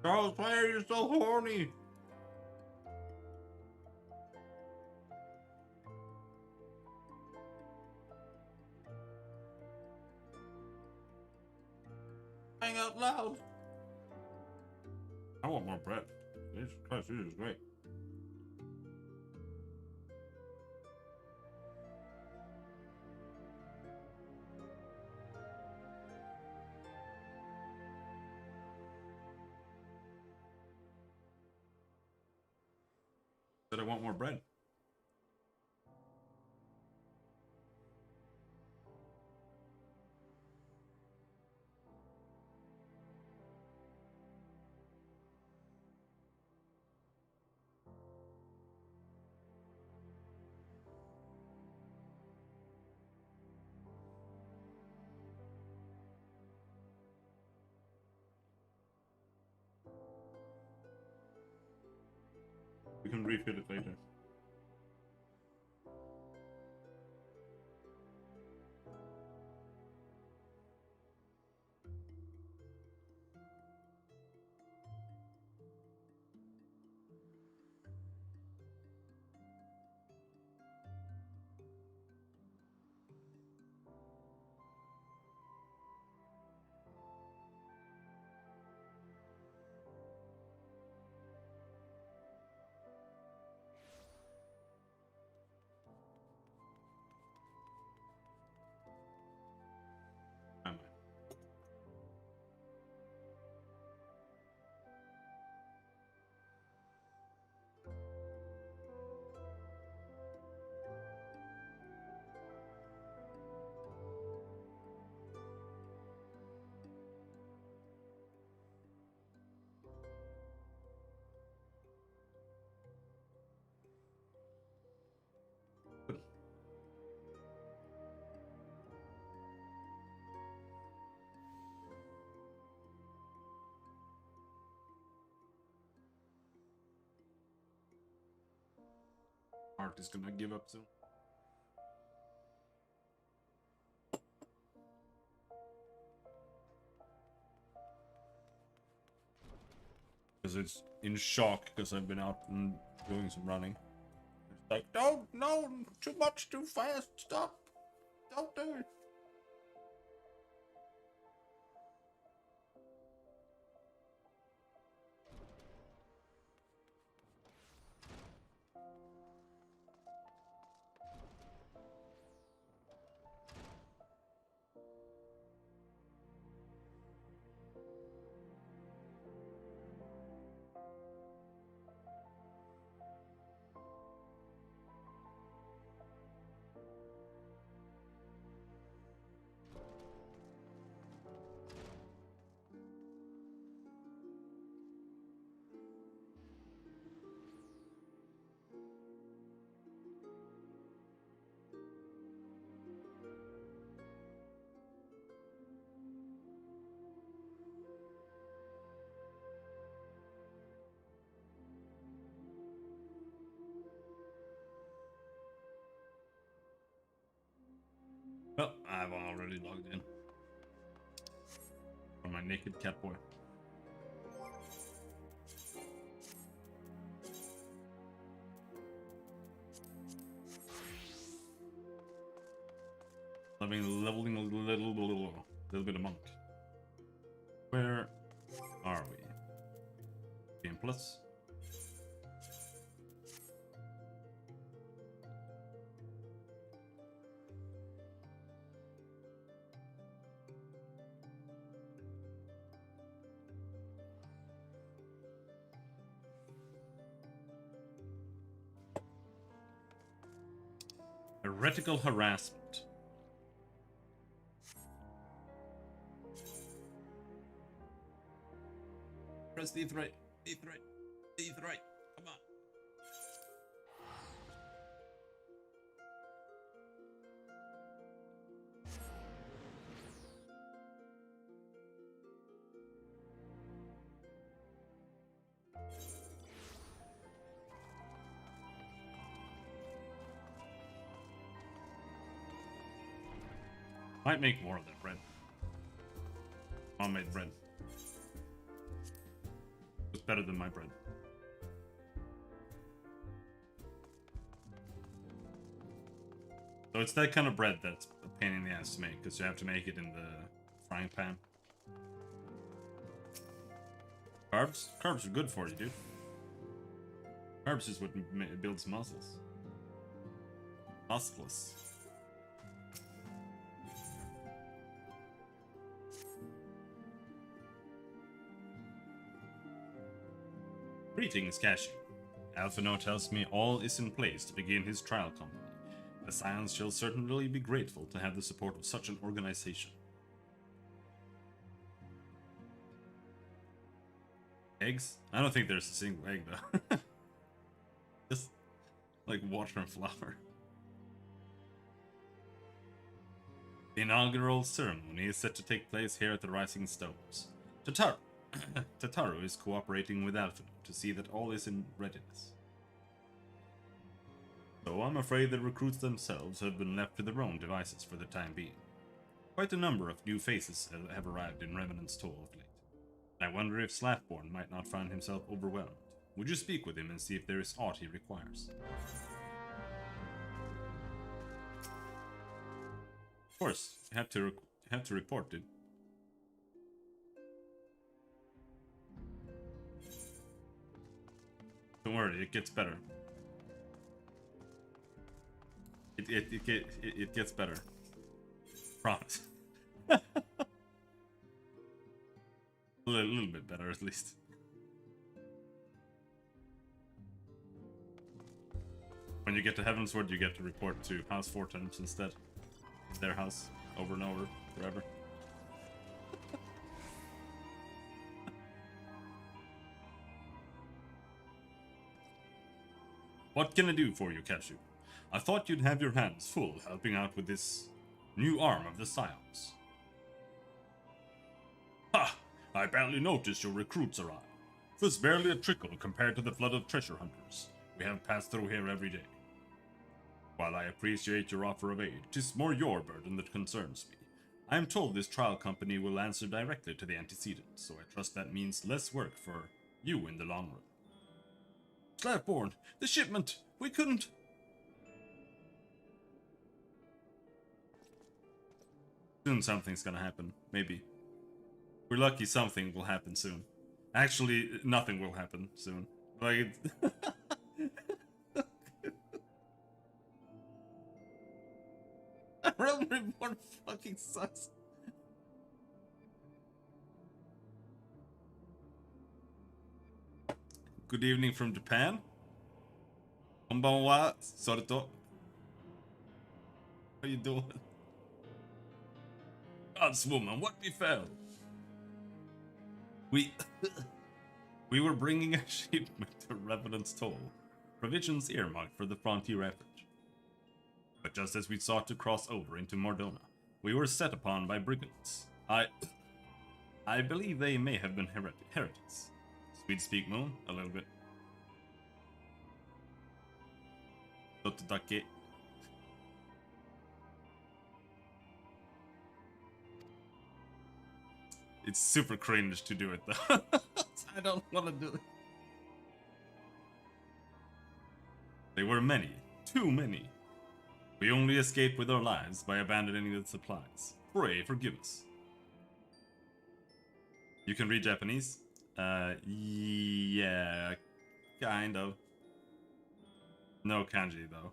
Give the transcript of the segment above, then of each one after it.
Charles, why are you so horny? Hang out loud. I want more bread. Jesus Christ, this is great. Said I want more bread. We can refill it later. Am I? Good. Art is gonna give up soon. Because it's in shock because I've been out and doing some running. It's like, no, no, too much, too fast, stop, don't do it. Well, I've already logged in. For my naked cat boy. Leveling a little bit of monk. Where are we? Game plus. Heretical harassment. Press D3. D3. D3. Come on. Might make more of that bread. Homemade bread. better than my bread. So it's that kind of bread that's a pain in the ass to make, because you have to make it in the frying pan. Carbs? Carbs are good for you, dude. Carbs is what builds muscles. Muscles. Greetings, Cashew. Alphino tells me all is in place to begin his trial company. The Scions shall certainly be grateful to have the support of such an organization. Eggs? I don't think there's a single egg, though. Just like water and flour. The inaugural ceremony is set to take place here at the Rising Stones. Tataru is cooperating with Alphino to see that all is in readiness. So I'm afraid the recruits themselves have been left to their own devices for the time being. Quite a number of new faces have arrived in Revenant's Toll of late. I wonder if Slaftborn might not find himself overwhelmed. Would you speak with him and see if there is aught he requires? Of course, you have to report it. Don't worry, it gets better. It gets better. Promise. A little bit better, at least. When you get to Heavensward, you get to report to House 4 times instead. Their house, over and over, forever. What can I do for you, Cashew? I thought you'd have your hands full helping out with this new arm of the Scions. Ha! I barely noticed your recruits arrive. It was barely a trickle compared to the flood of treasure hunters we have passed through here every day. While I appreciate your offer of aid, 'tis more your burden that concerns me. I am told this trial company will answer directly to the antecedent, so I trust that means less work for you in the long run. Slaftborn, the shipment! We couldn't... Soon something's gonna happen, maybe. If we're lucky, something will happen soon. Actually, nothing will happen soon. Like... Realm Reborn fucking sucks. Good evening from Japan. Konbanwa, Sorto. How you doing? God's woman, what befell? We we were bringing a shipment to Revenant's Toll, provisions earmarked for the frontier effort. But just as we sought to cross over into Mordona, we were set upon by brigands. I believe they may have been heretics. Sweet speak moon, a little bit. Dotodake. It's super cringe to do it though. I don't want to do it. They were many, too many. We only escaped with our lives by abandoning the supplies. Pray forgive us. You can read Japanese? Yeah, kind of. No kanji though.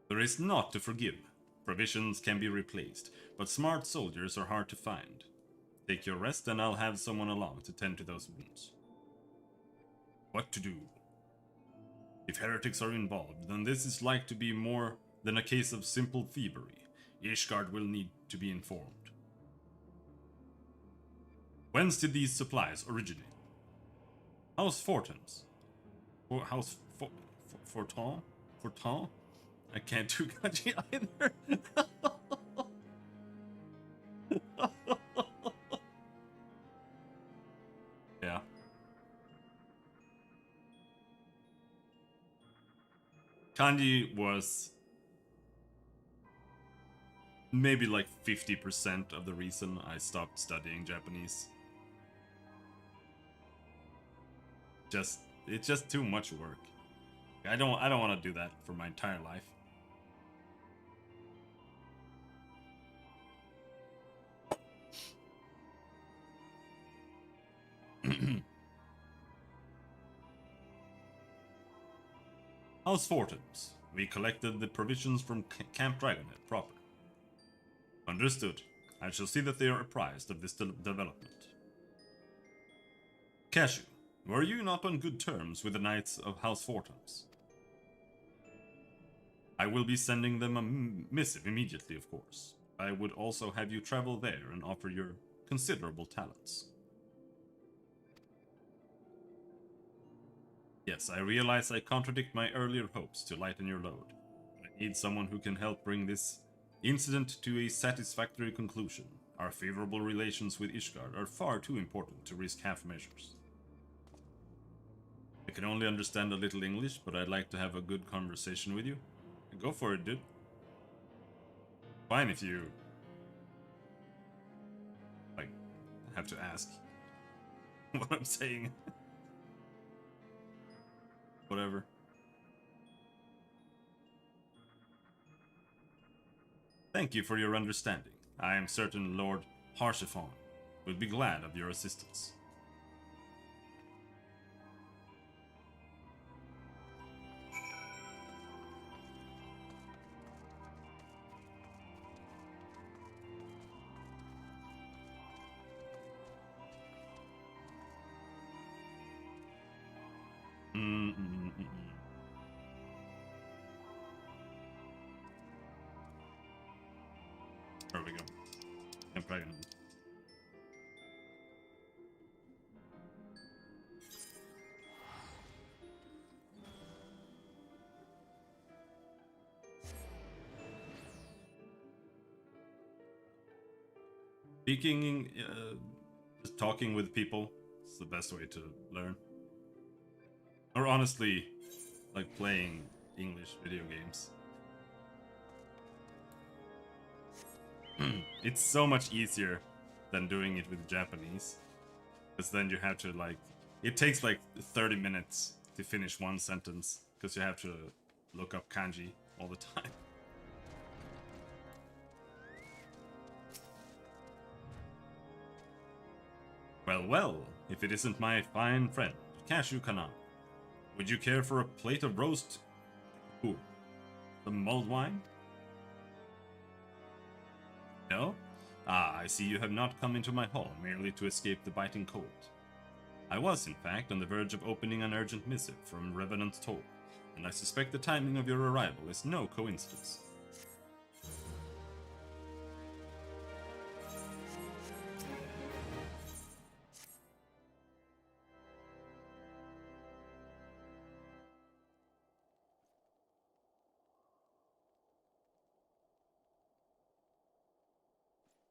There is naught to forgive. Provisions can be replaced, but smart soldiers are hard to find. Take your rest and I'll have someone along to tend to those wounds. What to do? If heretics are involved, then this is like to be more than a case of simple thievery. Ishgard will need to be informed. Whence did these supplies originate? House Fortons? Or House Forton? Forton? I can't do kanji either. Yeah. Kanji was maybe like 50% of the reason I stopped studying Japanese. It's just too much work. I don't want to do that for my entire life. House Fortins. We collected the provisions from Camp Dragonhead proper. Understood. I shall see that they are apprised of this development. Cashew, were you not on good terms with the Knights of House Fortins? I will be sending them a missive immediately, of course. I would also have you travel there and offer your considerable talents. Yes, I realize I contradict my earlier hopes to lighten your load. I need someone who can help bring this incident to a satisfactory conclusion. Our favorable relations with Ishgard are far too important to risk half measures. I can only understand a little English, but I'd like to have a good conversation with you. Go for it, dude. Fine if you... like, have to ask what I'm saying. Whatever. Thank you for your understanding. I am certain Lord Harshiphon would be glad of your assistance. There we go. I'm pregnant. Speaking, just talking with people is the best way to learn. Or honestly, like playing English video games. It's so much easier than doing it with Japanese. Because then you have to like... It takes like 30 minutes to finish one sentence. Because you have to look up kanji all the time. Well, if it isn't my fine friend, Cashew Kana. Would you care for a plate of roast... Ooh, some mulled wine? No? Ah, I see you have not come into my hall merely to escape the biting cold. I was, in fact, on the verge of opening an urgent missive from Revenant Toll, and I suspect the timing of your arrival is no coincidence.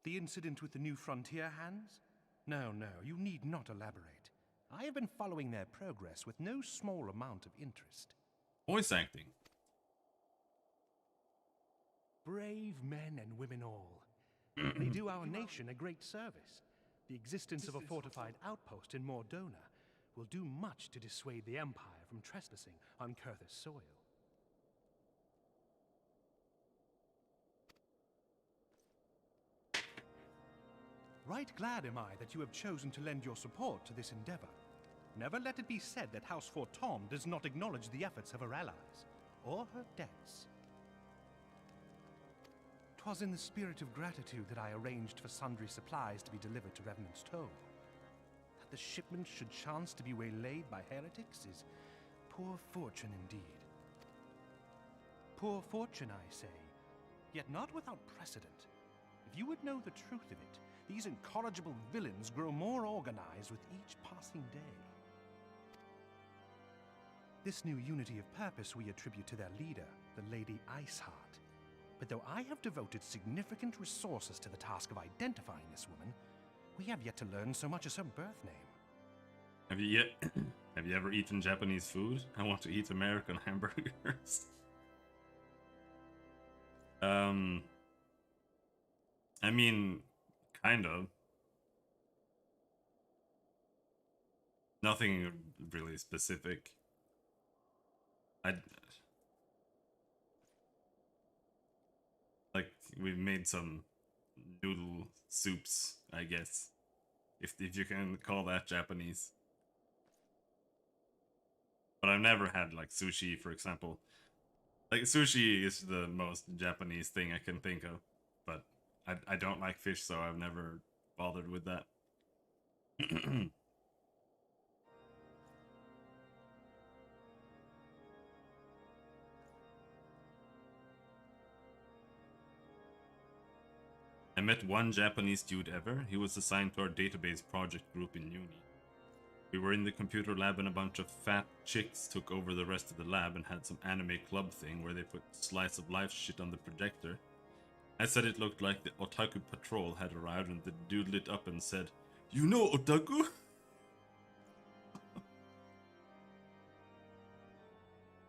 The incident with the new frontier hands? No, you need not elaborate. I have been following their progress with no small amount of interest. Voice acting. Brave men and women all. They do our nation a great service. The existence of a fortified outpost in Mordona will do much to dissuade the Empire from trespassing on Kurthus soil. Right glad am I that you have chosen to lend your support to this endeavor. Never let it be said that House Forton does not acknowledge the efforts of her allies, or her debts. 'Twas in the spirit of gratitude that I arranged for sundry supplies to be delivered to Revenant's Toll. That the shipment should chance to be waylaid by heretics is poor fortune indeed. Poor fortune, I say, yet not without precedent. If you would know the truth of it, these incorrigible villains grow more organized with each passing day. This new unity of purpose we attribute to their leader, the Lady Iceheart. But though I have devoted significant resources to the task of identifying this woman, we have yet to learn so much as her birth name. Have you ever eaten Japanese food? I want to eat American hamburgers. I mean, kind of. Nothing really specific. I like we made some noodle soups, I guess, if you can call that Japanese. But I've never had like sushi, for example. Like sushi is the most Japanese thing I can think of, but I don't like fish, so I've never bothered with that. I met one Japanese dude ever. He was assigned to our database project group in uni. We were in the computer lab and a bunch of fat chicks took over the rest of the lab and had some anime club thing where they put slice of life shit on the projector. I said it looked like the otaku patrol had arrived and the dude lit up and said, "You know otaku?"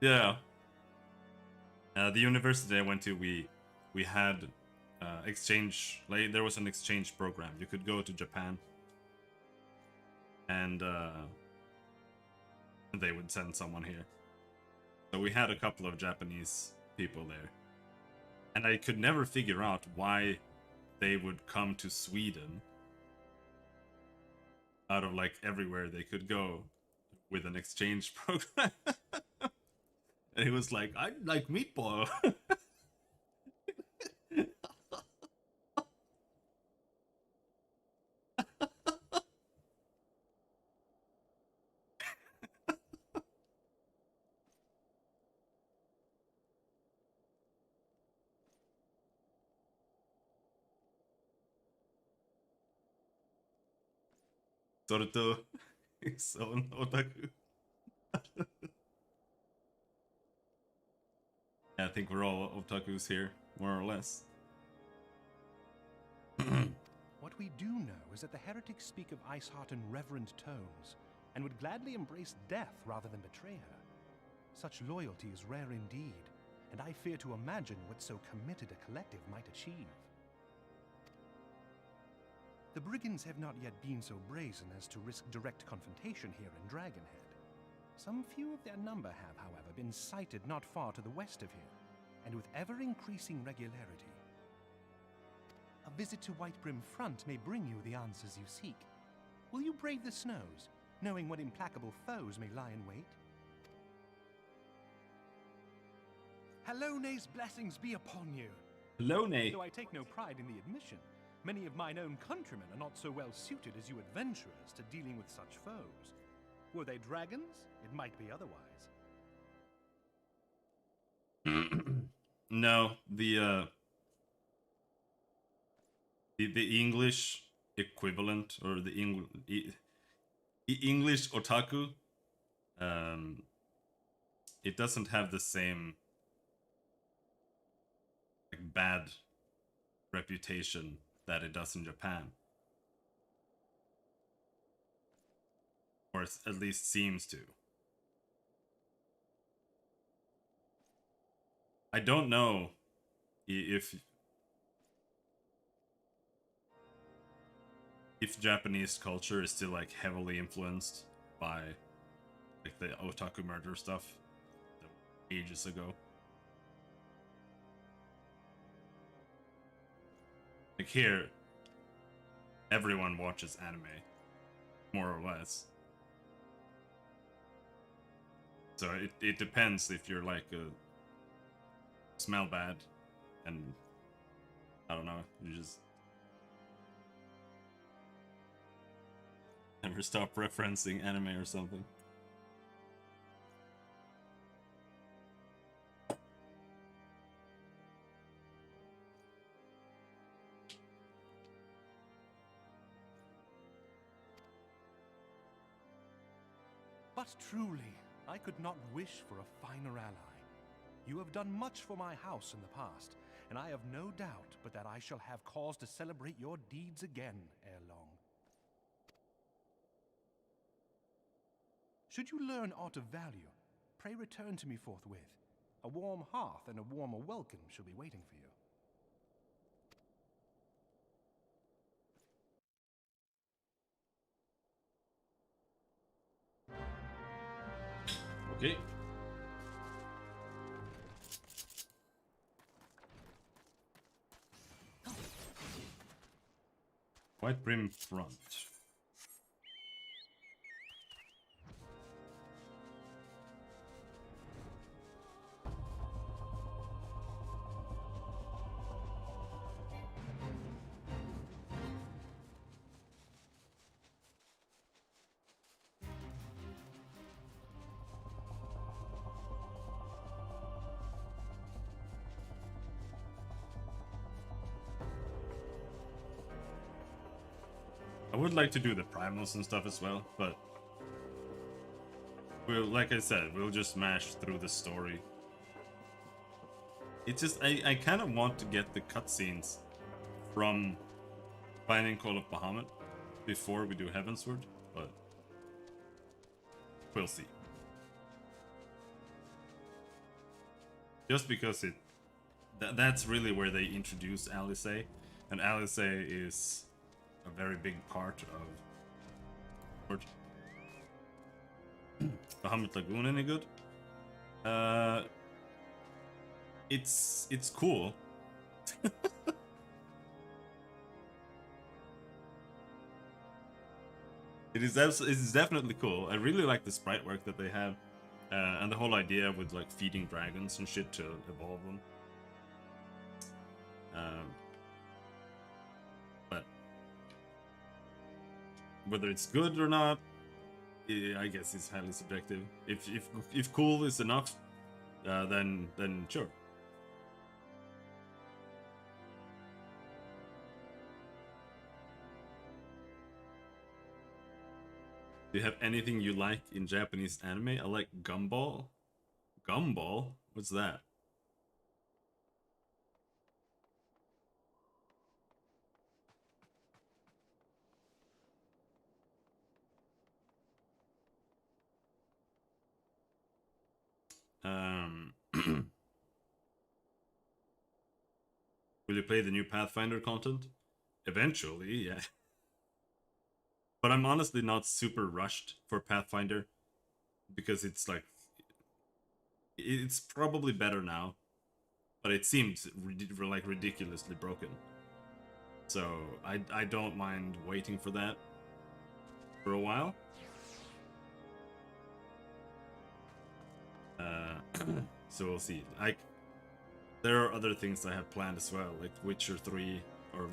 Yeah. The university I went to, we had exchange, like there was an exchange program. You could go to Japan and they would send someone here. So we had a couple of Japanese people there. And I could never figure out why they would come to Sweden out of like everywhere they could go with an exchange program. And he was like, "I like meatball." Soruto is on otaku. Yeah, I think we're all otakus here, more or less. What we do know is that the heretics speak of Iceheart in reverent tones, and would gladly embrace death rather than betray her. Such loyalty is rare indeed, and I fear to imagine what so committed a collective might achieve. The brigands have not yet been so brazen as to risk direct confrontation here in Dragonhead. Some few of their number have, however, been sighted not far to the west of here, and with ever-increasing regularity. A visit to Whitebrim Front may bring you the answers you seek. Will you brave the snows, knowing what implacable foes may lie in wait? Halone's blessings be upon you. Helone. Though I take no pride in the admission, many of mine own countrymen are not so well suited as you adventurers to dealing with such foes. Were they dragons, it might be otherwise. No, the English equivalent, or the English otaku, it doesn't have the same like bad reputation that it does in Japan, or at least seems to. I don't know if Japanese culture is still like heavily influenced by like the otaku murder stuff ages ago. Like here, everyone watches anime, more or less. So it depends if you're like a smell bad and I don't know, you just never stop referencing anime or something. But truly, I could not wish for a finer ally. You have done much for my house in the past, and I have no doubt but that I shall have cause to celebrate your deeds again ere long. Should you learn aught of value, pray return to me forthwith. A warm hearth and a warmer welcome shall be waiting for you. Okay. White brim front. I would like to do the primals and stuff as well, but we'll, like I said, we'll just smash through the story. It's just, I kind of want to get the cutscenes from Binding Call of Bahamut before we do Heavensward, but we'll see. Just because that's really where they introduce Alisaie, and Alisaie is a very big part of Bahamut Lagoon. Any good? It's cool. It's definitely cool. I really like the sprite work that they have, and the whole idea with like feeding dragons and shit to evolve them. But whether it's good or not, I guess it's highly subjective. If cool is enough, then sure. Do you have anything you like in Japanese anime? I like Gumball. Gumball? What's that? Will you play the new Pathfinder content? Eventually, yeah. But I'm honestly not super rushed for Pathfinder, because it's like, it's probably better now, but it seems like ridiculously broken. So I don't mind waiting for that for a while. So we'll see. There are other things I have planned as well, like Witcher 3, or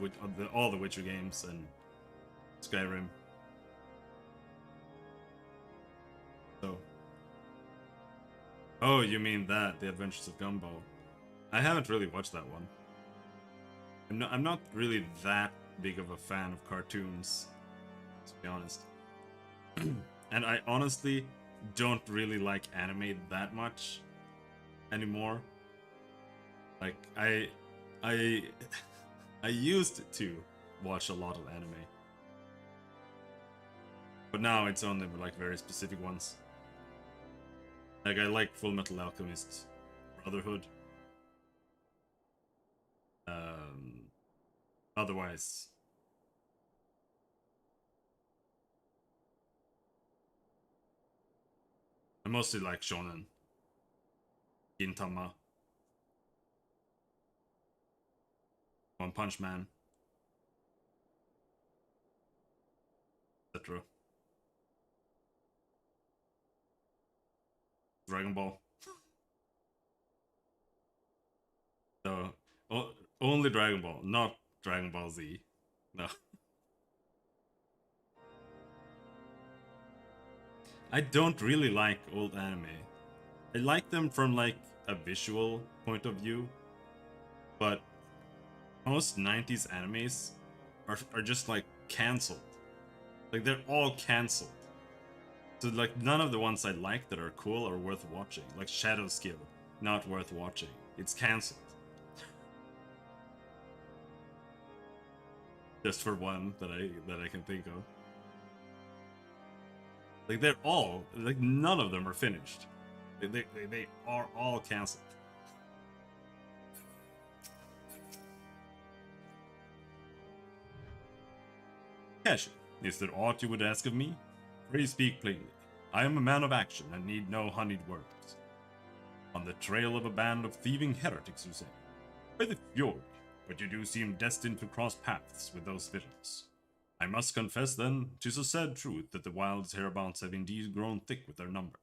all the Witcher games, and Skyrim. So. Oh, you mean that, The Adventures of Gumball? I haven't really watched that one. I'm not really that big of a fan of cartoons, to be honest. And I honestly don't really like anime that much anymore. Like I used to watch a lot of anime, but now it's only like very specific ones. Like I like Full Metal Alchemist Brotherhood. Otherwise, I mostly like shonen, Gintama, One Punch Man, etc. Dragon Ball. So only Dragon Ball, not Dragon Ball Z. No. I don't really like old anime. I like them from like a visual point of view, but most 90s animes are just like cancelled. Like they're all cancelled. So like none of the ones I like that are cool are worth watching. Like Shadow Skill, not worth watching. It's cancelled. Just for one that I can think of. Like they're all, like none of them are finished. They are all cancelled. Cash, is there aught you would ask of me? Pray speak plainly. I am a man of action and need no honeyed words. On the trail of a band of thieving heretics, you say? By the Fjord, but you do seem destined to cross paths with those villains. I must confess, then, 'tis a sad truth that the wilds hereabouts have indeed grown thick with their number.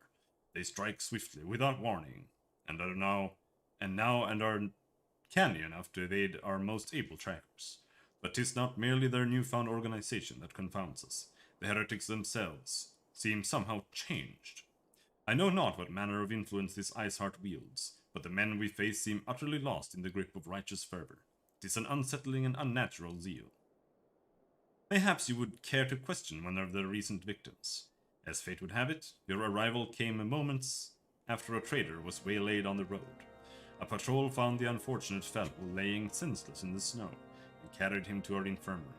They strike swiftly, without warning, and are canny enough to evade our most able trackers. But 'tis not merely their newfound organization that confounds us. The heretics themselves seem somehow changed. I know not what manner of influence this Iceheart wields, but the men we face seem utterly lost in the grip of righteous fervor. 'Tis an unsettling and unnatural zeal. Mayhaps you would care to question one of their recent victims. As fate would have it, your arrival came moments after a trader was waylaid on the road. A patrol found the unfortunate fellow laying senseless in the snow and carried him to our infirmary.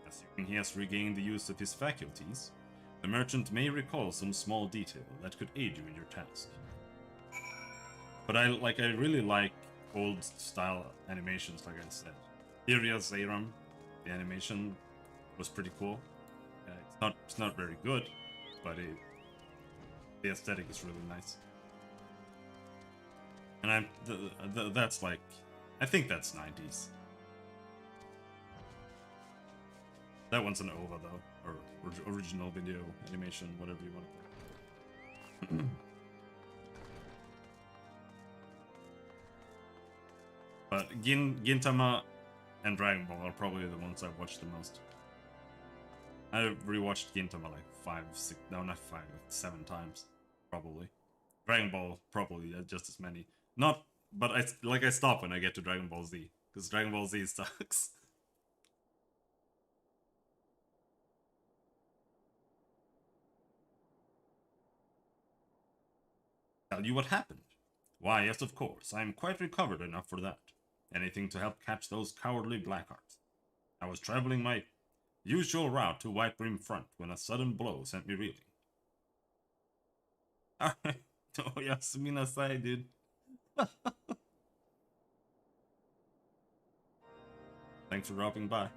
Assuming he has regained the use of his faculties, the merchant may recall some small detail that could aid you in your task. But I really like old style animations, like I said. Iria Zayram, the animation was pretty cool. It's not very good, but the aesthetic is really nice. And that's like, I think that's 90s. That one's an OVA though, or original video animation, whatever you want to call it. But Gintama and Dragon Ball are probably the ones I've watched the most. I rewatched Gintama like 7 times, probably. Dragon Ball probably just as many. But I stop when I get to Dragon Ball Z, because Dragon Ball Z sucks. Tell you what happened? Why, yes, of course. I am quite recovered enough for that. Anything to help catch those cowardly Blackhearts. I was traveling my usual route to White Brim Front when a sudden blow sent me reeling. Alright. Oh, Yasuminasai, dude. Thanks for dropping by.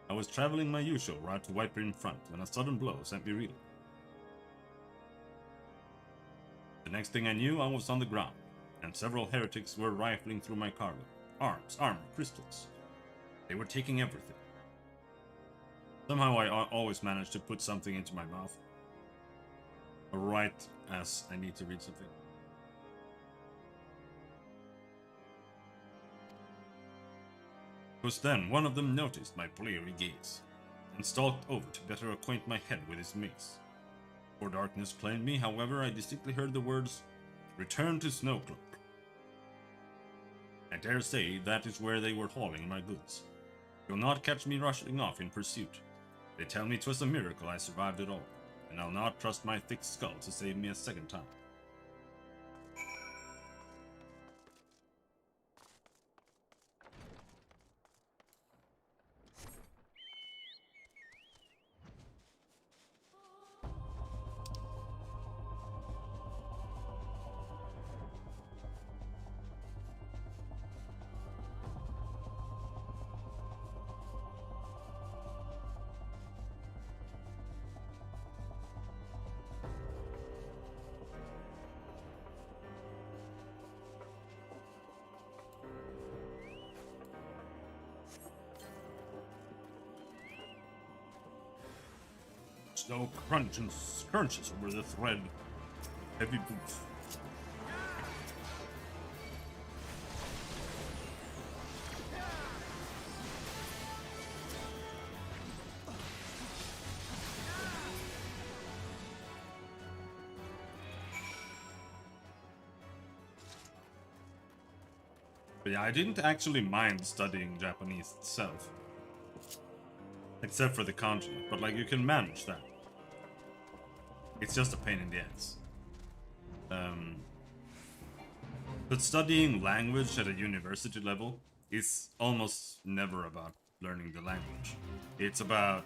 I was traveling my usual route to White Brim Front when a sudden blow sent me reeling. The next thing I knew, I was on the ground, and several heretics were rifling through my cargo. Arms, armor, crystals. They were taking everything. Somehow I always managed to put something into my mouth. Right as I need to read something. It was then one of them noticed my bleary gaze, and stalked over to better acquaint my head with his mace. Before darkness claimed me, however, I distinctly heard the words, "Return to Snowcloak." I dare say that is where they were hauling my goods. You'll not catch me rushing off in pursuit. They tell me 'twas a miracle I survived it all, and I'll not trust my thick skull to save me a second time. Snow crunch and scrunches over the thread. Heavy boots. But yeah, I didn't actually mind studying Japanese itself. Except for the kanji, but like you can manage that. It's just a pain in the ass. But studying language at a university level is almost never about learning the language. It's about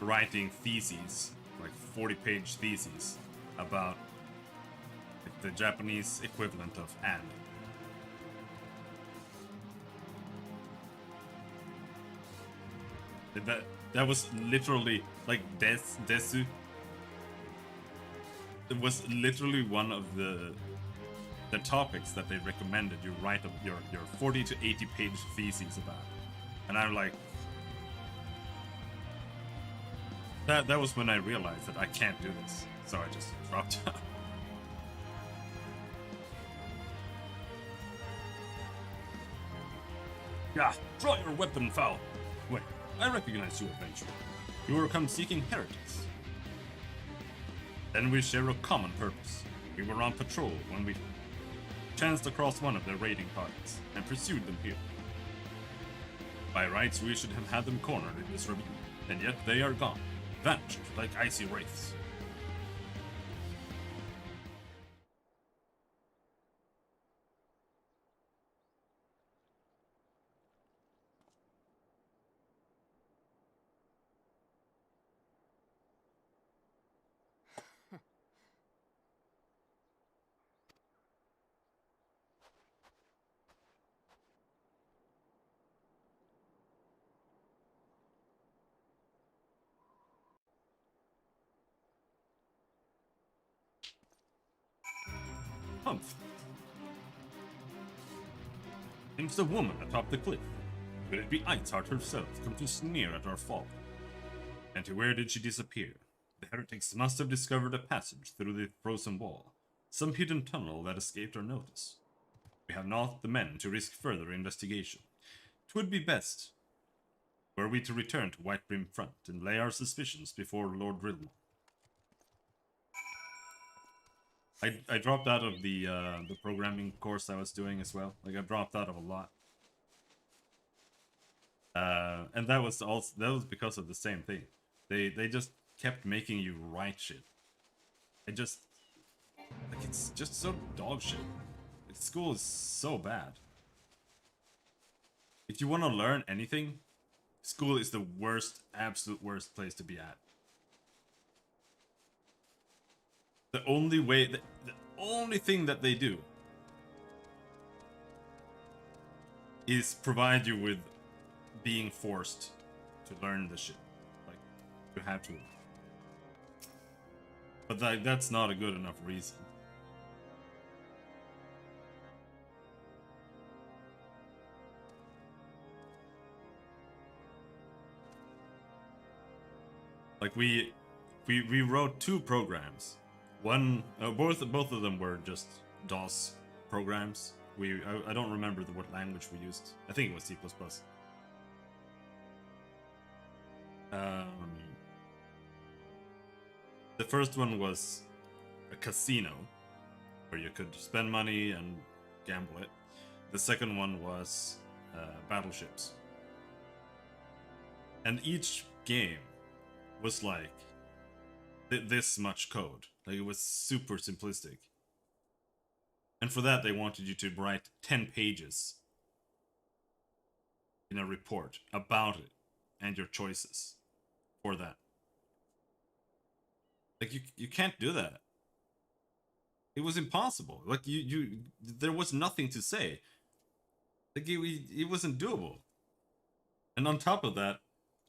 writing theses, like 40-page theses, about the Japanese equivalent of "and." That was literally like desu it was literally one of the topics that they recommended you write your 40 to 80 page theses about. And I'm like, that was when I realized that I can't do this. So I just dropped out. Yeah, draw your weapon, foul. Wait, I recognize you, adventurer. You were come seeking heretics. Then we share a common purpose. We were on patrol when we chanced across one of their raiding parties and pursued them here. By rights, we should have had them cornered in this ravine, and yet they are gone, vanished like icy wraiths. Humph. Seems the woman atop the cliff. Could it be Eitzhart herself come to sneer at our fall? And to where did she disappear? The heretics must have discovered a passage through the frozen wall, some hidden tunnel that escaped our notice. We have not the men to risk further investigation. 'Twould be best were we to return to Whitebrim Front and lay our suspicions before Lord Rilmon. I dropped out of the programming course I was doing as well. Like I dropped out of a lot, and that was because of the same thing. They just kept making you write shit. It's just so dog shit. School is so bad. If you want to learn anything, school is the worst, absolute worst place to be at. The only thing that they do is provide you with being forced to learn the shit. Like, you have to. But that's not a good enough reason. Like we wrote 2 programs. Both of them were just DOS programs. I don't remember what language we used. I think it was C++. The first one was a casino where you could spend money and gamble it. The second one was battleships. And each game was like this much code. Like it was super simplistic. And for that they wanted you to write 10 pages in a report about it and your choices for that. Like you can't do that. It was impossible. Like there was nothing to say. Like it wasn't doable. And on top of that,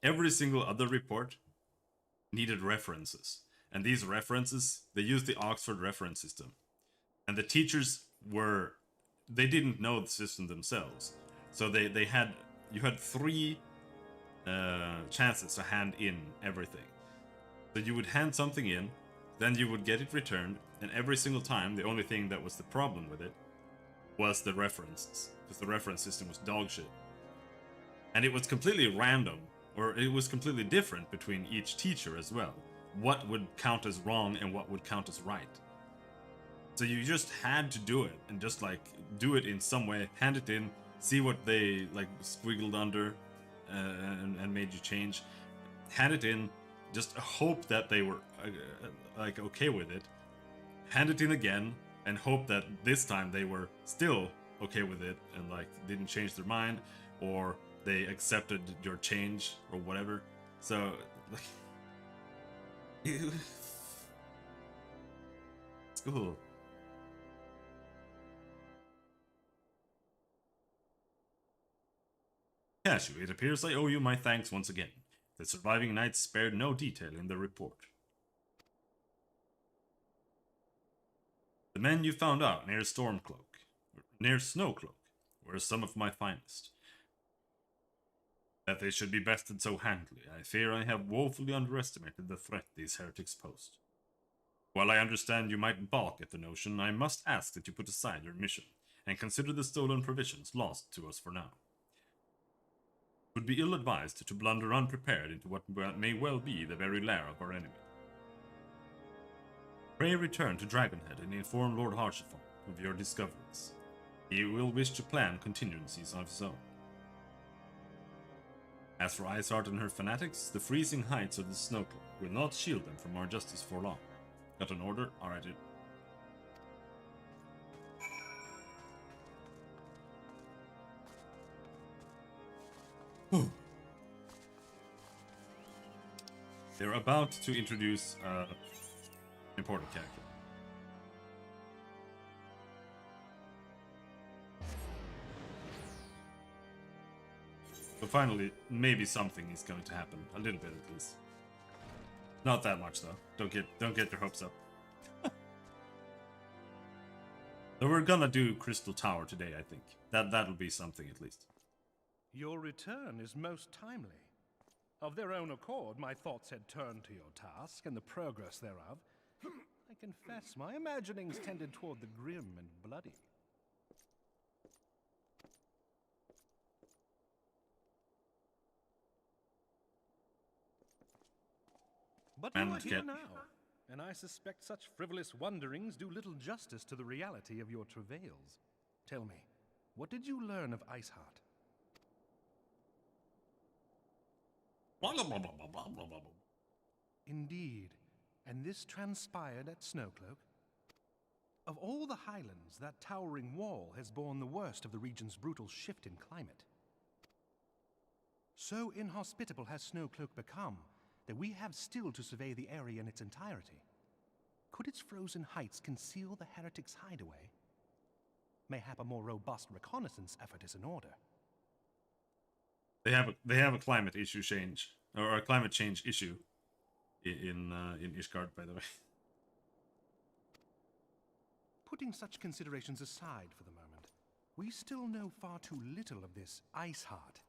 every single other report needed references. And these references, they used the Oxford reference system. And the teachers they didn't know the system themselves. So you had 3 chances to hand in everything. So you would hand something in, then you would get it returned, and every single time, the only thing that was the problem with it was the references. Because the reference system was dog shit. And it was completely random, or it was completely different between each teacher as well. What would count as wrong and what would count as right. So you just had to do it, and just like do it in some way, hand it in, see what they like squiggled under and made you change, hand it in, just hope that they were like okay with it, hand it in again, and hope that this time they were still okay with it and like didn't change their mind, or they accepted your change or whatever. So like school. Cashew, it appears I owe you my thanks once again. The surviving knights spared no detail in their report. The men you found out near Snowcloak, were some of my finest. That they should be bested so handily, I fear I have woefully underestimated the threat these heretics pose. While I understand you might balk at the notion, I must ask that you put aside your mission and consider the stolen provisions lost to us for now. It would be ill-advised to blunder unprepared into what may well be the very lair of our enemy. Pray return to Dragonhead and inform Lord Harshaphon of your discoveries. He will wish to plan contingencies of his own. As for Iceheart and her fanatics, the freezing heights of the Snowcloak will not shield them from our justice for long. Got an order? Alright. They're about to introduce an important character. So finally, maybe something is going to happen. A little bit at least. Not that much though. Don't get your hopes up. Though we're gonna do Crystal Tower today, I think. That'll be something at least. Your return is most timely. Of their own accord, my thoughts had turned to your task and the progress thereof. I confess, my imaginings tended toward the grim and bloody. But you are here now, and I suspect such frivolous wonderings do little justice to the reality of your travails. Tell me, what did you learn of Iceheart? Indeed, and this transpired at Snowcloak? Of all the highlands, that towering wall has borne the worst of the region's brutal shift in climate. So inhospitable has Snowcloak become that we have still to survey the area in its entirety. Could its frozen heights conceal the heretics' hideaway? Mayhap a more robust reconnaissance effort is in order. They have a climate issue change, or a climate change issue in Ishgard, by the way. Putting such considerations aside for the moment, we still know far too little of this Iceheart.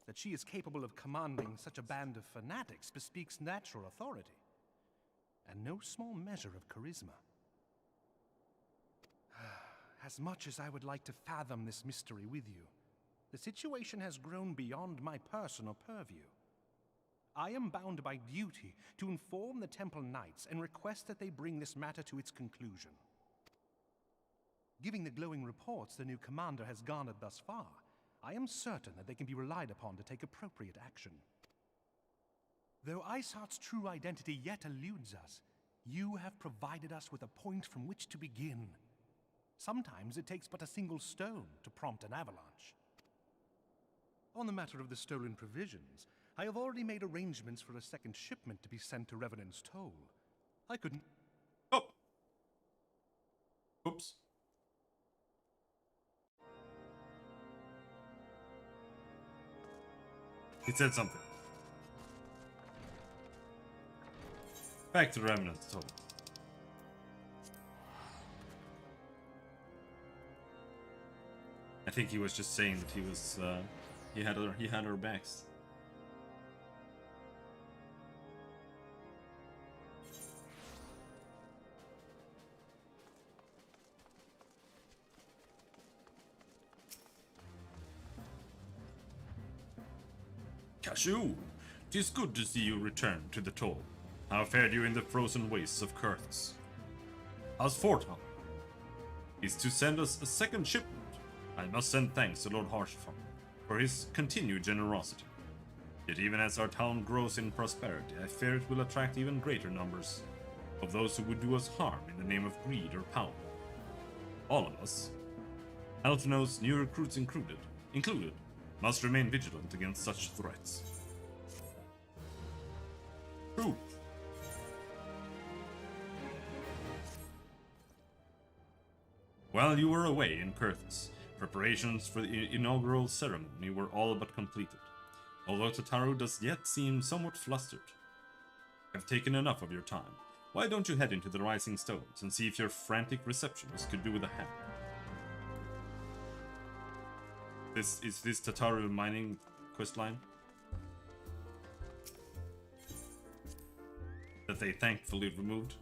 That she is capable of commanding such a band of fanatics bespeaks natural authority, and no small measure of charisma. As much as I would like to fathom this mystery with you, the situation has grown beyond my personal purview. I am bound by duty to inform the Temple Knights and request that they bring this matter to its conclusion. Given the glowing reports the new commander has garnered thus far, I am certain that they can be relied upon to take appropriate action. Though Iceheart's true identity yet eludes us, you have provided us with a point from which to begin. Sometimes it takes but a single stone to prompt an avalanche. On the matter of the stolen provisions, I have already made arrangements for a second shipment to be sent to Revenant's Toll. I couldn't... Oh! Oops. He said something. Back to Revenant's Toll. I think he was just saying that he was, he had our backs. Cashew, 'tis good to see you return to the Toll. How fared you in the frozen wastes of Kurthus? How's Fortune? Is to send us a second shipment. I must send thanks to Lord Harshaphon for his continued generosity. Yet even as our town grows in prosperity, I fear it will attract even greater numbers of those who would do us harm in the name of greed or power. All of us, Alphino's new recruits included, must remain vigilant against such threats. True. While you were away in Kurthus, preparations for the inaugural ceremony were all but completed, although Tataru does yet seem somewhat flustered. I've taken enough of your time. why don't you head into the Rising Stones and see if your frantic receptionist could do with a hand? Is this Tataru mining questline? That they thankfully removed?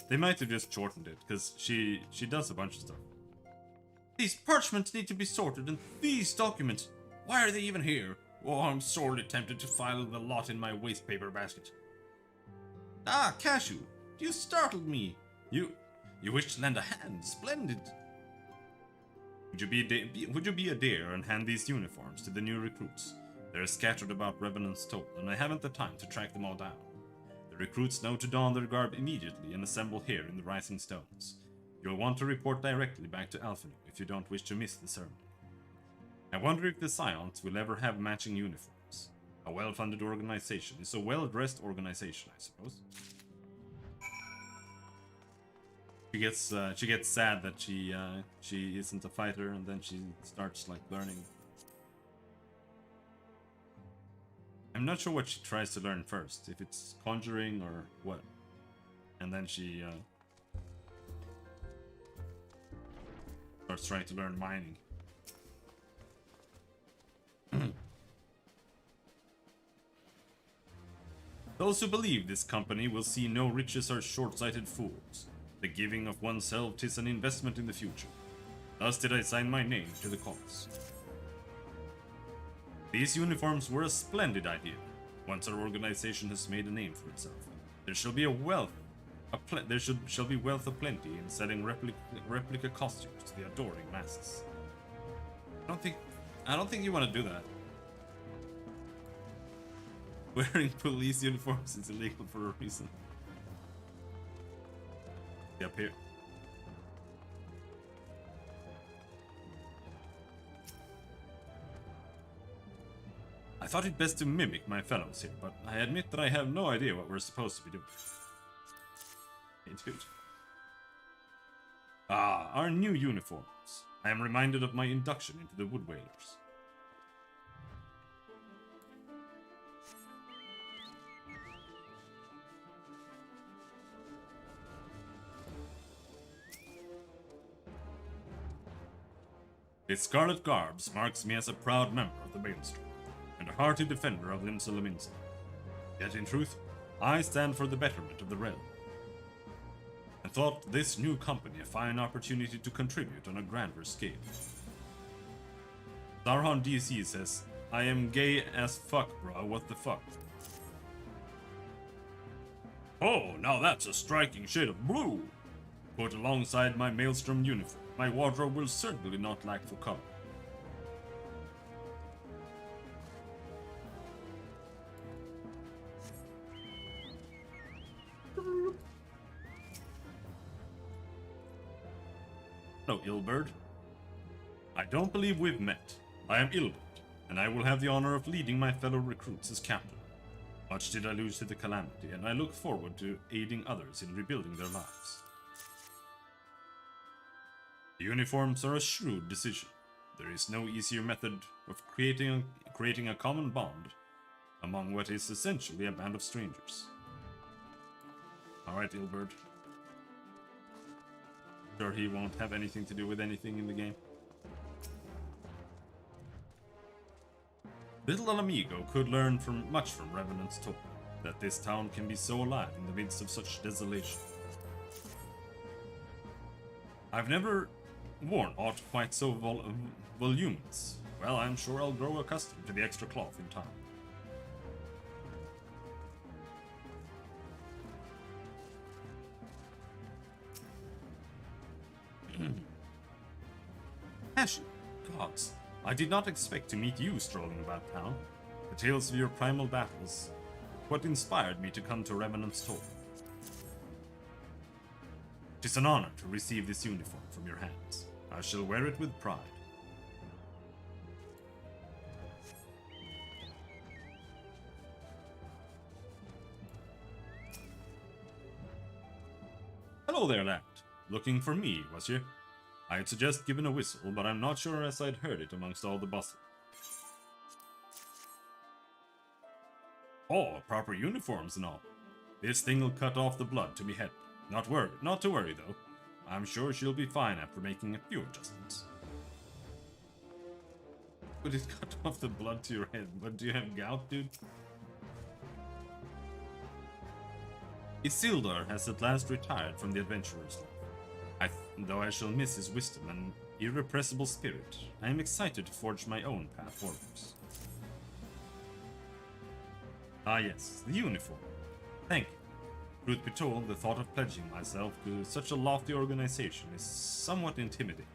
They might have just shortened it, because she does a bunch of stuff. These parchments need to be sorted, and these documents, why are they even here? Oh, I'm sorely tempted to file the lot in my waste paper basket. Ah, Cashew, you startled me. You wish to lend a hand? Splendid. Would you be a dear and hand these uniforms to the new recruits? They're scattered about Revenant's Toll, and I haven't the time to track them all down. The recruits know to don their garb immediately and assemble here in the Rising Stones. You'll want to report directly back to Alphanu if you don't wish to miss the ceremony. I wonder if the Scions will ever have matching uniforms. A well-funded organization is a well-dressed organization, I suppose. She gets sad that she isn't a fighter, and then she starts like learning. I'm not sure what she tries to learn first, if it's conjuring or what. And then she starts trying to learn mining. Those who believe this company will see no riches are short-sighted fools. The giving of oneself 'tis an investment in the future. Thus did I sign my name to the cause. These uniforms were a splendid idea. Once our organization has made a name for itself, there shall be shall be wealth aplenty in selling replica costumes to the adoring masses. I don't think you want to do that. Wearing police uniforms is illegal for a reason. Up here. I thought it best to mimic my fellows here, but I admit that I have no idea what we're supposed to be doing. Hey, dude. Ah, our new uniforms. I am reminded of my induction into the Wood Whalers. This scarlet garbs marks me as a proud member of the Maelstrom, and a hearty defender of Limsa Lominsa. Yet in truth, I stand for the betterment of the realm, and thought this new company a fine opportunity to contribute on a grander scale. Sarhan DC says, I am gay as fuck, bro, what the fuck? Oh, now that's a striking shade of blue! Put alongside my Maelstrom uniform, my wardrobe will certainly not lack for color. Hello, Ilbird. I don't believe we've met. I am Ilbird, and I will have the honor of leading my fellow recruits as captain. Much did I lose to the calamity, and I look forward to aiding others in rebuilding their lives. The uniforms are a shrewd decision. There is no easier method of creating a common bond among what is essentially a band of strangers. Alright, Ilbird. Sure he won't have anything to do with anything in the game. Little Alamigo could learn much from Revenant's Toll, that this town can be so alive in the midst of such desolation. I've never worn aught quite so voluminous. Well, I'm sure I'll grow accustomed to the extra cloth in time. Ash, gods, I did not expect to meet you strolling about town. The tales of your primal battles, what inspired me to come to Revenant's Toll. It is an honor to receive this uniform from your hands. I shall wear it with pride. Hello there, lad. Looking for me, was you? I'd suggest giving a whistle, but I'm not sure as I'd heard it amongst all the bustle. Oh, proper uniforms and all. This thing will cut off the blood to be headed. Not to worry though. I'm sure she'll be fine after making a few adjustments. Would it cut off the blood to your head? But do you have gout, dude? Isildur has at last retired from the adventurer's life. Though I shall miss his wisdom and irrepressible spirit, I am excited to forge my own path forwards. Ah yes, the uniform. Thank you. Truth be told, the thought of pledging myself to such a lofty organization is somewhat intimidating.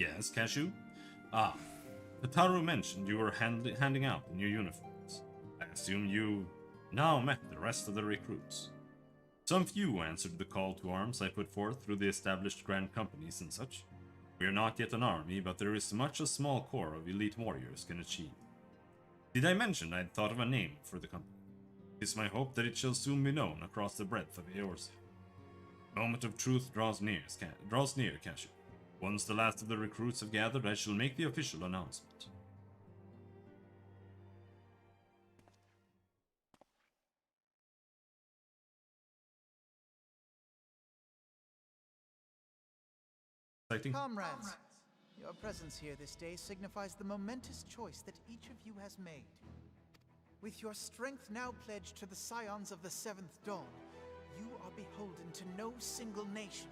Yes, Cashew? Ah, Hataru mentioned you were handing out the new uniforms. I assume you now met the rest of the recruits. Some few answered the call to arms I put forth through the established grand companies and such. We are not yet an army, but there is much a small corps of elite warriors can achieve. Did I mention I'd thought of a name for the company? It is my hope that it shall soon be known across the breadth of Eorzea. The moment of truth draws near, Cashew. Once the last of the recruits have gathered, I shall make the official announcement. Comrades, your presence here this day signifies the momentous choice that each of you has made. With your strength now pledged to the scions of the Seventh Dawn, you are beholden to no single nation.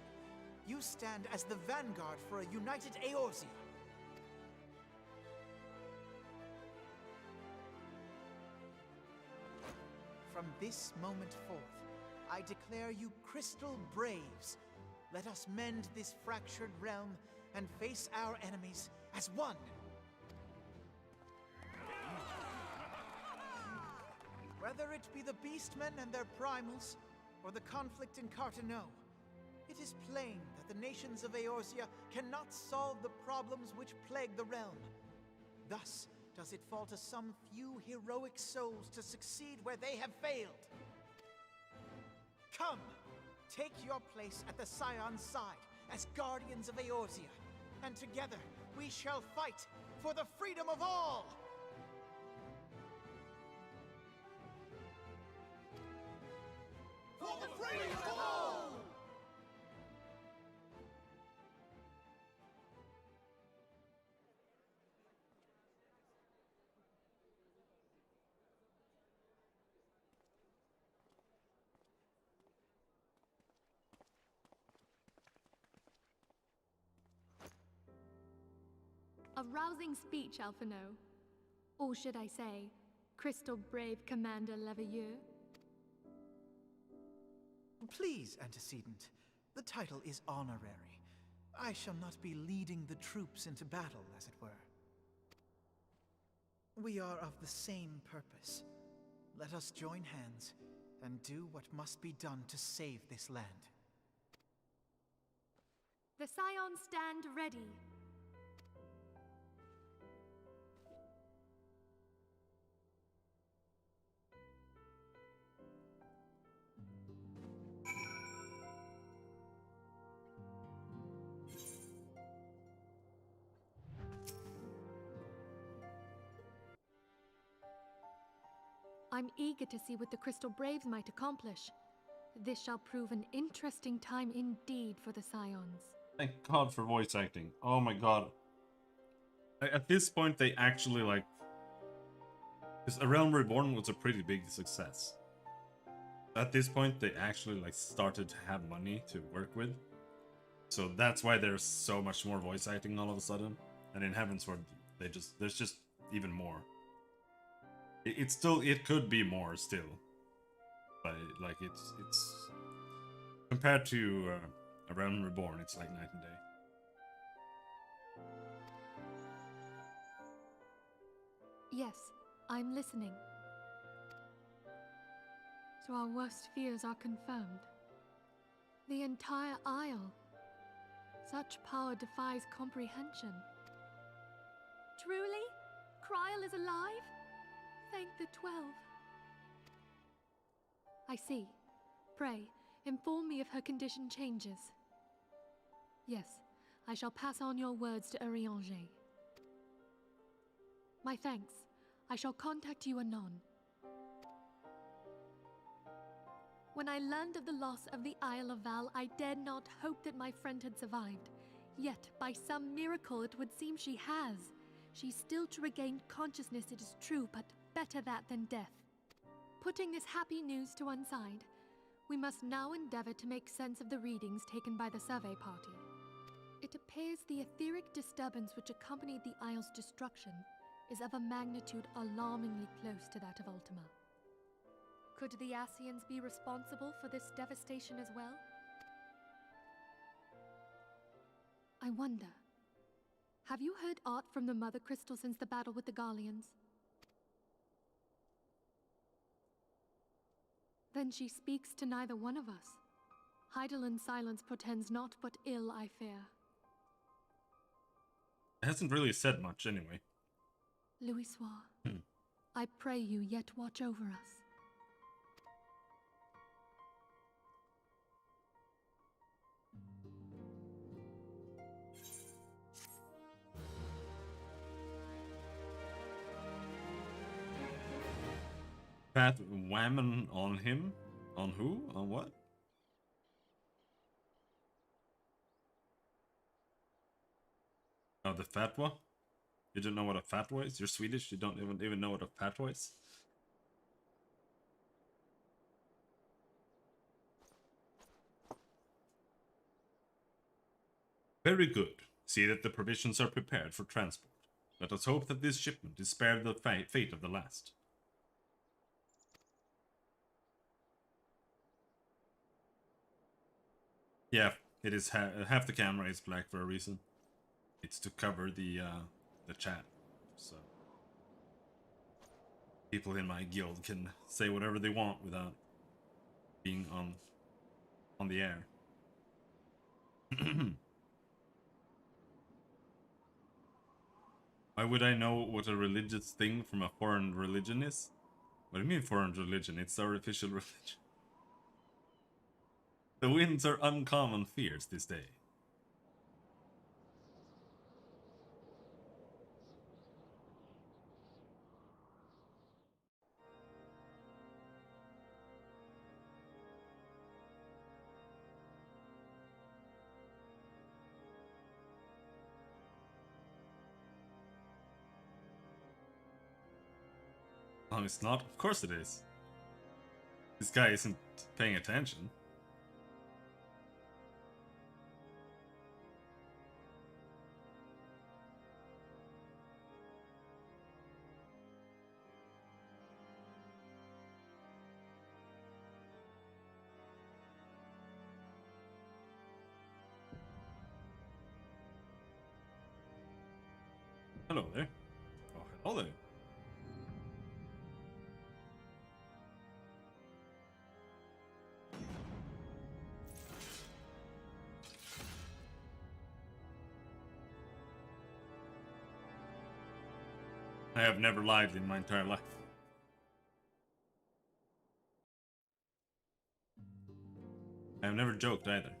You stand as the vanguard for a united Eorzea. From this moment forth, I declare you Crystal Braves. Let us mend this fractured realm and face our enemies as one. Whether it be the Beastmen and their primals, or the conflict in Carteneau, it is plain that the nations of Eorzea cannot solve the problems which plague the realm. Thus does it fall to some few heroic souls to succeed where they have failed. Come, take your place at the Scion's side as guardians of Eorzea, and together we shall fight for the freedom of all! For the freedom of all! A rousing speech, Alphino. Or should I say, Crystal Brave Commander Leveilleur? Please, Antecedent. The title is honorary. I shall not be leading the troops into battle, as it were. We are of the same purpose. Let us join hands and do what must be done to save this land. The Scions stand ready. I'm eager to see what the Crystal Braves might accomplish. This shall prove an interesting time indeed for the Scions. Thank God for voice acting. Oh my god. At this point, they actually, like... Because A Realm Reborn was a pretty big success. At this point, they actually, like, started to have money to work with. So that's why there's so much more voice acting all of a sudden. And in Heavensward, there's just even more. It could be more still. but like it's compared to A Realm Reborn, it's like night and day. Yes, I'm listening. So our worst fears are confirmed. The entire Isle. Such power defies comprehension. Truly? Kryl is alive? Thank the 12. I see. Pray, inform me if her condition changes. Yes, I shall pass on your words to Urianger. My thanks. I shall contact you anon. When I learned of the loss of the Isle of Val, I dared not hope that my friend had survived. Yet, by some miracle, it would seem she has. She's still to regain consciousness, it is true, but better that than death. Putting this happy news to one side, we must now endeavor to make sense of the readings taken by the survey party. It appears the etheric disturbance which accompanied the Isle's destruction is of a magnitude alarmingly close to that of Ultima. Could the Ascians be responsible for this devastation as well? I wonder, have you heard aught from the Mother Crystal since the battle with the Garleans? Then she speaks to neither one of us. Heidel's silence portends naught but ill, I fear. It hasn't really said much anyway. Louisoix, I pray you yet watch over us. Fat whammon on him? On who? On what? Oh, the fatwa? You don't know what a fatwa is? You're Swedish, you don't even know what a fatwa is? Very good. See that the provisions are prepared for transport. Let us hope that this shipment is spared the fate of the last. Yeah, it is half the camera is black for a reason. It's to cover the chat, so people in my guild can say whatever they want without being on the air. Why would I know what a religious thing from a foreign religion is? What do you mean foreign religion? It's our official religion. The winds are uncommon fierce this day. Oh, it's not? Of course it is. This guy isn't paying attention. Hello there. Oh, hello there. I have never lied in my entire life. I have never joked either.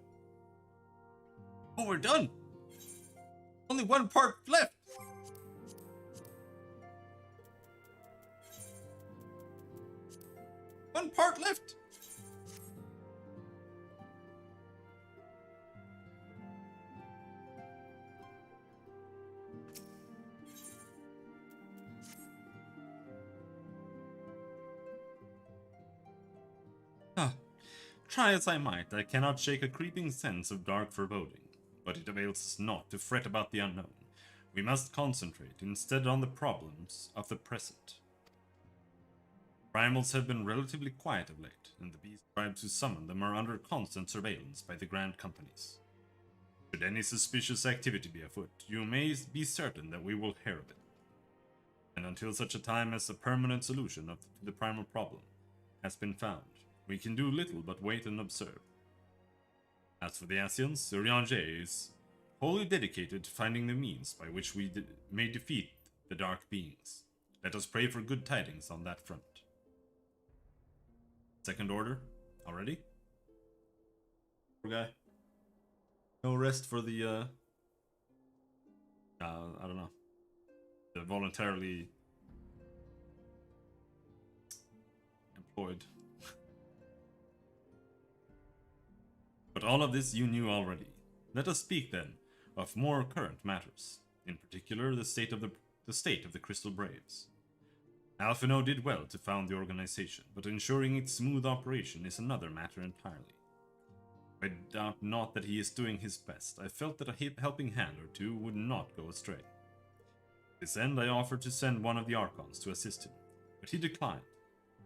Oh, we're done! Only one part left! One part left! Ah, try as I might, I cannot shake a creeping sense of dark foreboding. But it avails us not to fret about the unknown. We must concentrate instead on the problems of the present. Primals have been relatively quiet of late, and the beast tribes who summon them are under constant surveillance by the Grand Companies. Should any suspicious activity be afoot, you may be certain that we will hear of it. And until such a time as a permanent solution to the primal problem has been found, we can do little but wait and observe. As for the Asians, Urianger is wholly dedicated to finding the means by which we may defeat the dark beings. Let us pray for good tidings on that front. Second order? Already? Poor guy. No rest for the, I don't know. The voluntarily employed. But all of this you knew already. Let us speak then of more current matters, in particular the state of the Crystal Braves. Alphino did well to found the organization, but ensuring its smooth operation is another matter entirely. I doubt not that he is doing his best. I felt that a helping hand or two would not go astray. To this end, I offered to send one of the Archons to assist him, but he declined.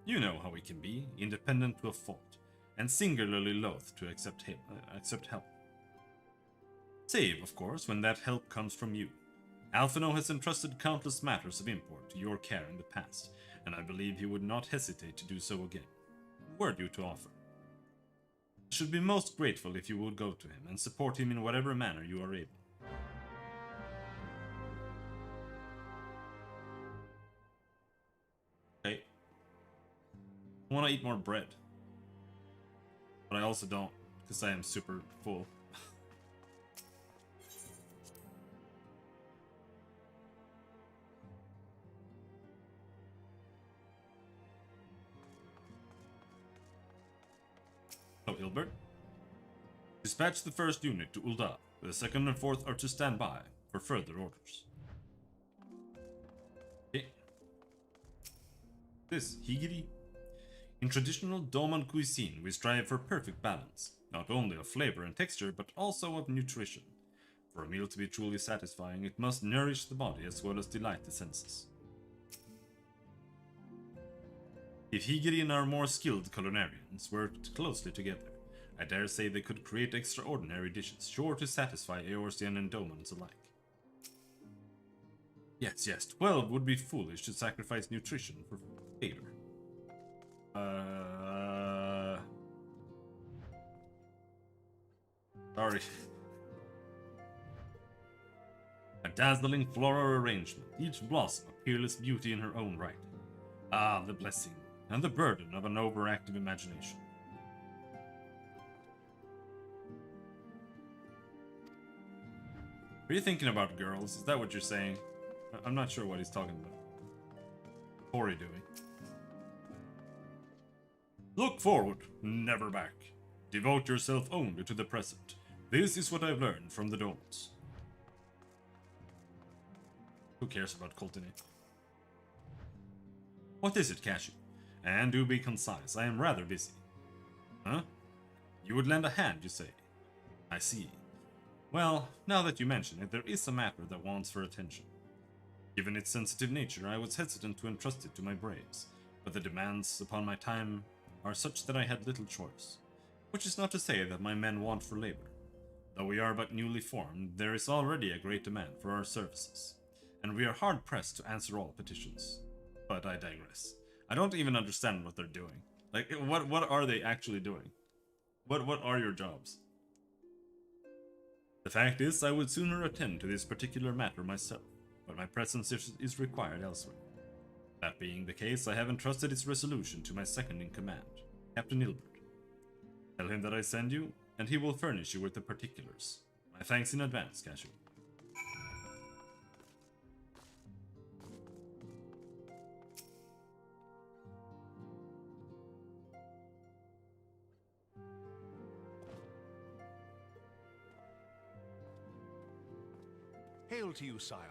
You know how he can be, independent to a fault, and singularly loath to accept help. Save, of course, when that help comes from you. Alphino has entrusted countless matters of import to your care in the past, and I believe he would not hesitate to do so again. Were you to offer? I should be most grateful if you would go to him and support him in whatever manner you are able. Okay. I want to eat more bread. But I also don't, because I am super full. Oh, Hilbert. Dispatch the first unit to Ul'dah. The second and fourth are to stand by for further orders. Okay. This, Higiri. In traditional Doman cuisine, we strive for perfect balance, not only of flavor and texture, but also of nutrition. For a meal to be truly satisfying, it must nourish the body as well as delight the senses. If Higiri and our more skilled culinarians worked closely together, I dare say they could create extraordinary dishes sure to satisfy Eorzean and Domans alike. Yes, 12 would be foolish to sacrifice nutrition for flavor. Sorry. A dazzling floral arrangement, each blossom a peerless beauty in her own right. Ah, the blessing and the burden of an overactive imagination. Are you thinking about girls? Is that what you're saying? I'm not sure what he's talking about. What are you doing? Look forward, never back. Devote yourself only to the present. This is what I've learned from the Domans. Who cares about Coltiny? What is it, Cashew? And do be concise, I am rather busy. Huh? You would lend a hand, you say? I see. Well, now that you mention it, there is a matter that wants for attention. Given its sensitive nature, I was hesitant to entrust it to my braves, but the demands upon my time are such that I had little choice. Which is not to say that my men want for labor. Though we are but newly formed, there is already a great demand for our services, and we are hard-pressed to answer all petitions. But I digress. I don't even understand what they're doing. Like, what are they actually doing? What are your jobs? The fact is, I would sooner attend to this particular matter myself, but my presence is required elsewhere. That being the case, I have entrusted its resolution to my second-in-command, Captain Ilbert. Tell him that I send you, and he will furnish you with the particulars. My thanks in advance, Cashew. Hail to you, Scion.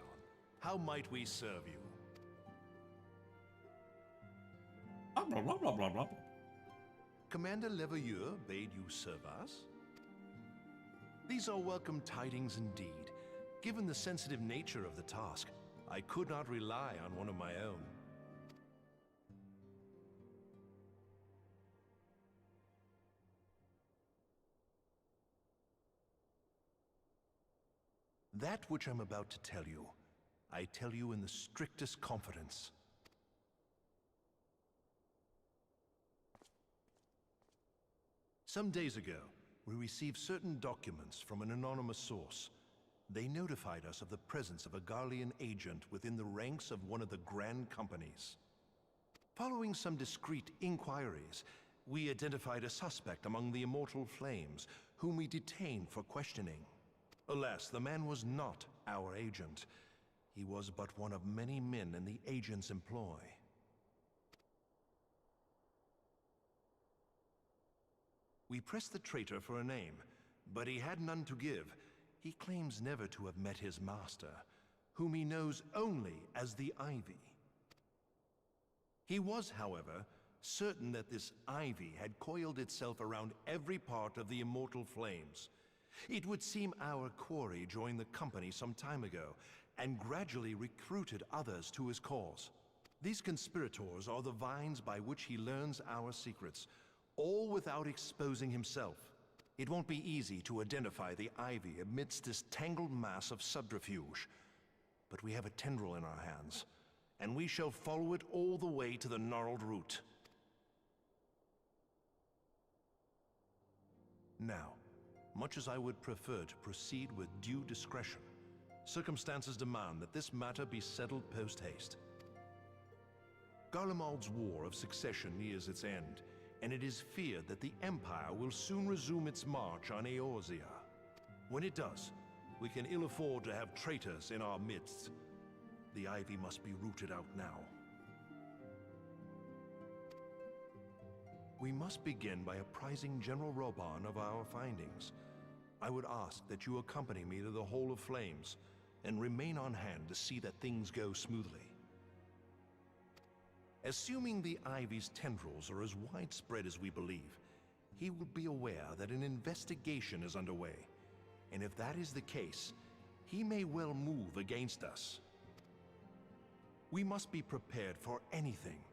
How might we serve you? Blah, blah, blah, blah, blah. Commander Leveilleur bade you serve us? These are welcome tidings indeed. Given the sensitive nature of the task, I could not rely on one of my own. That which I'm about to tell you, I tell you in the strictest confidence. Some days ago, we received certain documents from an anonymous source. They notified us of the presence of a Garlean agent within the ranks of one of the Grand Companies. Following some discreet inquiries, we identified a suspect among the Immortal Flames, whom we detained for questioning. Alas, the man was not our agent. He was but one of many men in the agent's employ. We pressed the traitor for a name, but he had none to give. He claims never to have met his master, whom he knows only as the Ivy. He was, however, certain that this Ivy had coiled itself around every part of the Immortal Flames. It would seem our quarry joined the company some time ago, and gradually recruited others to his cause. These conspirators are the vines by which he learns our secrets, all without exposing himself. It won't be easy to identify the Ivy amidst this tangled mass of subterfuge. But we have a tendril in our hands, and we shall follow it all the way to the gnarled root. Now, much as I would prefer to proceed with due discretion, circumstances demand that this matter be settled post-haste. Garlemald's War of Succession nears its end, and it is feared that the Empire will soon resume its march on Eorzea. When it does, we can ill afford to have traitors in our midst. The Ivy must be rooted out now. We must begin by apprising General Roban of our findings. I would ask that you accompany me to the Hall of Flames, and remain on hand to see that things go smoothly. Assuming the Ivy's tendrils are as widespread as we believe, he will be aware that an investigation is underway, and if that is the case, he may well move against us. We must be prepared for anything,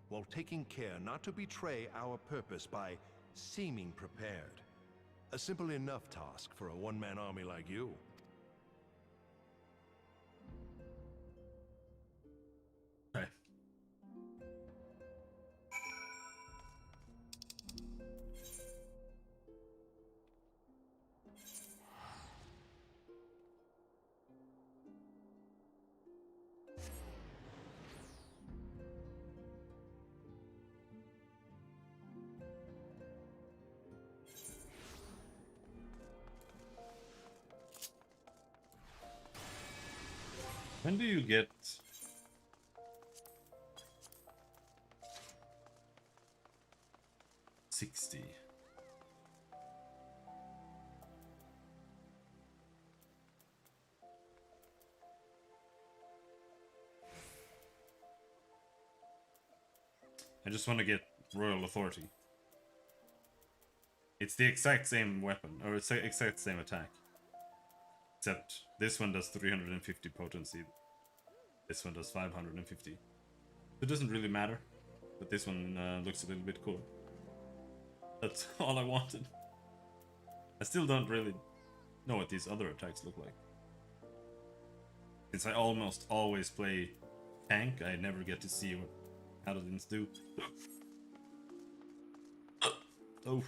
while taking care not to betray our purpose by seeming prepared. A simple enough task for a one-man army like you. Okay. When do you get 60? I just want to get Royal Authority. It's the exact same weapon, or it's the exact same attack. Except this one does 350 potency. This one does 550. It doesn't really matter, but this one looks a little bit cool. That's all I wanted. I still don't really know what these other attacks look like. Since I almost always play tank, I never get to see what paladins do. Oh.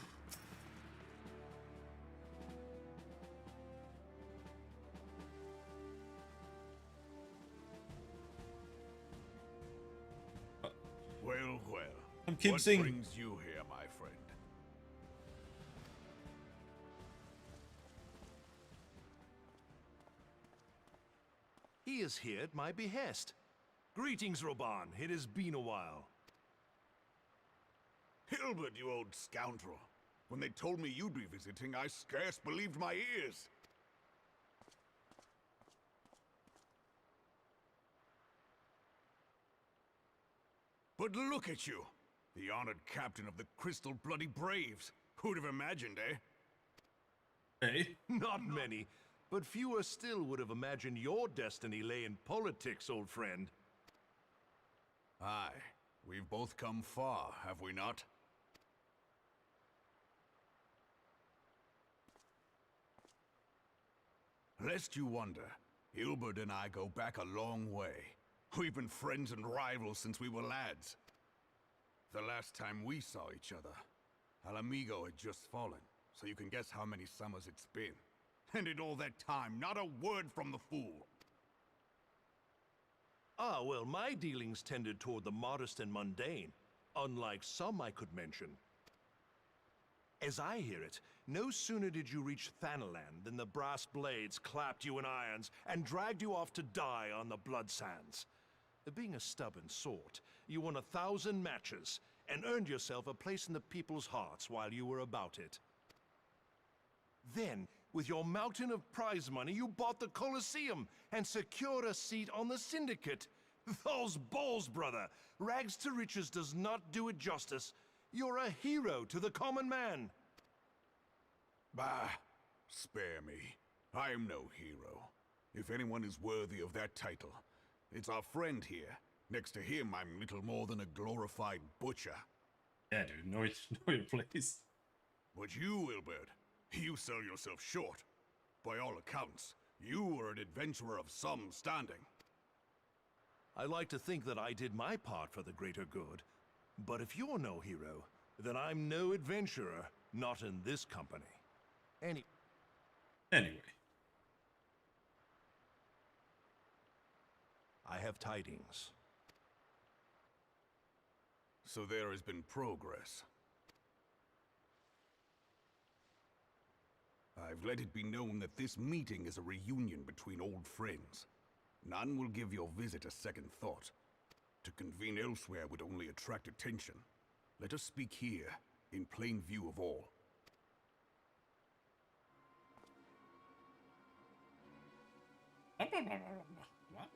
Well, well. I'm keep what singing. brings you here, my friend? He is here at my behest. Greetings, Roban. It has been a while. Hilbert, you old scoundrel. When they told me you'd be visiting, I scarce believed my ears. But look at you, the honored captain of the Crystal Bloody Braves. Who'd have imagined, eh? Hey. Not many, but fewer still would have imagined your destiny lay in politics, old friend. Aye, we've both come far, have we not? Lest you wonder, Hilbert and I go back a long way. We've been friends and rivals since we were lads. The last time we saw each other, Alamigo had just fallen, so you can guess how many summers it's been. And in all that time, not a word from the fool. Ah, well, my dealings tended toward the modest and mundane, unlike some I could mention. As I hear it, no sooner did you reach Thanalan than the brass blades clapped you in irons and dragged you off to die on the blood sands. Being a stubborn sort, you won 1,000 matches and earned yourself a place in the people's hearts while you were about it. Then, with your mountain of prize money, you bought the Colosseum and secured a seat on the Syndicate. Those balls, brother! Rags to riches does not do it justice. You're a hero to the common man. Bah, spare me. I am no hero. If anyone is worthy of that title, it's our friend here. Next to him, I'm little more than a glorified butcher. Yeah, dude, know your place. But you, Wilbert, you sell yourself short. By all accounts, you are an adventurer of some standing. I like to think that I did my part for the greater good. But if you're no hero, then I'm no adventurer, not in this company. Anyway. I have tidings. So there has been progress. I've let it be known that this meeting is a reunion between old friends. None will give your visit a second thought. To convene elsewhere would only attract attention. Let us speak here, in plain view of all. What?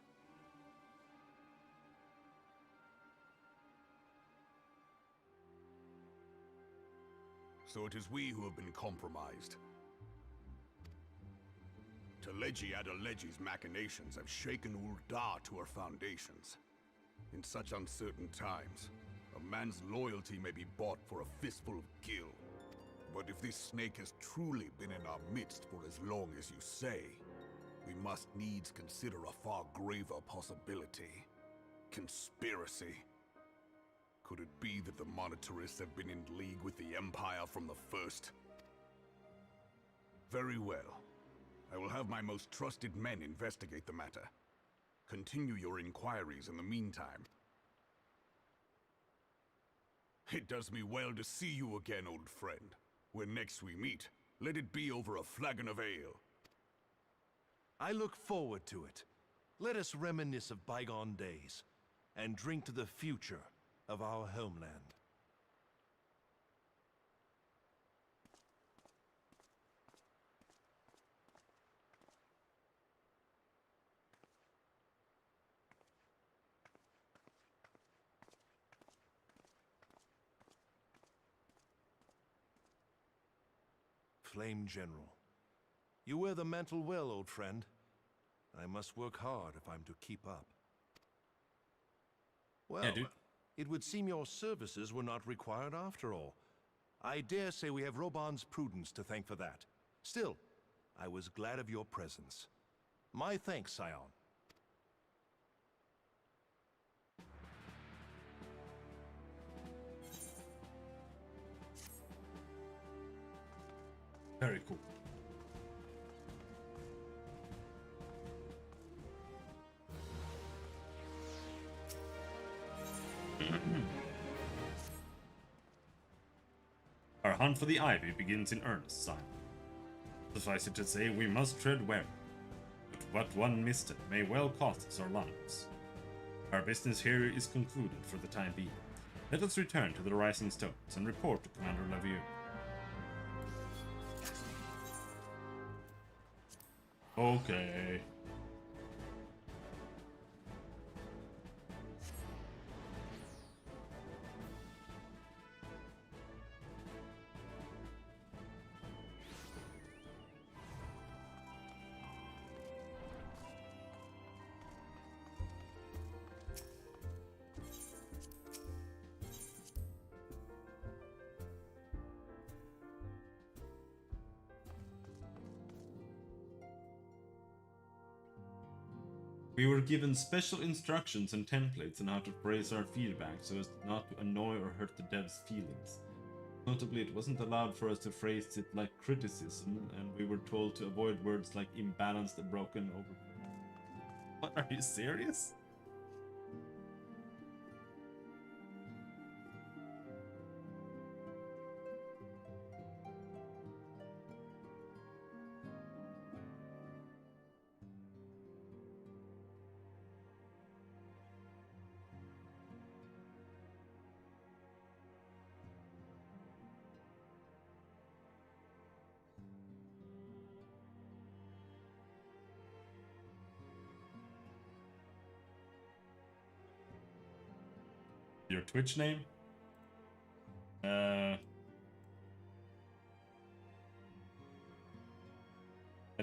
So it is we who have been compromised. Teleji Adeleji's machinations have shaken Ul'dah to her foundations. In such uncertain times, a man's loyalty may be bought for a fistful of gil. But if this snake has truly been in our midst for as long as you say, we must needs consider a far graver possibility. Conspiracy. Could it be that the Monetarists have been in league with the Empire from the first? Very well. I will have my most trusted men investigate the matter. Continue your inquiries in the meantime. It does me well to see you again, old friend. When next we meet, let it be over a flagon of ale. I look forward to it. Let us reminisce of bygone days, and drink to the future of our homeland. Flame General. You wear the mantle well, old friend. I must work hard if I'm to keep up. Well, Yeah, dude. It would seem your services were not required after all. I dare say we have Roban's prudence to thank for that. Still, I was glad of your presence. My thanks, Scion. Very cool. Our hunt for the Ivy begins in earnest, Simon. Suffice it to say, we must tread warily. But what one misstep may well cost us our lives. Our business here is concluded for the time being. Let us return to the Rising Stones and report to Commander Levieux. Okay. We were given special instructions and templates on how to phrase our feedback so as not to annoy or hurt the devs' feelings. Notably, it wasn't allowed for us to phrase it like criticism, and we were told to avoid words like imbalanced, broken, over. What, are you serious? Your Twitch name? I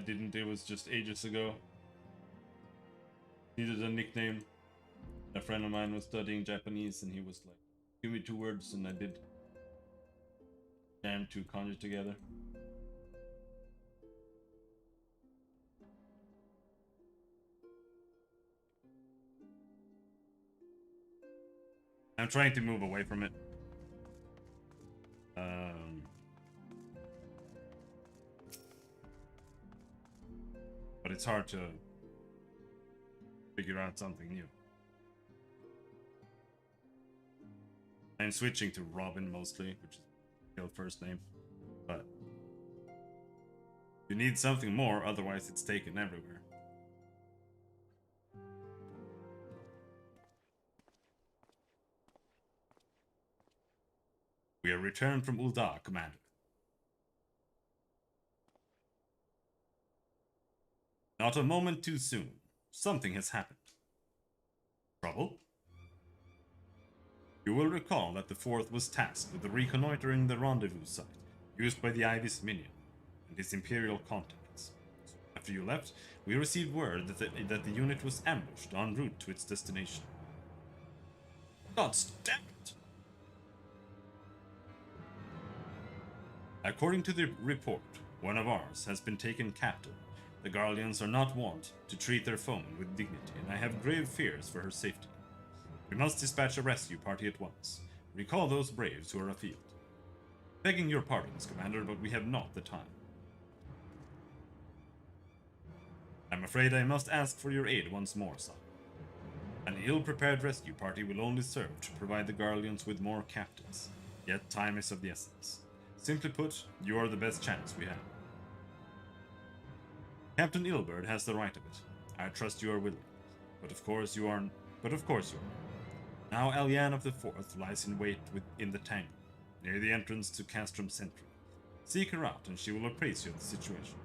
didn't, it was just ages ago. Needed a nickname. A friend of mine was studying Japanese and he was like, give me 2 words, and I did. Jam 2 kanji together. I'm trying to move away from it. But it's hard to figure out something new. I'm switching to Robin mostly, which is my real first name. But you need something more, otherwise it's taken everywhere. We are returned from Ul'dah, Commander. Not a moment too soon. Something has happened. Trouble? You will recall that the Fourth was tasked with reconnoitering the rendezvous site used by the Ivy's minion and his Imperial contacts. After you left, we received word that the unit was ambushed en route to its destination. God damn it! According to the report, one of ours has been taken captive. The Guardians are not wont to treat their foemen with dignity, and I have grave fears for her safety. We must dispatch a rescue party at once. Recall those braves who are afield. Begging your pardons, Commander, but we have not the time. I'm afraid I must ask for your aid once more, son. An ill-prepared rescue party will only serve to provide the Guardians with more captives. Yet time is of the essence. Simply put, you are the best chance we have. Captain Ilberd has the right of it. I trust you are willing. But of course you are. Now Alyan of the Fourth lies in wait in the tangle, near the entrance to Castrum Sentry. Seek her out and she will appraise you of the situation.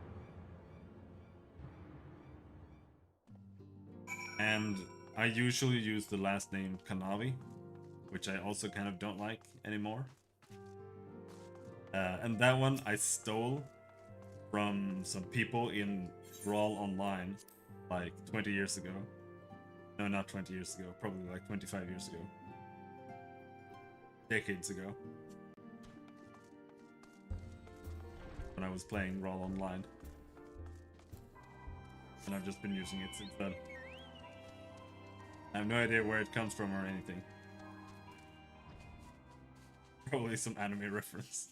And I usually use the last name Kanavi, which I also kind of don't like anymore. And that one I stole from some people in Brawl Online like 20 years ago. No, not 20 years ago, probably like 25 years ago. Decades ago. When I was playing Brawl Online. And I've just been using it since then. I have no idea where it comes from or anything. Probably some anime reference.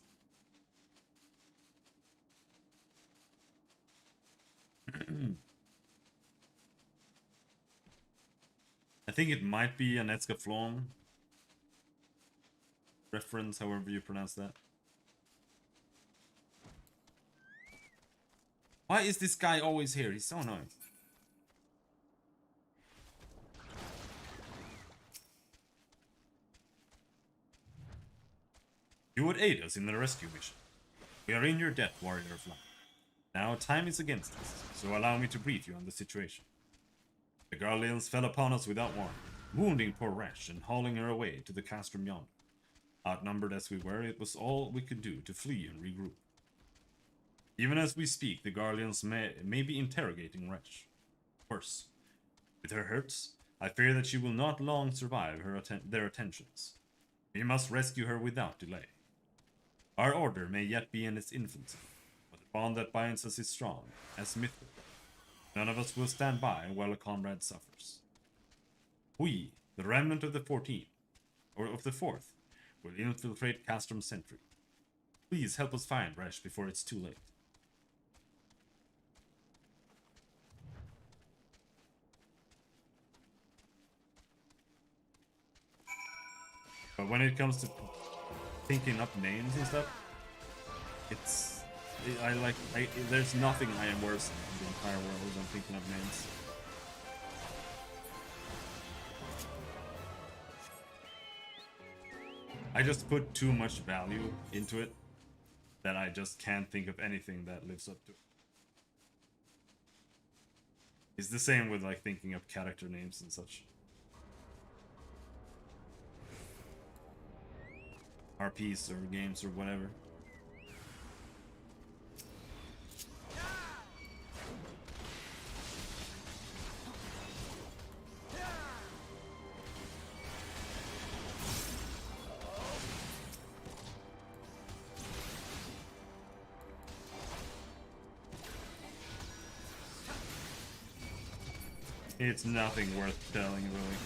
I think it might be an Escaflon reference, however you pronounce that. Why is this guy always here? He's so annoying. You would aid us in the rescue mission. We are in your debt, Warrior of Light. Now time is against us, so allow me to brief you on the situation. The Guardians fell upon us without warning, wounding poor Resh and hauling her away to the castrum yonder. Outnumbered as we were, it was all we could do to flee and regroup. Even as we speak, the Guardians may be interrogating Resh. Worse, with her hurts, I fear that she will not long survive their attentions. We must rescue her without delay. Our order may yet be in its infancy, but the bond that binds us is strong, as Mithril. None of us will stand by while a comrade suffers. We, the remnant of the 14th, or of the 4th, will infiltrate Castrum Sentry. Please help us find Resh before it's too late. But when it comes to thinking up names and stuff, there's nothing I am worse in the entire world than thinking up names. I just put too much value into it that I just can't think of anything that lives up to it. It's the same with like thinking up character names and such. RPs or games or whatever. It's nothing worth telling, really.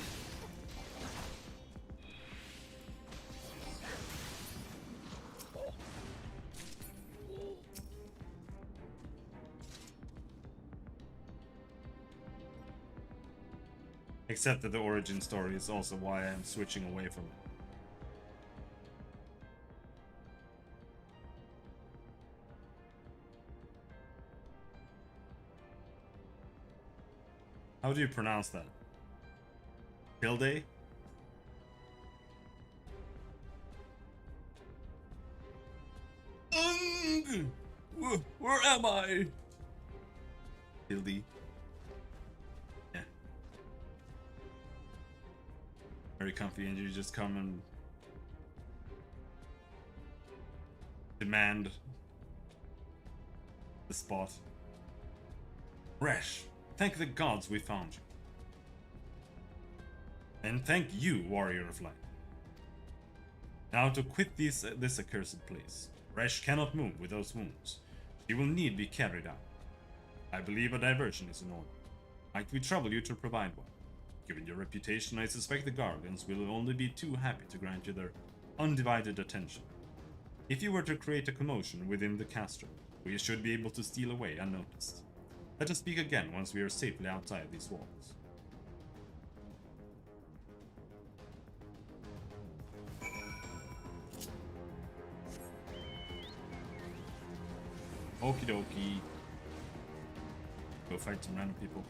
Except that the origin story is also why I'm switching away from it. How do you pronounce that? Hilde? Where am I? Hilde. Yeah. Very comfy, and you just come and demand the spot. Resh, thank the gods we found you. And thank you, warrior of light. Now to quit this accursed place. Resh cannot move with those wounds. She will need be carried out. I believe a diversion is in order. Might we trouble you to provide one? Given your reputation, I suspect the Gargans will only be too happy to grant you their undivided attention. If you were to create a commotion within the castrum, we should be able to steal away unnoticed. Let us speak again once we are safely outside these walls. Okie dokie. Go fight some random people.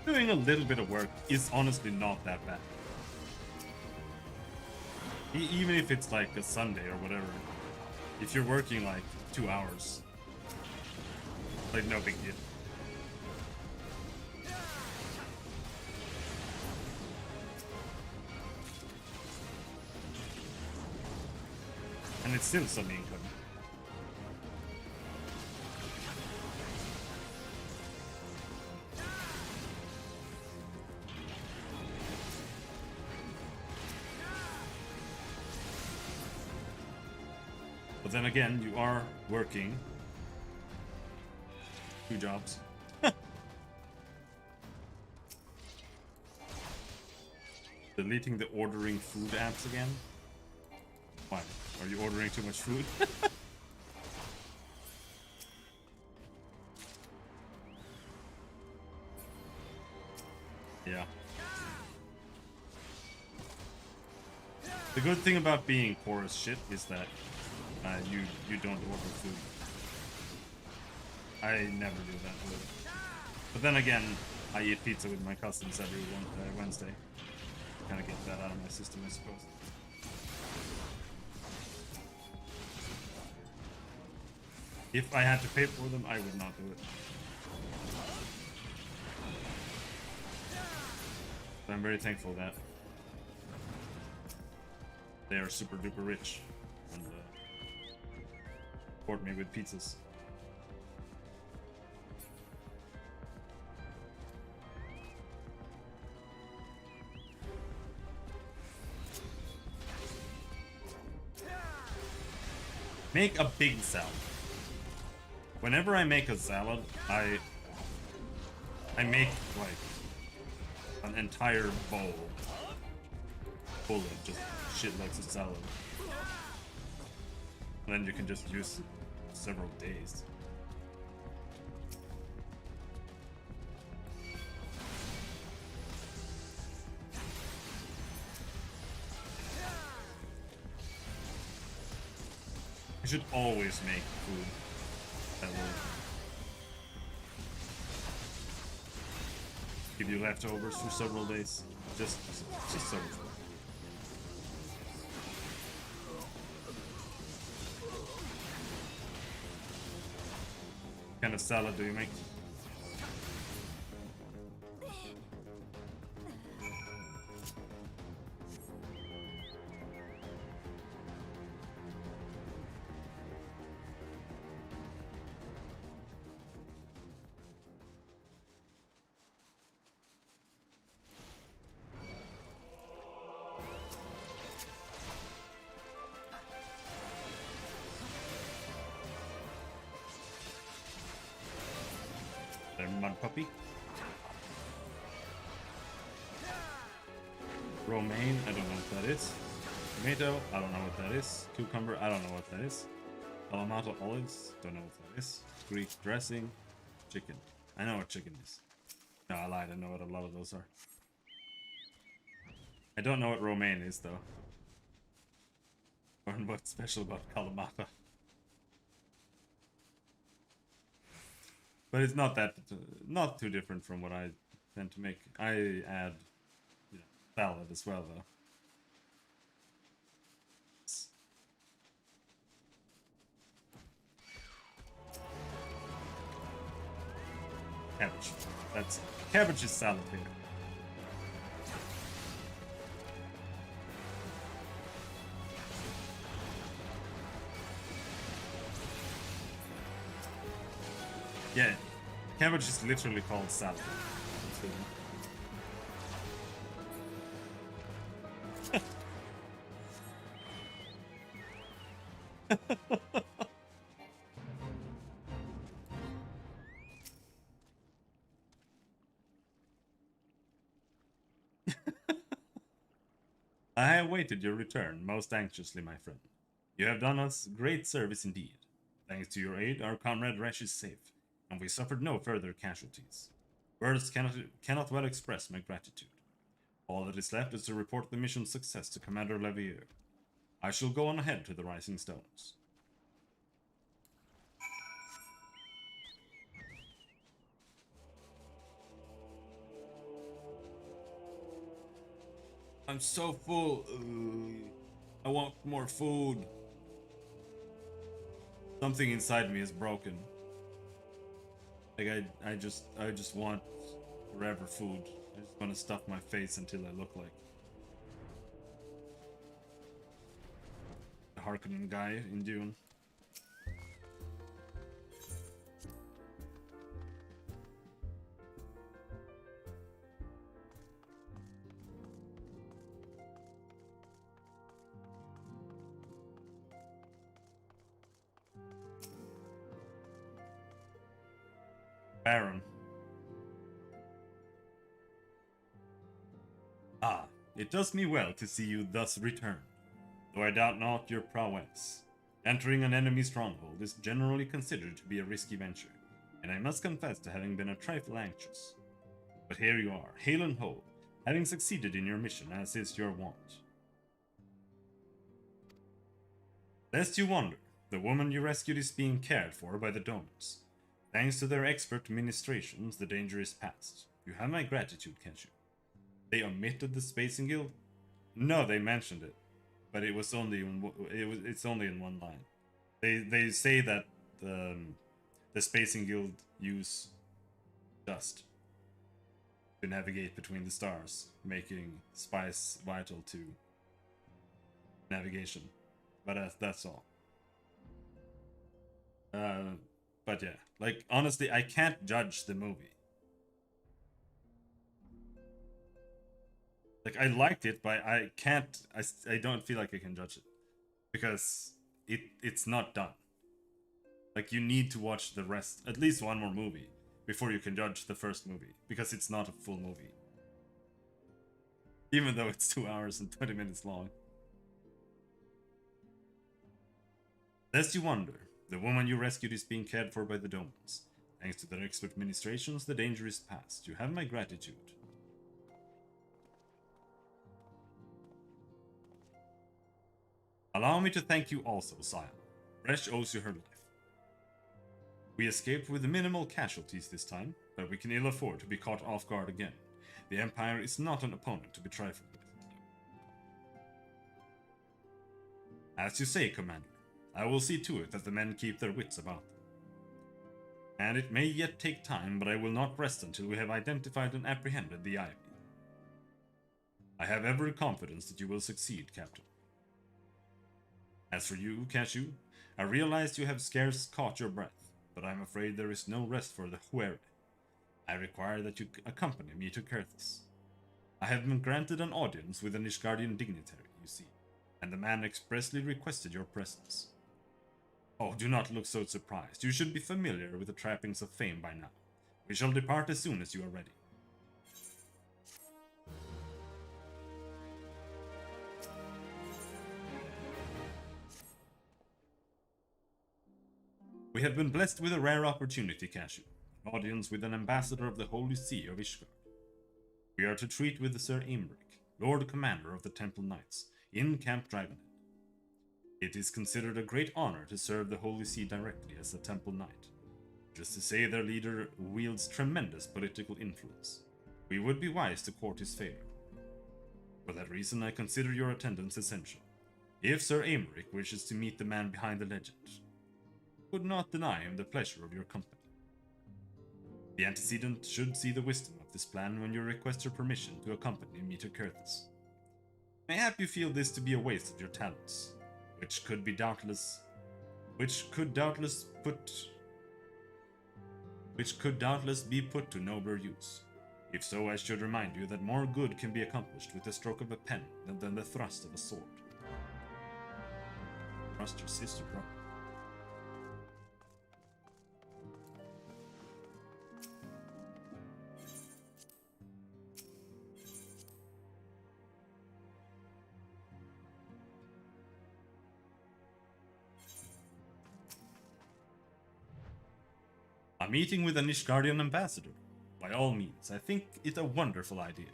Doing a little bit of work is honestly not that bad. Even if it's like a Sunday or whatever. If you're working like 2 hours, like no big deal. And it's still some income. But then again, you are working 2 jobs. Deleting the ordering food apps again? Why? Are you ordering too much food? Yeah. The good thing about being poor as shit is that you don't order food. I never do that really. But then again, I eat pizza with my cousins every Wednesday. Kind of get that out of my system, I suppose. If I had to pay for them, I would not do it. But I'm very thankful that they are super duper rich and support me with pizzas. Make a big salad. Whenever I make a salad, I make like an entire bowl full of just shitloads of salad. And then you can just use it several days. You should always make food that will give you leftovers for several days. Just so. What kind of salad do you make? Mud puppy. Romaine, I don't know what that is. Tomato, I don't know what that is. Cucumber, I don't know what that is. Clamato olives, don't know what that is. Greek dressing, chicken. I know what chicken is. No, I lied, I know what a lot of those are. I don't know what romaine is though. Or what's special about Kalamata. But it's not not too different from what I tend to make. I add, you know, salad as well, though. Cabbage. That's cabbage is salad here. Yeah, cabbage is literally called salad. I awaited your return most anxiously, my friend. You have done us great service indeed. Thanks to your aid, our comrade Resh is safe, and we suffered no further casualties. Words cannot well express my gratitude. All that is left is to report the mission's success to Commander Levier. I shall go on ahead to the Rising Stones. I'm so full. I want more food. Something inside me is broken. Like I just want forever food. I just want to stuff my face until I look like the Harkonnen guy in Dune. Baron. Ah, it does me well to see you thus return, though I doubt not your prowess. Entering an enemy stronghold is generally considered to be a risky venture, and I must confess to having been a trifle anxious. But here you are, hale and whole, having succeeded in your mission as is your wont. Lest you wonder, the woman you rescued is being cared for by the donors. Thanks to their expert ministrations, the danger is past. You have my gratitude, Kenshu. They omitted the Spacing Guild? No, they mentioned it, but it was only it's only in one line. They say that the Spacing Guild use dust to navigate between the stars, making spice vital to navigation. But that's all. But yeah, like honestly, I can't judge the movie. Like I liked it, but I can't. I don't feel like I can judge it because it's not done. Like you need to watch the rest, at least one more movie, before you can judge the first movie because it's not a full movie. Even though it's 2 hours and 20 minutes long. Lest you wonder, the woman you rescued is being cared for by the Domans. Thanks to their expert ministrations, the danger is past. You have my gratitude. Allow me to thank you also, Sire. Resh owes you her life. We escaped with minimal casualties this time, but we can ill afford to be caught off guard again. The Empire is not an opponent to be trifled with. As you say, Commander, I will see to it that the men keep their wits about them. And it may yet take time, but I will not rest until we have identified and apprehended the Ivy. I have every confidence that you will succeed, Captain. As for you, Cashew, I realize you have scarce caught your breath, but I'm afraid there is no rest for the Huere. I require that you accompany me to Kurthus. I have been granted an audience with an Ishgardian dignitary, you see, and the man expressly requested your presence. Oh, do not look so surprised. You should be familiar with the trappings of fame by now. We shall depart as soon as you are ready. We have been blessed with a rare opportunity, Cashew. An audience with an ambassador of the Holy See of Ishgard. We are to treat with Sir Aymeric, Lord Commander of the Temple Knights, in Camp Dragonhead. It is considered a great honor to serve the Holy See directly as a Temple Knight. Just to say their leader wields tremendous political influence. We would be wise to court his favor. For that reason, I consider your attendance essential. If Sir Aymeric wishes to meet the man behind the legend, would not deny him the pleasure of your company. The antecedent should see the wisdom of this plan when you request your permission to accompany me to Kurthus. Mayhap you feel this to be a waste of your talents, which could doubtless be put to nobler use. If so, I should remind you that more good can be accomplished with the stroke of a pen than the thrust of a sword. Trust your sister, bro. A meeting with an Ishgardian ambassador? By all means, I think it a wonderful idea.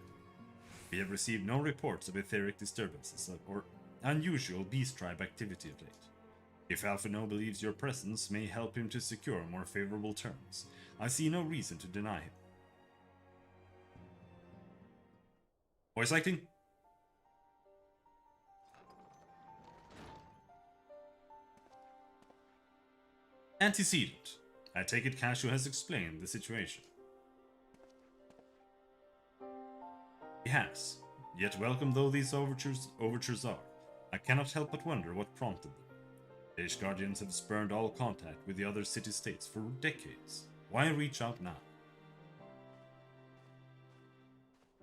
We have received no reports of etheric disturbances or unusual beast tribe activity of late. If Alphino believes your presence may help him to secure more favorable terms, I see no reason to deny him. Voice acting? Antecedent. I take it Cashew has explained the situation. He has. Yet welcome though these overtures are, I cannot help but wonder what prompted them. The Ishgardians have spurned all contact with the other city-states for decades. Why reach out now?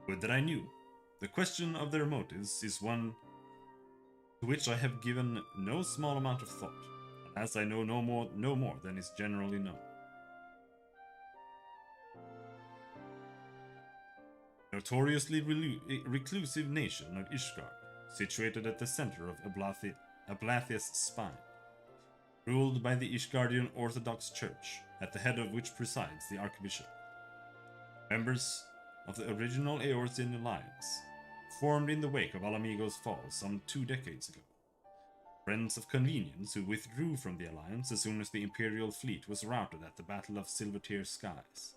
Would that I knew. The question of their motives is one to which I have given no small amount of thought. As I know no more than is generally known. Notoriously reclusive nation of Ishgard, situated at the center of Ablathia's spine, ruled by the Ishgardian Orthodox Church, at the head of which presides the Archbishop. Members of the original Eorzean Alliance, formed in the wake of Alamigo's fall some 2 decades ago. Friends of convenience who withdrew from the alliance as soon as the Imperial fleet was routed at the Battle of Silvertear Skies.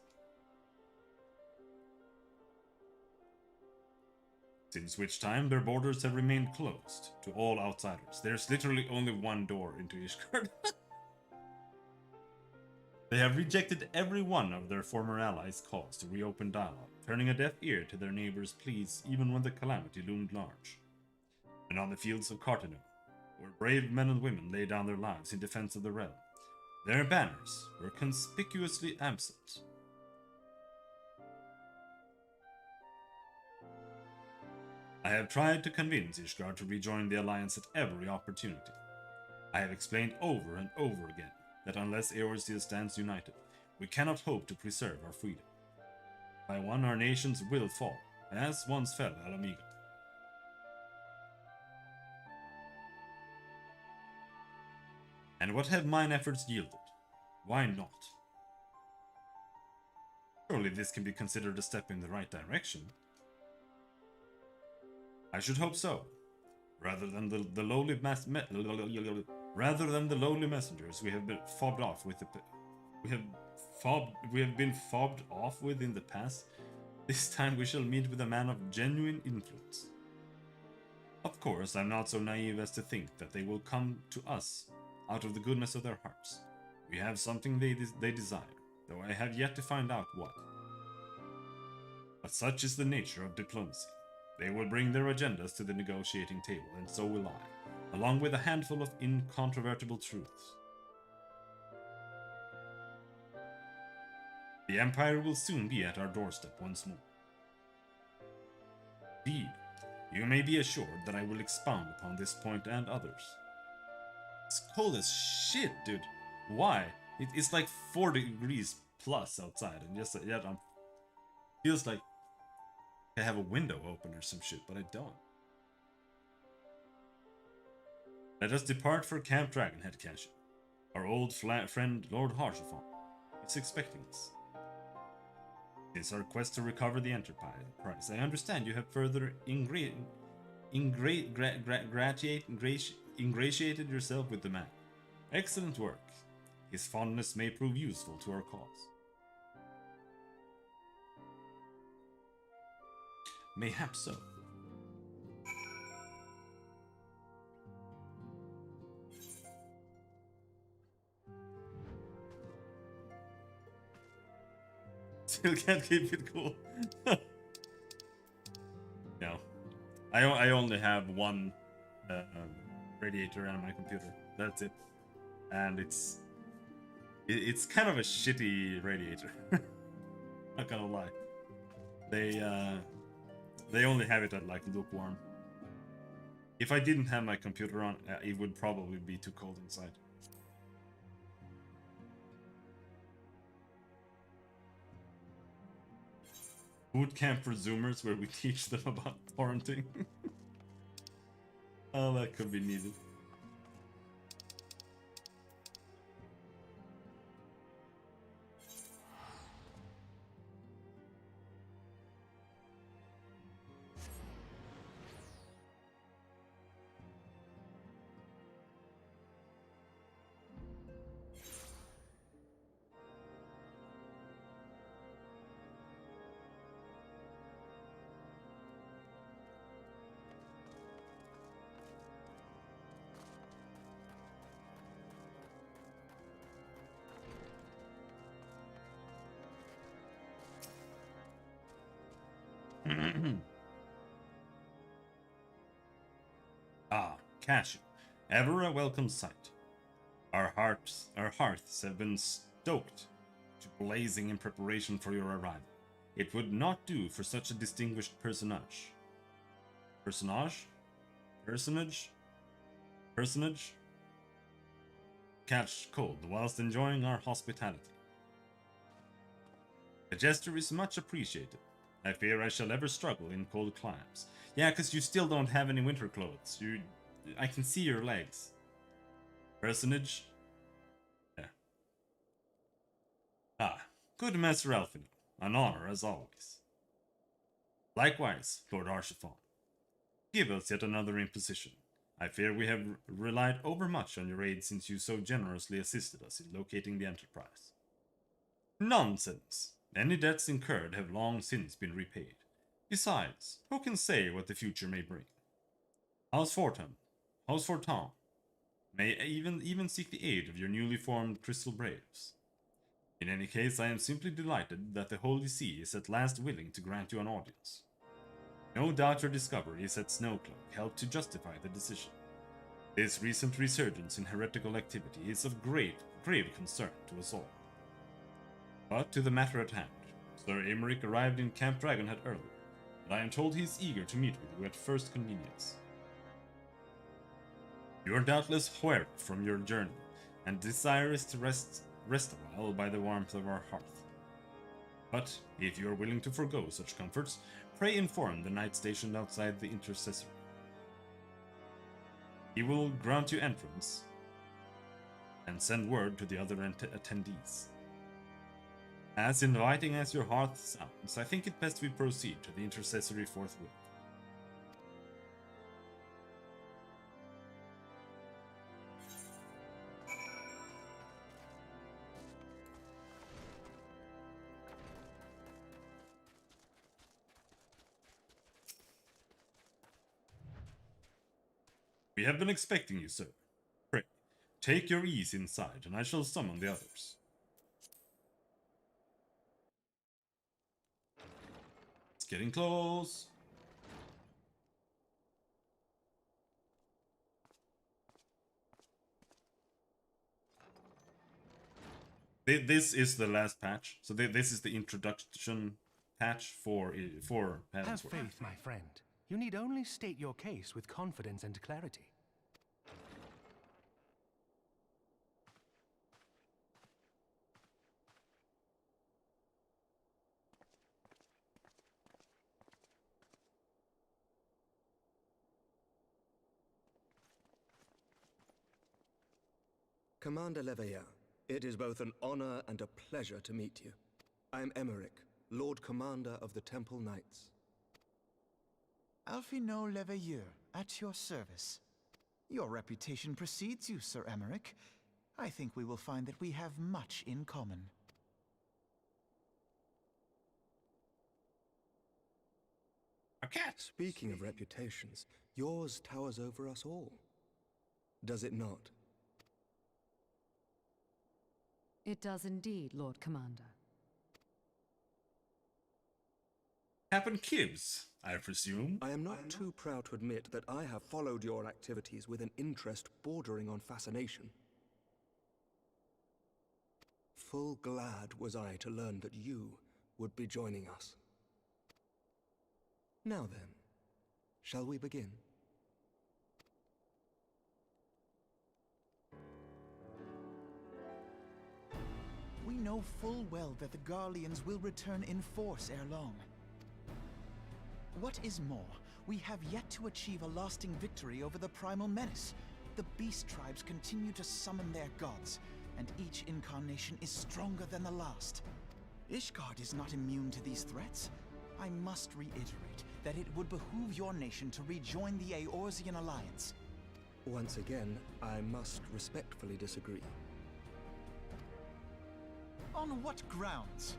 Since which time their borders have remained closed to all outsiders. There's literally only one door into Ishgard. They have rejected every one of their former allies' calls to reopen dialogue, turning a deaf ear to their neighbors' pleas even when the calamity loomed large. And on the fields of Cartano, where brave men and women lay down their lives in defense of the realm, their banners were conspicuously absent. I have tried to convince Ishgard to rejoin the Alliance at every opportunity. I have explained over and over again that unless Eorzea stands united, we cannot hope to preserve our freedom. By one, our nations will fall, as once fell Alamiga. And what have mine efforts yielded? Why not? Surely this can be considered a step in the right direction. I should hope so. Rather than the lowly messengers we have been fobbed off with been fobbed off with in the past, this time we shall meet with a man of genuine influence. Of course, I'm not so naive as to think that they will come to us out of the goodness of their hearts. We have something they desire, though I have yet to find out what. But such is the nature of diplomacy. They will bring their agendas to the negotiating table, and so will I, along with a handful of incontrovertible truths. The Empire will soon be at our doorstep once more. Indeed, you may be assured that I will expound upon this point and others. It's cold as shit, dude. Why? It's like 40 degrees plus outside, and yet feels like I have a window open or some shit, but I don't. Let us depart for Camp Dragonhead, Cashin. Our old friend Lord Harshathon is expecting us. Since our quest to recover the Enterprise, I understand you have further ingratiated yourself with the man. Excellent work. His fondness may prove useful to our cause. Mayhap so. Still can't keep it cool. No. I only have one radiator on my computer. That's it. And it's kind of a shitty radiator. Not gonna lie. They only have it at like lukewarm. If I didn't have my computer on, it would probably be too cold inside. Boot camp for Zoomers where we teach them about torrenting. Oh, that could be needed. Ah, Cashew, ever a welcome sight. Our hearths have been stoked to blazing in preparation for your arrival. It would not do for such a distinguished personage. Catch cold whilst enjoying our hospitality. The gesture is much appreciated. I fear I shall ever struggle in cold climes. Yeah, because you still don't have any winter clothes. I can see your legs. Personage? Yeah. Ah, good Master Alfino. An honor as always. Likewise, Lord Harshathon. Give us yet another imposition. I fear we have relied overmuch on your aid since you so generously assisted us in locating the Enterprise. Nonsense! Any debts incurred have long since been repaid. Besides, who can say what the future may bring? House Forton may even seek the aid of your newly formed Crystal Braves. In any case, I am simply delighted that the Holy See is at last willing to grant you an audience. No doubt your discoveries at Snowcloak helped to justify the decision. This recent resurgence in heretical activity is of grave concern to us all. But to the matter at hand, Sir Emeric arrived in Camp Dragonhead earlier, and I am told he is eager to meet with you at first convenience. You are doubtless weary from your journey, and desirous to rest a while by the warmth of our hearth. But if you are willing to forego such comforts, pray inform the knight stationed outside the intercessory. He will grant you entrance and send word to the other attendees. As inviting as your hearth sounds, I think it best we proceed to the intercessory forthwith. We have been expecting you, sir. Pray, take your ease inside, and I shall summon the others. It's getting close. This is the last patch. So this is the introduction patch for Have faith, my friend. You need only state your case with confidence and clarity. Commander Leveilleur, it is both an honor and a pleasure to meet you. I am Emeric, Lord Commander of the Temple Knights. Alphino Leveilleur, at your service. Your reputation precedes you, Sir Emeric. I think we will find that we have much in common. A cat! Speaking of reputations, yours towers over us all. Does it not? It does indeed, Lord Commander. Captain Kibbs, I presume? I am not too proud to admit that I have followed your activities with an interest bordering on fascination. Full glad was I to learn that you would be joining us. Now then, shall we begin? We know full well that the Garleans will return in force ere long. What is more, we have yet to achieve a lasting victory over the primal menace. The beast tribes continue to summon their gods, and each incarnation is stronger than the last. Ishgard is not immune to these threats. I must reiterate that it would behoove your nation to rejoin the Eorzean Alliance. Once again, I must respectfully disagree. On what grounds?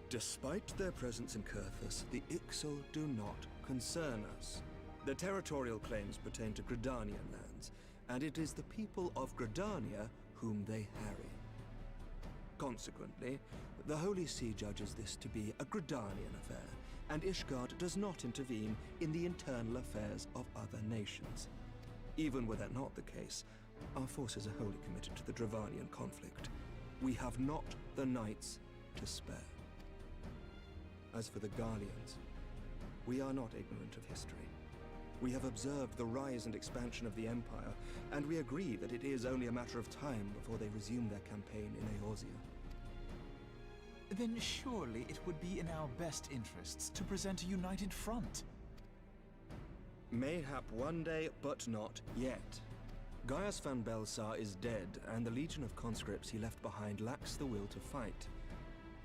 Despite their presence in Kurthus, the Ixal do not concern us. The territorial claims pertain to Gridanian lands, and it is the people of Gridania whom they harry. Consequently, the Holy See judges this to be a Gridanian affair, and Ishgard does not intervene in the internal affairs of other nations. Even were that not the case, our forces are wholly committed to the Dravanian conflict. We have not the knights to spare. As for the Garleans, we are not ignorant of history. We have observed the rise and expansion of the Empire, and we agree that it is only a matter of time before they resume their campaign in Eorzea. Then surely it would be in our best interests to present a united front. Mayhap one day, but not yet. Gaius van Belsar is dead, and the legion of conscripts he left behind lacks the will to fight.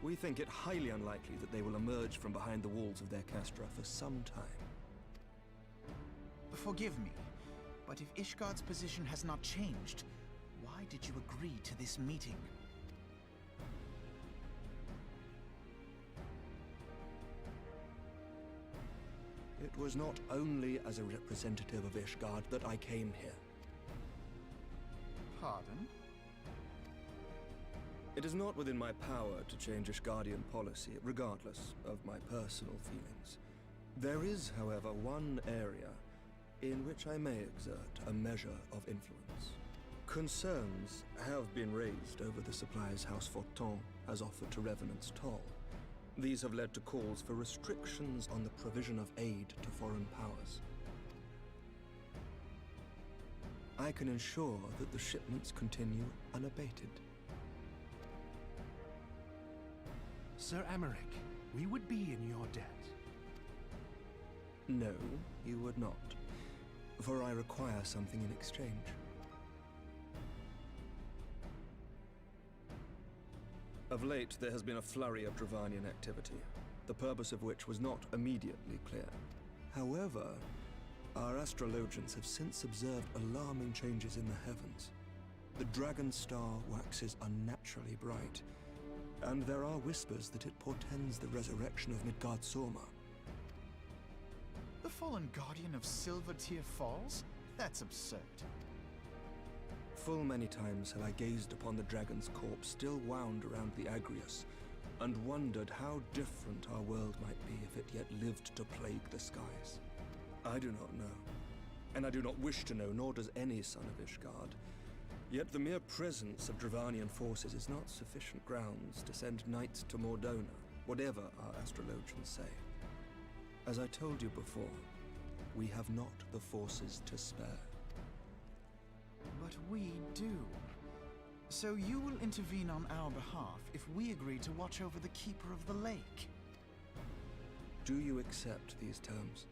We think it highly unlikely that they will emerge from behind the walls of their castra for some time. Forgive me, but if Ishgard's position has not changed, why did you agree to this meeting? It was not only as a representative of Ishgard that I came here. Pardon? It is not within my power to change Ishgardian policy, regardless of my personal feelings. There is, however, one area in which I may exert a measure of influence. Concerns have been raised over the supplies House Fortin has offered to Revenant's Toll. These have led to calls for restrictions on the provision of aid to foreign powers. I can ensure that the shipments continue unabated. Sir Emmerich, we would be in your debt. No, you would not, for I require something in exchange. Of late, there has been a flurry of Dravanian activity, the purpose of which was not immediately clear. However, our astrologians have since observed alarming changes in the heavens. The dragon star waxes unnaturally bright, and there are whispers that it portends the resurrection of Midgard-Sorma. The fallen guardian of Silvertear Falls? That's absurd. Full many times have I gazed upon the dragon's corpse still wound around the Agrius, and wondered how different our world might be if it yet lived to plague the skies. I do not know, and I do not wish to know, nor does any son of Ishgard. Yet the mere presence of Dravanian forces is not sufficient grounds to send knights to Mordona, whatever our astrologians say. As I told you before, we have not the forces to spare. But we do. So you will intervene on our behalf if we agree to watch over the Keeper of the Lake. Do you accept these terms?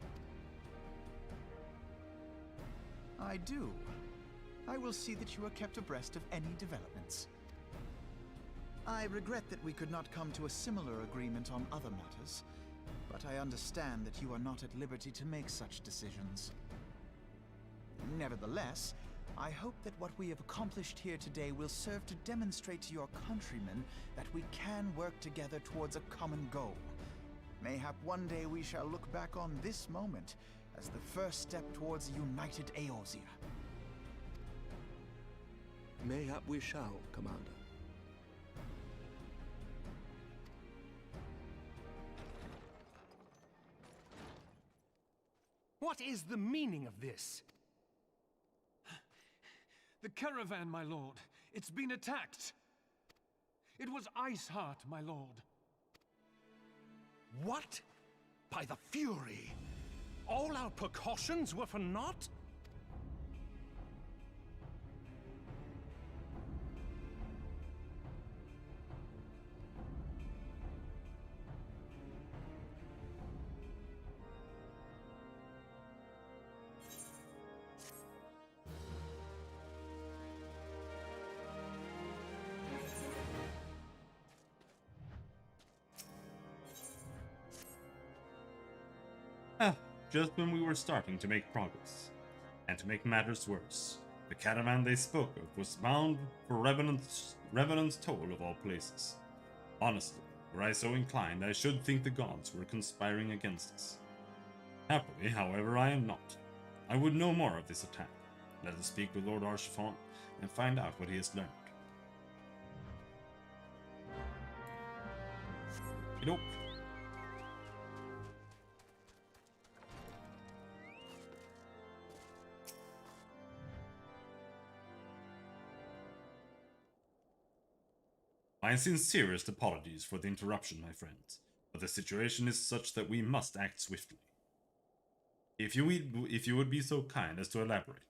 I do. I will see that you are kept abreast of any developments. I regret that we could not come to a similar agreement on other matters, but I understand that you are not at liberty to make such decisions. Nevertheless, I hope that what we have accomplished here today will serve to demonstrate to your countrymen that we can work together towards a common goal. Mayhap one day we shall look back on this moment as the first step towards a united Eorzea. Mayhap we shall, Commander. What is the meaning of this? The caravan, my lord. It's been attacked. It was Iceheart, my lord. What? By the Fury! All our precautions were for naught? Just when we were starting to make progress. And to make matters worse, the caravan they spoke of was bound for Revenant's Toll of all places. Honestly, were I so inclined, I should think the gods were conspiring against us. Happily, however, I am not. I would know more of this attack. Let us speak with Lord Archifont and find out what he has learned. Nope. My sincerest apologies for the interruption, my friends, but the situation is such that we must act swiftly. If you would be so kind as to elaborate.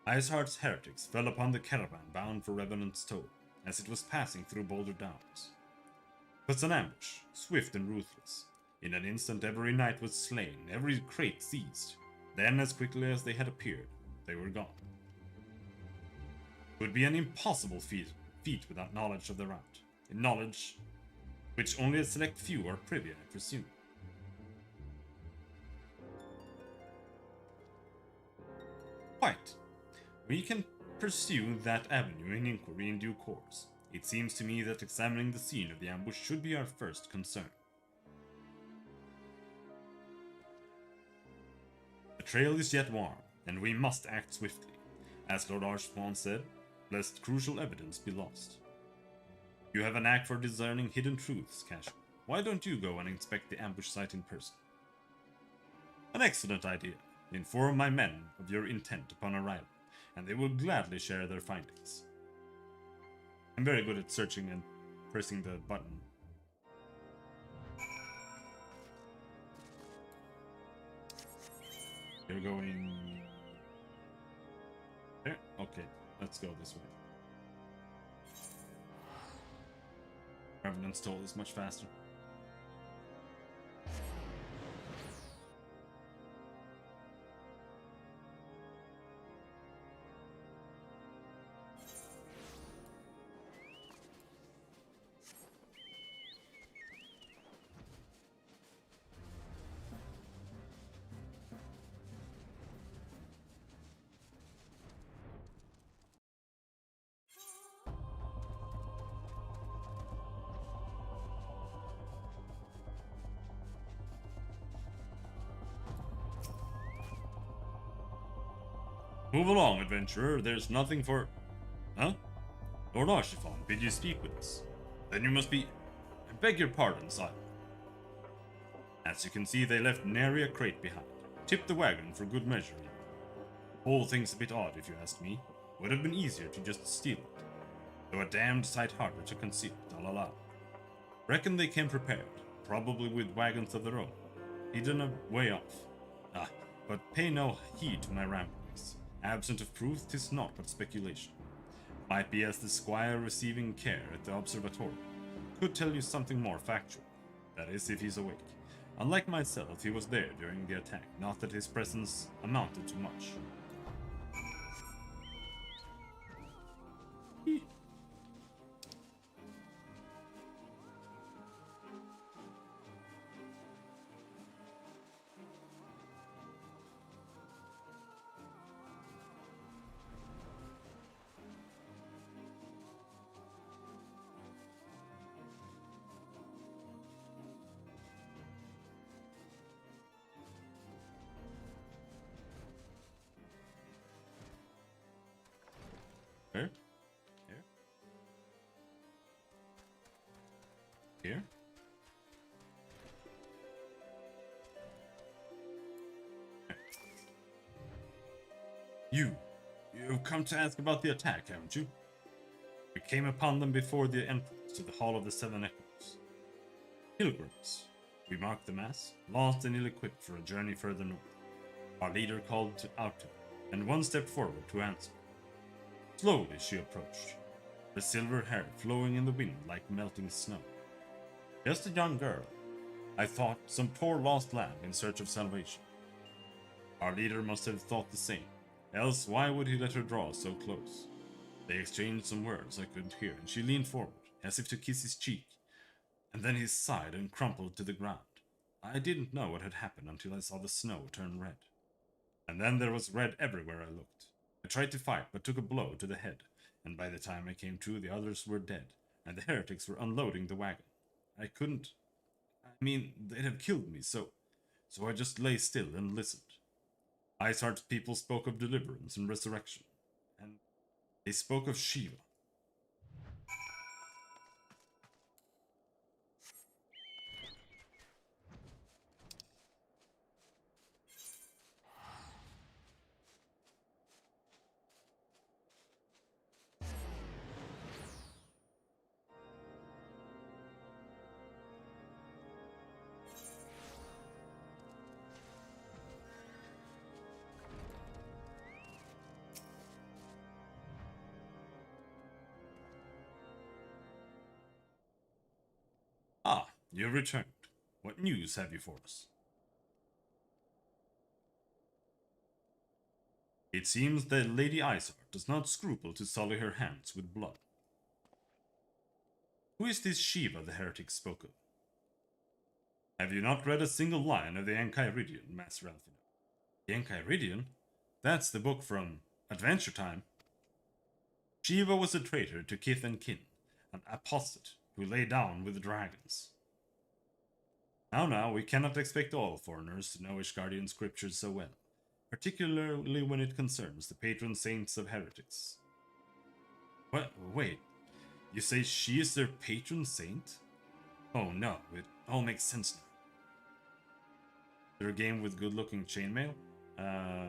Iceheart's heretics fell upon the caravan bound for Revenant's Toll as it was passing through Boulder Downs. 'Twas an ambush, swift and ruthless. In an instant every knight was slain, every crate seized. Then, as quickly as they had appeared, they were gone. It would be an impossible feat without knowledge of the route, knowledge which only a select few are privy, I presume. Quite. We can pursue that avenue in inquiry in due course. It seems to me that examining the scene of the ambush should be our first concern. The trail is yet warm, and we must act swiftly. As Lord Archibald said, lest crucial evidence be lost. You have a knack for discerning hidden truths, Casual. Why don't you go and inspect the ambush site in person? An excellent idea. Inform my men of your intent upon arrival, and they will gladly share their findings. I'm very good at searching and pressing the button. You're going there? Okay, let's go this way. Revenant's Toll is much faster. Move along, adventurer. There's nothing for... Huh? Lord Archifon, bid you speak with us. Then you must be... I beg your pardon, sire. As you can see, they left nary a crate behind. Tipped the wagon for good measure. Whole thing's a bit odd, if you ask me. Would have been easier to just steal it. Though a damned sight harder to conceal it, I'll allow. Reckon they came prepared, probably with wagons of their own. Hidden a way off. Ah, but pay no heed to my ramblings. Absent of proof, 'tis naught but speculation. Might be as the squire receiving care at the observatory. Could tell you something more factual. That is, if he's awake. Unlike myself, he was there during the attack, not that his presence amounted to much. Where? Here? Here? You've come to ask about the attack, haven't you? We came upon them before the entrance to the Hall of the Seven Echoes. Pilgrims. We marked the mass, lost and ill-equipped for a journey further north. Our leader called out to them, and one stepped forward to answer. Slowly she approached, her silver hair flowing in the wind like melting snow. Just a young girl, I thought, some poor lost lamb in search of salvation. Our leader must have thought the same, else why would he let her draw so close? They exchanged some words I couldn't hear, and she leaned forward, as if to kiss his cheek, and then he sighed and crumpled to the ground. I didn't know what had happened until I saw the snow turn red. And then there was red everywhere I looked. I tried to fight, but took a blow to the head, and by the time I came to, the others were dead, and the heretics were unloading the wagon. I couldn't... I mean, they'd have killed me, so I just lay still and listened. Iceheart's people spoke of deliverance and resurrection, and they spoke of Shiva. Ah, you have returned. What news have you for us? It seems that Lady Iceheart does not scruple to sully her hands with blood. Who is this Shiva the heretics spoke of? Have you not read a single line of the Enchiridion, Master Alphino? The Enchiridion? That's the book from Adventure Time. Shiva was a traitor to kith and kin, an apostate who lay down with the dragons. Now, we cannot expect all foreigners to know Ishgardian scriptures so well, particularly when it concerns the patron saints of heretics. What? Wait, You say she is their patron saint? Oh no, it all makes sense now. They're a game with good-looking chainmail? I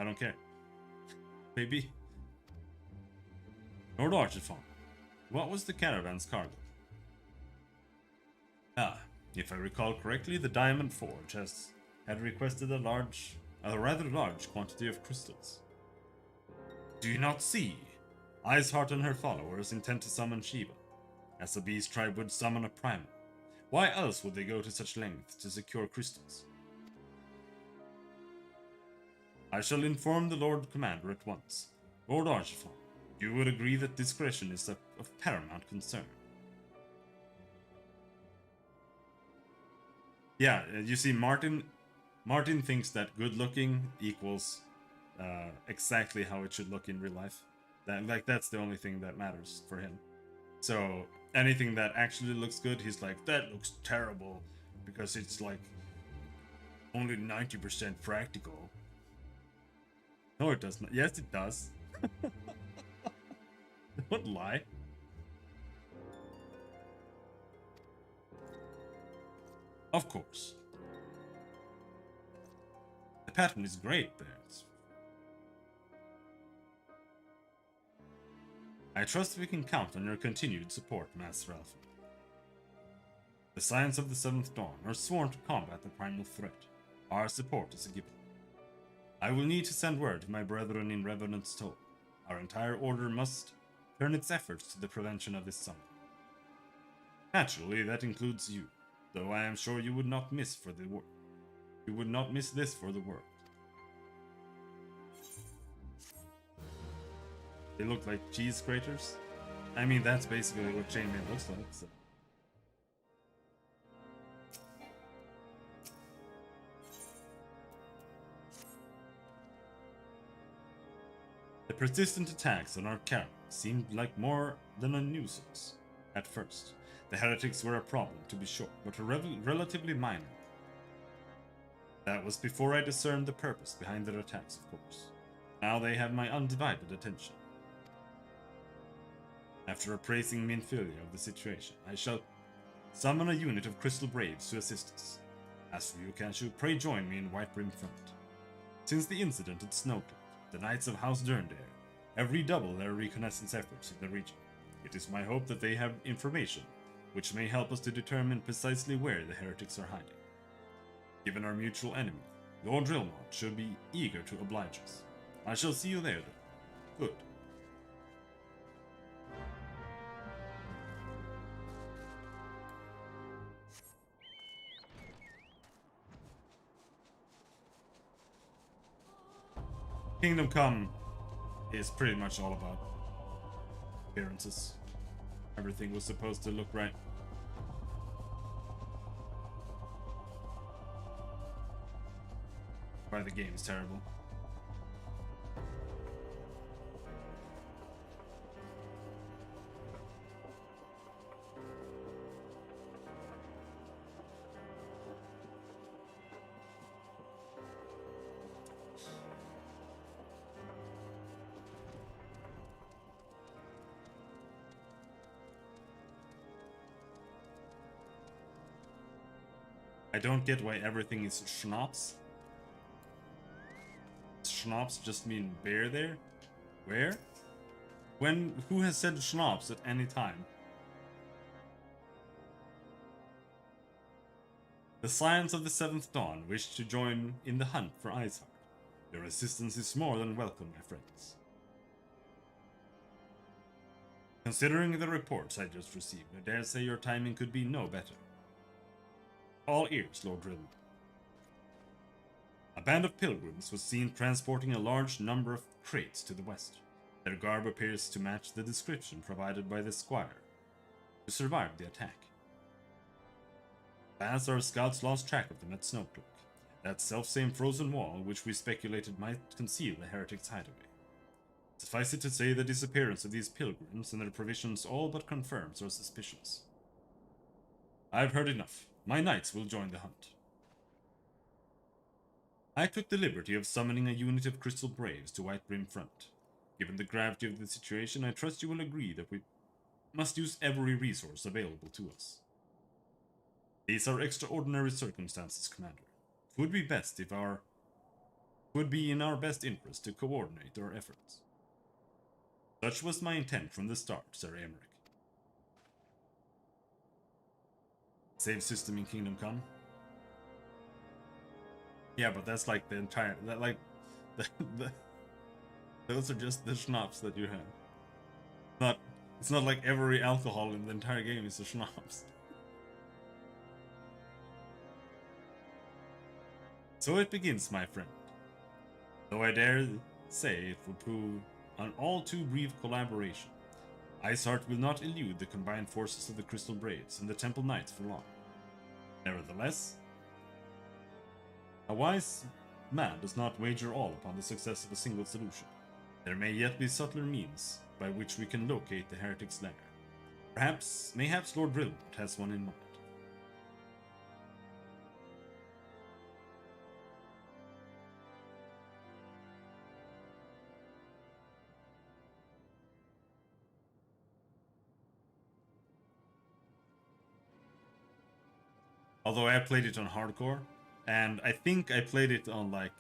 don't care. Maybe. Lord Archifon, what was the caravan's cargo? Ah, if I recall correctly, the Diamond Forge had requested a rather large quantity of crystals. Do you not see? Iceheart and her followers intend to summon Shiva, as the beast tribe would summon a primal. Why else would they go to such lengths to secure crystals? I shall inform the Lord Commander at once. Lord Archifon, you would agree that discretion is of paramount concern. Yeah, you see, Martin thinks that good looking equals exactly how it should look in real life. That's the only thing that matters for him. So anything that actually looks good, he's like, that looks terrible because it's like only 90% practical. No, it does not. Yes, it does. Don't lie. Of course. The pattern is great there. I trust we can count on your continued support, Master Alpha. The Scions of the Seventh Dawn are sworn to combat the primal threat. Our support is a given. I will need to send word to my brethren in Revenant's Toll. Our entire order must turn its efforts to the prevention of this summon. Naturally, that includes you, though I am sure you would not miss for the world. You would not miss this for the world. They look like cheese graters. I mean, that's basically what chainmail looks like. So. The persistent attacks on our camp seemed like more than a nuisance at first. The heretics were a problem, to be sure, but relatively minor. That was before I discerned the purpose behind their attacks, of course. Now they have my undivided attention. After appraising Minfilia of the situation, I shall summon a unit of Crystal Braves to assist us. As for you, Kanshu, pray join me in Whitebrim Front. Since the incident at Snowcliff, the Knights of House Durndare have redoubled their reconnaissance efforts in the region. It is my hope that they have information which may help us to determine precisely where the heretics are hiding. Given our mutual enemy, Lord Drilmont should be eager to oblige us. I shall see you there, then. Good. Kingdom Come is pretty much all about appearances. Everything was supposed to look right. Why the game is terrible. I don't get why everything is schnapps. Schnapps just mean beer there? Where? When? Who has said schnapps at any time? The Scions of the Seventh Dawn wish to join in the hunt for Iceheart. Your assistance is more than welcome, my friends. Considering the reports I just received, I dare say your timing could be no better. All ears, Lord Drilmont. A band of pilgrims was seen transporting a large number of crates to the west. Their garb appears to match the description provided by the squire, who survived the attack. As our scouts lost track of them at Snowcliff, that selfsame frozen wall which we speculated might conceal the heretics' hideaway. Suffice it to say, the disappearance of these pilgrims and their provisions all but confirms our suspicions. I've heard enough. My knights will join the hunt. I took the liberty of summoning a unit of Crystal Braves to Whitebrim Front. Given the gravity of the situation, I trust you will agree that we must use every resource available to us. These are extraordinary circumstances, Commander. It would be in our best interest to coordinate our efforts. Such was my intent from the start, Sir Emmerich. Save system in Kingdom Come? Yeah, but that's like the entire... those are just the schnapps that you have. It's not like every alcohol in the entire game is a schnapps. So it begins, my friend. Though I dare say it will prove an all too brief collaboration, Iceheart will not elude the combined forces of the Crystal Braves and the Temple Knights for long. Nevertheless, a wise man does not wager all upon the success of a single solution. There may yet be subtler means by which we can locate the heretic's lair. Mayhaps Lord Brilmont has one in mind. Although I played it on hardcore, and I think I played it on like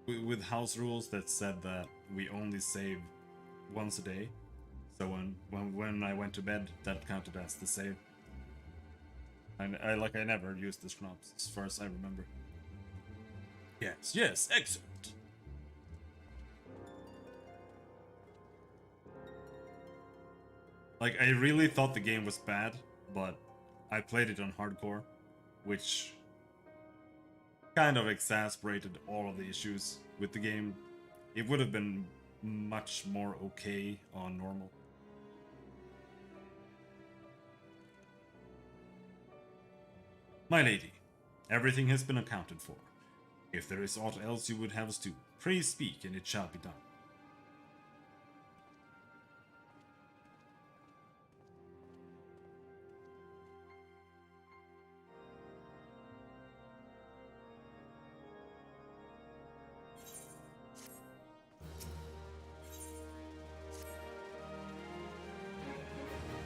with house rules that said that we only save once a day. So when I went to bed, that counted as the save. And I never used the schnapps as far as I remember. Yes, excellent. Like, I really thought the game was bad, but I played it on hardcore, which kind of exacerbated all of the issues with the game. It would have been much more okay on normal. My lady, everything has been accounted for. If there is aught else you would have us do, pray speak and it shall be done.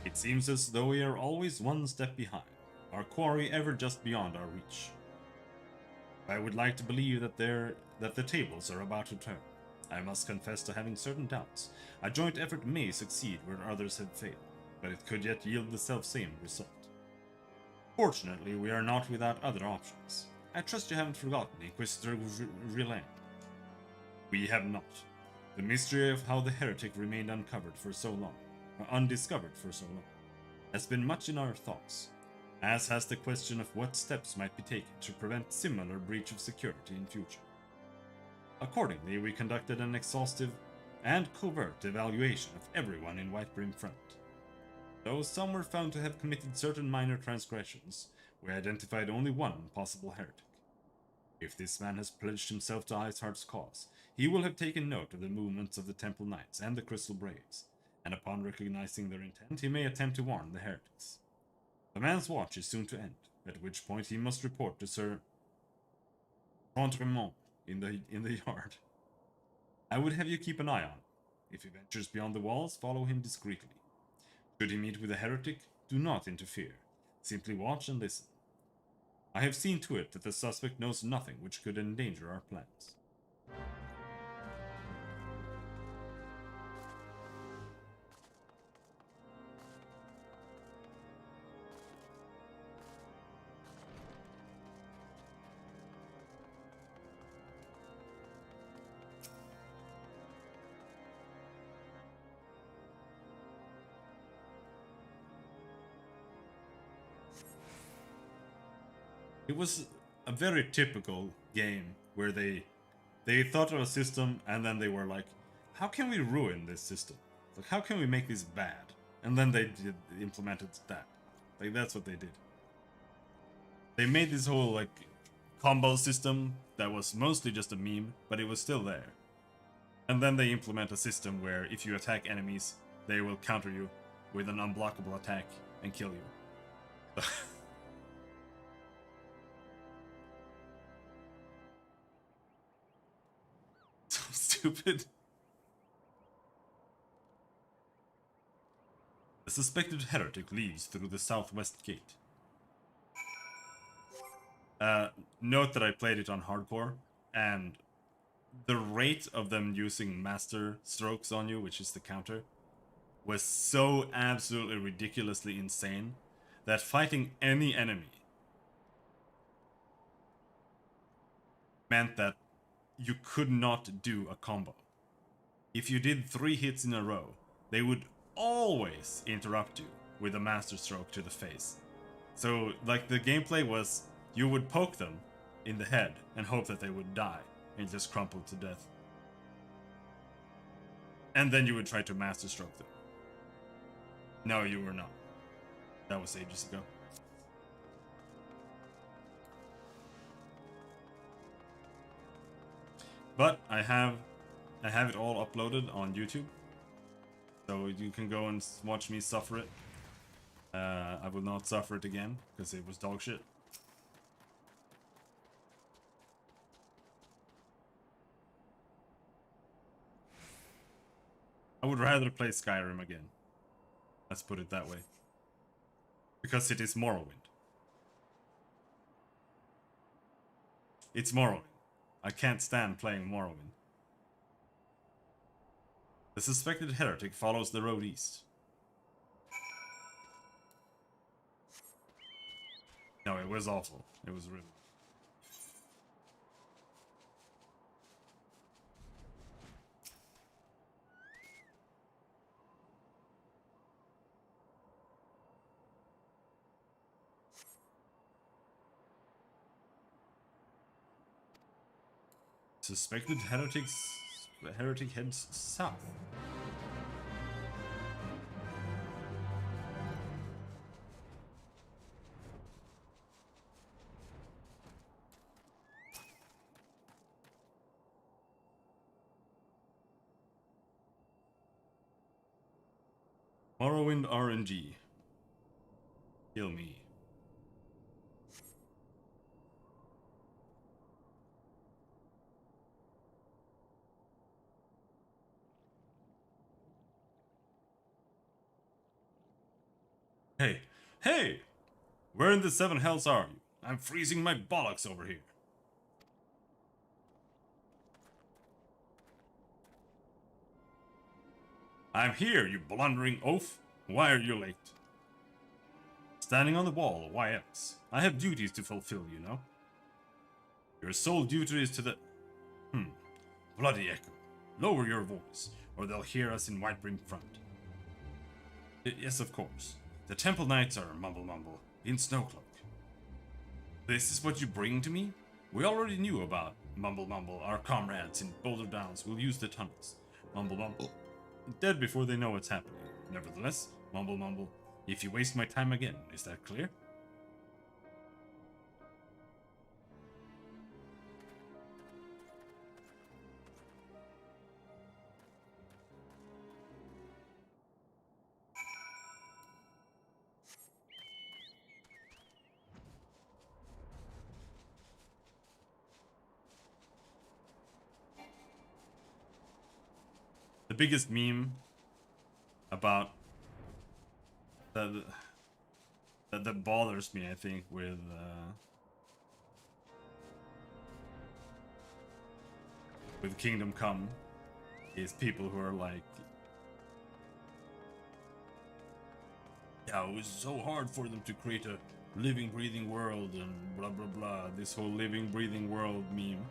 It seems as though we are always one step behind, our quarry ever just beyond our reach. I would like to believe that the tables are about to turn. I must confess to having certain doubts. A joint effort may succeed where others have failed, but it could yet yield the self-same result. Fortunately, we are not without other options. I trust you haven't forgotten Inquisitor Rillian. We have not. The mystery of how the heretic remained undiscovered for so long, has been much in our thoughts, as has the question of what steps might be taken to prevent similar breach of security in future. Accordingly, we conducted an exhaustive and covert evaluation of everyone in Whitebrim Front. Though some were found to have committed certain minor transgressions, we identified only one possible heretic. If this man has pledged himself to Iceheart's cause, he will have taken note of the movements of the Temple Knights and the Crystal Braves, and upon recognizing their intent, he may attempt to warn the heretics. The man's watch is soon to end, at which point he must report to Sir Tremont in the yard. I would have you keep an eye on him. If he ventures beyond the walls, follow him discreetly. Should he meet with a heretic, do not interfere. Simply watch and listen. I have seen to it that the suspect knows nothing which could endanger our plans. It was a very typical game where they thought of a system and then they were like, how can we ruin this system? Like, how can we make this bad? And then they implemented that. Like, that's what they did. They made this whole, like, combo system that was mostly just a meme, but it was still there. And then they implement a system where if you attack enemies, they will counter you with an unblockable attack and kill you. So stupid. The suspected heretic leaves through the southwest gate. Note that I played it on hardcore, and the rate of them using master strokes on you, which is the counter, was so absolutely ridiculously insane that fighting any enemy meant that you could not do a combo. If you did 3 hits in a row, they would always interrupt you with a master stroke to the face. So, like, the gameplay was, you would poke them in the head and hope that they would die and just crumple to death. And then you would try to master stroke them. No, you were not. That was ages ago. But I have it all uploaded on YouTube, so you can go and watch me suffer it. I will not suffer it again because it was dog shit. I would rather play Skyrim again. Let's put it that way. Because it is Morrowind. It's Morrowind. I can't stand playing Morrowind. The suspected heretic follows the road east. No, it was awful. It was really... Suspected heretic heads south. Morrowind RNG. Kill me. Hey, hey! Where in the 7 hells are you? I'm freezing my bollocks over here. I'm here, you blundering oaf. Why are you late? Standing on the wall, why else? I have duties to fulfill, you know. Your sole duty is to the... Bloody echo. Lower your voice, or they'll hear us in Whitebringer Front. Yes, of course. The Temple Knights are mumble mumble, in Snowcloak. This is what you bring to me? We already knew about mumble mumble. Our comrades in Boulder Downs will use the tunnels. Mumble mumble. Dead before they know what's happening. Nevertheless, mumble mumble. If you waste my time again, is that clear? The biggest meme about that bothers me, I think, with Kingdom Come is people who are like, yeah, it was so hard for them to create a living, breathing world and blah blah blah. This whole living, breathing world meme.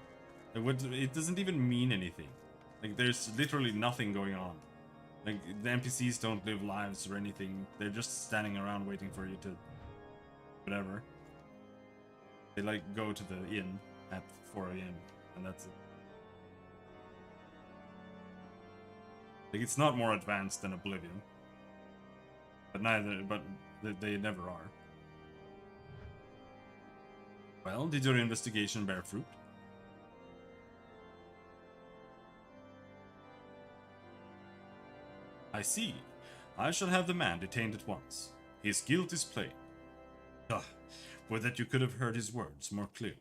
It doesn't even mean anything. Like, there's literally nothing going on. Like, the NPCs don't live lives or anything. They're just standing around waiting for you to... whatever. They, like, go to the inn at 4 AM, and that's it. Like, it's not more advanced than Oblivion. But they never are. Well, did your investigation bear fruit? I see. I shall have the man detained at once. His guilt is plain. Would that you could have heard his words more clearly.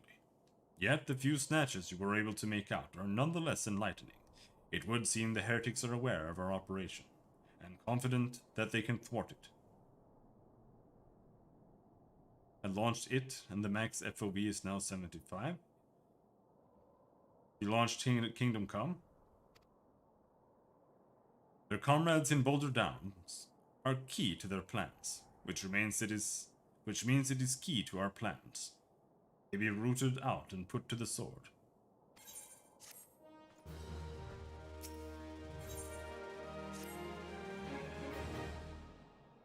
Yet the few snatches you were able to make out are nonetheless enlightening. It would seem the heretics are aware of our operation, and confident that they can thwart it. I launched it, and the max FOV is now 75. We launched Kingdom Come. Their comrades in Boulder Downs are key to their plans, which means it is key to our plans. They be rooted out and put to the sword.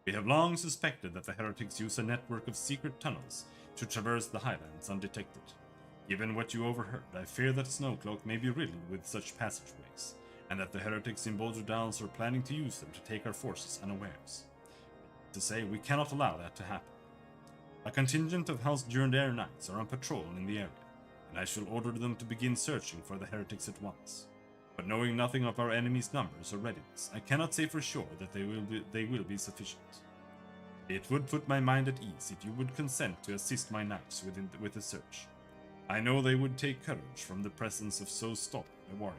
We have long suspected that the heretics use a network of secret tunnels to traverse the highlands undetected. Given what you overheard, I fear that Snowcloak may be riddled with such passageways, and that the heretics in Boulder Downs are planning to use them to take our forces unawares. To say, we cannot allow that to happen. A contingent of House Durandare Knights are on patrol in the area, and I shall order them to begin searching for the heretics at once. But knowing nothing of our enemy's numbers or readiness, I cannot say for sure that they will be sufficient. It would put my mind at ease if you would consent to assist my knights with the search. I know they would take courage from the presence of so stalwart a warrior.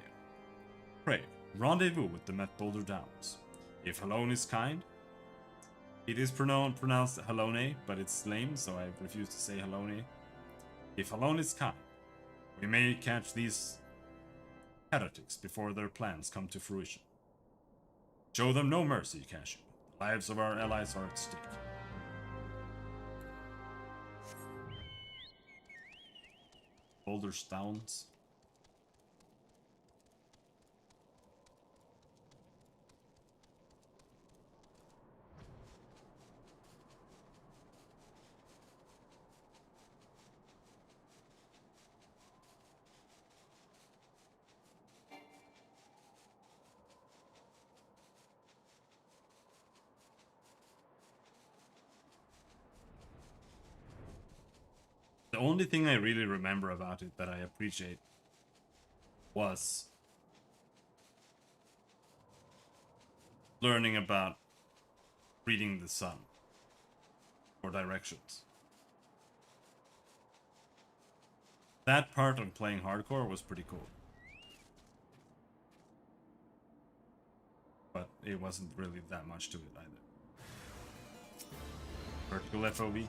Pray, rendezvous with them at Boulder Downs. If Halone is kind, it is pronounced Halone, but it's lame, so I refuse to say Halone. If Halone is kind, we may catch these heretics before their plans come to fruition. Show them no mercy, Cashew. The lives of our allies are at stake. Boulder Downs. The only thing I really remember about it that I appreciate was learning about reading the sun for directions. That part of playing hardcore was pretty cool. But it wasn't really that much to it either. Vertical FOV.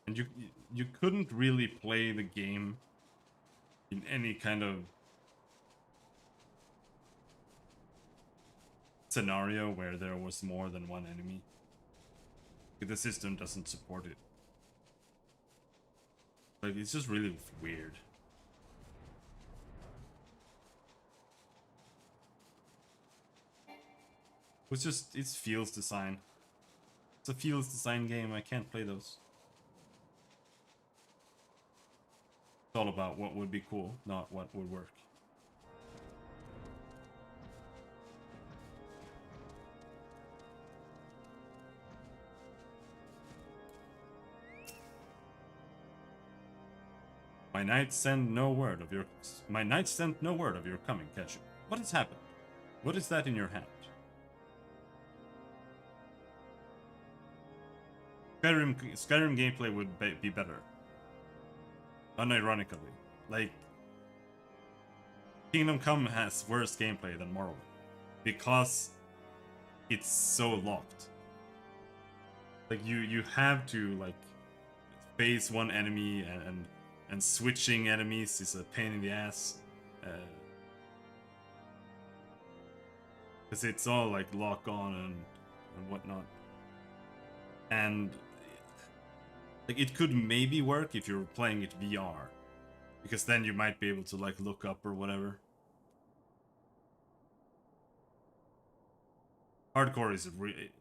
And you couldn't really play the game in any kind of scenario where there was more than one enemy. The system doesn't support it. Like, it's just really weird. It's feels design. It's a feels design game. I can't play those. It's all about what would be cool, not what would work. My knights sent no word of your coming, Cashew. What has happened? What is that in your hand? Skyrim gameplay would be better. Unironically. Like, Kingdom Come has worse gameplay than Morrowind. Because it's so locked. Like, you have to, like, face one enemy and switching enemies is a pain in the ass. Because it's all like lock on and whatnot. And like it could maybe work if you're playing it VR. Because then you might be able to like look up or whatever. Hardcore is really...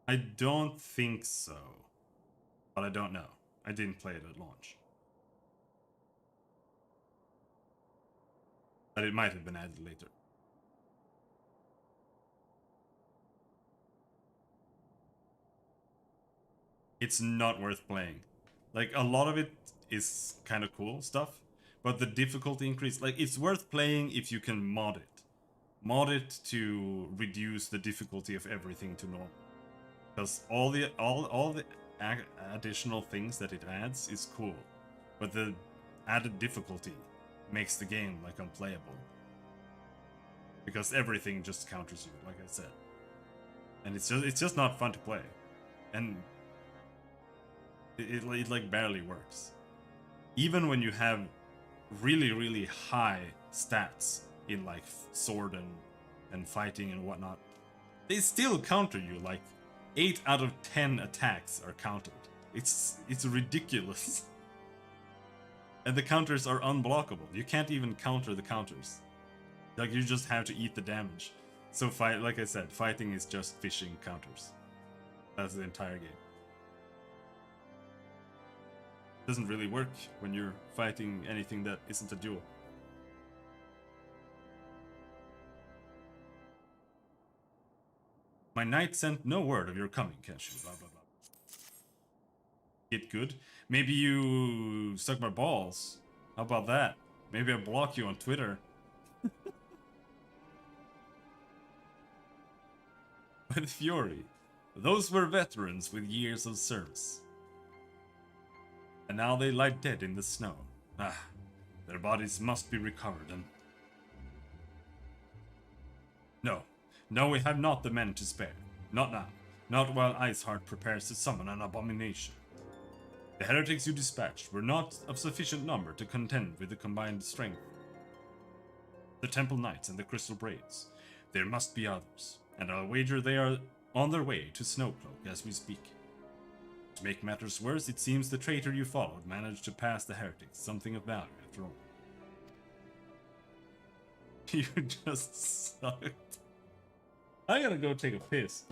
I don't think so. But I don't know. I didn't play it at launch. But it might have been added later. It's not worth playing. Like, a lot of it is kind of cool stuff, but the difficulty increase, like, it's worth playing if you can mod it. Mod it to reduce the difficulty of everything to normal. Because all the additional things that it adds is cool, but the added difficulty makes the game like unplayable. Because everything just counters you, like I said. And it's just not fun to play. And it like barely works. Even when you have really high stats in like sword and fighting and whatnot, they still counter you. Like 8 out of 10 attacks are countered. It's ridiculous. And the counters are unblockable. You can't even counter the counters. Like, you just have to eat the damage. So like I said, fighting is just fishing counters. That's the entire game. Doesn't really work when you're fighting anything that isn't a duel. My knight sent no word of your coming, Keshu, blah blah blah. Get good. Maybe you suck my balls. How about that? Maybe I block you on Twitter. With fury. Those were veterans with years of service. And now they lie dead in the snow. Ah, their bodies must be recovered and... No, we have not the men to spare. Not now. Not while Iceheart prepares to summon an abomination. The heretics you dispatched were not of sufficient number to contend with the combined strength. The Temple Knights and the Crystal Braids. There must be others, and I'll wager they are on their way to Snowcloak as we speak. To make matters worse, it seems the traitor you followed managed to pass the heretics, something of value after all. You just sucked. I gotta go take a piss.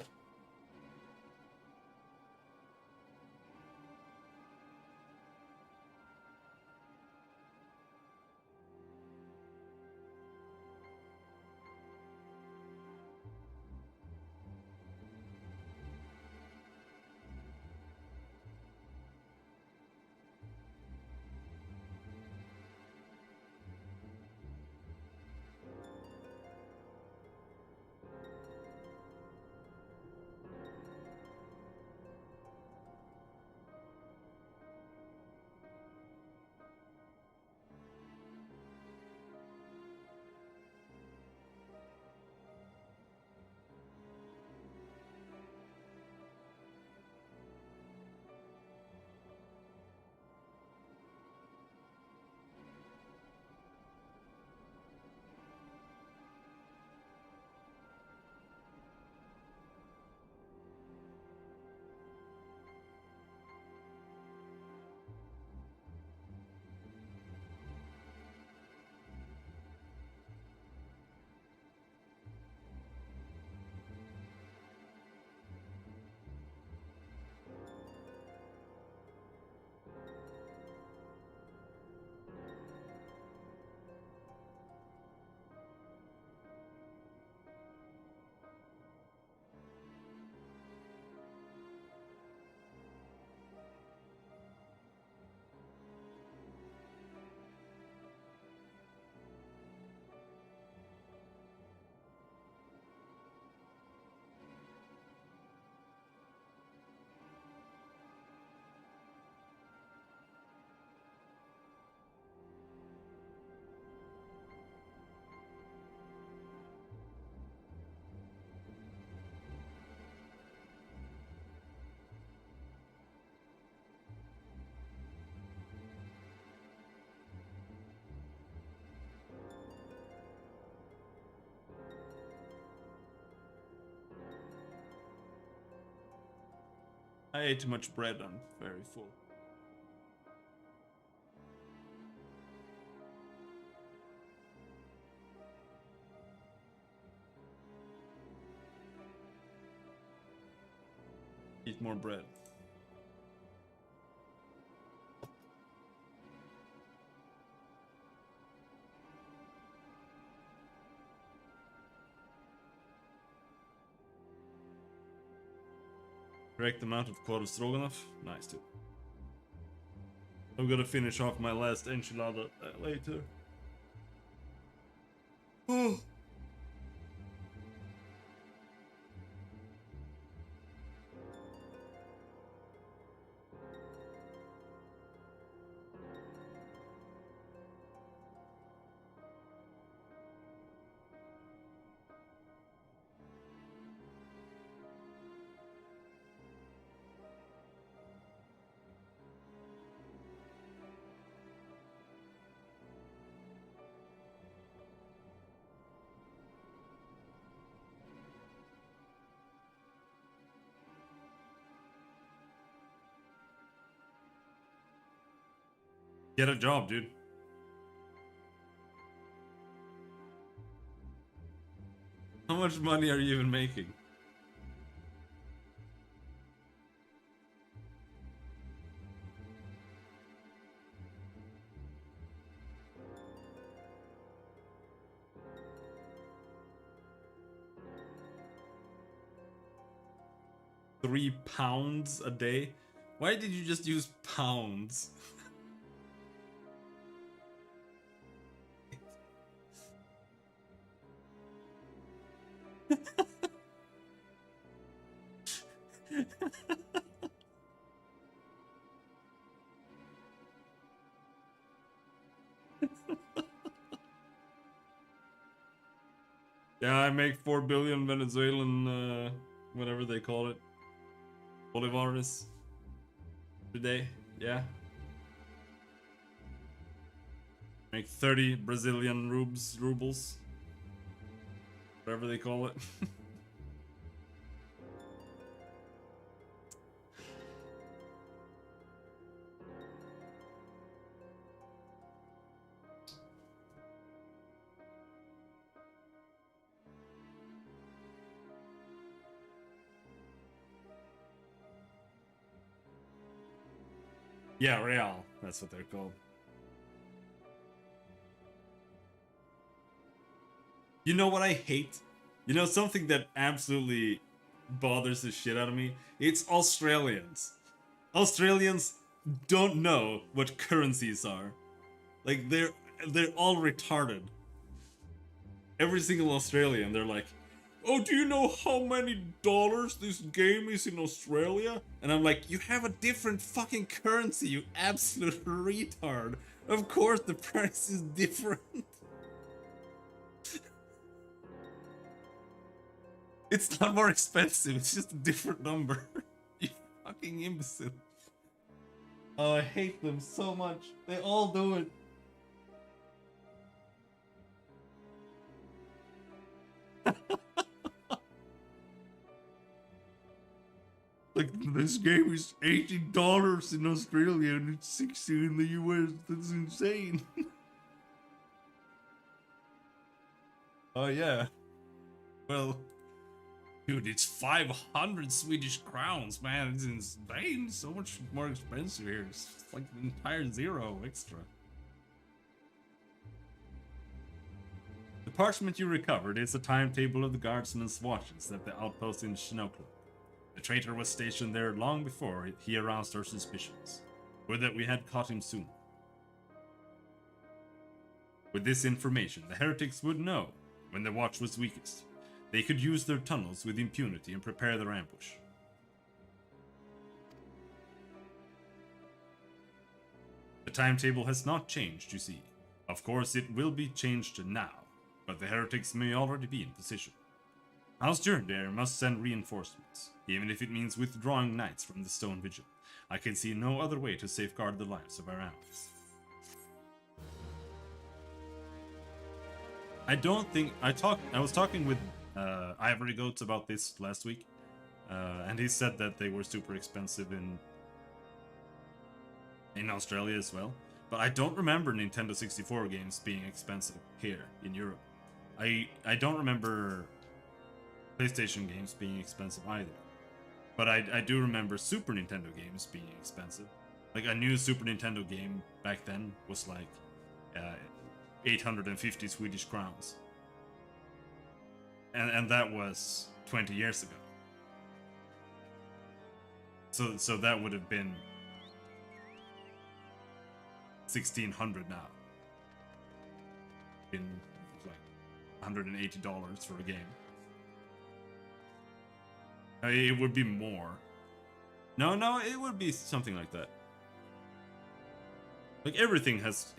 I ate too much bread. I'm very full. Eat more bread. Correct amount of quarter stroganoff. Nice, dude. I'm gonna finish off my last enchilada later. Oh. Get a job, dude. How much money are you even making? £3 a day? Why did you just use pounds? Yeah, I make 4 billion Venezuelan, whatever they call it, bolivares today. Yeah. Make 30 Brazilian rubles, whatever they call it. Yeah, real. That's what they're called. You know what I hate? You know something that absolutely bothers the shit out of me? It's Australians. Australians don't know what currencies are. Like they're all retarded. Every single Australian, they're like, "Oh, do you know how many dollars this game is in Australia?" And I'm like, "You have a different fucking currency, you absolute retard. Of course the price is different." It's not more expensive, it's just a different number. You fucking imbecile. Oh, I hate them so much. They all do it. Like, this game is $80 in Australia and it's 60 in the US. That's insane. Oh, yeah. Well, dude, it's 500 Swedish crowns, man. It's insane. So much more expensive here. It's like an entire zero extra. The parchment you recovered is the timetable of the guardsman's watches at the outpost in Shinokla. The traitor was stationed there long before he aroused our suspicions. Would that we had caught him soon. With this information, the heretics would know when the watch was weakest. They could use their tunnels with impunity and prepare their ambush. The timetable has not changed, you see. Of course, it will be changed now, but the heretics may already be in position. House Jerndair must send reinforcements, even if it means withdrawing knights from the Stone Vigil. I can see no other way to safeguard the lives of our allies. I don't think... I was talking with Ivory Goats about this last week. And he said that they were super expensive in Australia as well. But I don't remember Nintendo 64 games being expensive here in Europe. I don't remember PlayStation games being expensive either. But I do remember Super Nintendo games being expensive. Like a new Super Nintendo game back then was like 850 Swedish crowns. And that was 20 years ago. So that would have been 1600 now. In like $180 for a game. It would be more. No, it would be something like that. Like everything has,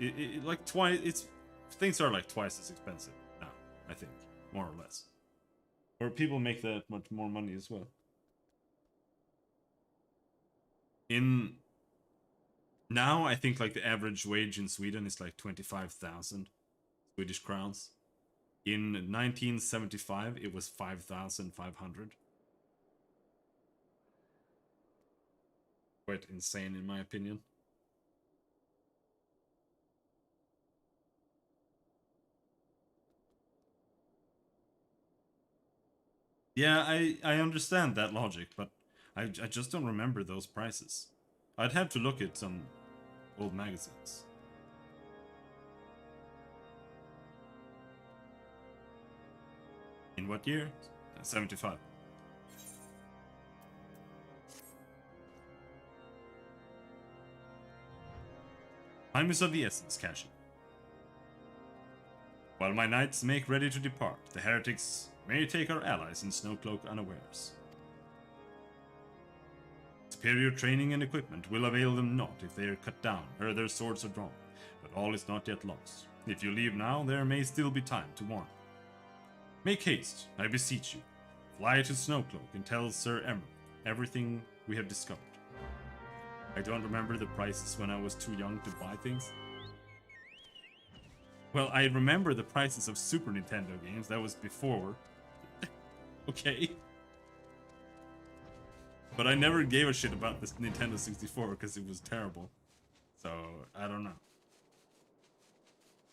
like twice. Things are like twice as expensive now. I think, more or less. Or people make that much more money as well. Now I think like the average wage in Sweden is like 25,000 Swedish crowns. In 1975, it was 5,500. Quite insane in my opinion. Yeah, I understand that logic, but I just don't remember those prices. I'd have to look at some old magazines. In what year? 75. Time is of the essence, Cashin. While my knights make ready to depart, the heretics may take our allies in Snowcloak unawares. Superior training and equipment will avail them not if they are cut down or their swords are drawn, but all is not yet lost. If you leave now, there may still be time to warn. Make haste, I beseech you. Fly to Snowcloak and tell Sir Emerald everything we have discovered. I don't remember the prices when I was too young to buy things. Well, I remember the prices of Super Nintendo games. That was before. Okay. But I never gave a shit about this Nintendo 64 because it was terrible. So, I don't know.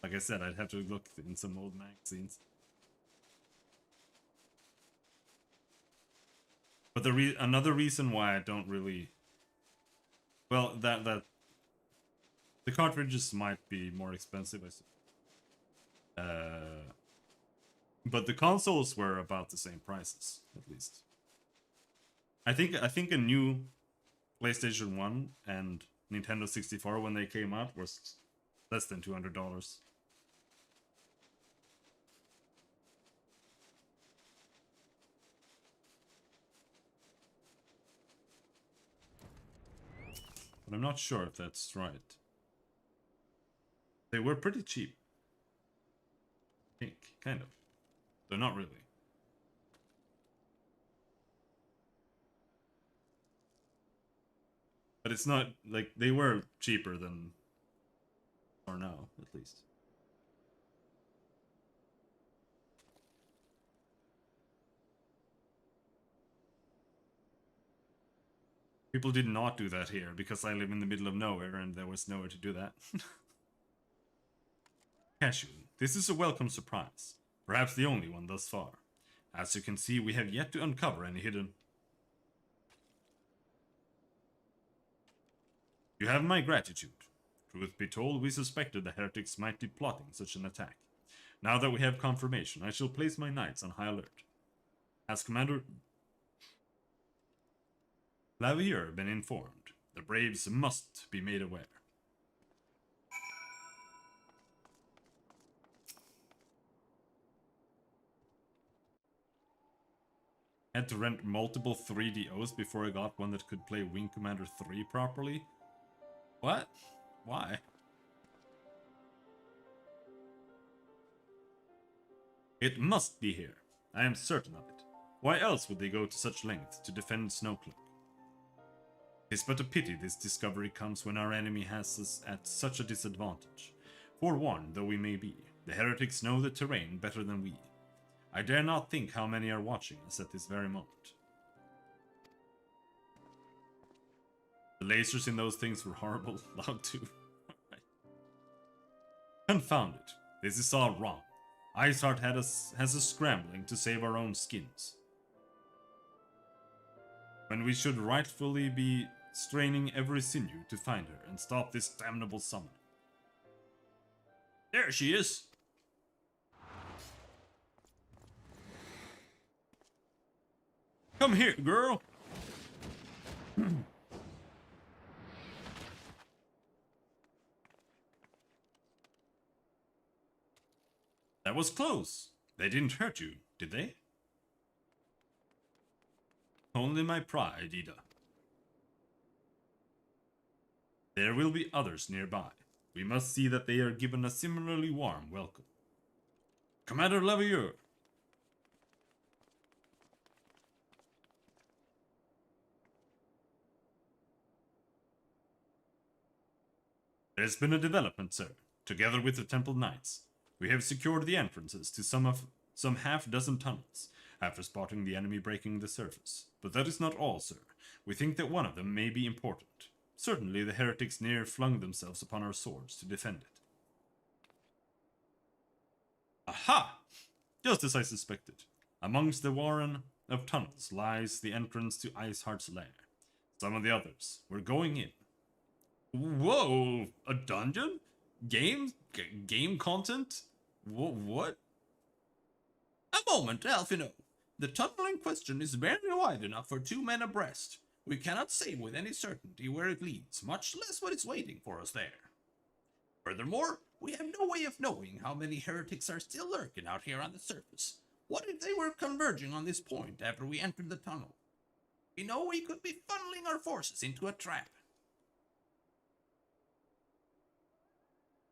Like I said, I'd have to look in some old magazines. But another reason why I don't really... Well, that the cartridges might be more expensive, I suppose. But the consoles were about the same prices, at least. I think a new PlayStation 1 and Nintendo 64 when they came out was less than $200. But I'm not sure if that's right. They were pretty cheap. I think, kind of. They're not really. But it's not, like, they were cheaper than... Or now, at least. People did not do that here, because I live in the middle of nowhere and there was nowhere to do that. Casually, this is a welcome surprise. Perhaps the only one thus far. As you can see, we have yet to uncover any hidden... You have my gratitude. Truth be told, we suspected the heretics might be plotting such an attack. Now that we have confirmation, I shall place my knights on high alert. Has Commander Lavier been informed? The Braves must be made aware. Had to rent multiple 3DOs before I got one that could play Wing Commander 3 properly? What? Why? It must be here. I am certain of it. Why else would they go to such lengths to defend Snowcloak? It's but a pity this discovery comes when our enemy has us at such a disadvantage. Forewarned though we may be, the heretics know the terrain better than we. I dare not think how many are watching us at this very moment. The lasers in those things were horrible, loud too. Confound it. This is all wrong. Iceheart has us scrambling to save our own skins, when we should rightfully be straining every sinew to find her and stop this damnable summon. There she is! Come here, girl! That was close. They didn't hurt you, did they? Only my pride, Ida. There will be others nearby. We must see that they are given a similarly warm welcome. Commander Levieux! There's been a development, sir. Together with the Temple Knights, we have secured the entrances to some half-dozen tunnels, after spotting the enemy breaking the surface. But that is not all, sir. We think that one of them may be important. Certainly the heretics near flung themselves upon our swords to defend it. Aha! Just as I suspected. Amongst the warren of tunnels lies the entrance to Iceheart's lair. Some of the others were going in. Whoa! A dungeon? Game content? What? A moment, Alphino. The tunnel in question is barely wide enough for 2 men abreast. We cannot say with any certainty where it leads, much less what is waiting for us there. Furthermore, we have no way of knowing how many heretics are still lurking out here on the surface. What if they were converging on this point after we entered the tunnel? We know we could be funneling our forces into a trap.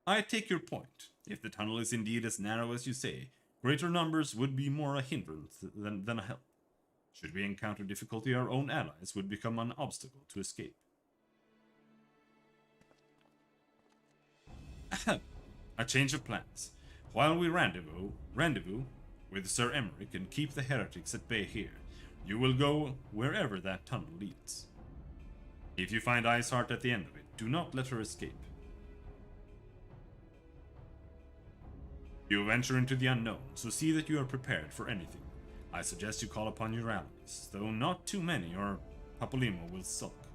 I take your point. If the tunnel is indeed as narrow as you say, greater numbers would be more a hindrance than a help. Should we encounter difficulty, our own allies would become an obstacle to escape. Ahem. A change of plans. While we rendezvous with Sir Emeric and keep the heretics at bay here, you will go wherever that tunnel leads. If you find Iceheart at the end of it, do not let her escape. You venture into the unknown, so see that you are prepared for anything. I suggest you call upon your allies, though not too many, or Papolimo will sulk.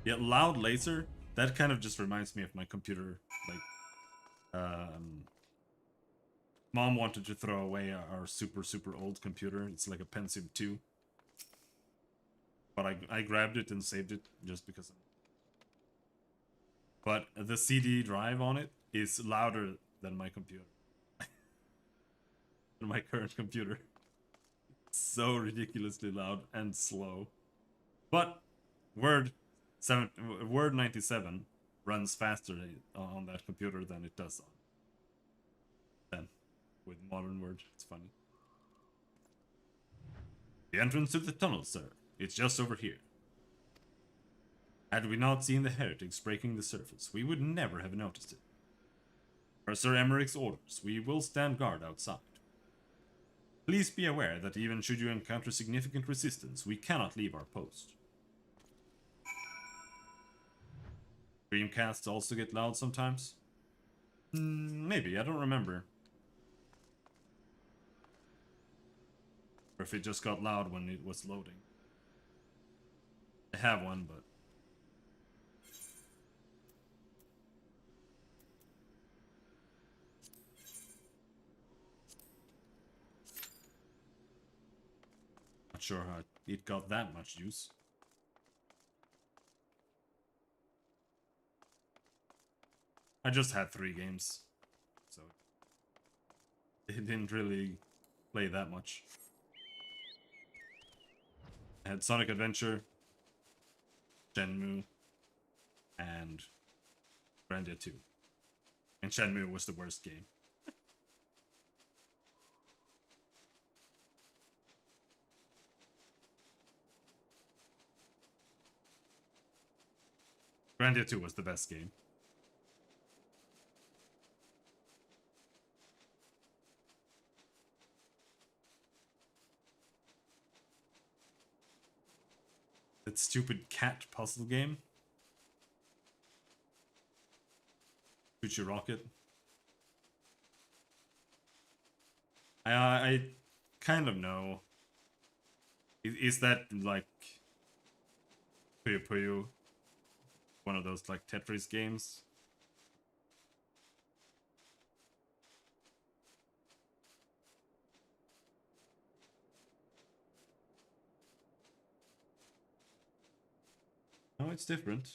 Yeah, loud laser? That kind of just reminds me of my computer. Like, Mom wanted to throw away our super old computer. It's like a Pensive 2. But I grabbed it and saved it just because of... But the CD drive on it is louder than my computer. Than my current computer. So ridiculously loud and slow. But Word 97 runs faster on that computer than it does on with modern Word. It's funny. The entrance to the tunnel, sir. It's just over here. Had we not seen the heretics breaking the surface, we would never have noticed it. Per Sir Emeric's orders, we will stand guard outside. Please be aware that even should you encounter significant resistance, we cannot leave our post. Dreamcasts also get loud sometimes? Maybe, I don't remember. Or if it just got loud when it was loading. I have one, but... not sure how it got that much use. I just had 3 games, so it didn't really play that much. I had Sonic Adventure, Shenmue, and Grandia 2. And Shenmue was the worst game. Grandia 2 was the best game. That stupid cat puzzle game. Future Rocket. I kind of know. Is that like Puyo Puyo? One of those like Tetris games? No, it's different.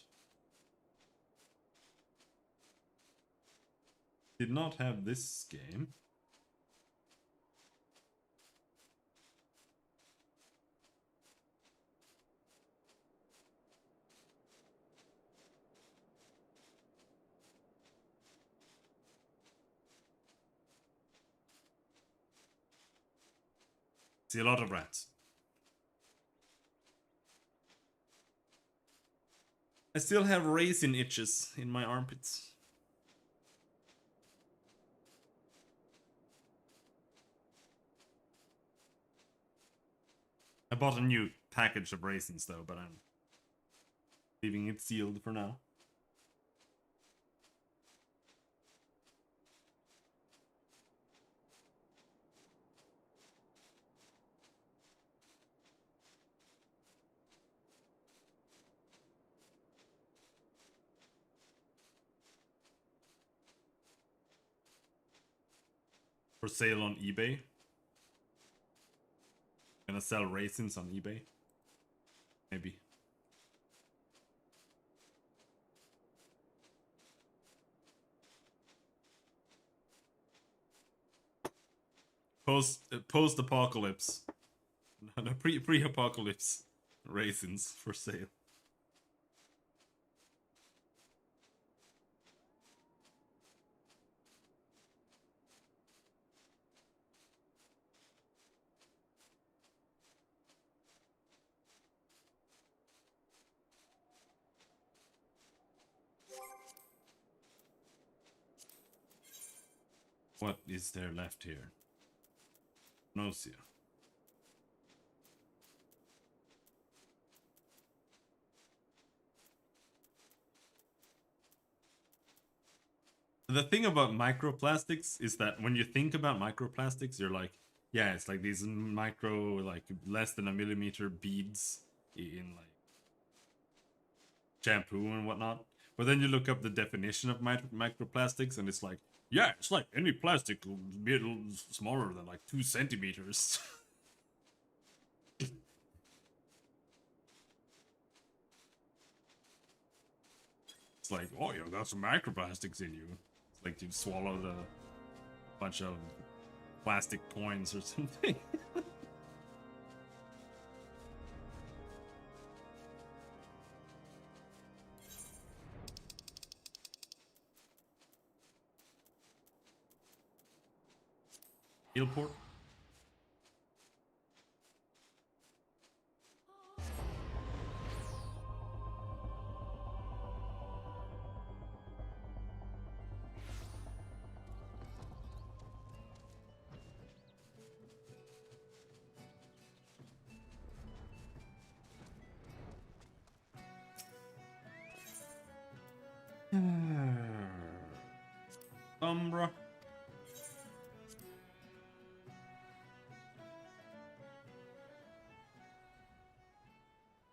Did not have this game. See a lot of rats. I still have raisin itches in my armpits. I bought a new package of raisins though, but I'm leaving it sealed for now. For sale on eBay. Gonna sell raisins on eBay. Maybe. Post apocalypse. No, pre-apocalypse raisins for sale. What is there left here? Nausea. The thing about microplastics is that when you think about microplastics, you're like, yeah, it's like these micro, like less than a millimeter beads in like shampoo and whatnot. But then you look up the definition of microplastics and it's like, yeah, it's like any plastic be a little smaller than like 2 centimeters. It's like, oh, you got some microplastics in you. It's like you swallowed a bunch of plastic coins or something. Hillport? Umbra.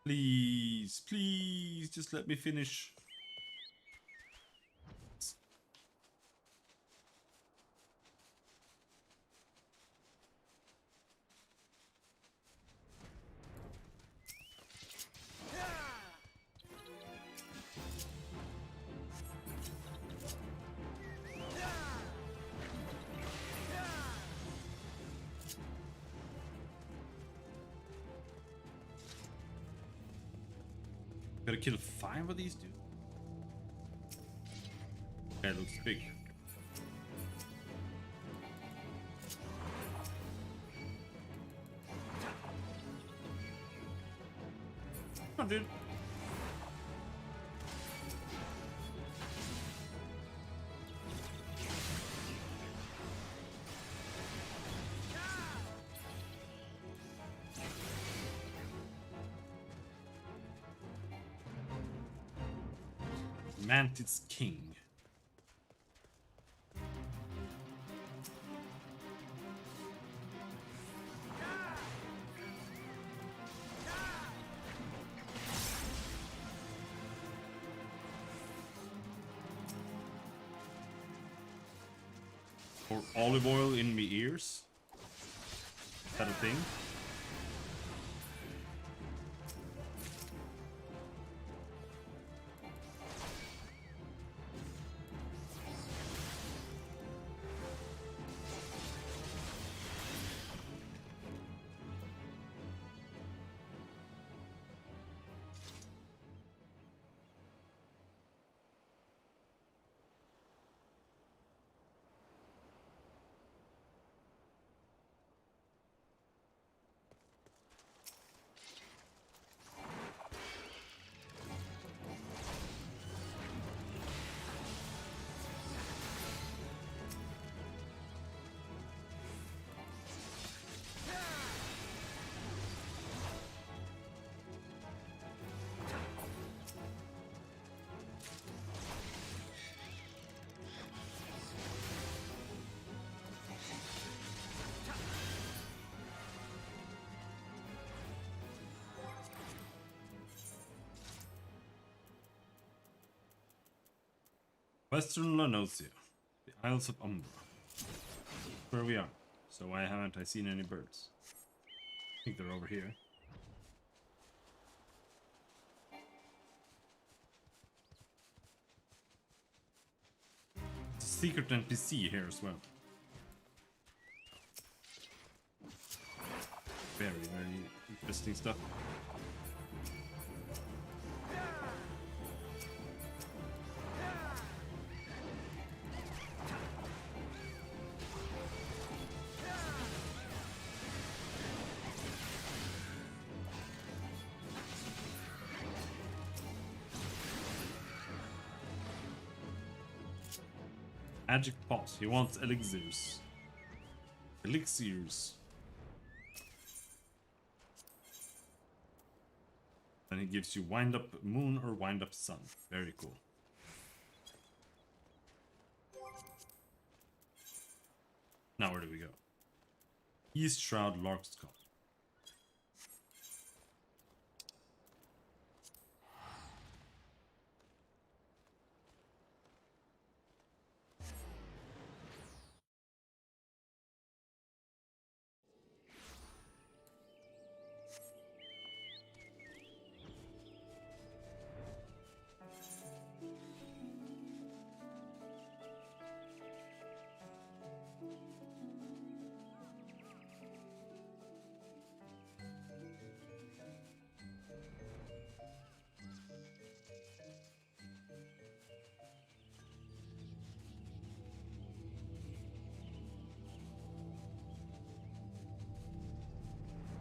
Please, please, just let me finish. Gotta kill 5 of these dudes. That looks big. Come on, dude. Mantis King. Or olive oil in me ears? Is that a thing? Western Lanosia, the Isles of Umbra. Where we are. So why haven't I seen any birds? I think they're over here. There's a secret NPC here as well. Very, very interesting stuff. Magic pot. He wants elixirs. Elixirs. And he gives you wind up moon or wind up sun. Very cool. Now where do we go? East Shroud Lark's Call.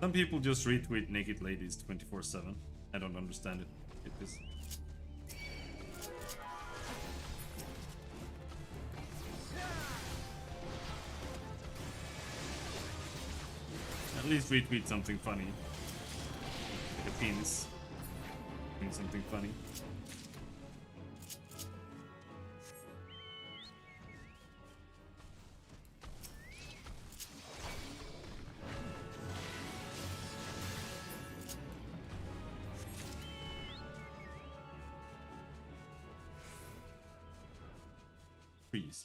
Some people just retweet naked ladies 24/7. I don't understand it. It is. At least retweet something funny. Like a penis. Doing something funny.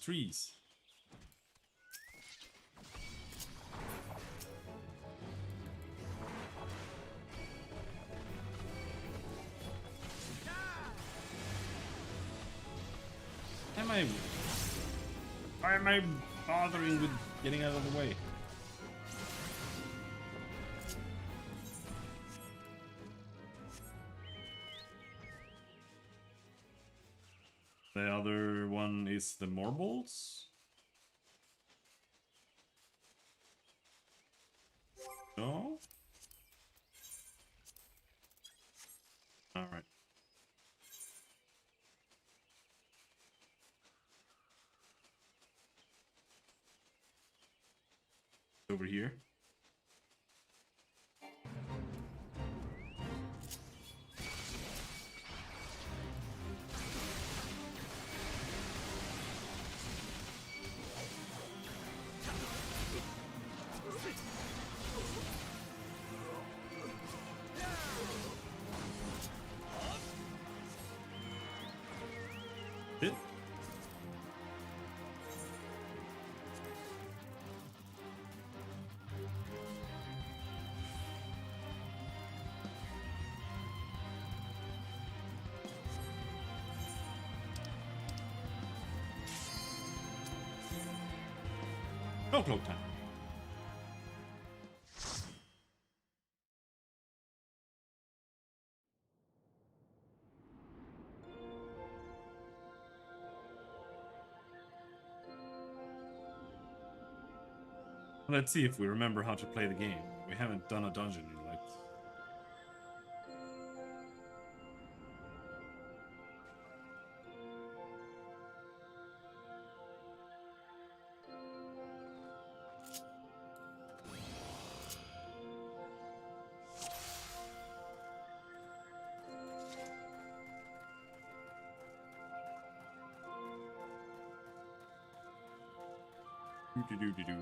Trees. Why am I bothering with getting out of the way? The other one is the marbles. No? Alright. Over here. No cloak time. Let's see if we remember how to play the game. We haven't done a dungeon in like... Do-do-do-do-do.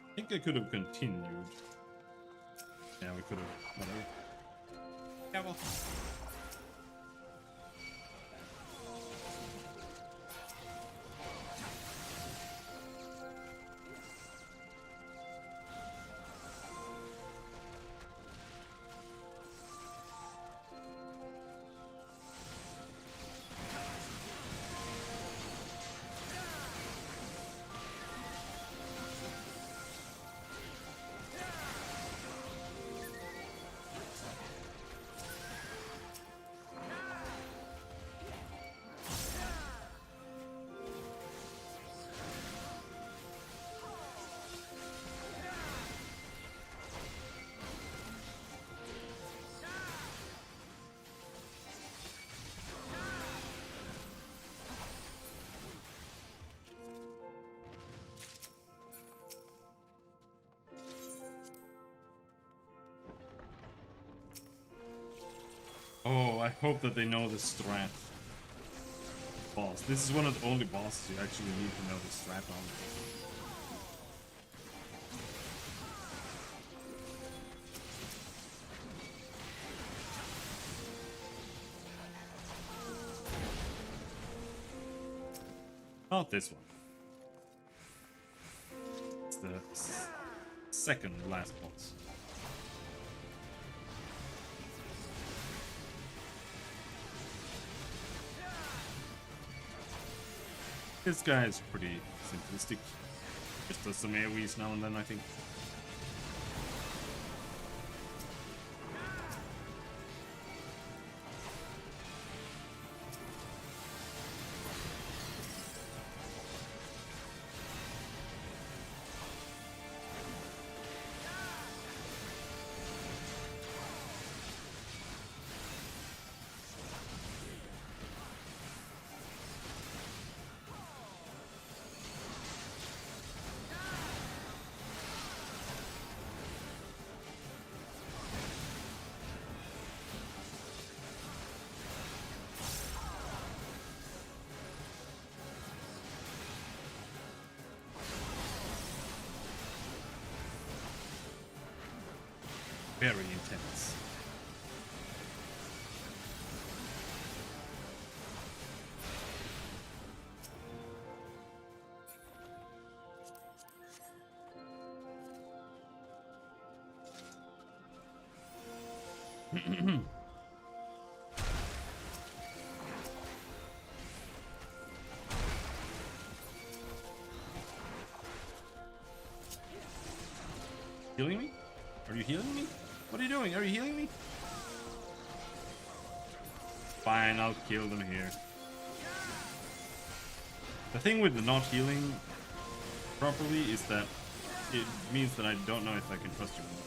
I think I could have continued. Yeah, we could have. Whatever. Yeah, well. Oh, I hope that they know the strat. Boss. This is one of the only bosses you actually need to know the strat on. Not this one. It's the second last boss. This guy is pretty simplistic. Just does some AoEs now and then, I think. Very intense. Healing me? Are you healing me? What are you doing? Are you healing me? Fine, I'll kill them here. The thing with the not healing properly is that it means that I don't know if I can trust you or not.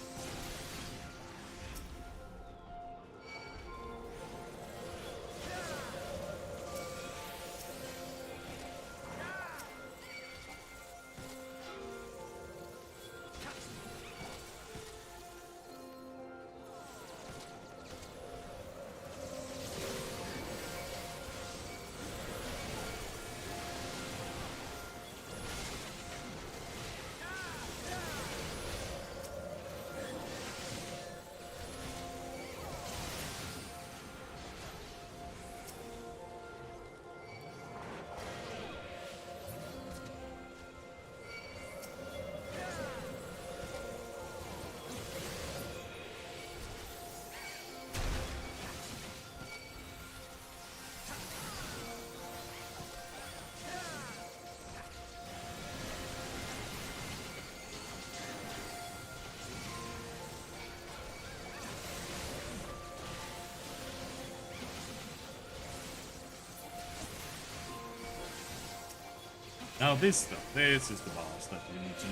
Now this stuff, this is the boss that you need to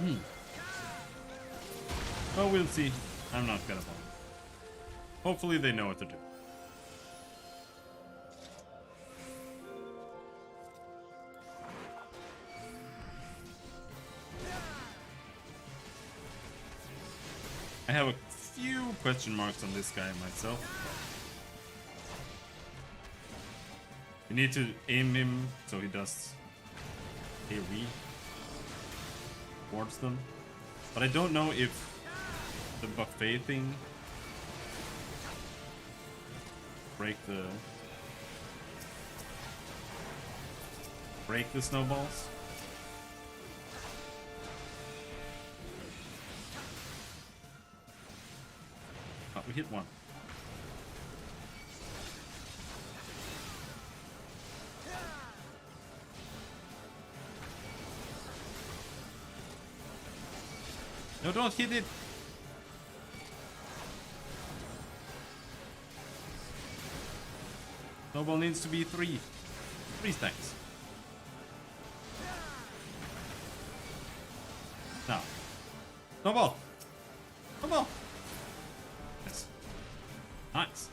know. Well, we'll see. I'm not gonna bother. Hopefully they know what to do. I have a few question marks on this guy myself. You need to aim him so he does AoE towards them. But I don't know if the buffet thing break the snowballs. Oh, we hit one. No, don't hit it. Snowball needs to be 3 stacks. Now. Snowball. Snowball. Yes. Nice.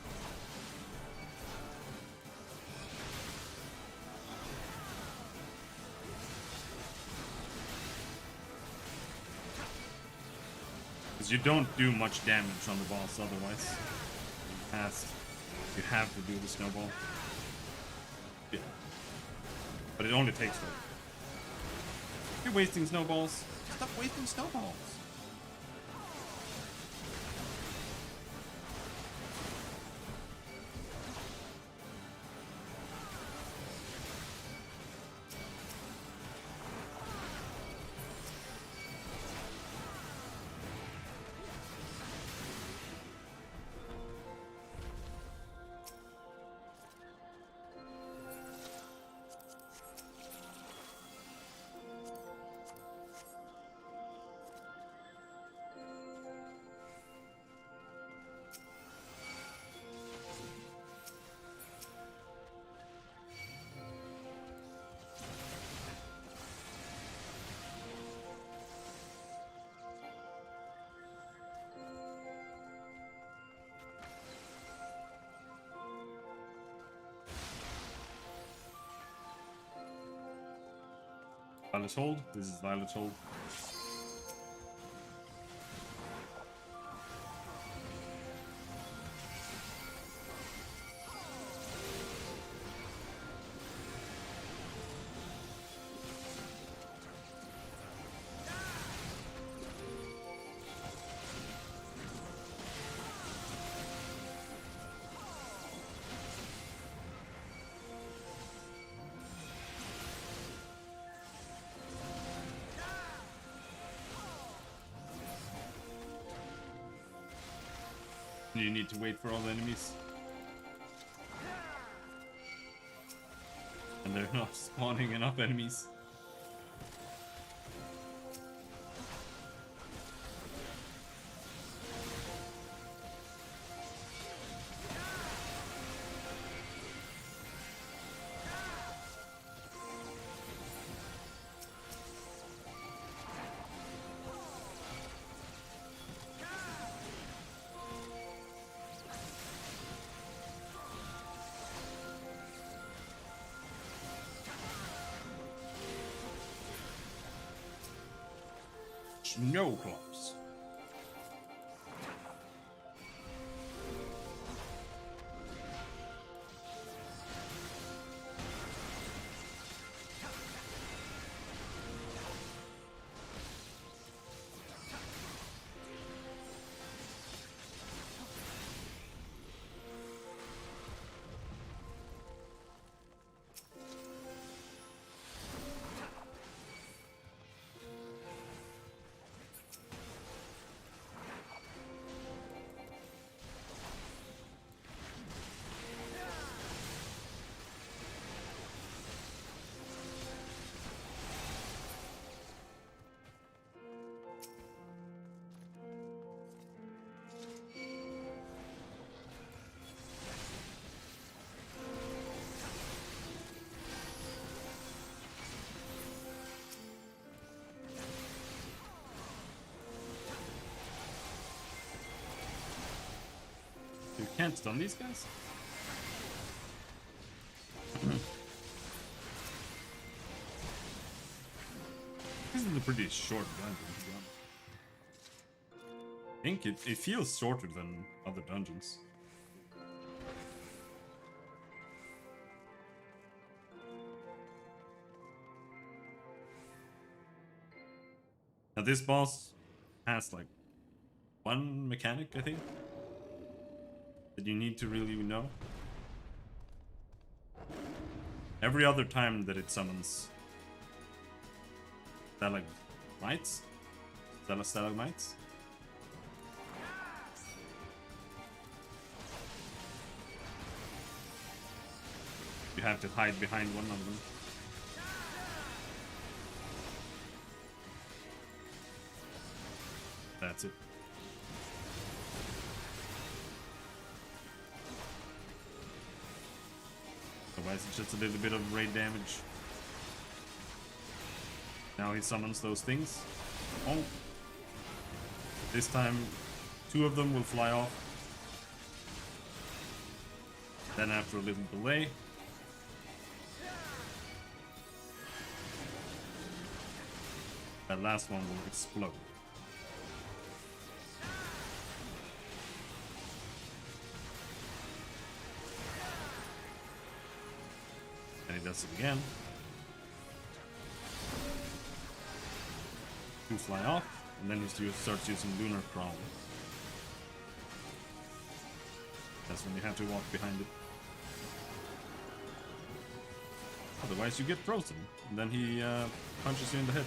Because you don't do much damage on the boss otherwise. You have to do the snowball. Yeah. But it only takes like... You're wasting snowballs. Stop wasting snowballs. Violet hold. This is Violet hold. You need to wait for all the enemies. And they're not spawning enough enemies. No clubs. can't stun these guys? This is a pretty short dungeon, to be honest. I think it feels shorter than other dungeons. Now this boss has like one mechanic, I think, that you need to really know. Every other time that it summons stalagmites? Stalagmites? You have to hide behind one of them. That's it. Otherwise it's just a little bit of raid damage. Now he summons those things. Oh. This time 2 of them will fly off. Then after a little delay, that last one will explode. And he does it again. 2 fly off, and then he starts using Lunar Crown. That's when you have to walk behind it. Otherwise you get frozen, and then he punches you in the head.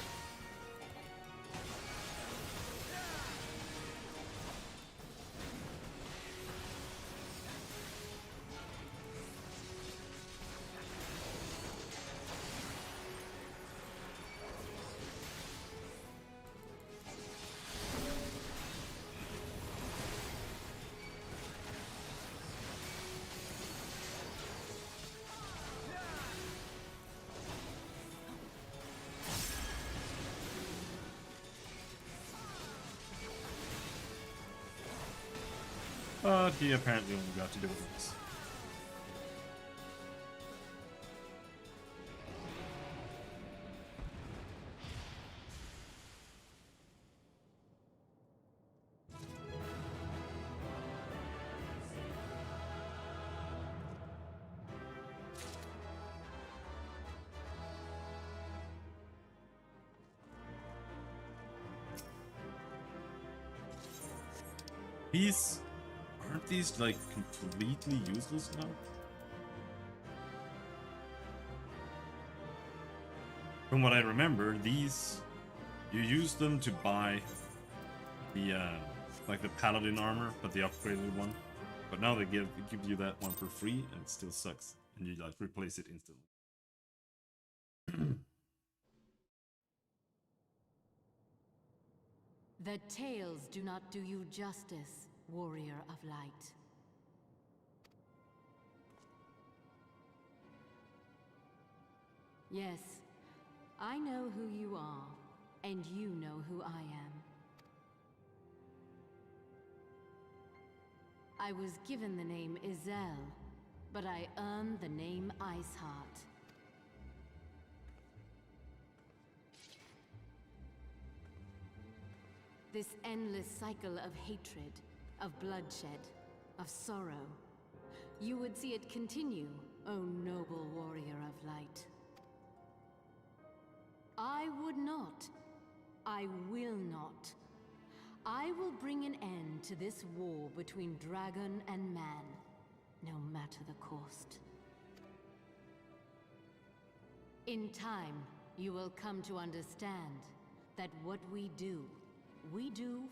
But he apparently only got to do it once. Aren't these like completely useless now? From what I remember, these you use them to buy the like the Paladin armor, but the upgraded one. But now they give you that one for free, and it still sucks, and you like replace it instantly. The tales do not do you justice, warrior of light. Yes, I know who you are, and you know who I am. I was given the name Izel, but I earned the name Iceheart. This endless cycle of hatred, of bloodshed, of sorrow. You would see it continue, O noble warrior of light. I would not. I will not. I will bring an end to this war between dragon and man, no matter the cost. In time, you will come to understand that what we do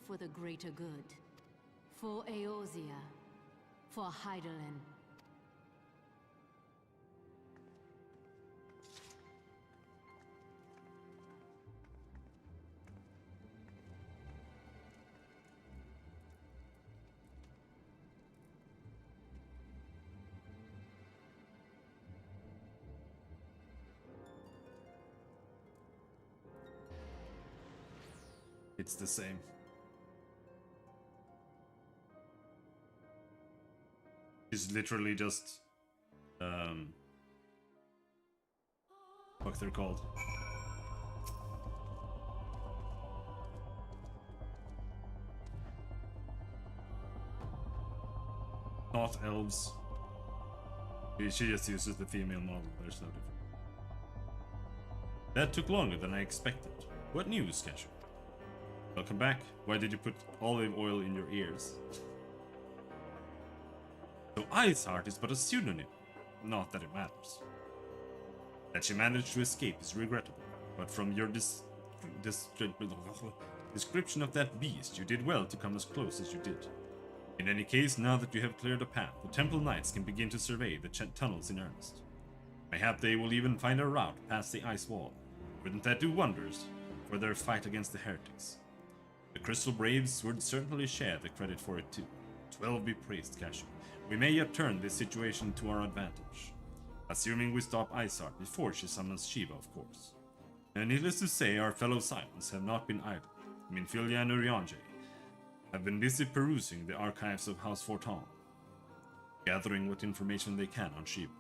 for the greater good. For Eorzea, for Hydaelyn. It's the same. is literally just what they're called. Not elves. She just uses the female model. There's no difference. That took longer than I expected. What news, Cashew? Welcome back. Why did you put olive oil in your ears? So Iceheart is but a pseudonym. Not that it matters. That she managed to escape is regrettable, but from your description of that beast, you did well to come as close as you did. In any case, now that you have cleared a path, the Temple Knights can begin to survey the tunnels in earnest. Mayhap they will even find a route past the ice wall. Wouldn't that do wonders for their fight against the heretics? The Crystal Braves would certainly share the credit for it too. 12 be praised, Cashew. We may yet turn this situation to our advantage. Assuming we stop Iceheart before she summons Shiva, of course. And needless to say, our fellow Scions have not been idle. Minfilia and Urianger have been busy perusing the archives of House Fortan, gathering what information they can on Shiva.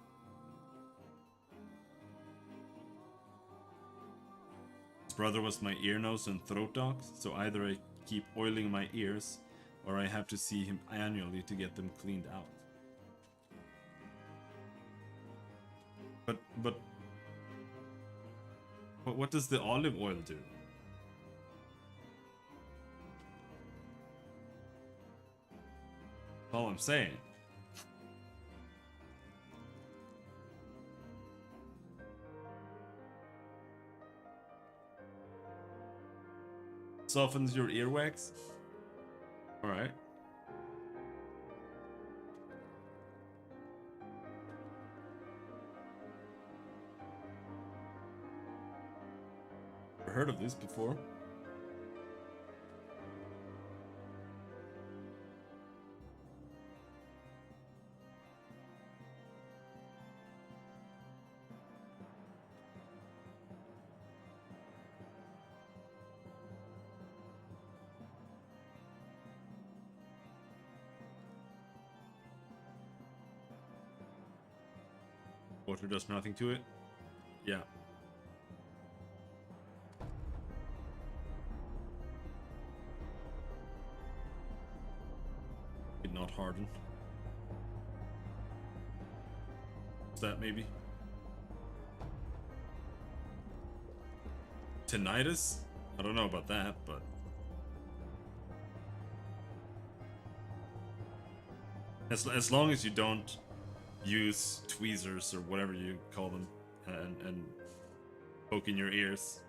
His brother was my ear, nose, and throat dog, so either I keep oiling my ears, or I have to see him annually to get them cleaned out. But what does the olive oil do? That's all I'm saying. Softens your earwax? Alright. Never heard of this before. Water does nothing to it? Yeah. Did not harden. Is that maybe? Tinnitus? I don't know about that, but... As long as you don't use tweezers or whatever you call them and poke in your ears.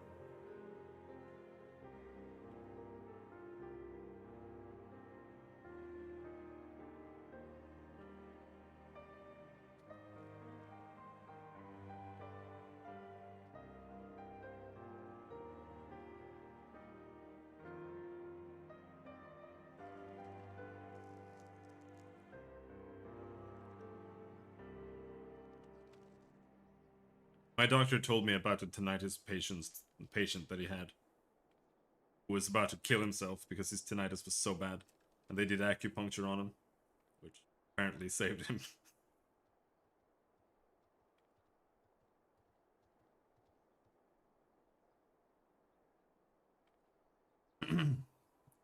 My doctor told me about a tinnitus patient that he had, who was about to kill himself because his tinnitus was so bad, and they did acupuncture on him, which apparently saved him.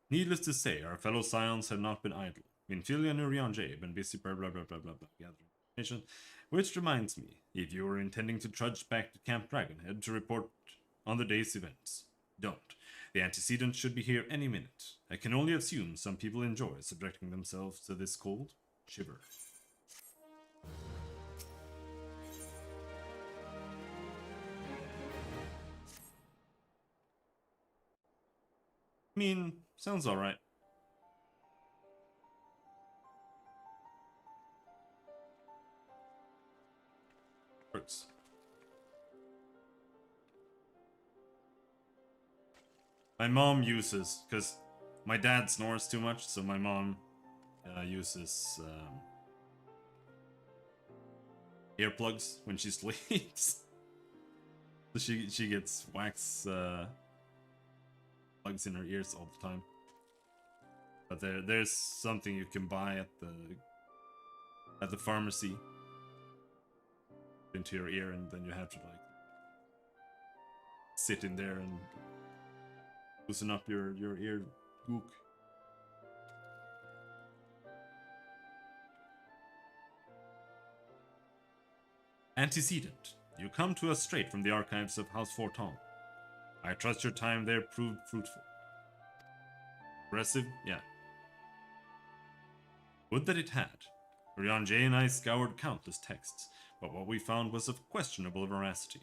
Needless to say, our fellow Scions have not been idle. Minfilia and Urianger have been busy blah blah blah blah blah blah gathering information. Which reminds me, if you were intending to trudge back to Camp Dragonhead to report on the day's events, don't. The antecedents should be here any minute. I can only assume some people enjoy subjecting themselves to this cold shiver. I mean, sounds alright. Works. My mom uses, because my dad snores too much, so my mom uses earplugs when she sleeps. So she gets wax plugs in her ears all the time. But there's something you can buy at the at the pharmacy into your ear, and then you have to like sit in there and loosen up your ear gook. Antecedent. You come to us straight from the archives of House Forton. I trust your time there proved fruitful. Impressive? Yeah. Would that it had. Rian J and I scoured countless texts, but what we found was of questionable veracity.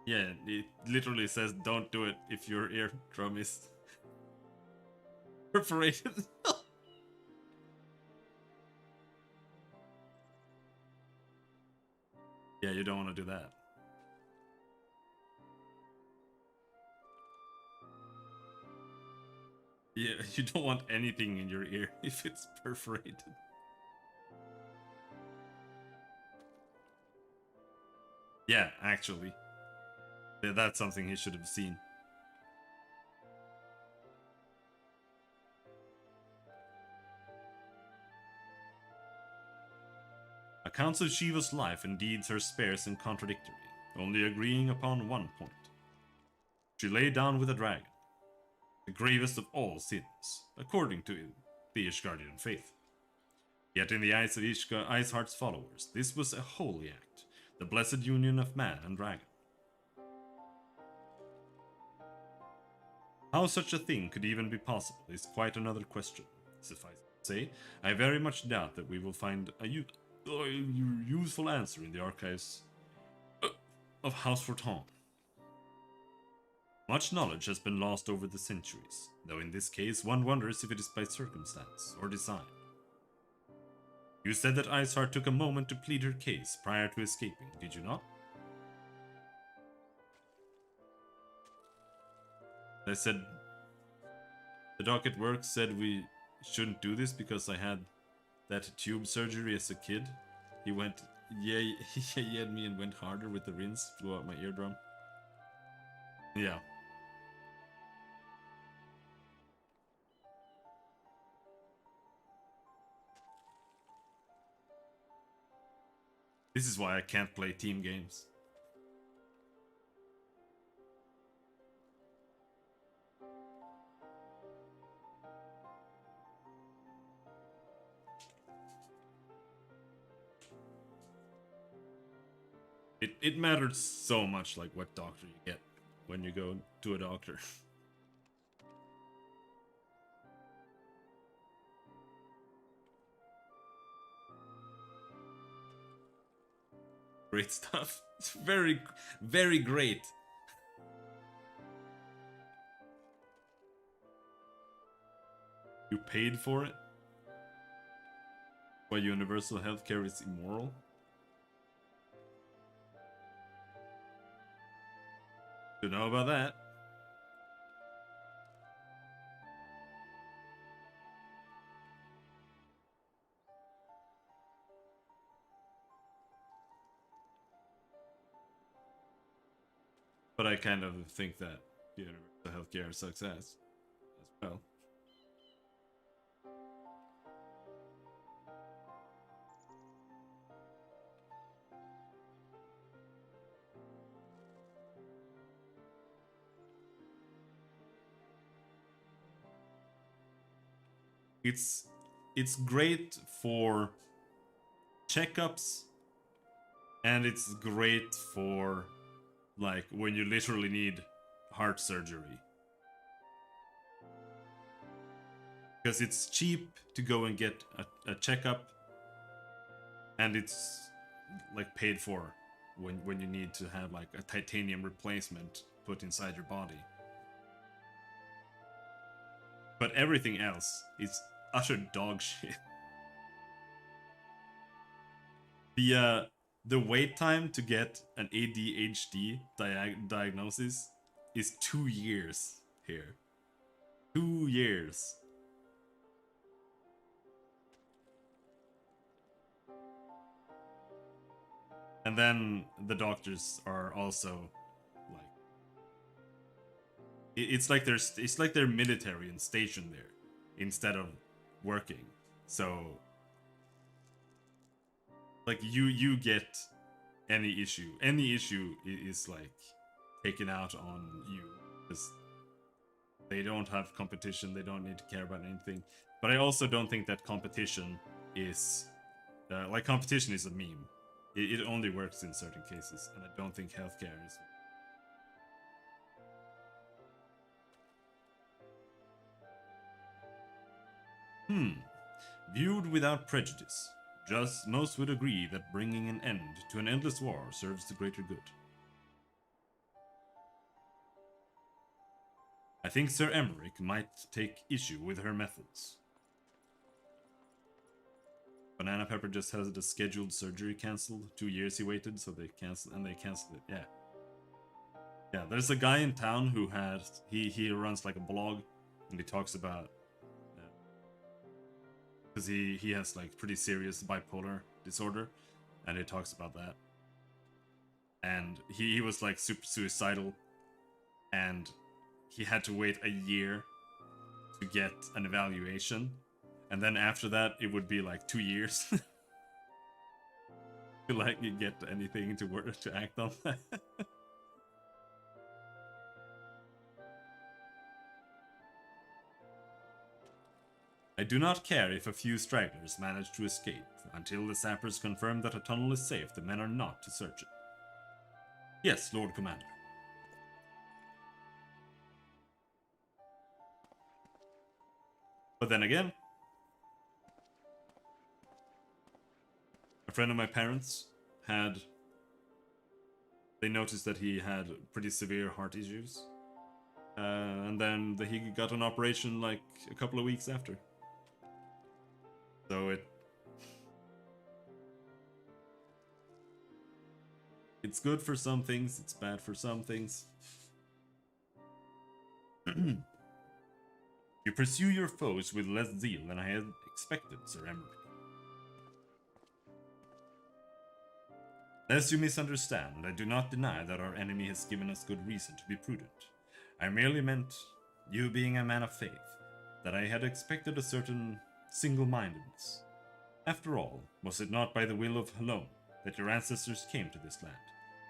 Yeah, it literally says don't do it if your eardrum is perforated. Yeah, you don't want to do that. Yeah, you don't want anything in your ear if it's perforated. Yeah, actually. Yeah, that's something he should have seen. Accounts of Shiva's life and deeds are sparse and contradictory, only agreeing upon one point. She lay down with a dragon, the gravest of all sins, according to the Ishgardian faith. Yet in the eyes of Iceheart's followers, this was a holy act, the blessed union of man and dragon. How such a thing could even be possible is quite another question. Suffice to say, I very much doubt that we will find a useful answer in the archives of House Forton. Much knowledge has been lost over the centuries, though in this case one wonders if it is by circumstance or design. You said that Iceheart took a moment to plead her case prior to escaping, did you not? I said, the doc at work said we shouldn't do this because I had that tube surgery as a kid. He went, yeah, he had me and went harder with the rinse, flew out my eardrum. Yeah. This is why I can't play team games. It matters so much like what doctor you get when you go to a doctor. Great stuff. It's very, very great. You paid for it? Why universal healthcare is immoral? Don't know about that. But I kind of think that universal healthcare sucks ass as well. It's great for checkups, and it's great for like when you literally need heart surgery, because it's cheap to go and get a checkup, and it's like paid for when you need to have like a titanium replacement put inside your body. But everything else is utter dog shit. The wait time to get an ADHD diagnosis is 2 years here. 2 years. And then the doctors are also like, it's like they're military and stationed there instead of working. So like you get any issue is like taken out on you, because they don't have competition, they don't need to care about anything. But I also don't think that competition is like competition is a meme. It only works in certain cases, and I don't think healthcare is. Viewed without prejudice, just most would agree that bringing an end to an endless war serves the greater good. I think Sir Emmerich might take issue with her methods. Banana Pepper just has the scheduled surgery cancelled. 2 years he waited, so they canceled it. Yeah. Yeah, there's a guy in town who has he runs like a blog, and he talks about because he has like pretty serious bipolar disorder, and he talks about that. And he was like super suicidal, and he had to wait a year to get an evaluation, and then after that it would be like 2 years to like get anything to work to act on that. I do not care if a few stragglers manage to escape. Until the sappers confirm that a tunnel is safe, the men are not to search it. Yes, Lord Commander. But then again, a friend of my parents they noticed that he had pretty severe heart issues. And then he got an operation like a couple of weeks after. So it's good for some things, it's bad for some things. You pursue your foes with less zeal than I had expected, Sir Emmerich. Lest you misunderstand, I do not deny that our enemy has given us good reason to be prudent. I merely meant, you being a man of faith, that I had expected a certain single-mindedness. After all, was it not by the will of Helone that your ancestors came to this land?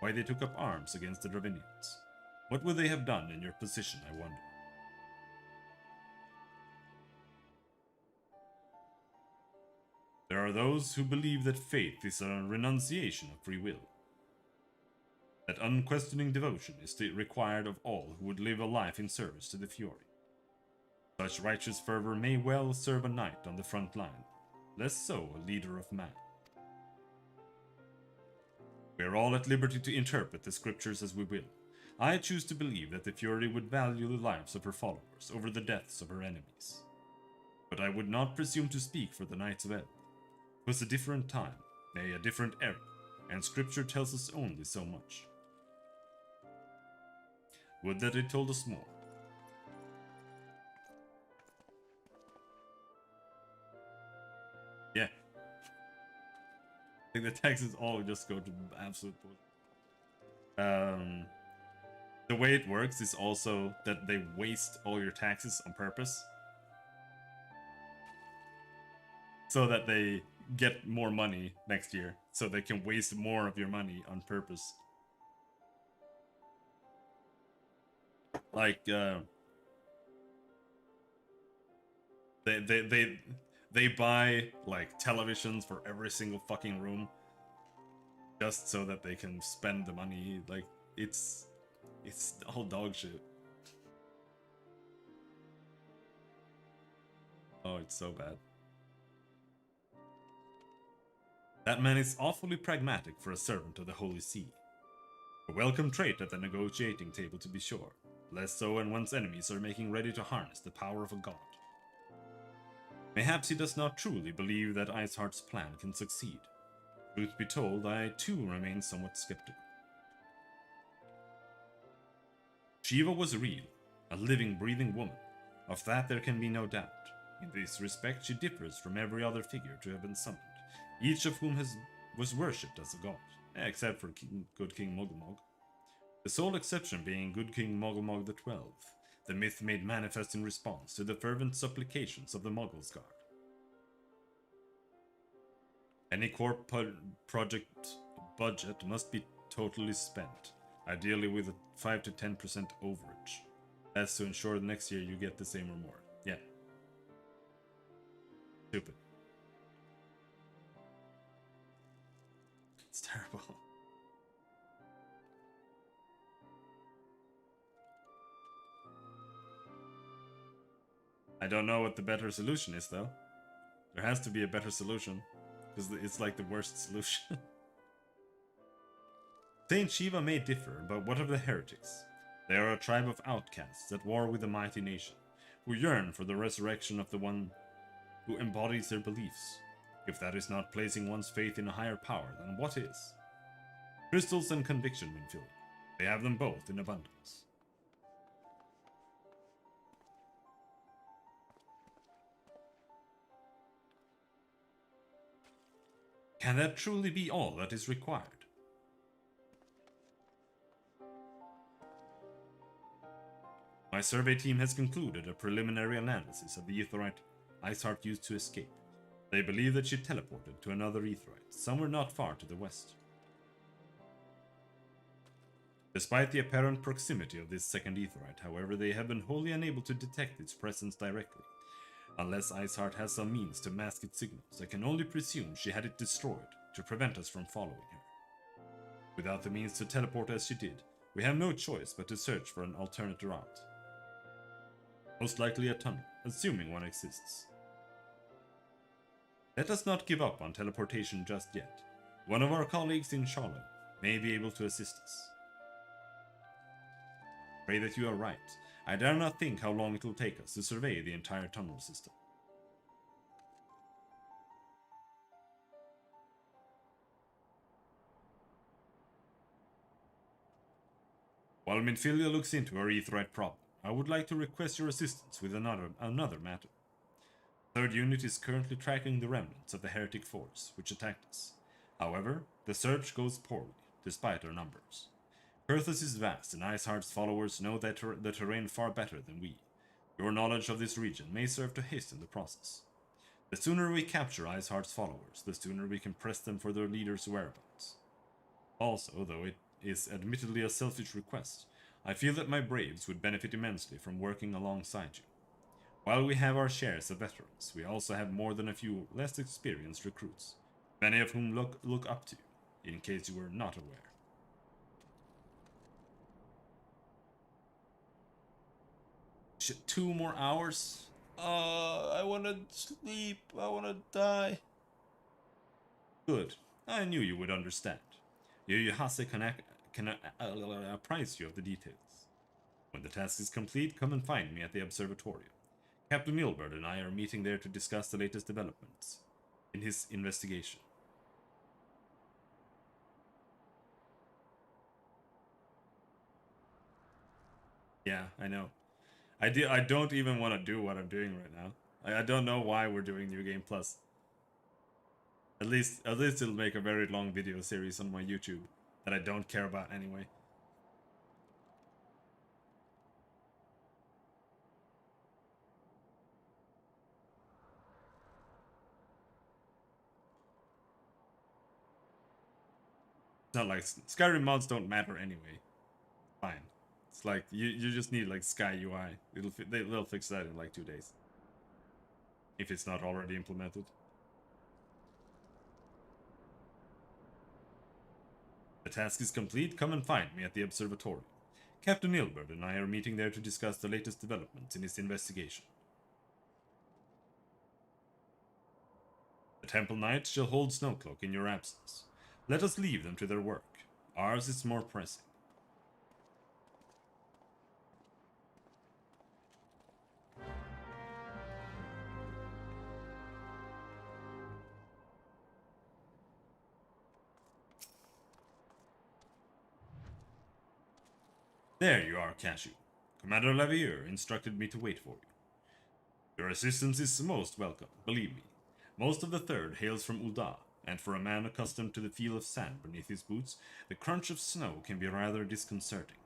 Why they took up arms against the Dravinians? What would they have done in your position, I wonder? There are those who believe that faith is a renunciation of free will. That unquestioning devotion is required of all who would live a life in service to the Fury. Such righteous fervor may well serve a knight on the front line, less so a leader of man. We are all at liberty to interpret the scriptures as we will. I choose to believe that the Fury would value the lives of her followers over the deaths of her enemies. But I would not presume to speak for the Knights of Eld. It was a different time, nay, a different era, and scripture tells us only so much. Would that it told us more. Yeah. I think the taxes all just go to absolute bullshit. The way it works is also that they waste all your taxes on purpose, so that they get more money next year, so they can waste more of your money on purpose. Like they buy like televisions for every single fucking room just so that they can spend the money. Like it's all dog shit. Oh, it's so bad. That man is awfully pragmatic for a servant of the Holy See. A welcome trait at the negotiating table, to be sure. Less so when one's enemies are making ready to harness the power of a god. Mayhaps he does not truly believe that Iceheart's plan can succeed. Truth be told, I too remain somewhat skeptical. Shiva was real, a living, breathing woman. Of that there can be no doubt. In this respect she differs from every other figure to have been summoned, each of whom was worshipped as a god, except for Good King Mogulmog. The sole exception being Good King Mogulmog the 12th, the myth made manifest in response to the fervent supplications of the Muggles Guard. Any core project budget must be totally spent, ideally with a 5 to 10% overage. That's to ensure next year you get the same or more. Yeah. Stupid. It's terrible. I don't know what the better solution is, though. There has to be a better solution, because it's like the worst solution. Saint Shiva may differ, but what of the heretics? They are a tribe of outcasts at war with a mighty nation, who yearn for the resurrection of the one who embodies their beliefs. If that is not placing one's faith in a higher power, then what is? Crystals and conviction, Minfield. They have them both in abundance. Can that truly be all that is required? My survey team has concluded a preliminary analysis of the aetheryte Iceheart used to escape. They believe that she teleported to another aetheryte, somewhere not far to the west. Despite the apparent proximity of this second aetheryte, however, they have been wholly unable to detect its presence directly. Unless Iceheart has some means to mask its signals, I can only presume she had it destroyed to prevent us from following her. Without the means to teleport as she did, we have no choice but to search for an alternate route. Most likely a tunnel, assuming one exists. Let us not give up on teleportation just yet. One of our colleagues in Charlotte may be able to assist us. Pray that you are right. I dare not think how long it will take us to survey the entire tunnel system. While Minfilia looks into her aetheryte problem, I would like to request your assistance with another matter. Third unit is currently tracking the remnants of the heretic force which attacked us. However, the search goes poorly, despite our numbers. Perthus is vast, and Iceheart's followers know the terrain far better than we. Your knowledge of this region may serve to hasten the process. The sooner we capture Iceheart's followers, the sooner we can press them for their leader's whereabouts. Also, though it is admittedly a selfish request, I feel that my braves would benefit immensely from working alongside you. While we have our shares of veterans, we also have more than a few less experienced recruits, many of whom look up to you, in case you were not aware. Shit, 2 more hours? I wanna sleep. I wanna die. Good. I knew you would understand. Yoyuhase can apprise you of the details. When the task is complete, come and find me at the observatorium. Captain Milbert and I are meeting there to discuss the latest developments in his investigation. Yeah, I know. I don't even want to do what I'm doing right now. I don't know why we're doing New Game Plus. At least it'll make a very long video series on my YouTube that I don't care about anyway. It's not like Skyrim mods don't matter anyway. Fine. It's like you just need like Sky UI. They'll fix that in like 2 days. If it's not already implemented. The task is complete. Come and find me at the observatory. Captain Milbert and I are meeting there to discuss the latest developments in his investigation. The Temple Knights shall hold Snowcloak in your absence. Let us leave them to their work. Ours is more pressing. There you are, Cashew. Commander Lavier instructed me to wait for you. Your assistance is most welcome, believe me. Most of the Third hails from Ul'dah, and for a man accustomed to the feel of sand beneath his boots, the crunch of snow can be rather disconcerting.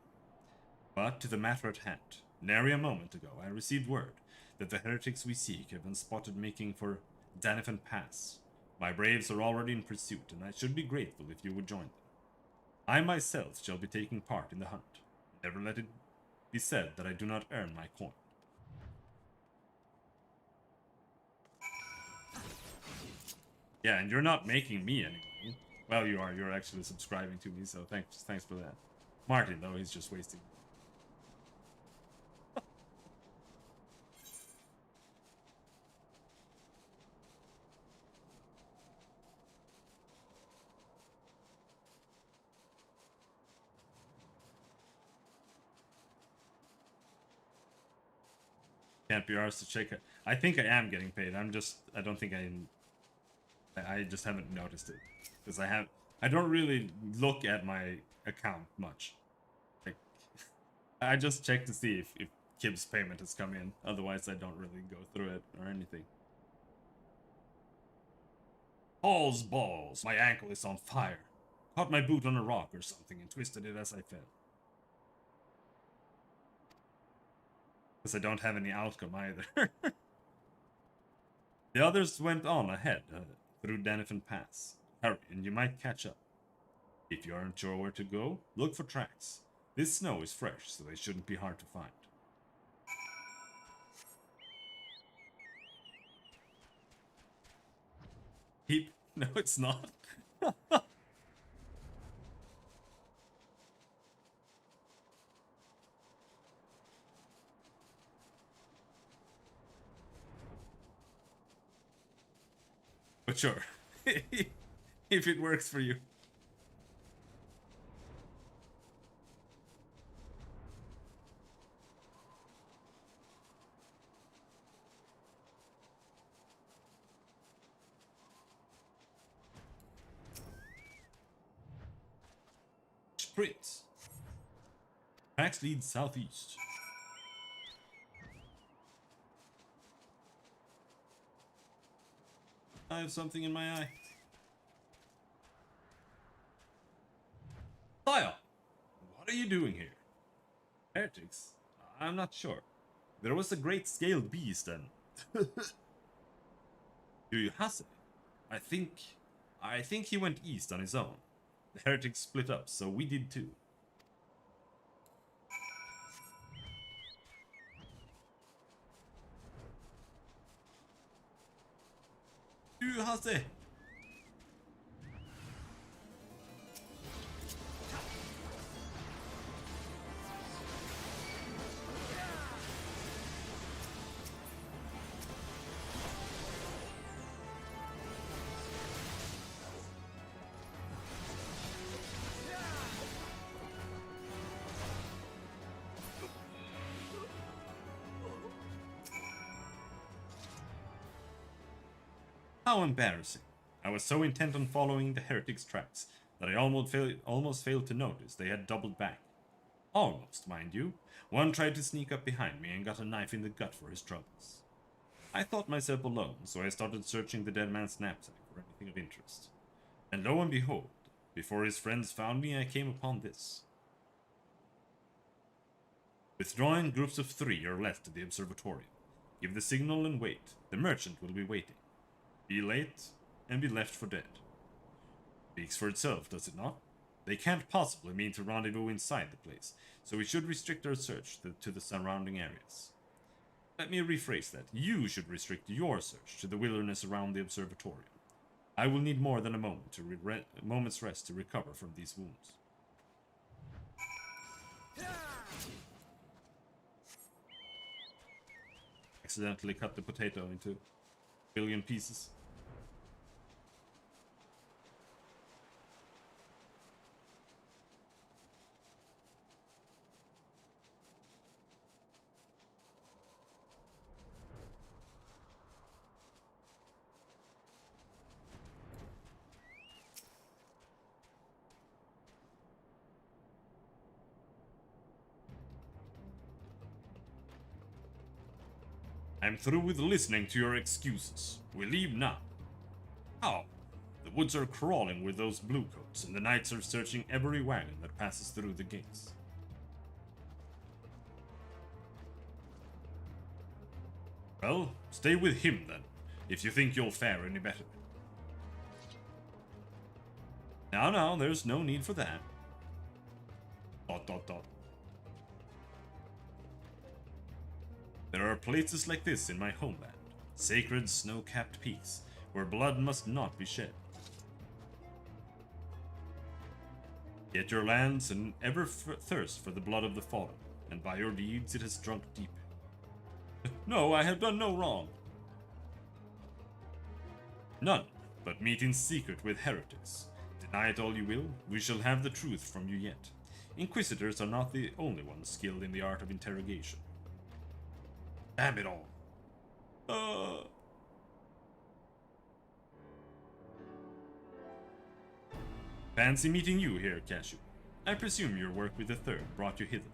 But to the matter at hand, nary a moment ago I received word that the heretics we seek have been spotted making for Danifan Pass. My braves are already in pursuit, and I should be grateful if you would join them. I myself shall be taking part in the hunt. Never let it be said that I do not earn my coin. Yeah, and you're not making me any money. Well, you are. You're actually subscribing to me, so thanks for that. Martin, though, he's just wasting. Can't be arsed to check it. I think I am getting paid. I don't think I just haven't noticed it. Because I don't really look at my account much. Like, I just check to see if Kib's payment has come in. Otherwise, I don't really go through it or anything. All's balls. My ankle is on fire. Caught my boot on a rock or something and twisted it as I fell. Because I don't have any outcome either. The others went on ahead through Danifan Pass. Hurry, and you might catch up. If you aren't sure where to go, look for tracks. This snow is fresh, so they shouldn't be hard to find. No, it's not. But sure, if it works for you. Sprint. Tracks lead southeast. I have something in my eye. Sire! What are you doing here? Heretics? I'm not sure. There was a great scaled beast and... Do you Hase? I think he went east on his own. The heretics split up, so we did too. Do you Hase? How embarrassing. I was so intent on following the heretics' tracks that I almost failed to notice they had doubled back. Almost, mind you. One tried to sneak up behind me and got a knife in the gut for his troubles. I thought myself alone, so I started searching the dead man's knapsack for anything of interest. And lo and behold, before his friends found me, I came upon this. Withdraw in groups of 3 or less to the observatorium. Give the signal and wait. The merchant will be waiting. Be late, and be left for dead. Speaks for itself, does it not? They can't possibly mean to rendezvous inside the place, so we should restrict our search to the surrounding areas. Let me rephrase that. You should restrict your search to the wilderness around the observatorium. I will need more than a moment's rest to recover from these wounds. Accidentally cut the potato into a billion pieces. I'm through with listening to your excuses. We leave now. How? The woods are crawling with those bluecoats, and the knights are searching every wagon that passes through the gates. Well, stay with him then, if you think you'll fare any better. Now, there's no need for that. ... There are places like this in my homeland, sacred snow-capped peaks, where blood must not be shed. Yet your lands an ever thirst for the blood of the fallen, and by your deeds it has drunk deep. No, I have done no wrong. None, but meet in secret with heretics. Deny it all you will, we shall have the truth from you yet. Inquisitors are not the only ones skilled in the art of interrogation. Damn it all. Fancy meeting you here, Cashew. I presume your work with the Third brought you hither.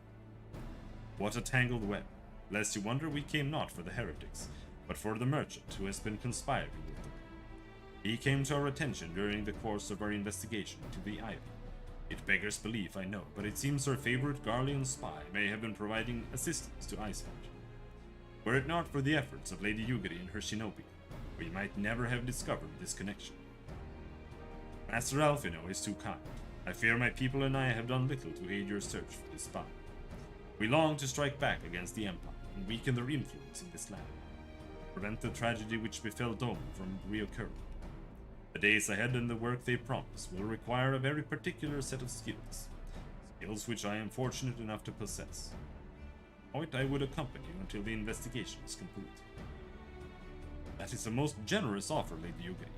What a tangled web. Lest you wonder, we came not for the heretics, but for the merchant who has been conspiring with them. He came to our attention during the course of our investigation into the Ivy. It beggars belief, I know, but it seems our favorite Garlean spy may have been providing assistance to Iceheart. Were it not for the efforts of Lady Yugiri and her shinobi, we might never have discovered this connection. Master Alphino is too kind. I fear my people and I have done little to aid your search for this spy. We long to strike back against the Empire and weaken their influence in this land. Prevent the tragedy which befell Dome from reoccurring. The days ahead and the work they promise will require a very particular set of skills. Skills which I am fortunate enough to possess. Point, I would accompany you until the investigation is complete. That is a most generous offer, Lady Yugiri.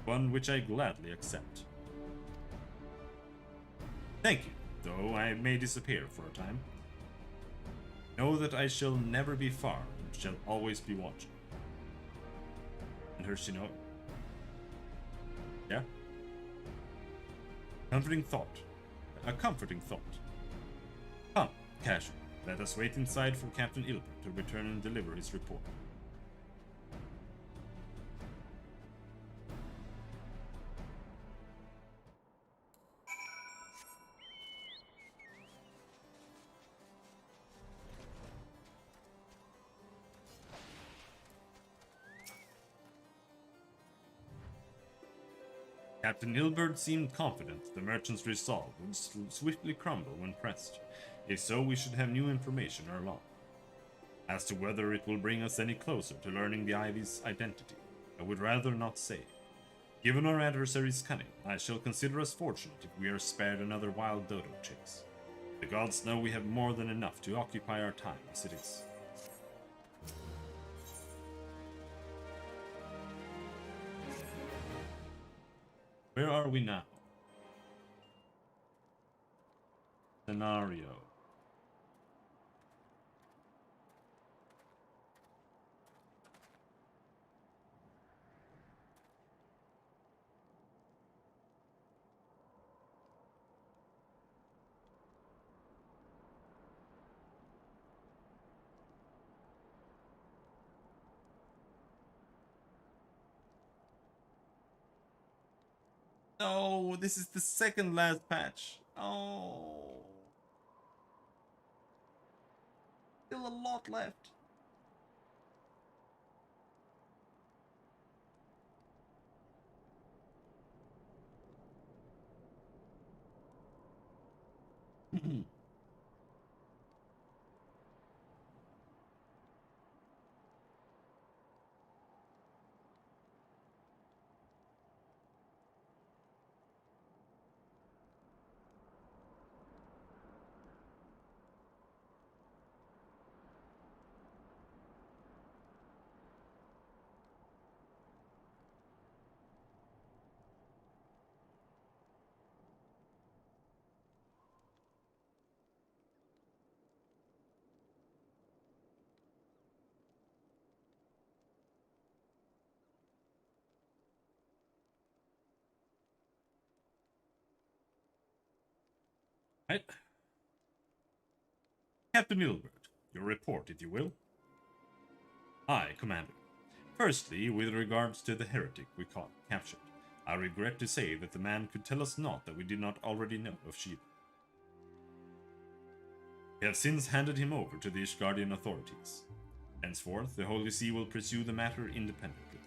One which I gladly accept. Thank you, though I may disappear for a time. Know that I shall never be far and shall always be watching. And her shinobi. Yeah? Comforting thought. A comforting thought. Come, Cashew. Let us wait inside for Captain Ilbert to return and deliver his report. Captain Ilbert seemed confident the merchant's resolve would swiftly crumble when pressed. If so, we should have new information ere long. As to whether it will bring us any closer to learning the Ivy's identity, I would rather not say. Given our adversary's cunning, I shall consider us fortunate if we are spared another wild dodo chase. The gods know we have more than enough to occupy our time as it is. Where are we now? Scenario. No, this is the second last patch. Oh. Still a lot left. Right. Captain Ilbert, your report, if you will. Aye, Commander. Firstly, with regards to the heretic we captured, I regret to say that the man could tell us naught that we did not already know of Shiva. We have since handed him over to the Ishgardian authorities. Henceforth, the Holy See will pursue the matter independently.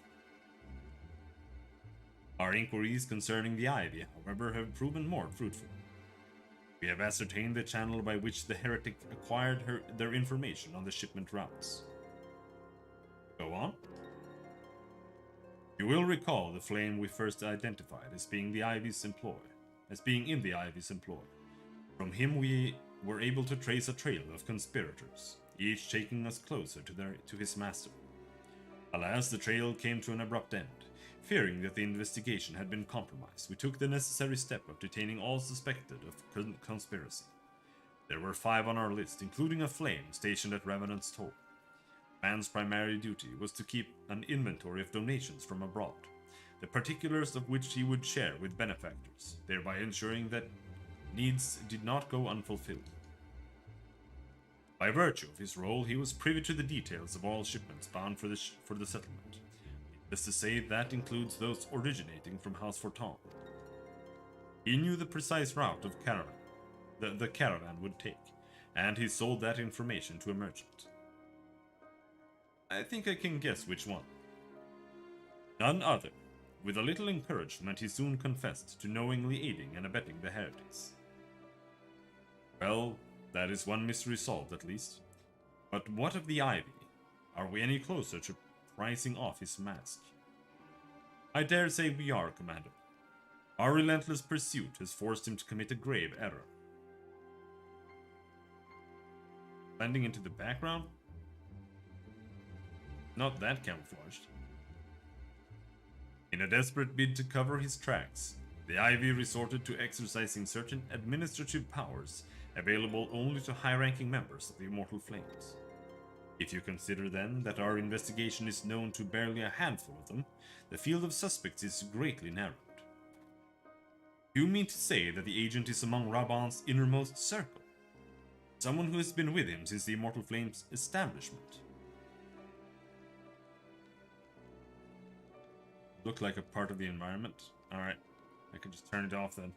Our inquiries concerning the Ivy, however, have proven more fruitful. We have ascertained the channel by which the heretic acquired their information on the shipment routes. Go on. You will recall the flame we first identified as being in the Ivy's employ. From him we were able to trace a trail of conspirators, each taking us closer to his master. Alas, the trail came to an abrupt end. Fearing that the investigation had been compromised, we took the necessary step of detaining all suspected of conspiracy. There were 5 on our list, including a flame stationed at Revenant's Toll. Man's primary duty was to keep an inventory of donations from abroad, the particulars of which he would share with benefactors, thereby ensuring that needs did not go unfulfilled. By virtue of his role, he was privy to the details of all shipments bound for the settlement. Needless to say, that includes those originating from House Forton. He knew the precise route of the caravan would take, and he sold that information to a merchant. I think I can guess which one. None other. With a little encouragement, he soon confessed to knowingly aiding and abetting the heretics. Well, that is one mystery solved at least. But what of the Ivy? Are we any closer to pricing off his mask? I dare say we are, Commander. Our relentless pursuit has forced him to commit a grave error. Blending into the background? Not that camouflaged. In a desperate bid to cover his tracks, the Ivy resorted to exercising certain administrative powers available only to high-ranking members of the Immortal Flames. If you consider then that our investigation is known to barely a handful of them, the field of suspects is greatly narrowed. You mean to say that the agent is among Raban's innermost circle? Someone who has been with him since the Immortal Flames' establishment? Look like a part of the environment. Alright, I can just turn it off then.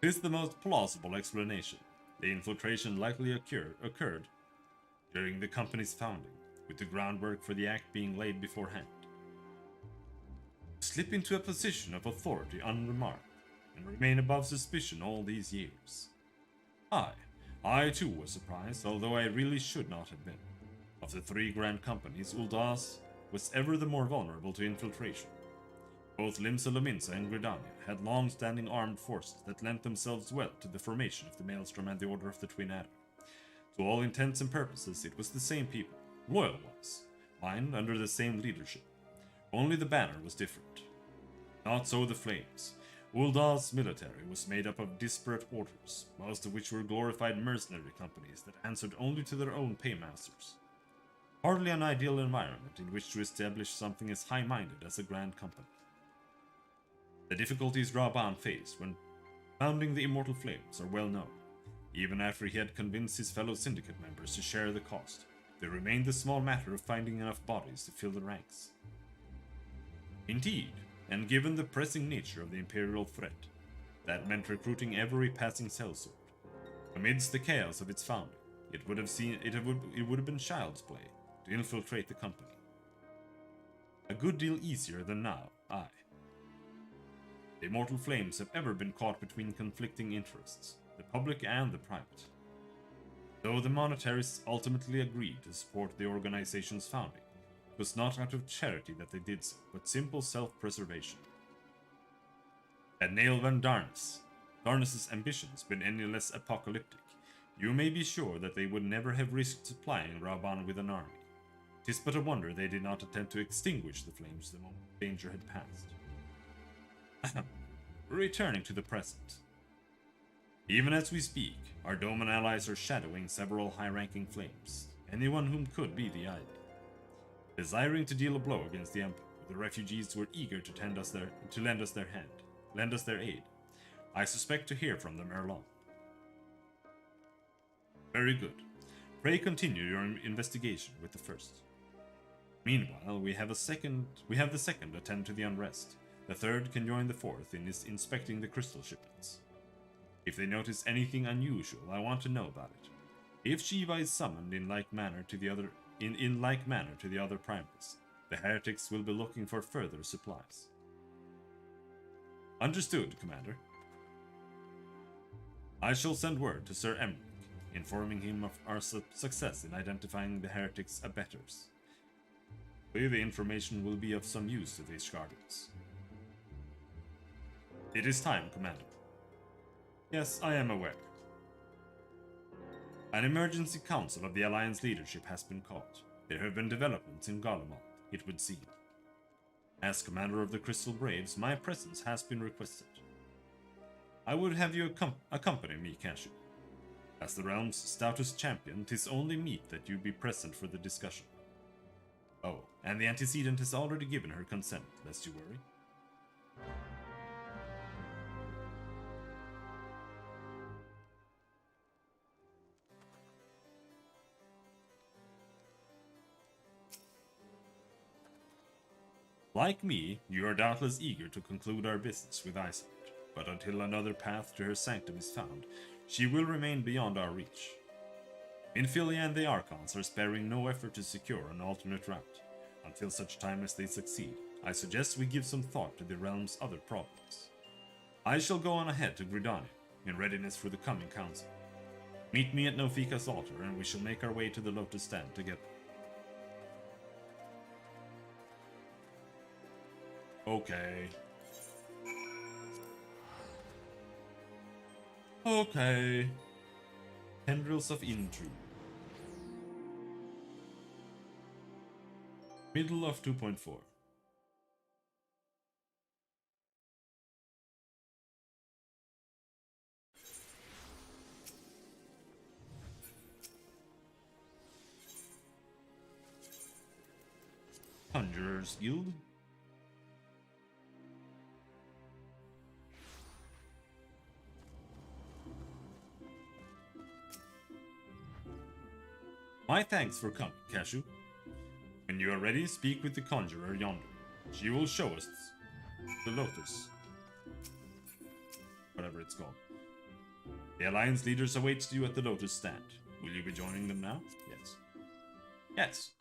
This is the most plausible explanation. The infiltration likely occurred during the company's founding, with the groundwork for the act being laid beforehand. Slip into a position of authority unremarked, and remain above suspicion all these years. I too was surprised, although I really should not have been. Of the 3 grand companies, Ul'das was ever the more vulnerable to infiltration. Both Limsa Lominsa and Gridania had long-standing armed forces that lent themselves well to the formation of the Maelstrom and the Order of the Twin Adder. To all intents and purposes, it was the same people, loyal ones, lined under the same leadership. Only the banner was different. Not so the Flames. Ul'das' military was made up of disparate orders, most of which were glorified mercenary companies that answered only to their own paymasters. Hardly an ideal environment in which to establish something as high-minded as a grand company. The difficulties Raban faced when founding the Immortal Flames are well known. Even after he had convinced his fellow syndicate members to share the cost, there remained the small matter of finding enough bodies to fill the ranks. Indeed, and given the pressing nature of the Imperial threat, that meant recruiting every passing sellsword. Amidst the chaos of its founding, it would have been child's play to infiltrate the company. A good deal easier than now, aye. The Immortal Flames have ever been caught between conflicting interests, the public and the private. Though the monetarists ultimately agreed to support the organization's founding, it was not out of charity that they did so, but simple self-preservation. Had Nail Van Darnas's ambitions been any less apocalyptic, you may be sure that they would never have risked supplying Raban with an army. 'Tis but a wonder they did not attempt to extinguish the flames the moment danger had passed. Returning to the present. Even as we speak, our Doman allies are shadowing several high-ranking flames, anyone whom could be the Ivy. Desiring to deal a blow against the Emperor, the refugees were eager to lend us their aid. I suspect to hear from them ere long. Very good. Pray continue your investigation with the first. Meanwhile, we have the second attend to the unrest. The third can join the fourth in inspecting the crystal shipments. If they notice anything unusual, I want to know about it. If Shiva is summoned in like manner to the other primals, the heretics will be looking for further supplies. Understood, Commander. I shall send word to Sir Emmerich, informing him of our success in identifying the heretics' abettors. The information will be of some use to these Guardians. It is time, Commander. Yes, I am aware. An emergency council of the Alliance leadership has been called. There have been developments in Garlemald, it would seem. As commander of the Crystal Braves, my presence has been requested. I would have you accompany me, Cashew. As the realm's stoutest champion, 'tis only meet that you be present for the discussion. Oh, and the antecedent has already given her consent, lest you worry. Like me, you are doubtless eager to conclude our business with Iceland, but until another path to her sanctum is found, she will remain beyond our reach. Minfilia and the Archons are sparing no effort to secure an alternate route. Until such time as they succeed, I suggest we give some thought to the realm's other problems. I shall go on ahead to Gridania, in readiness for the coming council. Meet me at Nofika's altar, and we shall make our way to the Lotus Stand together. Okay. Okay. Tendrils of Intrigue. Middle of 2.4. Conjurer's Guild. My thanks for coming, Cashew. When you are ready, speak with the conjurer yonder. She will show us the Lotus. Whatever it's called. The Alliance leaders await you at the Lotus Stand. Will you be joining them now? Yes. Yes.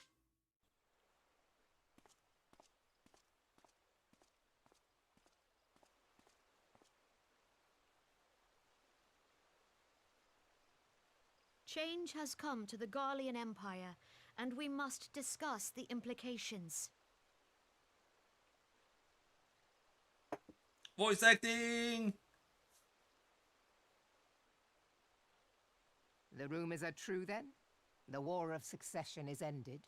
Change has come to the Garlean Empire, and we must discuss the implications. Voice acting! The rumors are true, then? The War of Succession is ended?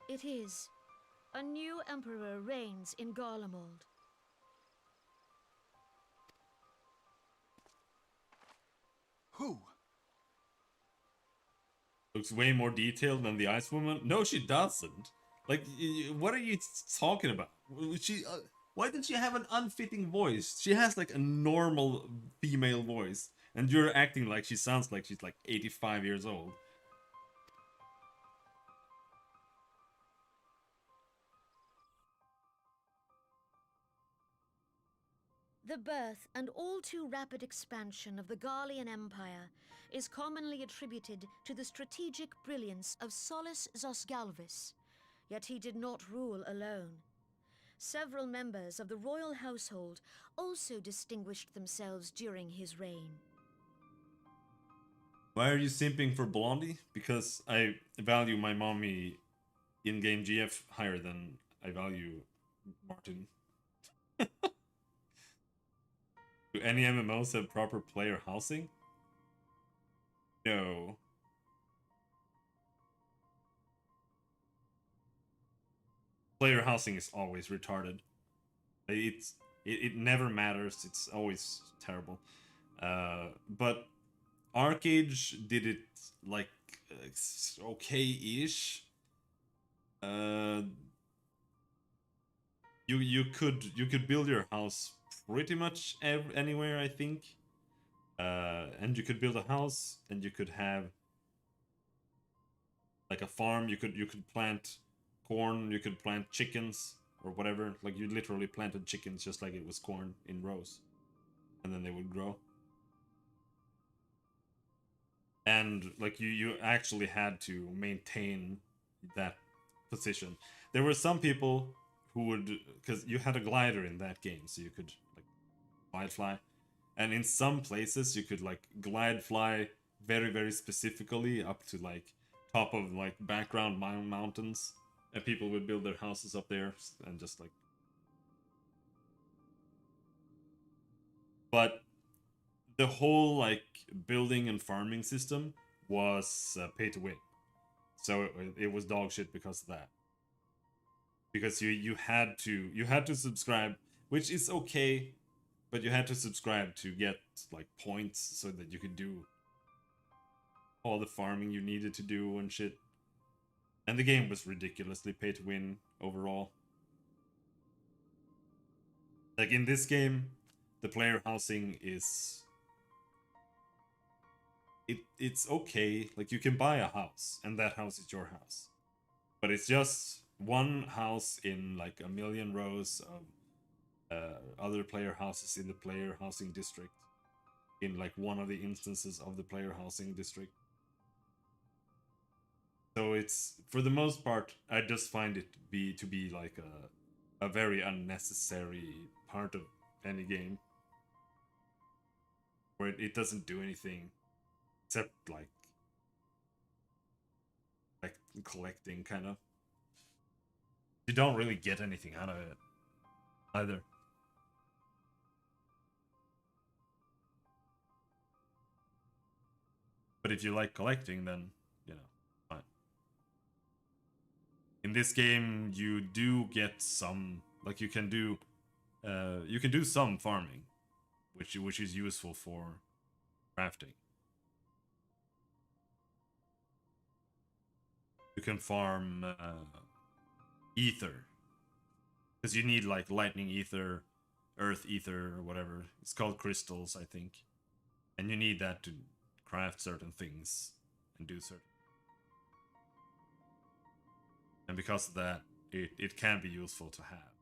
It is. A new emperor reigns in Garlemald. Who? Looks way more detailed than the Ice Woman. No, she doesn't. Like, what are you talking about? Why did she have an unfitting voice? She has like a normal female voice, and you're acting like she sounds like she's like 85 years old. The birth and all too rapid expansion of the Garlean Empire is commonly attributed to the strategic brilliance of Solus Zosgalvis, yet he did not rule alone. Several members of the royal household also distinguished themselves during his reign. Why are you simping for Blondie? Because I value my mommy in-game GF higher than I value Martin. Do any MMOs have proper player housing? No. Player housing is always retarded. It never matters. It's always terrible. But Arcade did it like okay-ish. You could build your house pretty much anywhere, I think. And you could build a house, and you could have like a farm. You could plant corn. You could plant chickens or whatever. Like you literally planted chickens just like it was corn in rows, and then they would grow. And like you actually had to maintain that position. There were some people who would, because you had a glider in that game, so you could like glide fly, and in some places you could like glide fly very specifically up to like top of like background mountains, and people would build their houses up there and just like. But the whole like building and farming system was pay to win, so it was dog shit because of that. Because you had to subscribe, which is okay, but you had to subscribe to get like points so that you could do all the farming you needed to do and shit. And the game was ridiculously pay to win overall. Like in this game, the player housing is it's okay. Like you can buy a house, and that house is your house, but it's just one house in like a million rows of other player houses in the player housing district, in like one of the instances of the player housing district. So it's, for the most part, I just find it to be like a very unnecessary part of any game, where it doesn't do anything except like collecting, kind of. You don't really get anything out of it either. But if you like collecting, then, you know, fine. In this game, you do get some, like you can do some farming, which is useful for crafting. You can farm ether, because you need like lightning ether, earth ether, or whatever. It's called crystals, I think. And you need that to craft certain things and do certain. And because of that, it can be useful to have.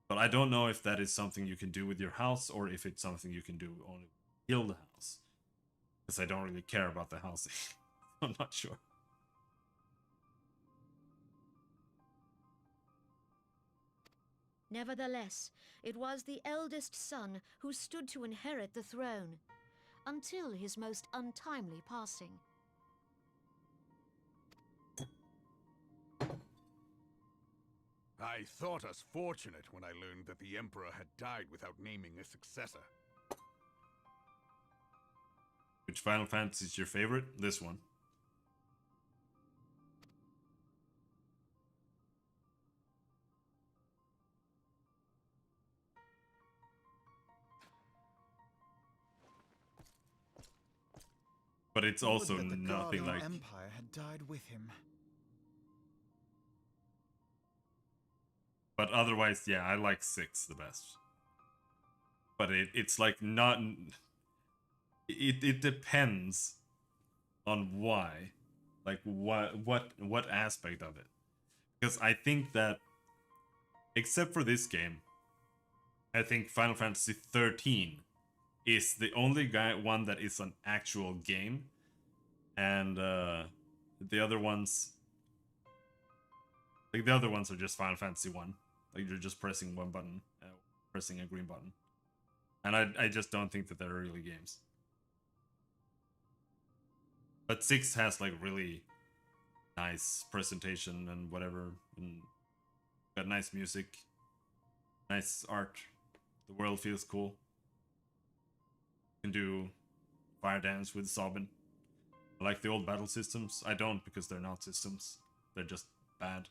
But I don't know if that is something you can do with your house, or if it's something you can do only build the house. Because I don't really care about the housing. I'm not sure. Nevertheless, it was the eldest son who stood to inherit the throne, until his most untimely passing. I thought us fortunate when I learned that the Emperor had died without naming a successor. Which Final Fantasy is your favorite? This one. But it's also nothing like... Empire had died with him. But otherwise, yeah, I like 6 the best. But it's like not... It depends on why. Like what aspect of it. Because I think that, except for this game, I think Final Fantasy 13 is the only one that is an actual game, and the other ones, like the other ones, are just Final Fantasy 1. Like you're just pressing one button, pressing a green button, and I just don't think that they're really games. But 6 has like really nice presentation and whatever, and got nice music, nice art. The world feels cool. You can do fire dance with Sobin. I like the old battle systems. I don't, because they're not systems. They're just bad.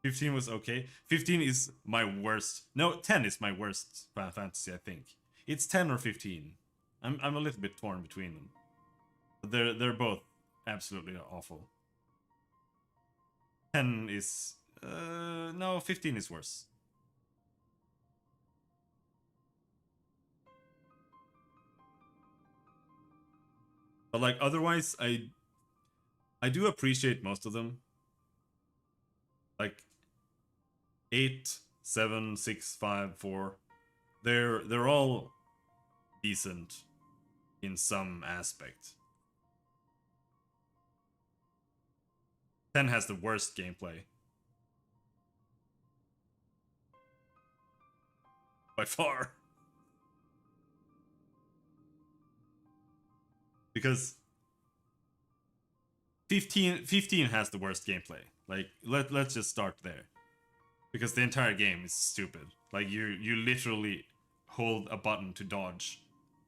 15 was okay. 15 is my worst. No, 10 is my worst Final Fantasy, I think. It's 10 or 15. I'm a little bit torn between them. But they're both absolutely awful. 10 is... no, 15 is worse. But like otherwise, I do appreciate most of them. Like 8, 7, 6, 5, 4. They're all decent in some aspect. 10 has the worst gameplay. By far. Because 15 has the worst gameplay. Like, let's just start there. Because the entire game is stupid. Like, you literally hold a button to dodge,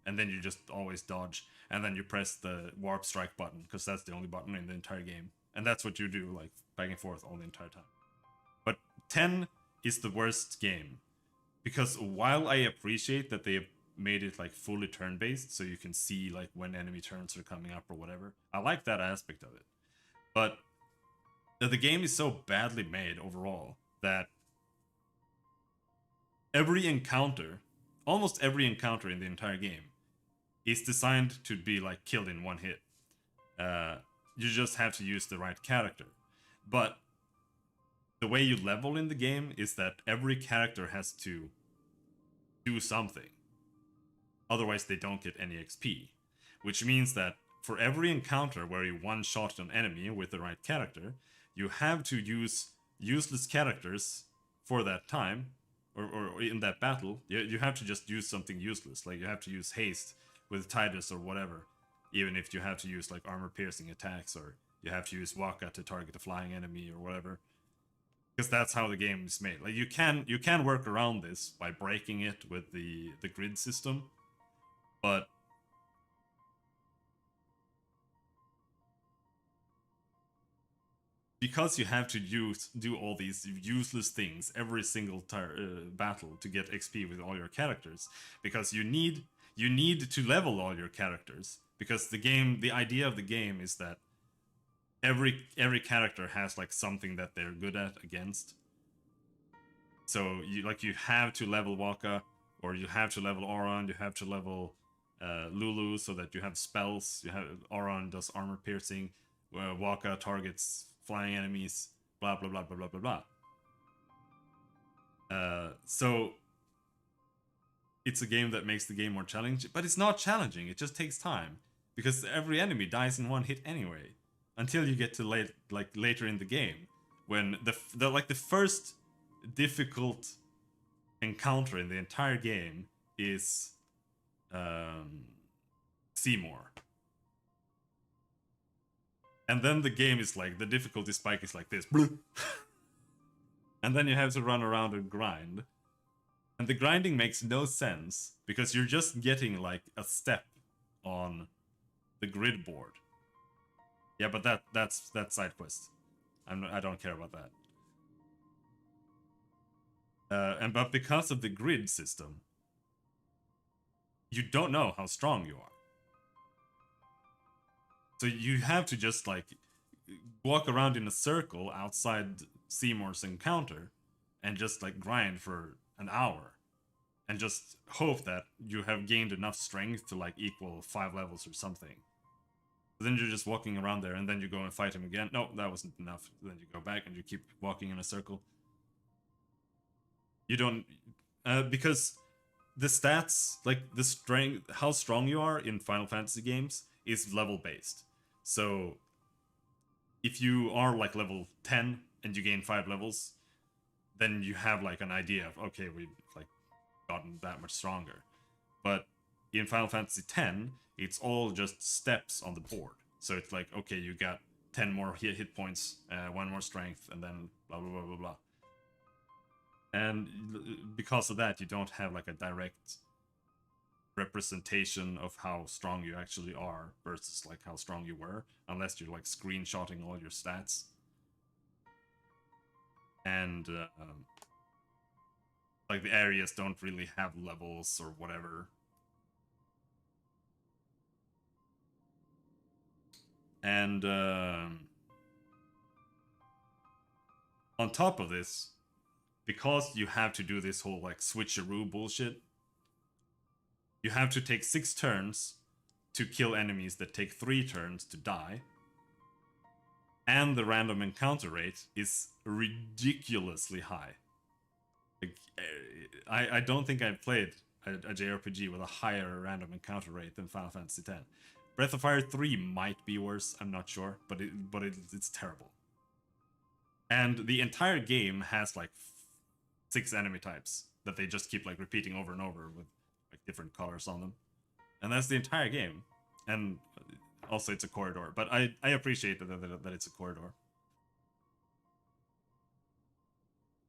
and then you just always dodge, and then you press the warp strike button, because that's the only button in the entire game. And that's what you do, like, back and forth all the entire time. But 10 is the worst game. Because while I appreciate that they made it like fully turn-based, so you can see like when enemy turns are coming up or whatever, I like that aspect of it. But the game is so badly made overall that every encounter, almost every encounter in the entire game, is designed to be like killed in one hit. You just have to use the right character. But the way you level in the game is that every character has to do something. Otherwise they don't get any XP. Which means that for every encounter where you one-shot an enemy with the right character, you have to use useless characters for that time, or in that battle. You have to just use something useless. Like you have to use haste with Tidus or whatever. Even if you have to use like armor-piercing attacks, or you have to use Waka to target a flying enemy or whatever. Because that's how the game is made. Like you can work around this by breaking it with the grid system, but because you have to do all these useless things every single battle to get XP with all your characters, because you need to level all your characters, because the idea of the game is that every character has like something that they're good at against. So you have to level Waka, or you have to level Auron, you have to level Lulu so that you have spells. Auron does armor piercing, Waka targets flying enemies, blah blah blah blah blah blah blah. So it's a game that makes the game more challenging, but it's not challenging. It just takes time, because every enemy dies in one hit anyway. Until you get to later in the game, when the first difficult encounter in the entire game is Seymour. And then the game is like, the difficulty spike is like this. And then you have to run around and grind. And the grinding makes no sense, because you're just getting like a step on the grid board. Yeah, but that's side quest. I don't care about that. But because of the grid system, you don't know how strong you are. So you have to just like walk around in a circle outside Seymour's encounter and just like grind for an hour and just hope that you have gained enough strength to like equal 5 levels or something. Then you're just walking around there, and then you go and fight him again. No, that wasn't enough. Then you go back and you keep walking in a circle. You don't... because the stats, like the strength, how strong you are in Final Fantasy games is level-based. So if you are like level 10 and you gain 5 levels, then you have like an idea of, okay, we've like gotten that much stronger. But in Final Fantasy X, it's all just steps on the board. So it's like, okay, you got 10 more hit points, 1 more strength, and then blah, blah, blah, blah, blah. And because of that, you don't have like a direct representation of how strong you actually are versus like how strong you were, unless you're like screenshotting all your stats. And like the areas don't really have levels or whatever. And on top of this, because you have to do this whole like switcheroo bullshit, you have to take 6 turns to kill enemies that take 3 turns to die. And the random encounter rate is ridiculously high. Like, I don't think I've played a JRPG with a higher random encounter rate than Final Fantasy X. Breath of Fire 3 might be worse, I'm not sure, but it's terrible. And the entire game has like 6 enemy types that they just keep like repeating over and over with like different colors on them. And that's the entire game. And also it's a corridor, but I appreciate that it's a corridor.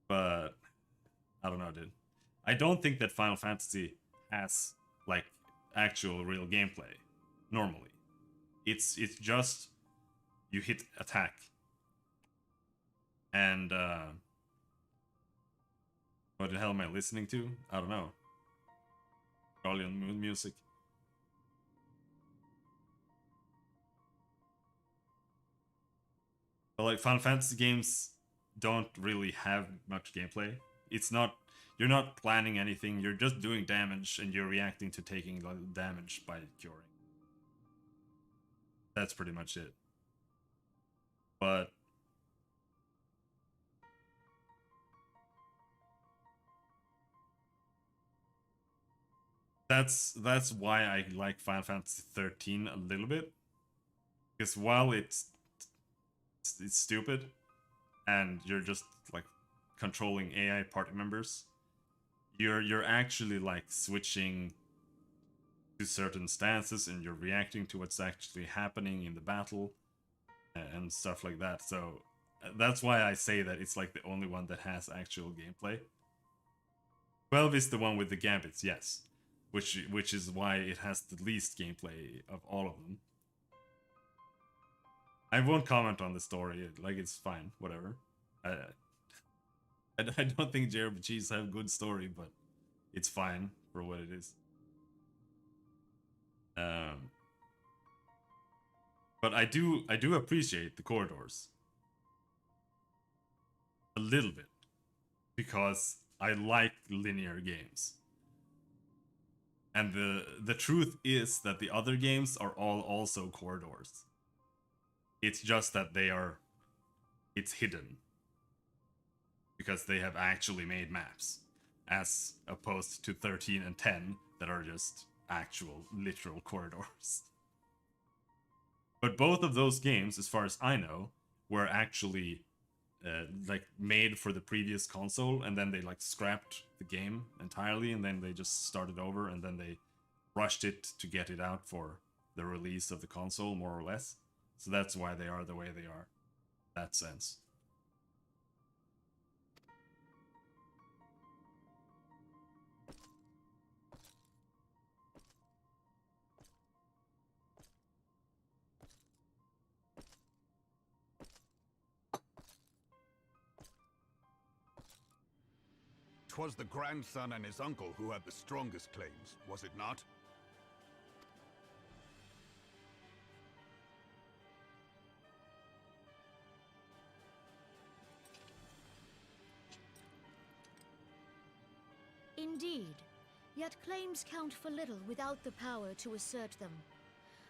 But I don't know, dude. I don't think that Final Fantasy has like actual real gameplay normally. It's just you hit attack and what the hell am I listening to? I don't know. Probably on moon music. But like Final Fantasy games don't really have much gameplay. It's not, you're not planning anything, you're just doing damage and you're reacting to taking damage by curing. That's pretty much it. But that's why I like Final Fantasy 13 a little bit. Because while it's stupid and you're just like controlling AI party members, you're actually like switching to certain stances and you're reacting to what's actually happening in the battle and stuff like that. So that's why I say that it's like the only one that has actual gameplay. 12 is the one with the gambits, yes, which is why it has the least gameplay of all of them. I won't comment on the story, like it's fine, whatever. I don't think JRPGs have good story, but it's fine for what it is. But I do appreciate the corridors a little bit because I like linear games. And the truth is that the other games are all also corridors. It's just that it's hidden. Because they have actually made maps. As opposed to 13 and 10 that are just actual, literal corridors. But both of those games, as far as I know, were actually like made for the previous console, and then they like scrapped the game entirely, and then they just started over, and then they rushed it to get it out for the release of the console, more or less. So that's why they are the way they are. In that sense. Twas the grandson and his uncle who had the strongest claims, was it not? Indeed. Yet claims count for little without the power to assert them.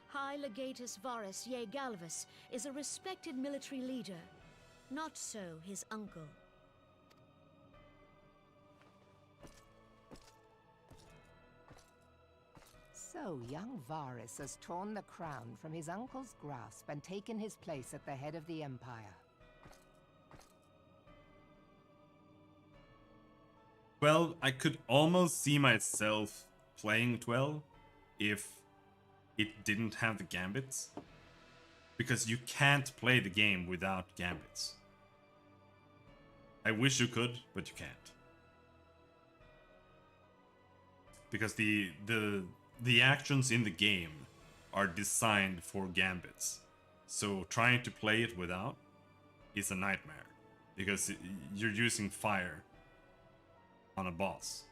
High Legatus Varus Ye Galvus is a respected military leader. Not so his uncle. So young Varus has torn the crown from his uncle's grasp and taken his place at the head of the Empire. Well, I could almost see myself playing 12 if it didn't have the gambits. Because you can't play the game without gambits. I wish you could, but you can't. Because the actions in the game are designed for gambits. So trying to play it without is a nightmare. Because you're using fire on a boss.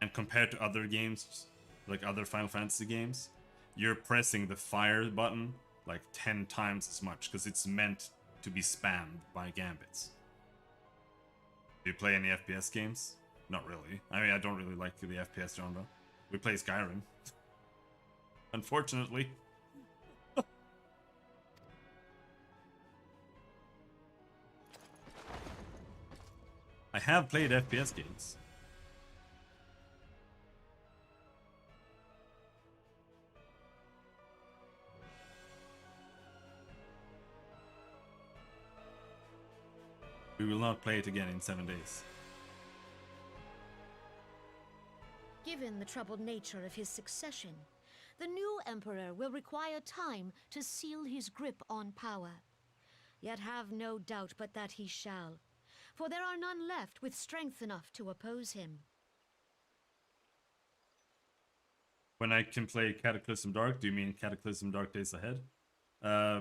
And compared to other games, like other Final Fantasy games, you're pressing the fire button like 10 times as much because it's meant to be spammed by gambits. Do you play any FPS games? Not really. I mean, I don't really like the FPS genre. We play Skyrim. Unfortunately. I have played FPS games. We will not play it again in 7 days. Given the troubled nature of his succession, the new emperor will require time to seal his grip on power. Yet have no doubt but that he shall, for there are none left with strength enough to oppose him. When I can play Cataclysm Dark, do you mean Cataclysm Dark Days Ahead?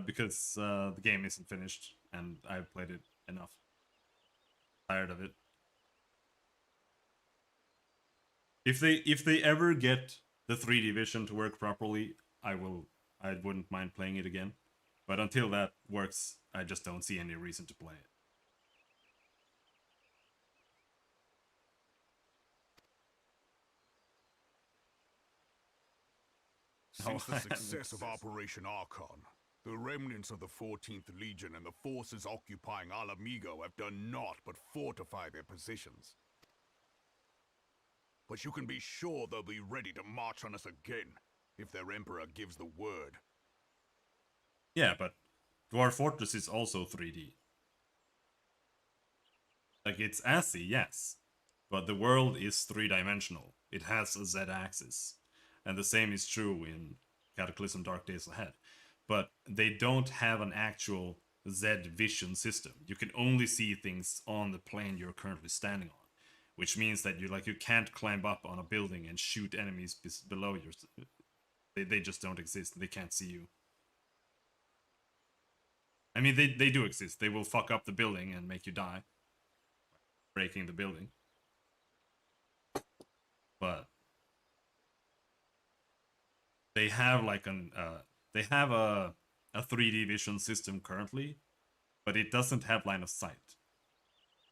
Because the game isn't finished, and I've played it enough. Tired of it. If they ever get the 3D vision to work properly, I wouldn't mind playing it again. But until that works, I just don't see any reason to play it. Since the success of Operation Archon, the remnants of the 14th Legion and the forces occupying Alamigo have done naught but fortify their positions. But you can be sure they'll be ready to march on us again, if their Emperor gives the word. Yeah, but Dwarf Fortress is also 3D. Like, it's ASCII, yes, but the world is three-dimensional. It has a Z-axis. And the same is true in Cataclysm Dark Days Ahead. But they don't have an actual Z vision system. You can only see things on the plane you're currently standing on. Which means that you can't climb up on a building and shoot enemies below you. They just don't exist. They can't see you. I mean, they do exist. They will fuck up the building and make you die. Breaking the building. But they have like they have a 3D vision system currently, but it doesn't have line of sight.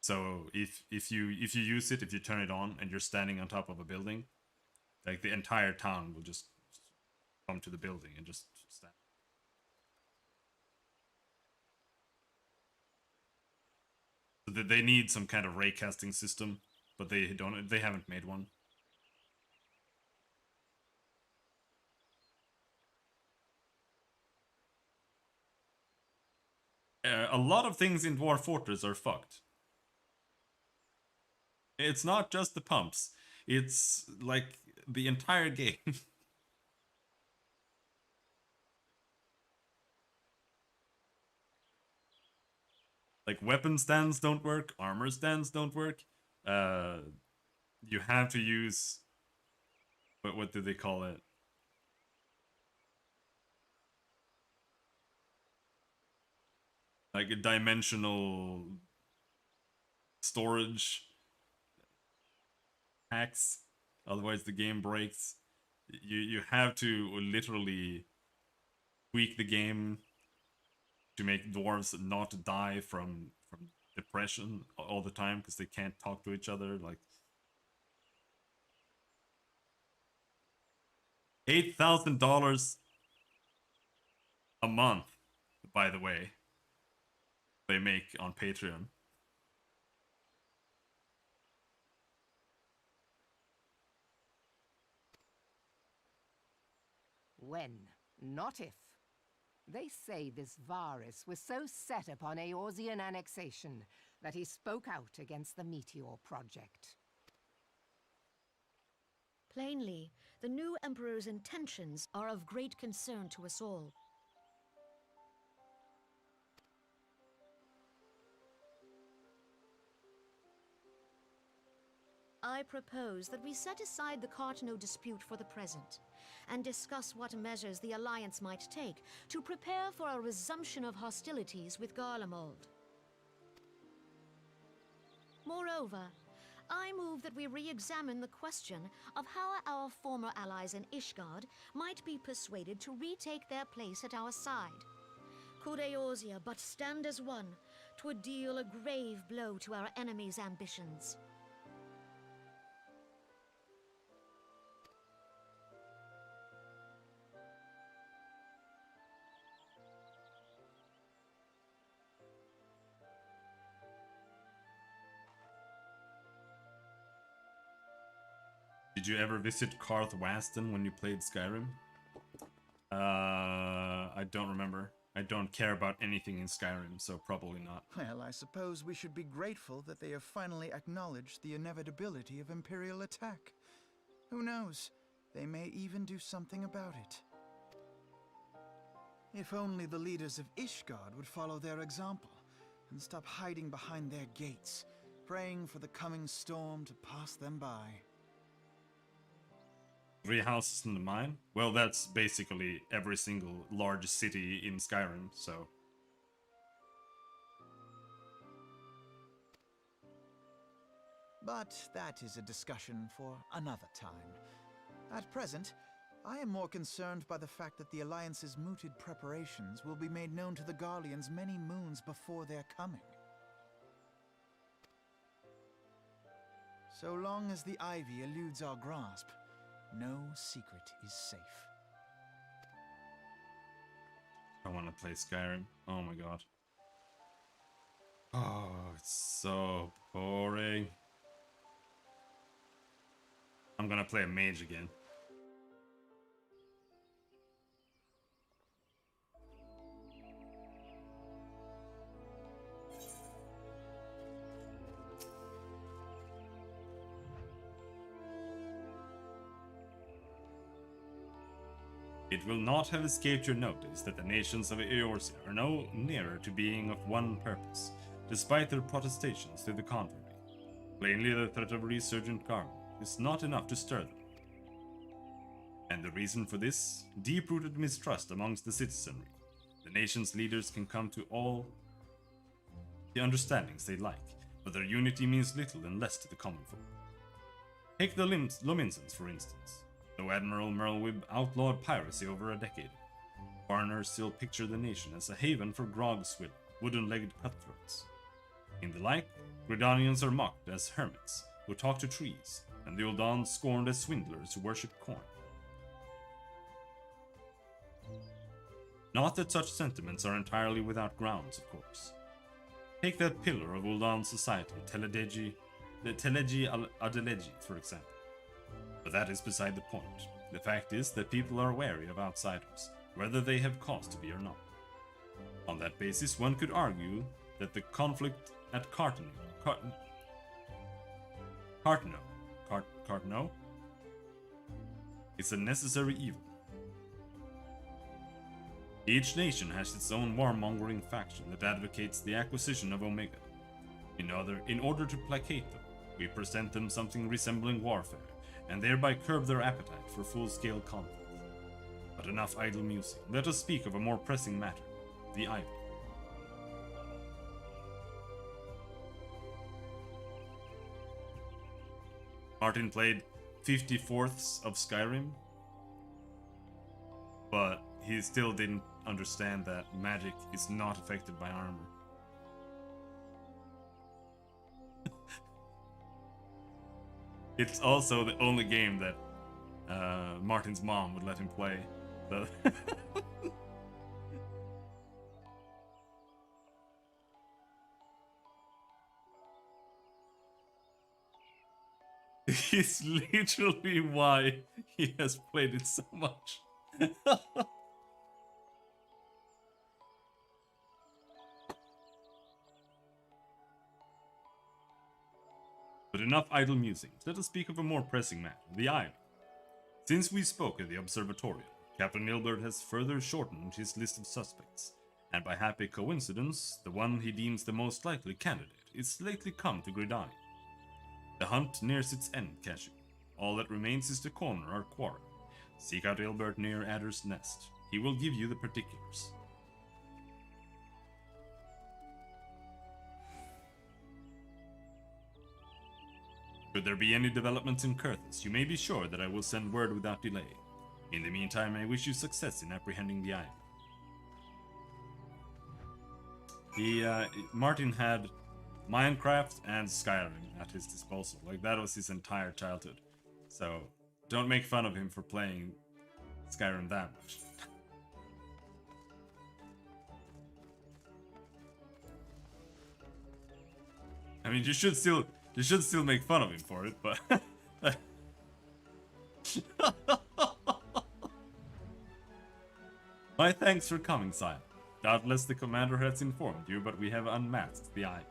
So if you use it, if you turn it on and you're standing on top of a building, like the entire town will just come to the building and just stand. So they need some kind of raycasting system, but they haven't made one. A lot of things in Dwarf Fortress are fucked. It's not just the pumps. It's like the entire game. Like weapon stands don't work, armor stands don't work. You have to use what do they call it? Like a dimensional storage hacks, otherwise the game breaks. You have to literally tweak the game to make dwarves not die from depression all the time because they can't talk to each other. Like $8,000 a month, by the way, they make on Patreon. When, not if. They say this Varus was so set upon Eorzean annexation that he spoke out against the Meteor Project. Plainly, the new Emperor's intentions are of great concern to us all. I propose that we set aside the Cartano dispute for the present, and discuss what measures the Alliance might take to prepare for a resumption of hostilities with Garlemald. Moreover, I move that we re-examine the question of how our former allies in Ishgard might be persuaded to retake their place at our side. Could Eorzea but stand as one, 'twould deal a grave blow to our enemies' ambitions. Did you ever visit Karth Waston when you played Skyrim? I don't remember. I don't care about anything in Skyrim, so probably not. Well, I suppose we should be grateful that they have finally acknowledged the inevitability of Imperial attack. Who knows? They may even do something about it. If only the leaders of Ishgard would follow their example and stop hiding behind their gates, praying for the coming storm to pass them by. 3 houses in the mine? Well, that's basically every single large city in Skyrim, so... But that is a discussion for another time. At present, I am more concerned by the fact that the Alliance's mooted preparations will be made known to the Garleans many moons before their coming. So long as the Ivy eludes our grasp, no secret is safe. I want to play Skyrim. Oh my god. Oh, it's so boring. I'm gonna play a mage again. It will not have escaped your notice that the nations of Eorzea are no nearer to being of one purpose, despite their protestations to the contrary. Plainly, the threat of resurgent Garland is not enough to stir them. And the reason for this? Deep-rooted mistrust amongst the citizenry. The nation's leaders can come to all the understandings they like, but their unity means little unless to the common folk. Take the Lominsons, for instance. Though Admiral Merlwyb outlawed piracy over a decade ago, foreigners still picture the nation as a haven for grog-swilling, wooden-legged cutthroats. In the like, Gridanians are mocked as hermits who talk to trees, and the Uldans scorned as swindlers who worship corn. Not that such sentiments are entirely without grounds, of course. Take that pillar of Uldan society, the Teleji Adeleji, for example. But that is beside the point. The fact is that people are wary of outsiders, whether they have cause to be or not. On that basis, one could argue that the conflict at Cartano is a necessary evil. Each nation has its own warmongering faction that advocates the acquisition of Omega. In order to placate them, we present them something resembling warfare, and thereby curb their appetite for full-scale conflict. But enough idle musing. Let us speak of a more pressing matter, the Ivy. Martin played 50/4 of Skyrim, but he still didn't understand that magic is not affected by armor. It's also the only game that Martin's mom would let him play. So it's literally why he has played it so much. But enough idle musings. Let us speak of a more pressing matter, the Ivy. Since we spoke at the Observatorium, Captain Ilbert has further shortened his list of suspects, and by happy coincidence, the one he deems the most likely candidate is lately come to Gridania. The hunt nears its end, Cashew. All that remains is to corner our quarry. Seek out Ilbert near Adder's Nest. He will give you the particulars. Should there be any developments in Kurthus, you may be sure that I will send word without delay. In the meantime, I wish you success in apprehending the Ivy. Martin had Minecraft and Skyrim at his disposal. Like, that was his entire childhood. So, don't make fun of him for playing Skyrim that much. I mean, you should still make fun of him for it, but My thanks for coming, sire. Doubtless the commander has informed you, but we have unmasked the eye.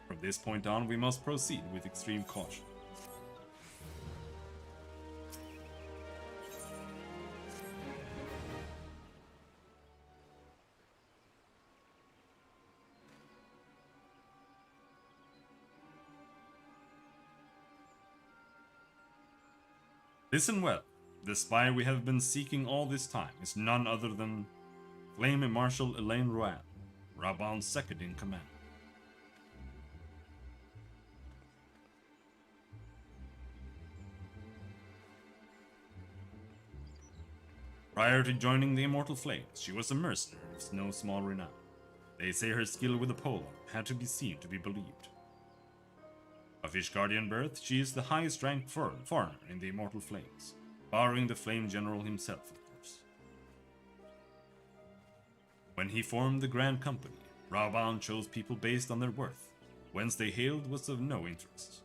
From this point on, we must proceed with extreme caution. Listen well. The spy we have been seeking all this time is none other than Flame Marshal Elaine Royale, Raban's second in command. Prior to joining the Immortal Flames, she was a mercenary of no small renown. They say her skill with the pole had to be seen to be believed. Of Ishgardian birth, she is the highest ranked foreigner in the Immortal Flames, barring the Flame General himself, of course. When he formed the Grand Company, Raban chose people based on their worth. Whence they hailed was of no interest.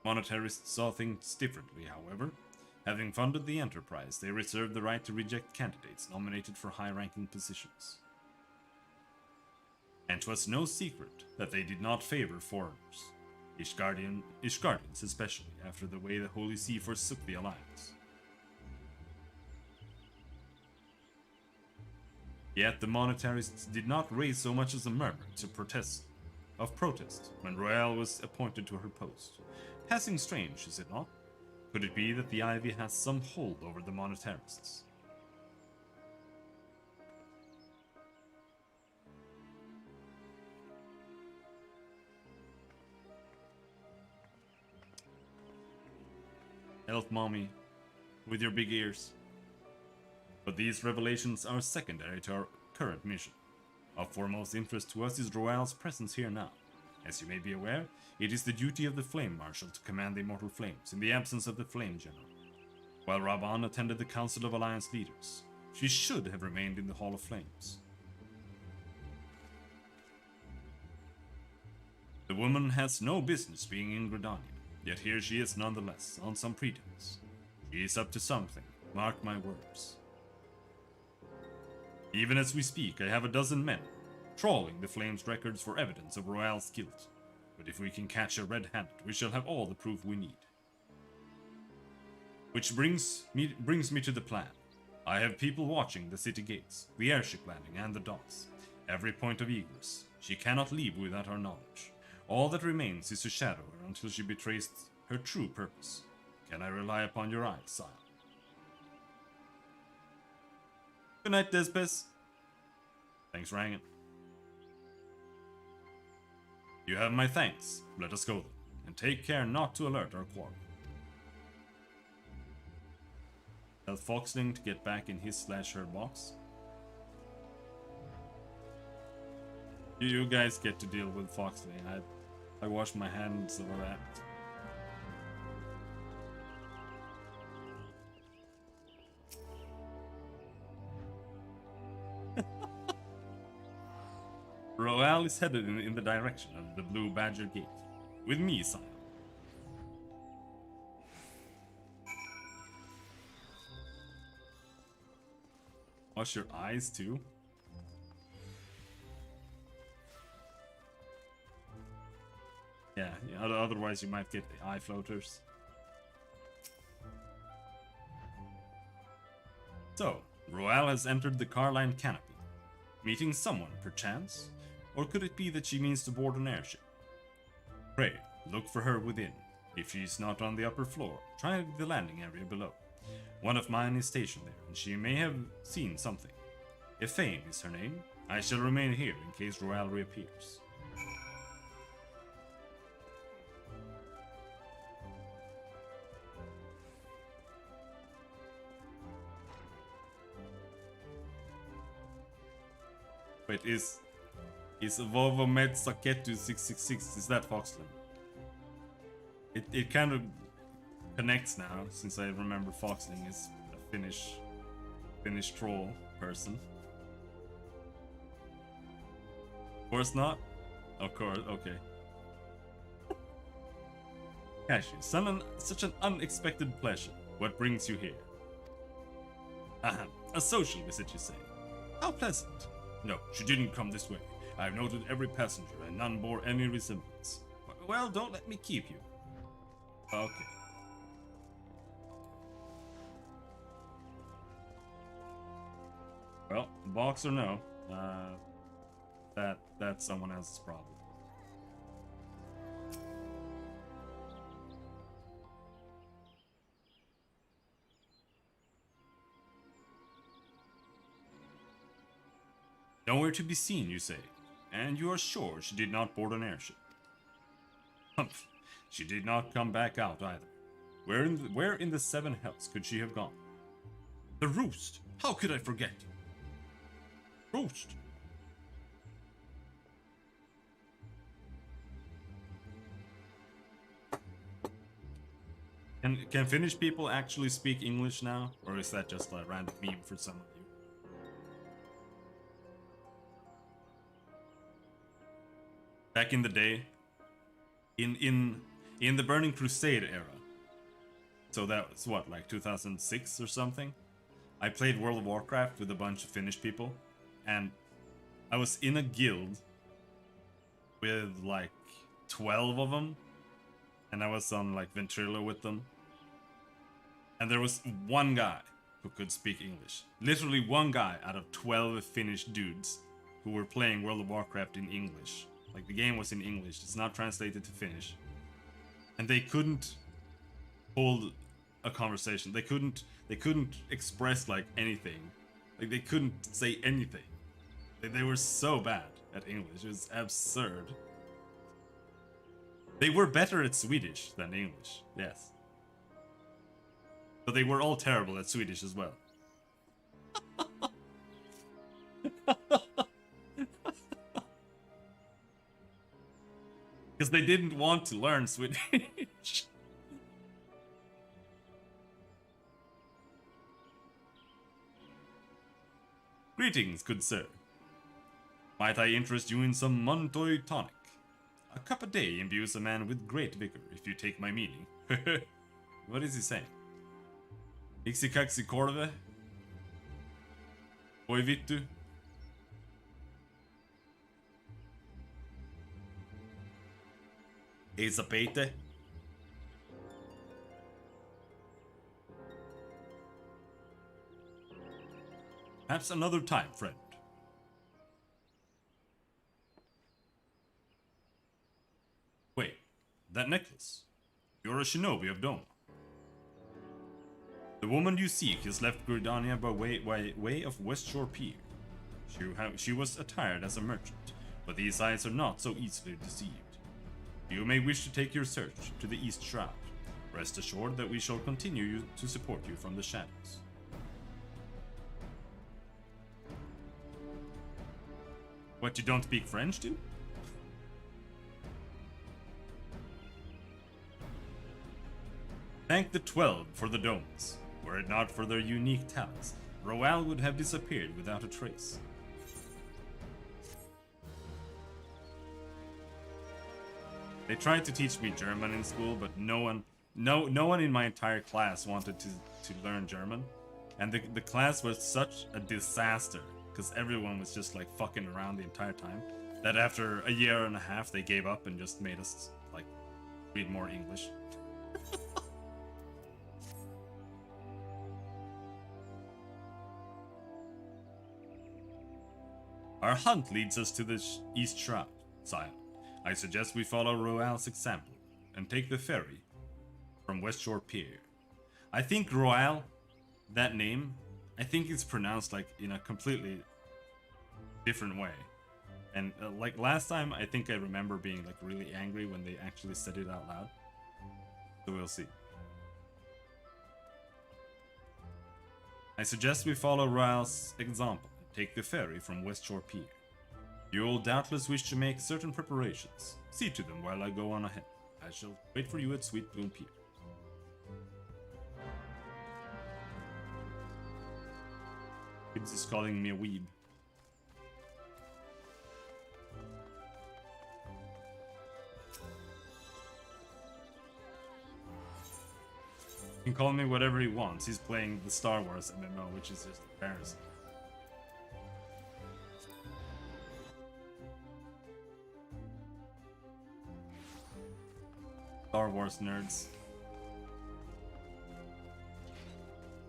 Monetarists saw things differently, however. Having funded the enterprise, they reserved the right to reject candidates nominated for high-ranking positions. And 'twas no secret that they did not favor foreigners. Ishgardians especially, after the way the Holy See forsook the Alliance. Yet the monetarists did not raise so much as a murmur of protest when Royale was appointed to her post. Passing strange, is it not? Could it be that the Ivy has some hold over the monetarists? Elf mommy, with your big ears. But these revelations are secondary to our current mission. Of foremost interest to us is Royale's presence here now. As you may be aware, it is the duty of the Flame Marshal to command the Immortal Flames in the absence of the Flame General. While Raban attended the Council of Alliance Leaders, she should have remained in the Hall of Flames. The woman has no business being in Gridania, yet here she is nonetheless, on some pretense. She is up to something, mark my words. Even as we speak, I have a dozen men, trawling the Flames' records for evidence of Royale's guilt. But if we can catch her red-handed, we shall have all the proof we need. Which brings me to the plan. I have people watching the city gates, the airship landing, and the docks. Every point of egress. She cannot leave without our knowledge. All that remains is to shadow her until she betrays her true purpose. Can I rely upon your eyes, sire? Good night, Despes. Thanks for hanging. You have my thanks. Let us go then, and take care not to alert our quarry. Tell Foxling to get back in his/her box. You guys get to deal with Foxling. I wash my hands over that. Royale is headed in the direction of the Blue Badger Gate. With me, sire. Wash your eyes, too? Yeah, otherwise you might get the eye floaters. So, Royale has entered the Carline Canopy. Meeting someone, perchance? Or could it be that she means to board an airship? Pray, look for her within. If she is not on the upper floor, try the landing area below. One of mine is stationed there, and she may have seen something. If Fame is her name, I shall remain here in case Royale reappears. Wait, is Vovomed Saketu 666, is that Foxland? It kind of connects now, since I remember Foxling is a Finnish troll person. Of course not? Of course, okay. Kashi, such an unexpected pleasure. What brings you here? A social visit, you say? How pleasant. No, she didn't come this way. I have noted every passenger, and none bore any resemblance. Well, don't let me keep you. Okay. Well, box or no, that's someone else's problem. Nowhere to be seen, you say, and you are sure she did not board an airship. Humph, she did not come back out either. Where in the seven hells could she have gone? The roost! How could I forget? Roost! Can Finnish people actually speak English now? Or is that just a random meme for some of you? Back in the day, in the Burning Crusade era, so that was what, like 2006 or something? I played World of Warcraft with a bunch of Finnish people, and I was in a guild with like 12 of them, and I was on like Ventrilo with them, and there was one guy who could speak English. Literally one guy out of 12 Finnish dudes who were playing World of Warcraft in English. Like, the game was in English, it's not translated to Finnish. And they couldn't hold a conversation. They couldn't express like anything. Like, they couldn't say anything. They were so bad at English. It was absurd. They were better at Swedish than English, yes. But they were all terrible at Swedish as well. Because they didn't want to learn Swedish. Greetings, good sir. Might I interest you in some Montoy tonic? A cup a day imbues a man with great vigor, if you take my meaning. What is he saying? Iksi kaksi korve? Oi vittu? Ei sapete? Perhaps another time, friend. Wait, that necklace. You're a shinobi of Dome. The woman you seek has left Gridania by way of Westshore Pier. She was attired as a merchant, but these eyes are not so easily deceived. You may wish to take your search to the East Shroud. Rest assured that we shall continue to support you from the shadows. What, you don't speak French, too? Thank the 12 for the domes. Were it not for their unique talents, Royale would have disappeared without a trace. They tried to teach me German in school, but no one in my entire class wanted to learn German. And the class was such a disaster, because everyone was just like fucking around the entire time, that after a year and a half they gave up and just made us like read more English. Our hunt leads us to the East Shroud, sire. I suggest we follow Royale's example and take the ferry from Westshore Pier. I think Royale, that name, I think it's pronounced like in a completely different way. And like last time, I think I remember being like really angry when they actually said it out loud. So we'll see. I suggest we follow Royale's example and take the ferry from Westshore Pier. You will doubtless wish to make certain preparations. See to them while I go on ahead. I shall wait for you at Sweet Bloom Pier. Gibbs is calling me a weeb. He can call me whatever he wants. He's playing the Star Wars MMO, which is just embarrassing. Star Wars nerds.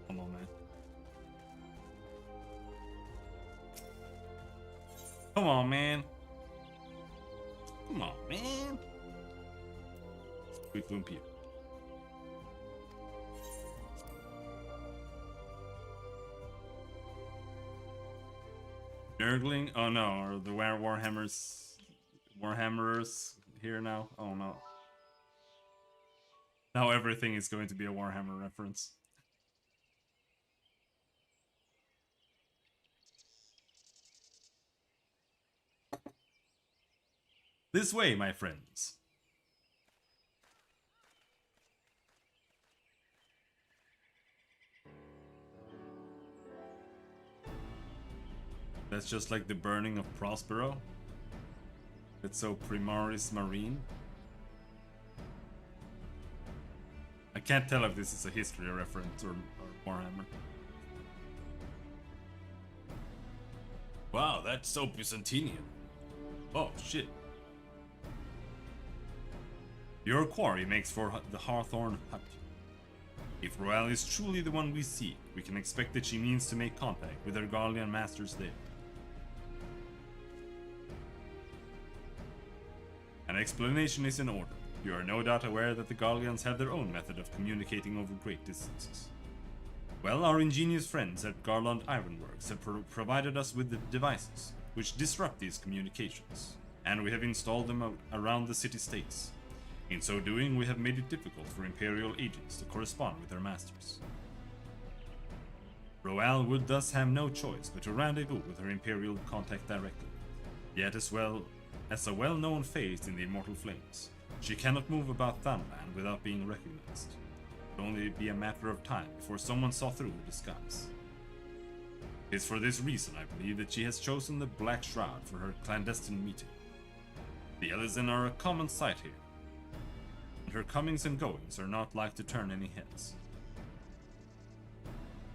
Come on, man. Come on, man. Come on, man. Quick Lumpia. Nurgling? Oh no, are the Warhammerers here now? Oh no. Now everything is going to be a Warhammer reference. This way, my friends. That's just like the burning of Prospero. It's so Primaris Marine. I can't tell if this is a history reference or Warhammer. Wow, that's so Byzantinian. Oh, shit. Your quarry makes for the Hawthorne Hut. If Royale is truly the one we seek, we can expect that she means to make contact with her Garlean masters there. An explanation is in order. You are no doubt aware that the Garleans have their own method of communicating over great distances. Well, our ingenious friends at Garland Ironworks have provided us with the devices which disrupt these communications, and we have installed them around the city-states. In so doing, we have made it difficult for Imperial agents to correspond with their masters. Royale would thus have no choice but to rendezvous with her Imperial contact directly. Yet as well as a well-known phase in the Immortal Flames, she cannot move about Thunland without being recognized. It would only be a matter of time before someone saw through her disguise. It is for this reason, I believe, that she has chosen the Black Shroud for her clandestine meeting. The Elysian are a common sight here, and her comings and goings are not like to turn any heads.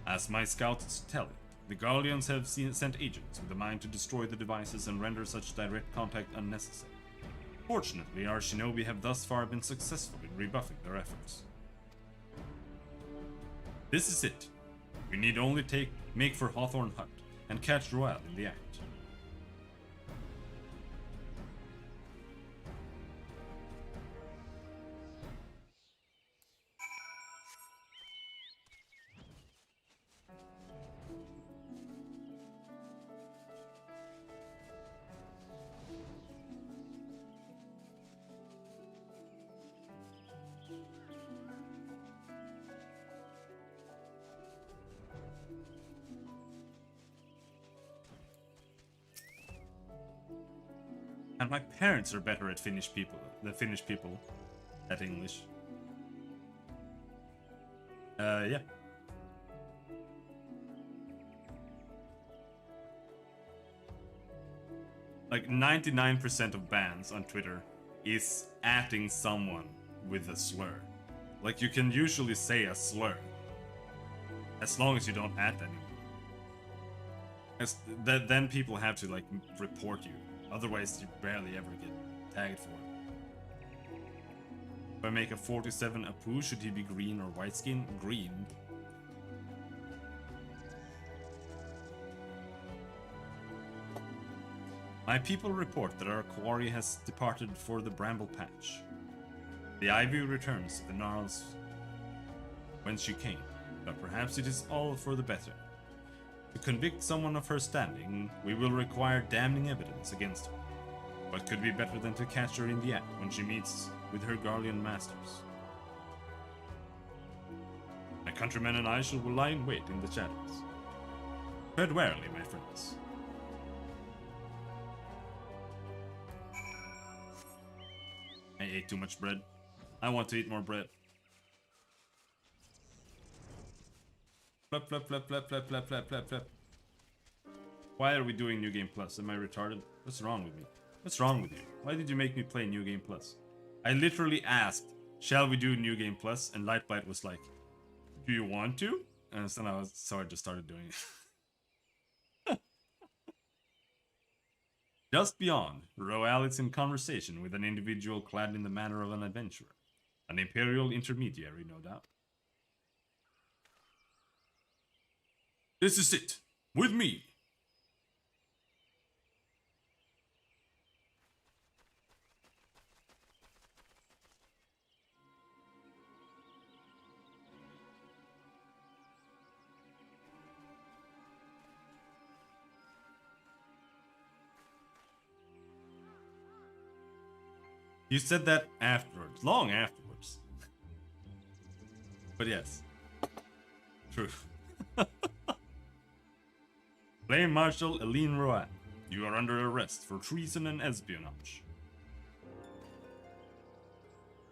As my scouts tell it, the Garleans have sent agents with a mind to destroy the devices and render such direct contact unnecessary. Fortunately, our shinobi have thus far been successful in rebuffing their efforts. This is it. We need only make for Hawthorne Hut and catch Royale in the act. And my parents are better at Finnish people at English. Yeah. Like 99% of bans on Twitter is atting someone with a slur. Like you can usually say a slur as long as you don't at anyone. Then people have to like report you. Otherwise, you barely ever get tagged for it. If I make a 47 Apu, should he be green or white skin? Green. My people report that our quarry has departed for the Bramble Patch. The Ivy returns to the Gnarls whence she came, but perhaps it is all for the better. To convict someone of her standing, we will require damning evidence against her. What could be better than to catch her in the act when she meets with her Garlean masters? My countrymen and I shall lie in wait in the shadows. Tread warily, my friends. I ate too much bread. I want to eat more bread. Flap, flap, flap, flap, flap, flap, flap, flap, flap. Why are we doing New Game Plus? Am I retarded? What's wrong with me? What's wrong with you? Why did you make me play New Game Plus? I literally asked, shall we do New Game Plus? And Lightblight was like, Do you want to? And so I just started doing it. Just beyond, Royale is in conversation with an individual clad in the manner of an adventurer. An Imperial intermediary, no doubt. This is it. With me. You said that afterwards, long afterwards. But yes, true. Flame Marshal Eileen Roat, you are under arrest for treason and espionage.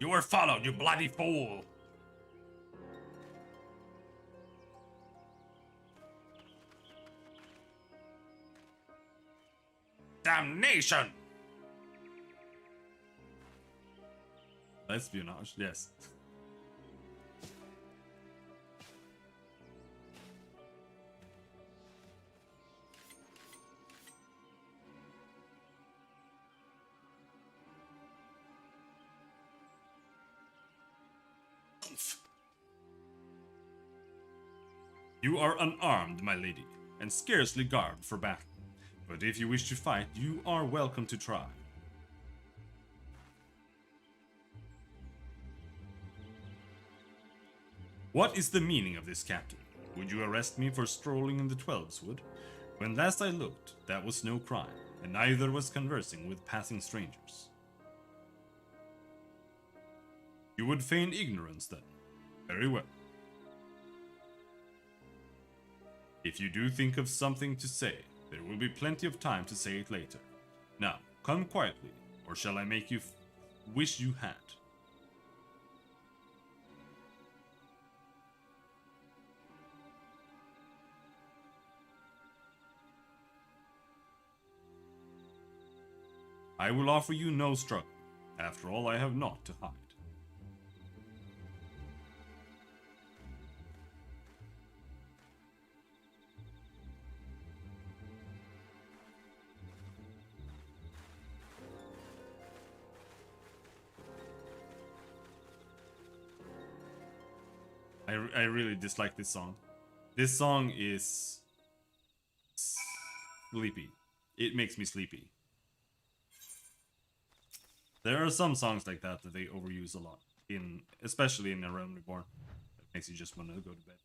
You were followed, you bloody fool! Damnation! Espionage, yes. You are unarmed, my lady, and scarcely garbed for battle. But if you wish to fight, you are welcome to try. What is the meaning of this, Captain? Would you arrest me for strolling in the Twelveswood? When last I looked, that was no crime, and neither was conversing with passing strangers. You would feign ignorance, then? Very well. If you do think of something to say, there will be plenty of time to say it later. Now, come quietly, or shall I make you wish you had? I will offer you no struggle. After all, I have naught to hide. I really dislike this song. This song is sleepy. It makes me sleepy. There are some songs like that they overuse a lot, especially in A Realm Reborn. That makes you just want to go to bed.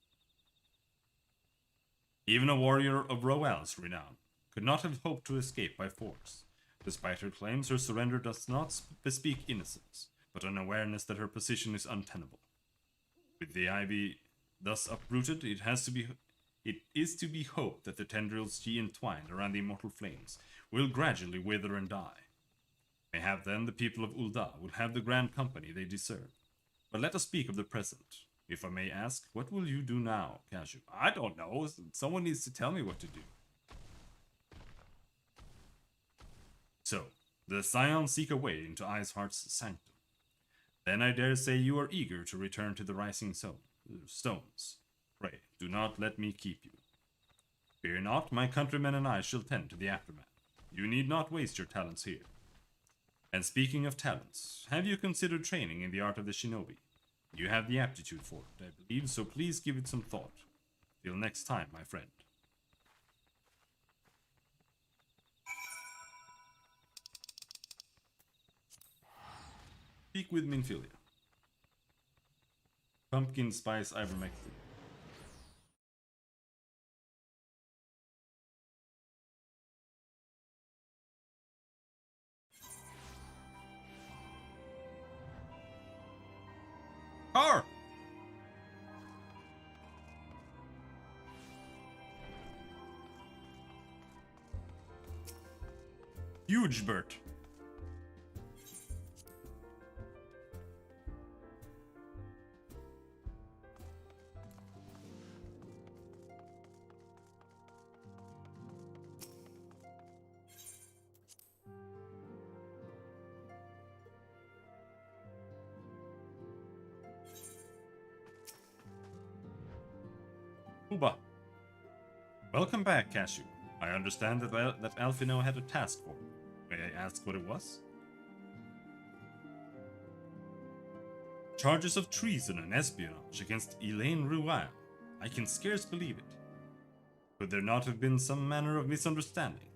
Even a warrior of Royale's renown could not have hoped to escape by force. Despite her claims, her surrender does not bespeak innocence, but an awareness that her position is untenable. With the ivy thus uprooted, it is to be hoped that the tendrils she entwined around the immortal flames will gradually wither and die. Mayhap then the people of Ul'dah will have the grand company they deserve. But let us speak of the present. If I may ask, what will you do now, Cashew? I don't know. Someone needs to tell me what to do. So, the Scions seek a way into Iceheart's sanctum. Then I dare say you are eager to return to the Rising Stones. Pray, do not let me keep you. Fear not, my countrymen and I shall tend to the aftermath. You need not waste your talents here. And speaking of talents, have you considered training in the art of the shinobi? You have the aptitude for it, I believe, so please give it some thought. Till next time, my friend. Speak with Minfilia. Pumpkin spice ivermectin. Car! Huge Bert. Uba. Welcome back, Cashew. I understand that Alphino had a task for you. May I ask what it was? Charges of treason and espionage against Elaine Ruel. I can scarce believe it. Could there not have been some manner of misunderstanding?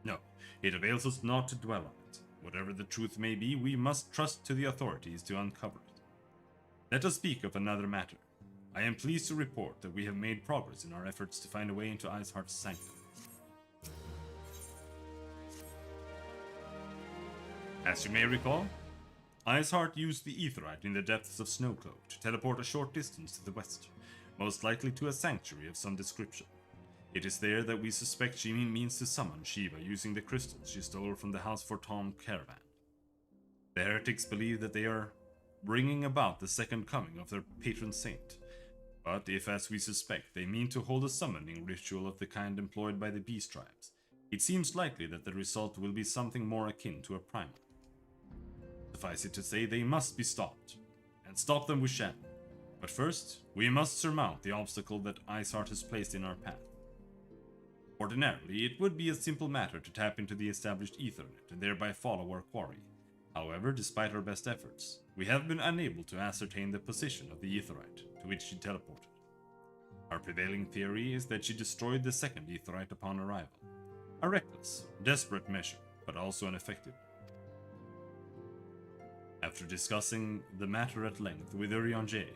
No, it avails us not to dwell on it. Whatever the truth may be, we must trust to the authorities to uncover it. Let us speak of another matter. I am pleased to report that we have made progress in our efforts to find a way into Iceheart's sanctum. As you may recall, Iceheart used the Aetheryte in the depths of Snowcloak to teleport a short distance to the west, most likely to a sanctuary of some description. It is there that we suspect she means to summon Shiva using the crystals she stole from the House Forton caravan. The heretics believe that they are bringing about the second coming of their patron saint, but if, as we suspect, they mean to hold a summoning ritual of the kind employed by the beast tribes, it seems likely that the result will be something more akin to a primal. Suffice it to say, they must be stopped, and stop them we shall. But first, we must surmount the obstacle that Iceheart has placed in our path. Ordinarily, it would be a simple matter to tap into the established Aethernet and thereby follow our quarry. However, despite our best efforts, we have been unable to ascertain the position of the Aetherite to which she teleported. Our prevailing theory is that she destroyed the second Aetherite upon arrival. A reckless, desperate measure, but also an effective one. After discussing the matter at length with Urianger,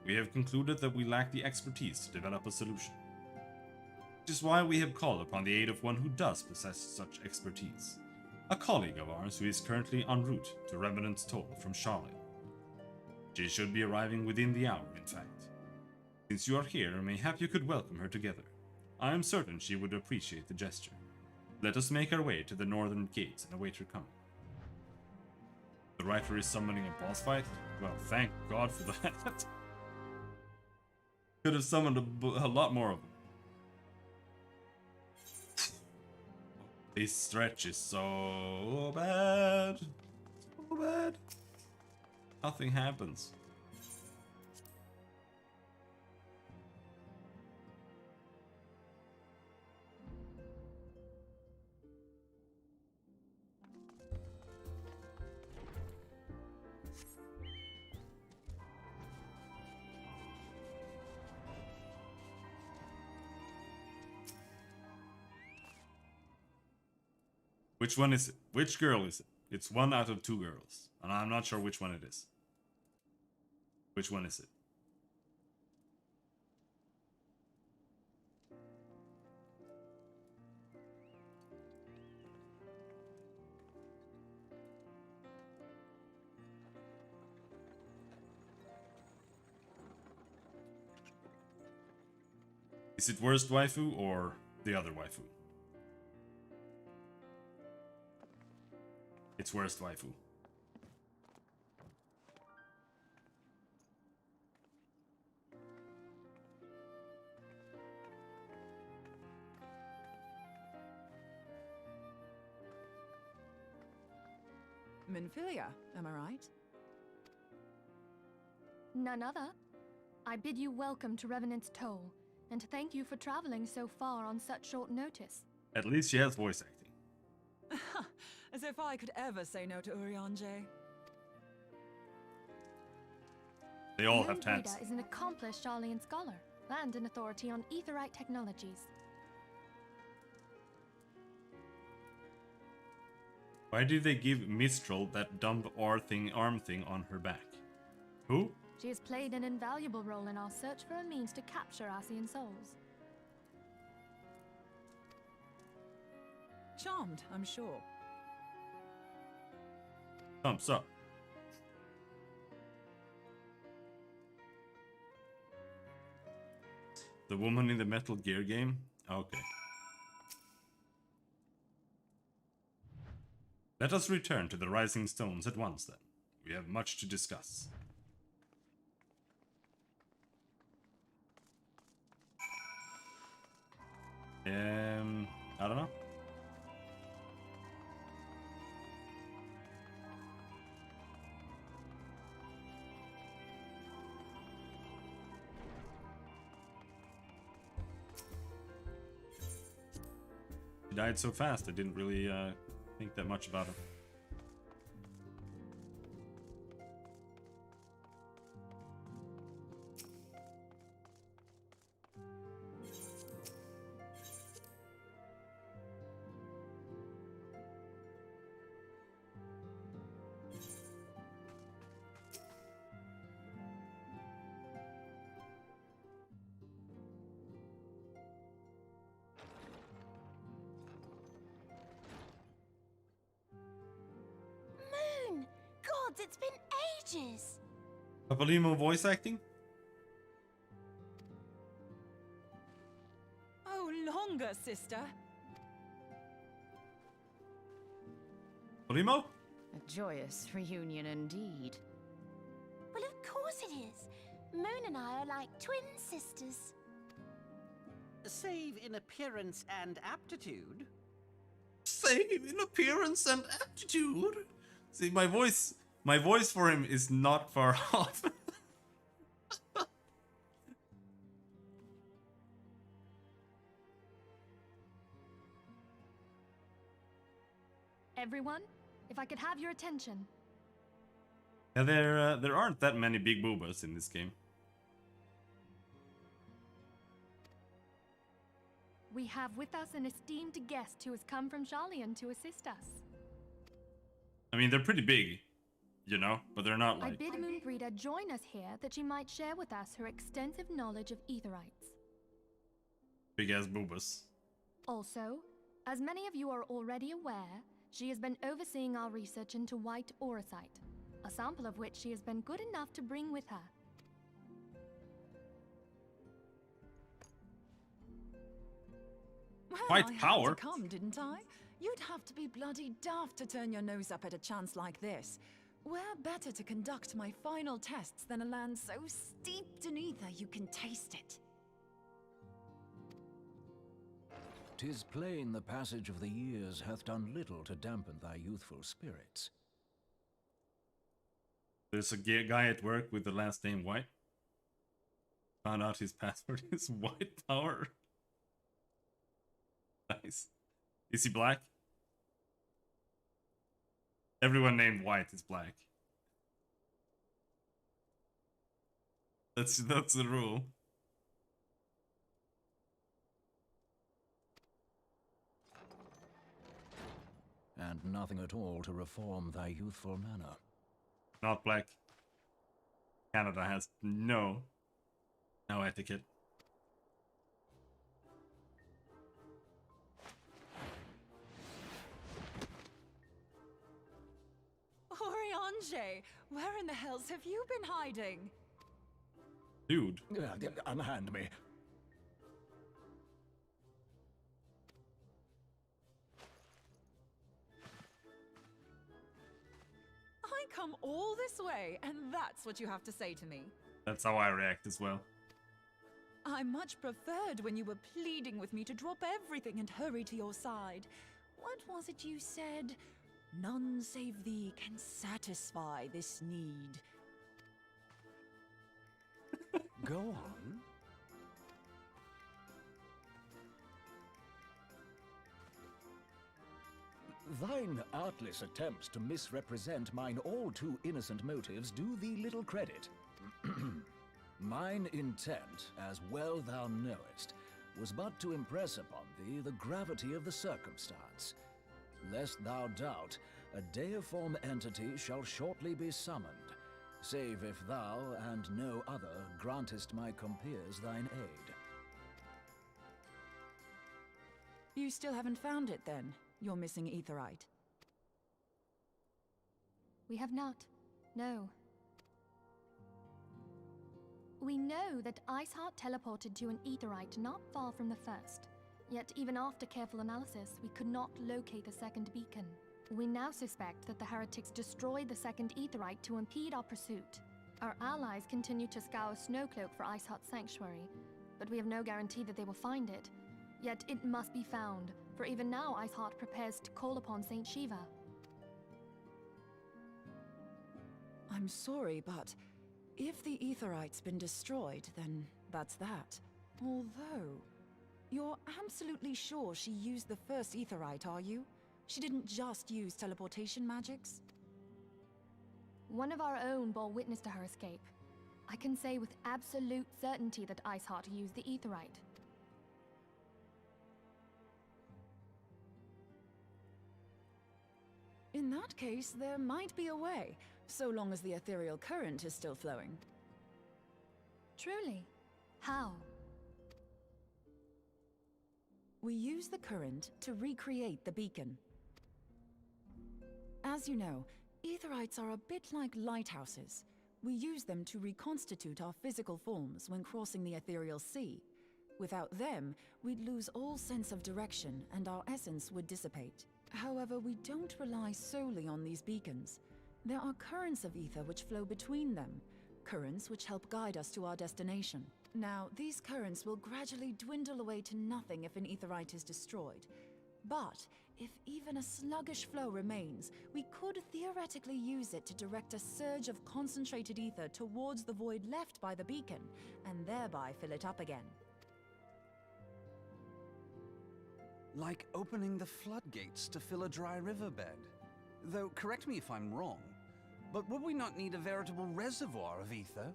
we have concluded that we lack the expertise to develop a solution. Which is why we have called upon the aid of one who does possess such expertise. A colleague of ours who is currently en route to Revenant's Toll from Charlotte. She should be arriving within the hour, in fact. Since you are here, mayhap you could welcome her together. I am certain she would appreciate the gesture. Let us make our way to the northern gates and await her coming. The writer is summoning a boss fight? Well, thank God for that. Could have summoned a lot more of them. This stretch is so bad. So bad. Nothing happens. Which one is it? Which girl is it? It's one out of two girls. And I'm not sure which one it is. Which one is it? Is it worst waifu or the other waifu? It's worst waifu. Minfilia, am I right? None other. I bid you welcome to Revenant's Toll, and thank you for traveling so far on such short notice. At least she has voice acting. As if I could ever say no to Urianger. They all have tabs. Breda is an accomplished Charlian scholar and an authority on Aetherite technologies. Why did they give Mistral that dumb arm thing on her back? Who? She has played an invaluable role in our search for a means to capture Ascian souls. Charmed, I'm sure. Thumbs up. The woman in the Metal Gear game? Okay. Let us return to the Rising Stones at once then. We have much to discuss. I don't know. died so fast, I didn't really think that much about him. Moon! Gods, it's been ages! Papalimo voice acting? Oh, longer, sister. Papalimo? A joyous reunion indeed. Well, of course it is. Moon and I are like twin sisters. Save in appearance and aptitude. Same in appearance and aptitude. See, my voice for him is not far off. Everyone, if I could have your attention. Yeah, there aren't that many big boobas in this game. We have with us an esteemed guest who has come from Jalian to assist us. I mean, they're pretty big, you know, but they're not I like... bid Moonbreeder join us here that she might share with us her extensive knowledge of Aetherites. Big-ass boobas. Also, as many of you are already aware, she has been overseeing our research into white auracite, a sample of which she has been good enough to bring with her. Well, Quite I had power. to come, didn't I? You'd have to be bloody daft to turn your nose up at a chance like this. Where better to conduct my final tests than a land so steeped in ether you can taste it? 'Tis plain the passage of the years hath done little to dampen thy youthful spirits. There's a guy at work with the last name White. Found out his password is White Power. Nice. Is he black? Everyone named White is black. That's the rule. And nothing at all to reform thy youthful manner. Not black. Canada has no etiquette. Oriange, where in the hells have you been hiding? Dude. Unhand me. I come all this way, and that's what you have to say to me. That's how I react as well. I much preferred when you were pleading with me to drop everything and hurry to your side. What was it you said? None save thee can satisfy this need. Go on. Thine artless attempts to misrepresent mine all too innocent motives do thee little credit. Mine intent, as well thou knowest, was but to impress upon thee the gravity of the circumstance. Lest thou doubt, a deiform entity shall shortly be summoned, save if thou and no other grantest my compeers thine aid. You still haven't found it then, your missing Aetherite? We have not. No. We know that Iceheart teleported to an Aetherite not far from the first. Yet even after careful analysis, we could not locate the second beacon. We now suspect that the heretics destroyed the second Aetherite to impede our pursuit. Our allies continue to scour Snowcloak for Iceheart's sanctuary, but we have no guarantee that they will find it. Yet it must be found, for even now Iceheart prepares to call upon Saint Shiva. I'm sorry, but if the Aetherite's been destroyed, then that's that. Although, You're absolutely sure she used the first aetherite, are you? She didn't just use teleportation magics? One of our own bore witness to her escape. I can say with absolute certainty that Iceheart used the aetherite. In that case, there might be a way, so long as the ethereal current is still flowing. Truly? How? We use the current to recreate the beacon. As you know, aetherites are a bit like lighthouses. We use them to reconstitute our physical forms when crossing the ethereal sea. Without them, we'd lose all sense of direction and our essence would dissipate. However, we don't rely solely on these beacons. There are currents of ether which flow between them, currents which help guide us to our destination. Now, these currents will gradually dwindle away to nothing if an aetherite is destroyed. But if even a sluggish flow remains, we could theoretically use it to direct a surge of concentrated ether towards the void left by the beacon, and thereby fill it up again. Like opening the floodgates to fill a dry riverbed. Though, correct me if I'm wrong, but would we not need a veritable reservoir of ether?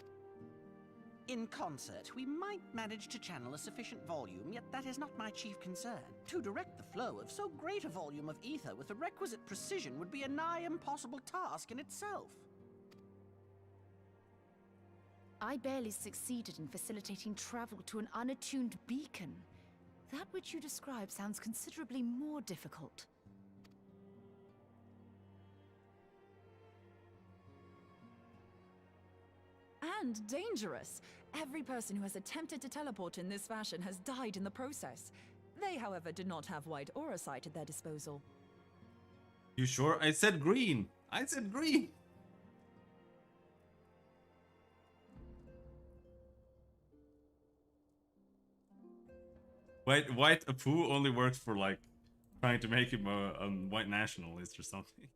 In concert, we might manage to channel a sufficient volume, yet that is not my chief concern. To direct the flow of so great a volume of ether with the requisite precision would be a nigh impossible task in itself. I barely succeeded in facilitating travel to an unattuned beacon. That which you describe sounds considerably more difficult. And dangerous. Every person who has attempted to teleport in this fashion has died in the process. They, however, did not have white aura sight at their disposal. You sure? I said green. I said green. Wait, white Apu only works for like trying to make him a white nationalist or something.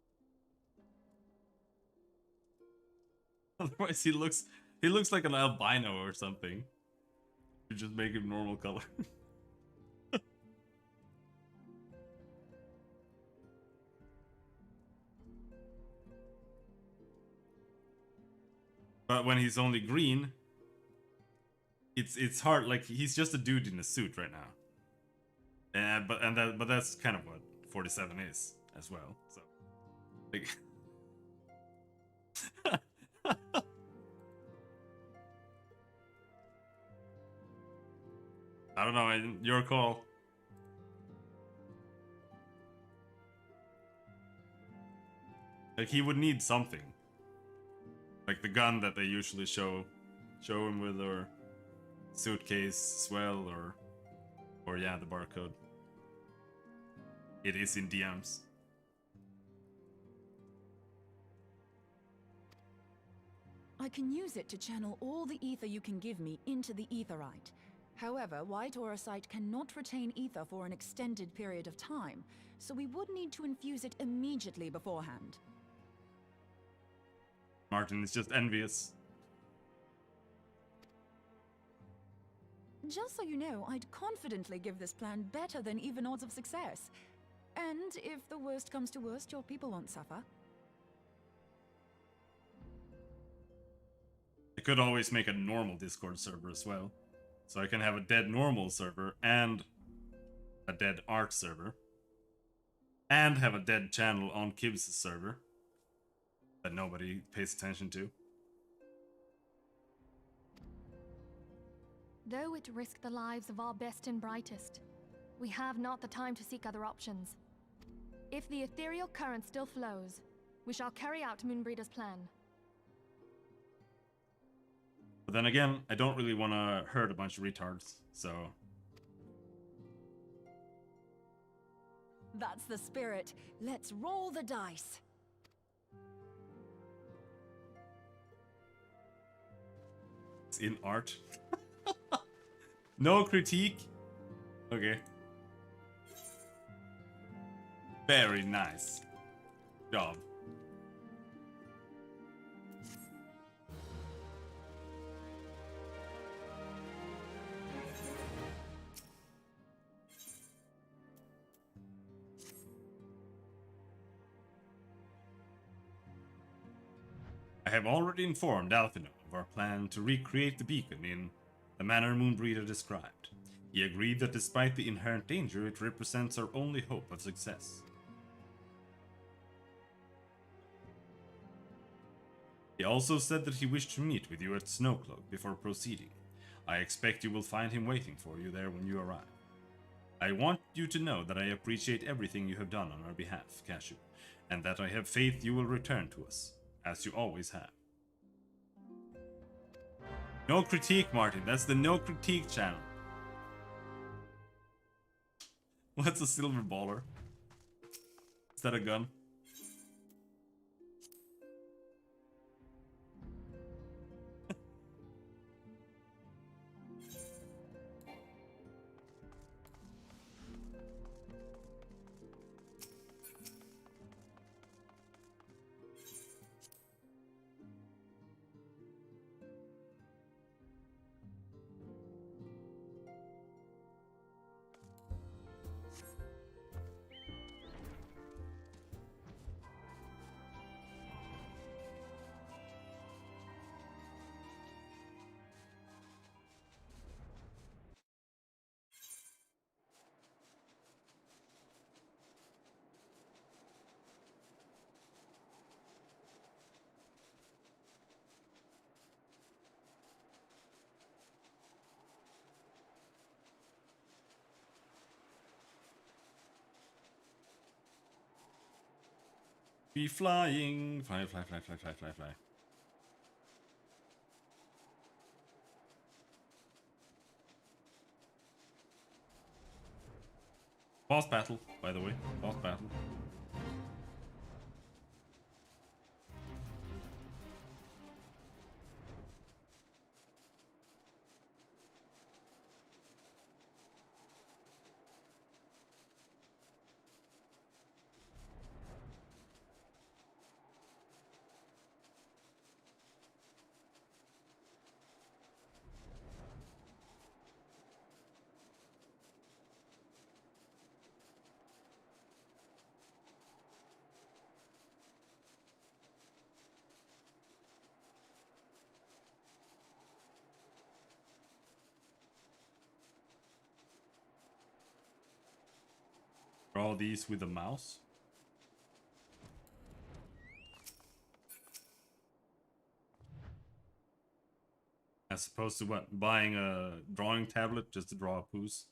Otherwise, he looks like an albino or something. You just make him normal color. But when he's only green, it's hard. Like he's just a dude in a suit right now. But that's kind of what 47 is as well. So, like. I don't know, your call. Like he would need something. Like the gun that they usually show him with, or suitcase as well, or yeah, the barcode. It is in DMs. I can use it to channel all the ether you can give me into the aetherite. However, white aura sight cannot retain ether for an extended period of time, so we would need to infuse it immediately beforehand. Martin is just envious. Just so you know, I'd confidently give this plan better than even odds of success. And if the worst comes to worst, your people won't suffer. I could always make a normal Discord server as well. So I can have a dead normal server and a dead art server. And have a dead channel on Kib's server that nobody pays attention to. Though it risked the lives of our best and brightest, we have not the time to seek other options. If the ethereal current still flows, we shall carry out Moonbreeder's plan. But then again, I don't really want to hurt a bunch of retards, so... That's the spirit. Let's roll the dice. It's in art. No critique. Okay. Very nice job. I have already informed Alphino of our plan to recreate the beacon in the manner Moonbreeder described. He agreed that despite the inherent danger, it represents our only hope of success. He also said that he wished to meet with you at Snowcloak before proceeding. I expect you will find him waiting for you there when you arrive. I want you to know that I appreciate everything you have done on our behalf, Cashew, and that I have faith you will return to us, as you always have. No critique, Martin. That's the no critique channel. What's a silver baller? Is that a gun? Be flying. Fly, fly, fly, fly, fly, fly, fly. Boss battle, by the way. Boss battle. Draw these with a mouse. As opposed to what? Buying a drawing tablet just to draw a poos.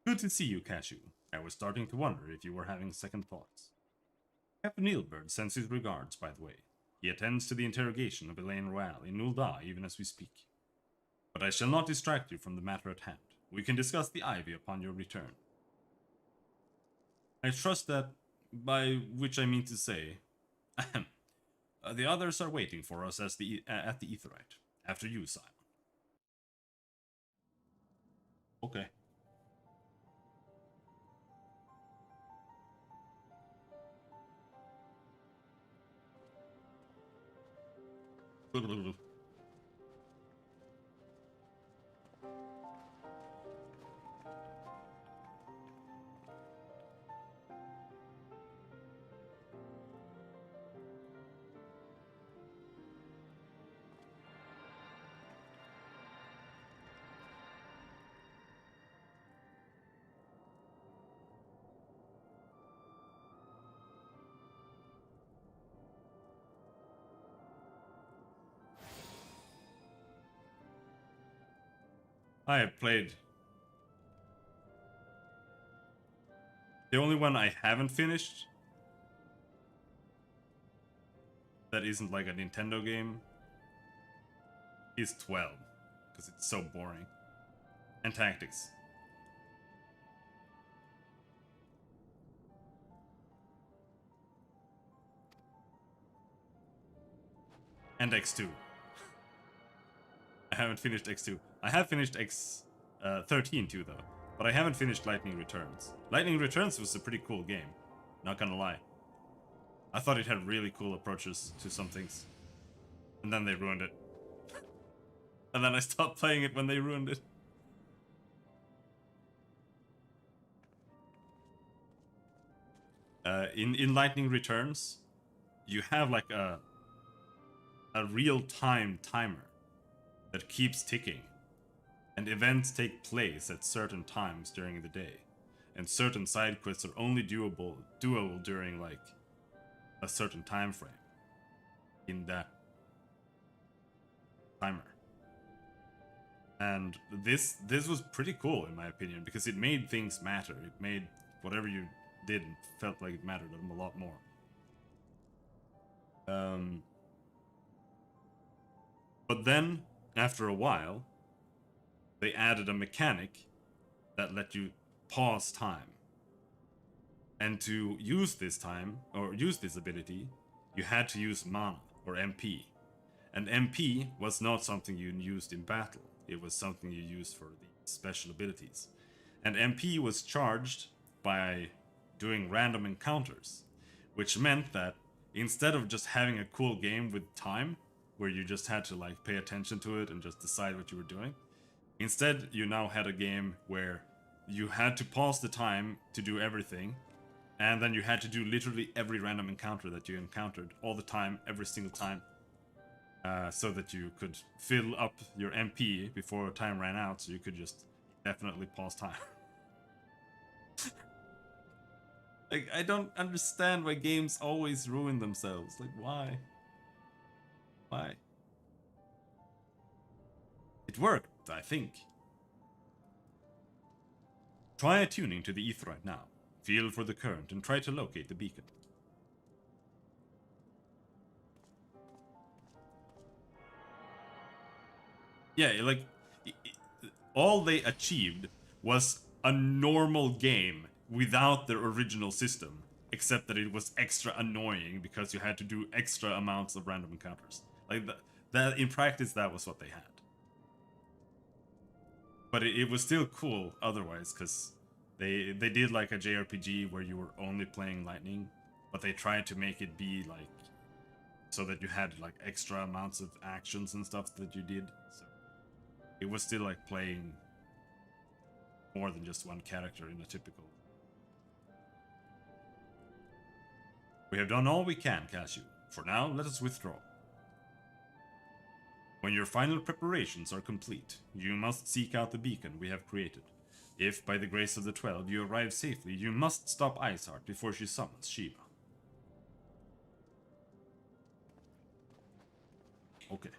Good to see you, Cashew. I was starting to wonder if you were having second thoughts. Captain Neilbird sends his regards, by the way. He attends to the interrogation of Elaine Royale in Ul'dah even as we speak. But I shall not distract you from the matter at hand. We can discuss the Ivy upon your return. I trust that, by which I mean to say, the others are waiting for us at the Aetheryte. After you, Simon. Okay. I have played. The only one I haven't finished that isn't like a Nintendo game is 12, because it's so boring. And Tactics. And X2. I haven't finished X2. I have finished X13 too, though. But I haven't finished Lightning Returns. Lightning Returns was a pretty cool game. Not gonna lie. I thought it had really cool approaches to some things. And then they ruined it. And then I stopped playing it when they ruined it. In Lightning Returns, you have like a real-time timer that keeps ticking, and events take place at certain times during the day, and certain side quests are only doable during like a certain time frame in that timer. And this was pretty cool in my opinion, because it made things matter. It made whatever you did felt like it mattered a lot more. But then, after a while, they added a mechanic that let you pause time. And to use this time, or use this ability, you had to use mana, or MP. And MP was not something you used in battle, it was something you used for the special abilities. And MP was charged by doing random encounters, which meant that instead of just having a cool game with time, where you just had to like pay attention to it and just decide what you were doing, instead you now had a game where you had to pause the time to do everything, and then you had to do literally every random encounter that you encountered all the time, every single time, so that you could fill up your MP before time ran out, so you could just definitely pause time. Like, I don't understand why games always ruin themselves. Like, why? Why? It worked, I think. Try attuning to the Aetheryte now. Feel for the current and try to locate the beacon. Yeah, like, all they achieved was a normal game without their original system, except that it was extra annoying because you had to do extra amounts of random encounters. Like, that in practice, that was what they had. But it was still cool otherwise, because they did like a JRPG where you were only playing lightning, but they tried to make it be like, so that you had like extra amounts of actions and stuff that you did. So it was still like playing more than just one character in a typical. We have done all we can, Cashew. For now, let us withdraw. When your final preparations are complete, you must seek out the beacon we have created. If, by the grace of the 12, you arrive safely, you must stop Iceheart before she summons Shiva. Okay.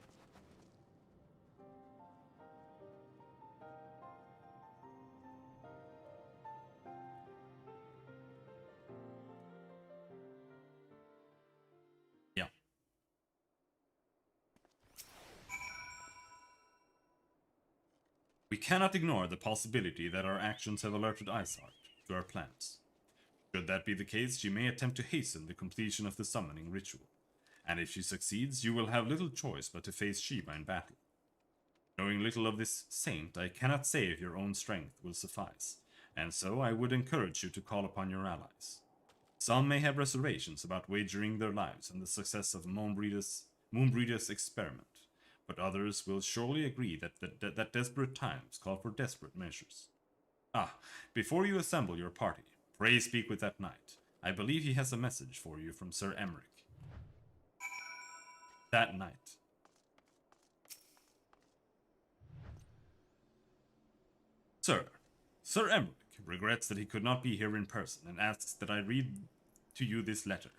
Yeah. We cannot ignore the possibility that our actions have alerted Iceheart to our plans. Should that be the case, she may attempt to hasten the completion of the summoning ritual, and if she succeeds, you will have little choice but to face Shiva in battle. Knowing little of this saint, I cannot say if your own strength will suffice, and so I would encourage you to call upon your allies. Some may have reservations about wagering their lives on the success of Moonbreeder's experiment, but others will surely agree that desperate times call for desperate measures. Ah, before you assemble your party, pray speak with that knight. I believe he has a message for you from Sir Emmerich. That knight. Sir, Sir Emmerich regrets that he could not be here in person and asks that I read to you this letter.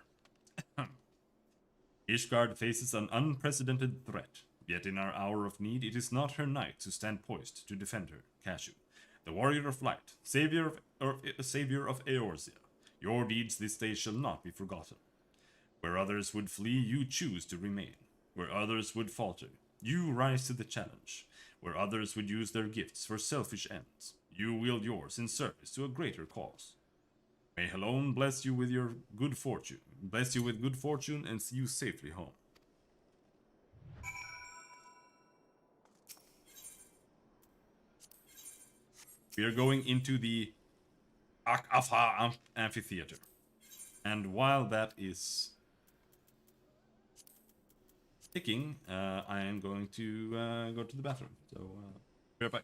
Ishgard faces an unprecedented threat, yet in our hour of need it is not her knights who stand poised to defend her, Cashew. The warrior of light, savior of Eorzea. Your deeds this day shall not be forgotten. Where others would flee, you choose to remain. Where others would falter, you rise to the challenge. Where others would use their gifts for selfish ends, you wield yours in service to a greater cause. May Helon bless you with good fortune and see you safely home. We are going into the Akafa Amphitheater. And while that is ticking, I am going to go to the bathroom. So, be right back.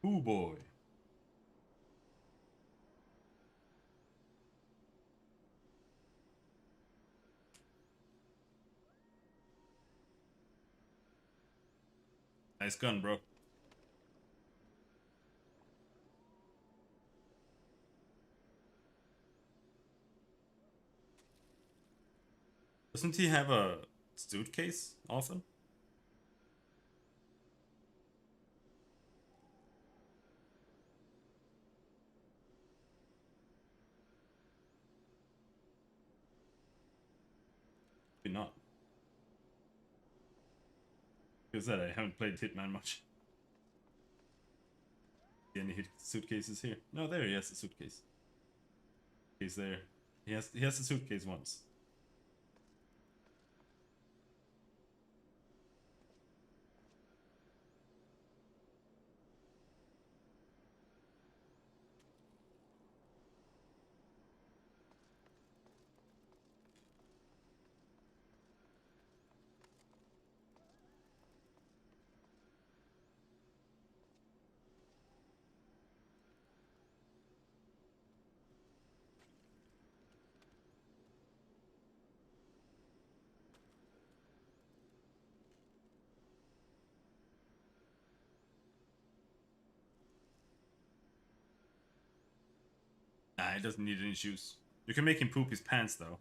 Ooh boy. Nice gun, bro. Doesn't he have a suitcase often? Maybe not. Because I haven't played Hitman much. See any suitcases here? No, there he has a suitcase. He's there. He has a suitcase once. Nah, he doesn't need any shoes. You can make him poop his pants though.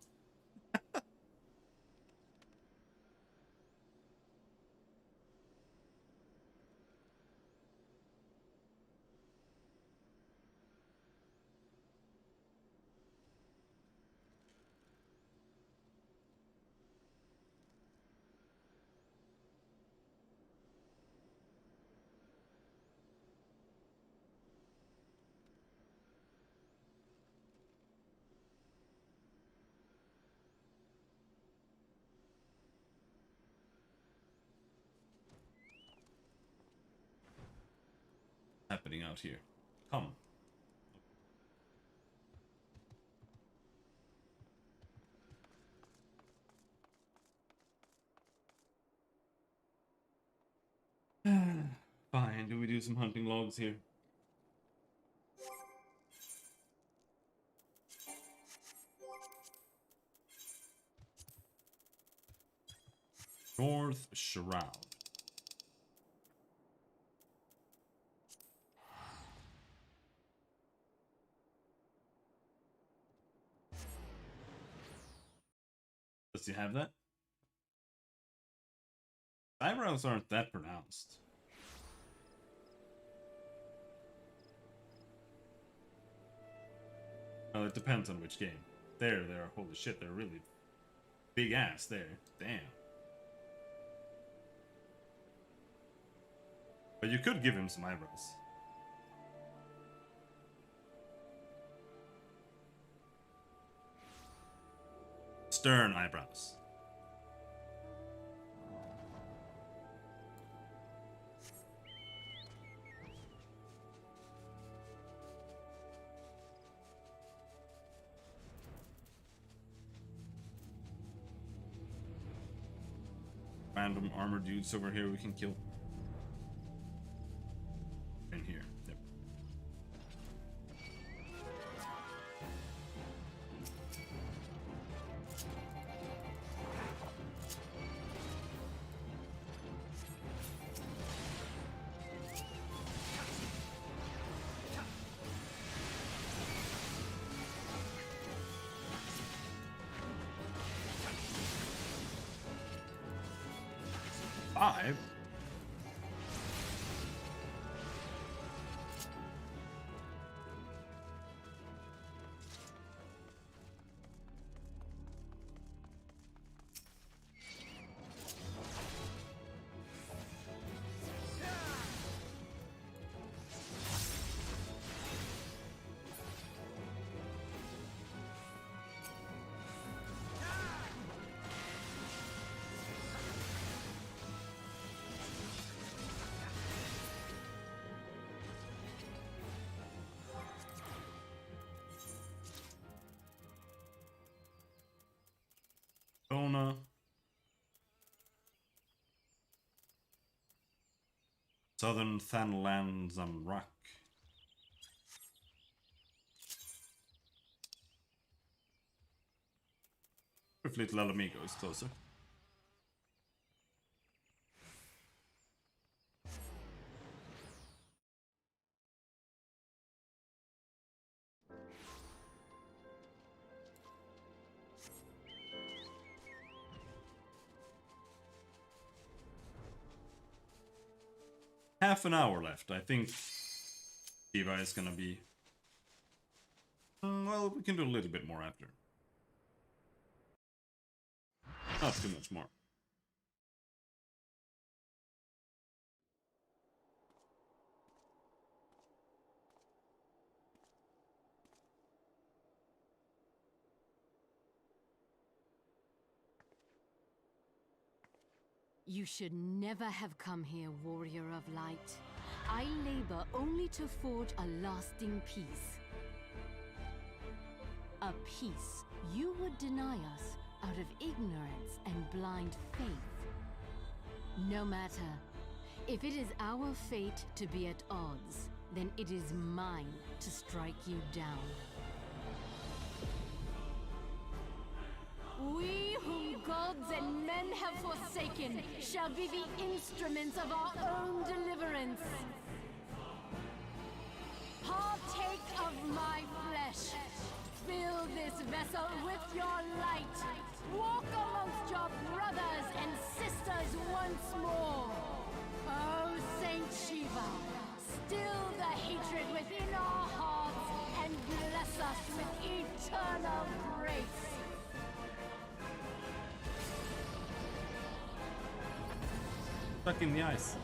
Happening out here. Come. Fine, do we do some hunting logs here? North Shroud. Does he have that? Eyebrows aren't that pronounced. Well, it depends on which game. There, holy shit, they're really big ass there. Damn. But you could give him some eyebrows. Stern eyebrows. Random armored dudes over here we can kill. In here. Yep. Five? Bona. Southern Thanlands and Rock. If Little Alamigo is closer. Half an hour left. I think Diva is gonna be... well, we can do a little bit more after. Not too much more. You should never have come here, warrior of light. I labor only to forge a lasting peace. A peace you would deny us out of ignorance and blind faith. No matter. If it is our fate to be at odds, then it is mine to strike you down. We whom gods and men have forsaken shall be the instruments of our own deliverance. Partake of my flesh. Fill this vessel with your light. Walk amongst your brothers and sisters once more. Oh, Saint Shiva, still the hatred within our hearts and bless us with eternal grace. Stuck in the ice.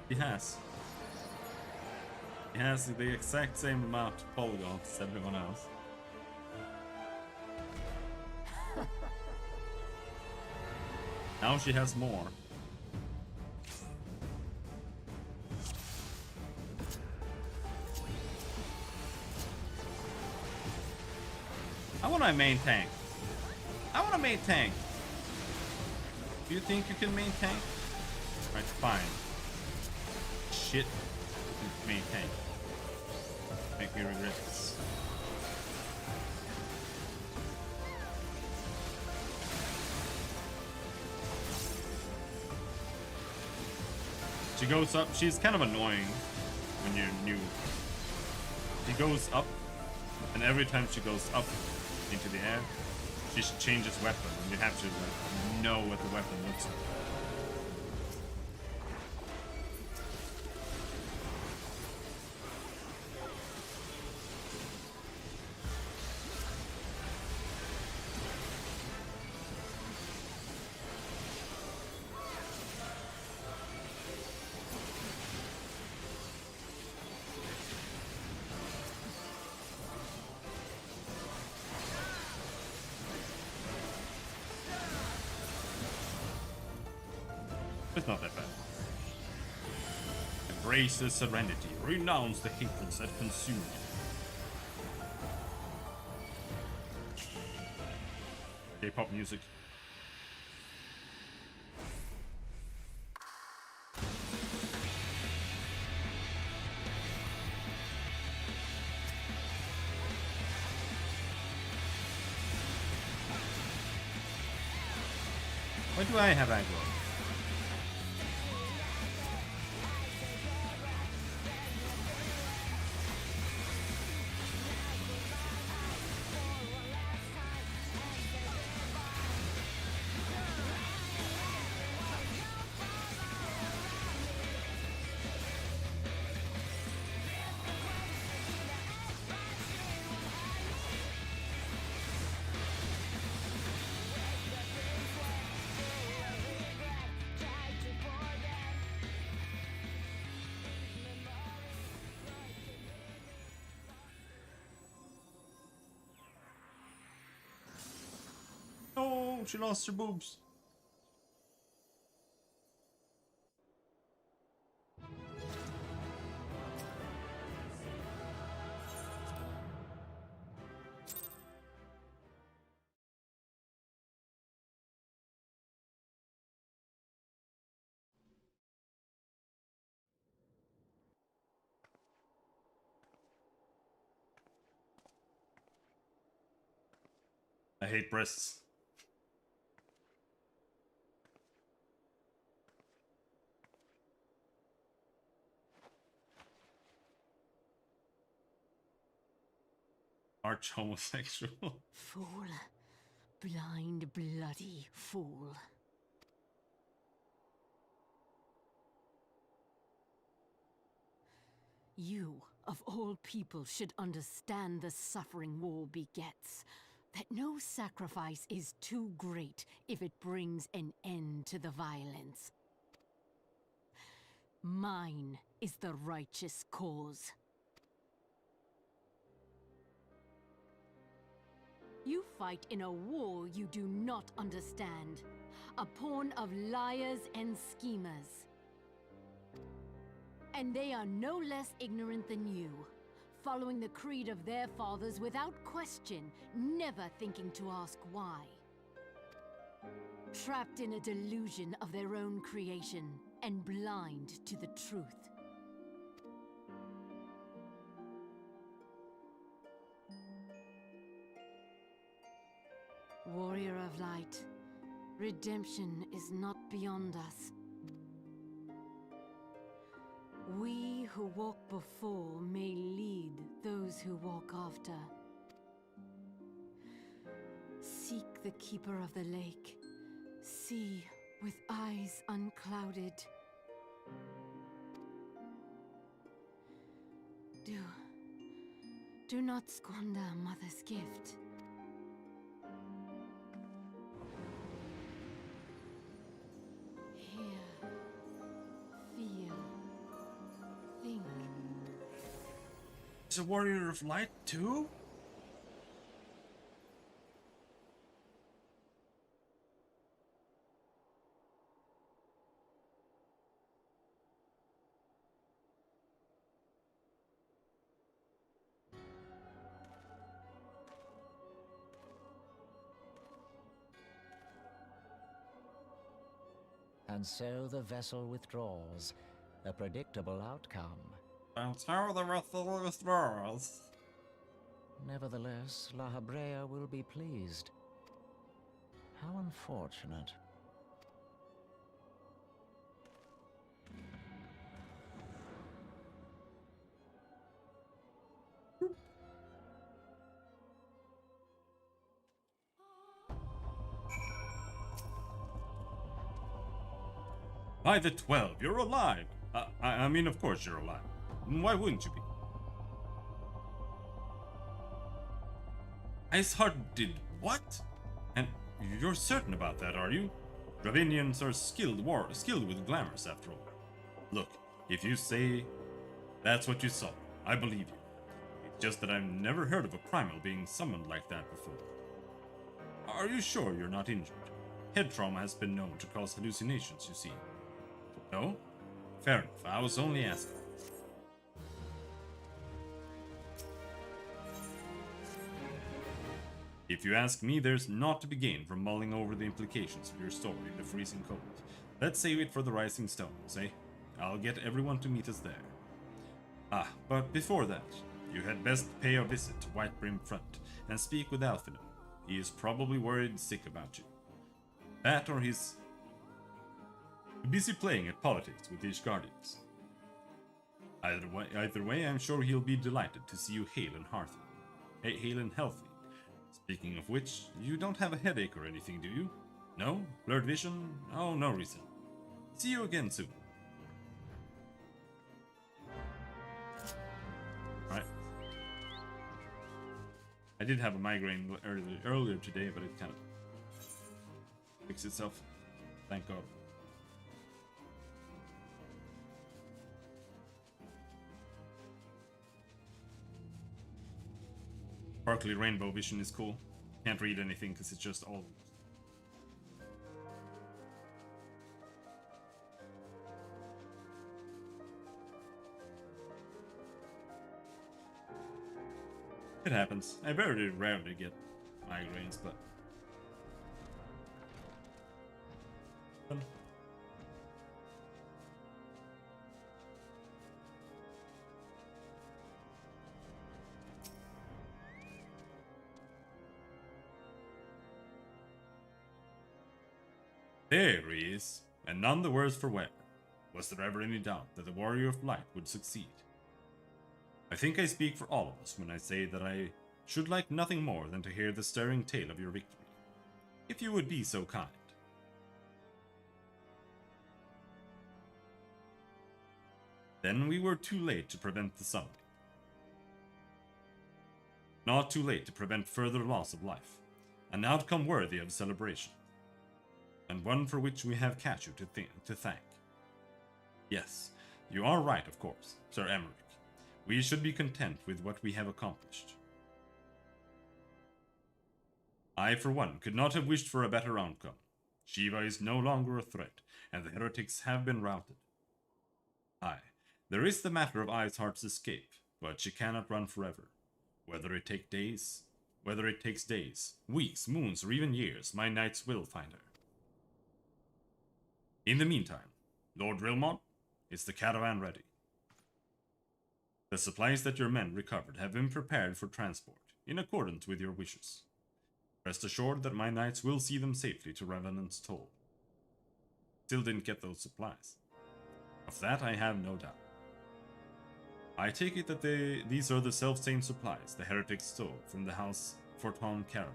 He has the exact same amount of polygons as everyone else. Now she has more. I want a main tank. I want a main tank. Do you think you can main tank? Alright, fine. Shit. Main tank. Make me regret this. She goes up. She's kind of annoying when you're new. She goes up, and every time she goes up into the air, she changes weapon, and you have to like, know what the weapon looks like. It's not that bad. Embrace the serenity. Renounce the hatreds that consume you. K-pop music. Why do I have aggro? Oh, she lost her boobs. I hate breasts. Arch homosexual. Fool. Blind, bloody fool. You, of all people, should understand the suffering war begets. That no sacrifice is too great if it brings an end to the violence. Mine is the righteous cause. You fight in a war you do not understand. A pawn of liars and schemers. And they are no less ignorant than you, following the creed of their fathers without question, never thinking to ask why. Trapped in a delusion of their own creation, and blind to the truth. Warrior of light, redemption is not beyond us. We who walk before may lead those who walk after. Seek the keeper of the lake. See with eyes unclouded. Do not squander a mother's gift. Hear, feel, think. Is a warrior of light too? And so the vessel withdraws. A predictable outcome. And so the vessel withdraws. Nevertheless, La Habrea will be pleased. How unfortunate. By the 12, you're alive. I mean, of course you're alive. Why wouldn't you be? Iceheart did what? And you're certain about that, are you? Dravinians are skilled with glamours, after all. Look, if you say that's what you saw, I believe you. It's just that I've never heard of a primal being summoned like that before. Are you sure you're not injured? Head trauma has been known to cause hallucinations, you see. No? Fair enough, I was only asking. If you ask me, there's naught to be gained from mulling over the implications of your story in the freezing cold. Let's save it for the rising stones, eh? I'll get everyone to meet us there. Ah, but before that, you had best pay a visit to Whitebrim Front and speak with Alphino. He is probably worried sick about you. That or he's busy playing at politics with his guardians. Either way, I'm sure he'll be delighted to see you hale and healthy. Speaking of which, you don't have a headache or anything, do you? No? Blurred vision? Oh, no reason. See you again soon. Right. I did have a migraine earlier today, but it kind of fixed itself. Thank God. Sparkly rainbow vision is cool. Can't read anything because it's just all. It happens. I very rarely get migraines, but. There he is, and none the worse for wear. Was there ever any doubt that the Warrior of Light would succeed? I think I speak for all of us when I say that I should like nothing more than to hear the stirring tale of your victory, if you would be so kind. Then we were too late to prevent the sunlight. Not too late to prevent further loss of life, an outcome worthy of celebration, and one for which we have Cashew to thank. Yes, you are right, of course, Sir Emmerich. We should be content with what we have accomplished. I, for one, could not have wished for a better outcome. Shiva is no longer a threat, and the heretics have been routed. Aye, there is the matter of Iceheart's escape, but she cannot run forever. Whether it takes days, weeks, moons, or even years, my knights will find her. In the meantime, Lord Rilmont, is the caravan ready? The supplies that your men recovered have been prepared for transport, in accordance with your wishes. Rest assured that my knights will see them safely to Revenant's Toll. Still didn't get those supplies. Of that I have no doubt. I take it that these are the self-same supplies the heretics stole from the House Forton caravan.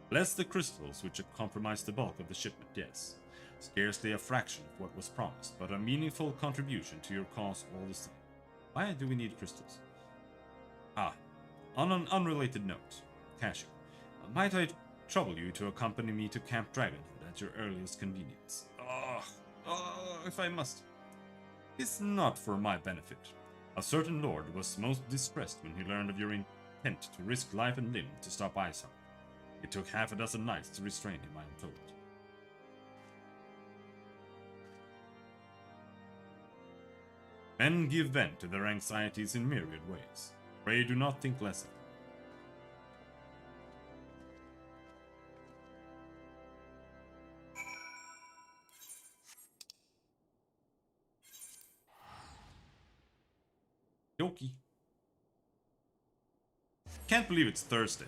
Less the crystals which had compromised the bulk of the shipment, yes. Scarcely a fraction of what was promised, but a meaningful contribution to your cause all the same. Why do we need crystals? Ah, on an unrelated note, Cashew, might I trouble you to accompany me to Camp Dragonhead at your earliest convenience? If I must. It's not for my benefit. A certain lord was most distressed when he learned of your intent to risk life and limb to stop Iceheart. It took half a dozen knights to restrain him, I am told. Men give vent to their anxieties in myriad ways. Pray do not think less of them. Yoki. Can't believe it's Thursday.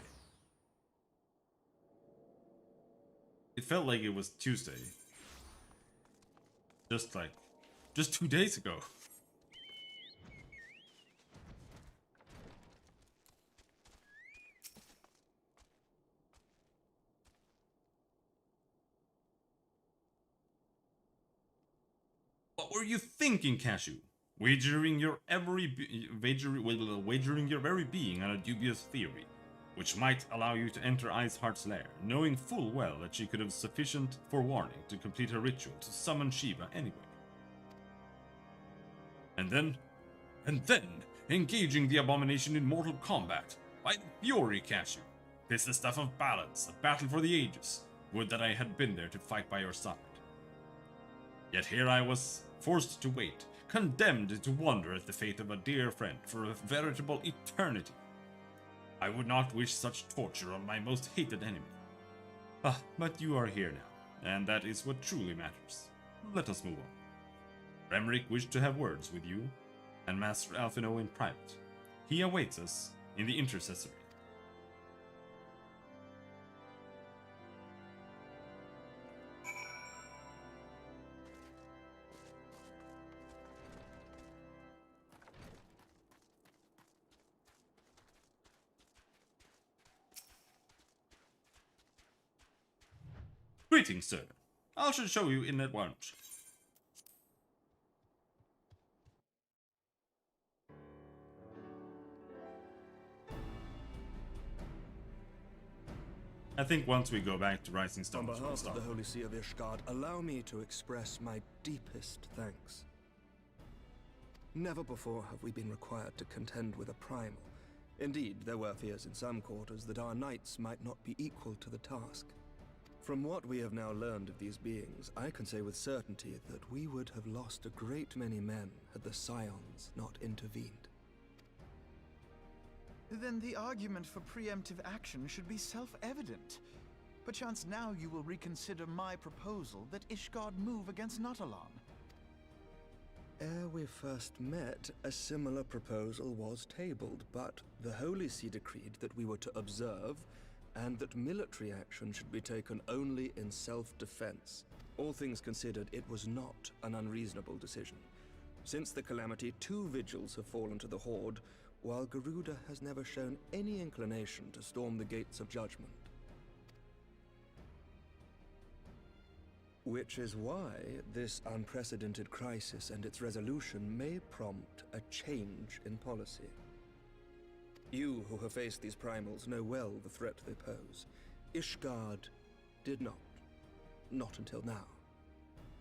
It felt like it was Tuesday. Just 2 days ago. What were you thinking, Cashew? Wagering your very being on a dubious theory, which might allow you to enter Iceheart's lair, knowing full well that she could have sufficient forewarning to complete her ritual to summon Shiva anyway. And then, engaging the abomination in mortal combat. By the fury, Cashew. This is the stuff of ballads, a battle for the ages. Would that I had been there to fight by your side. Yet here I was, forced to wait, condemned to wonder at the fate of a dear friend for a veritable eternity. I would not wish such torture on my most hated enemy. But you are here now, and that is what truly matters. Let us move on. Remric wished to have words with you, and Master Alphino in private. He awaits us in the intercessory. Greetings, sir. I shall show you in at once. I think once we go back to Rising Stars, on behalf of the Holy See of Ishgard, allow me to express my deepest thanks. Never before have we been required to contend with a primal. Indeed, there were fears in some quarters that our knights might not be equal to the task. From what we have now learned of these beings, I can say with certainty that we would have lost a great many men had the Scions not intervened. Then the argument for preemptive action should be self-evident. Perchance now you will reconsider my proposal that Ishgard move against Natalan. Ere we first met, a similar proposal was tabled, but the Holy See decreed that we were to observe and that military action should be taken only in self-defense. All things considered, it was not an unreasonable decision. Since the calamity, 2 vigils have fallen to the Horde, while Garuda has never shown any inclination to storm the gates of judgment. Which is why this unprecedented crisis and its resolution may prompt a change in policy. You who have faced these primals know well the threat they pose. Ishgard did not. Not until now.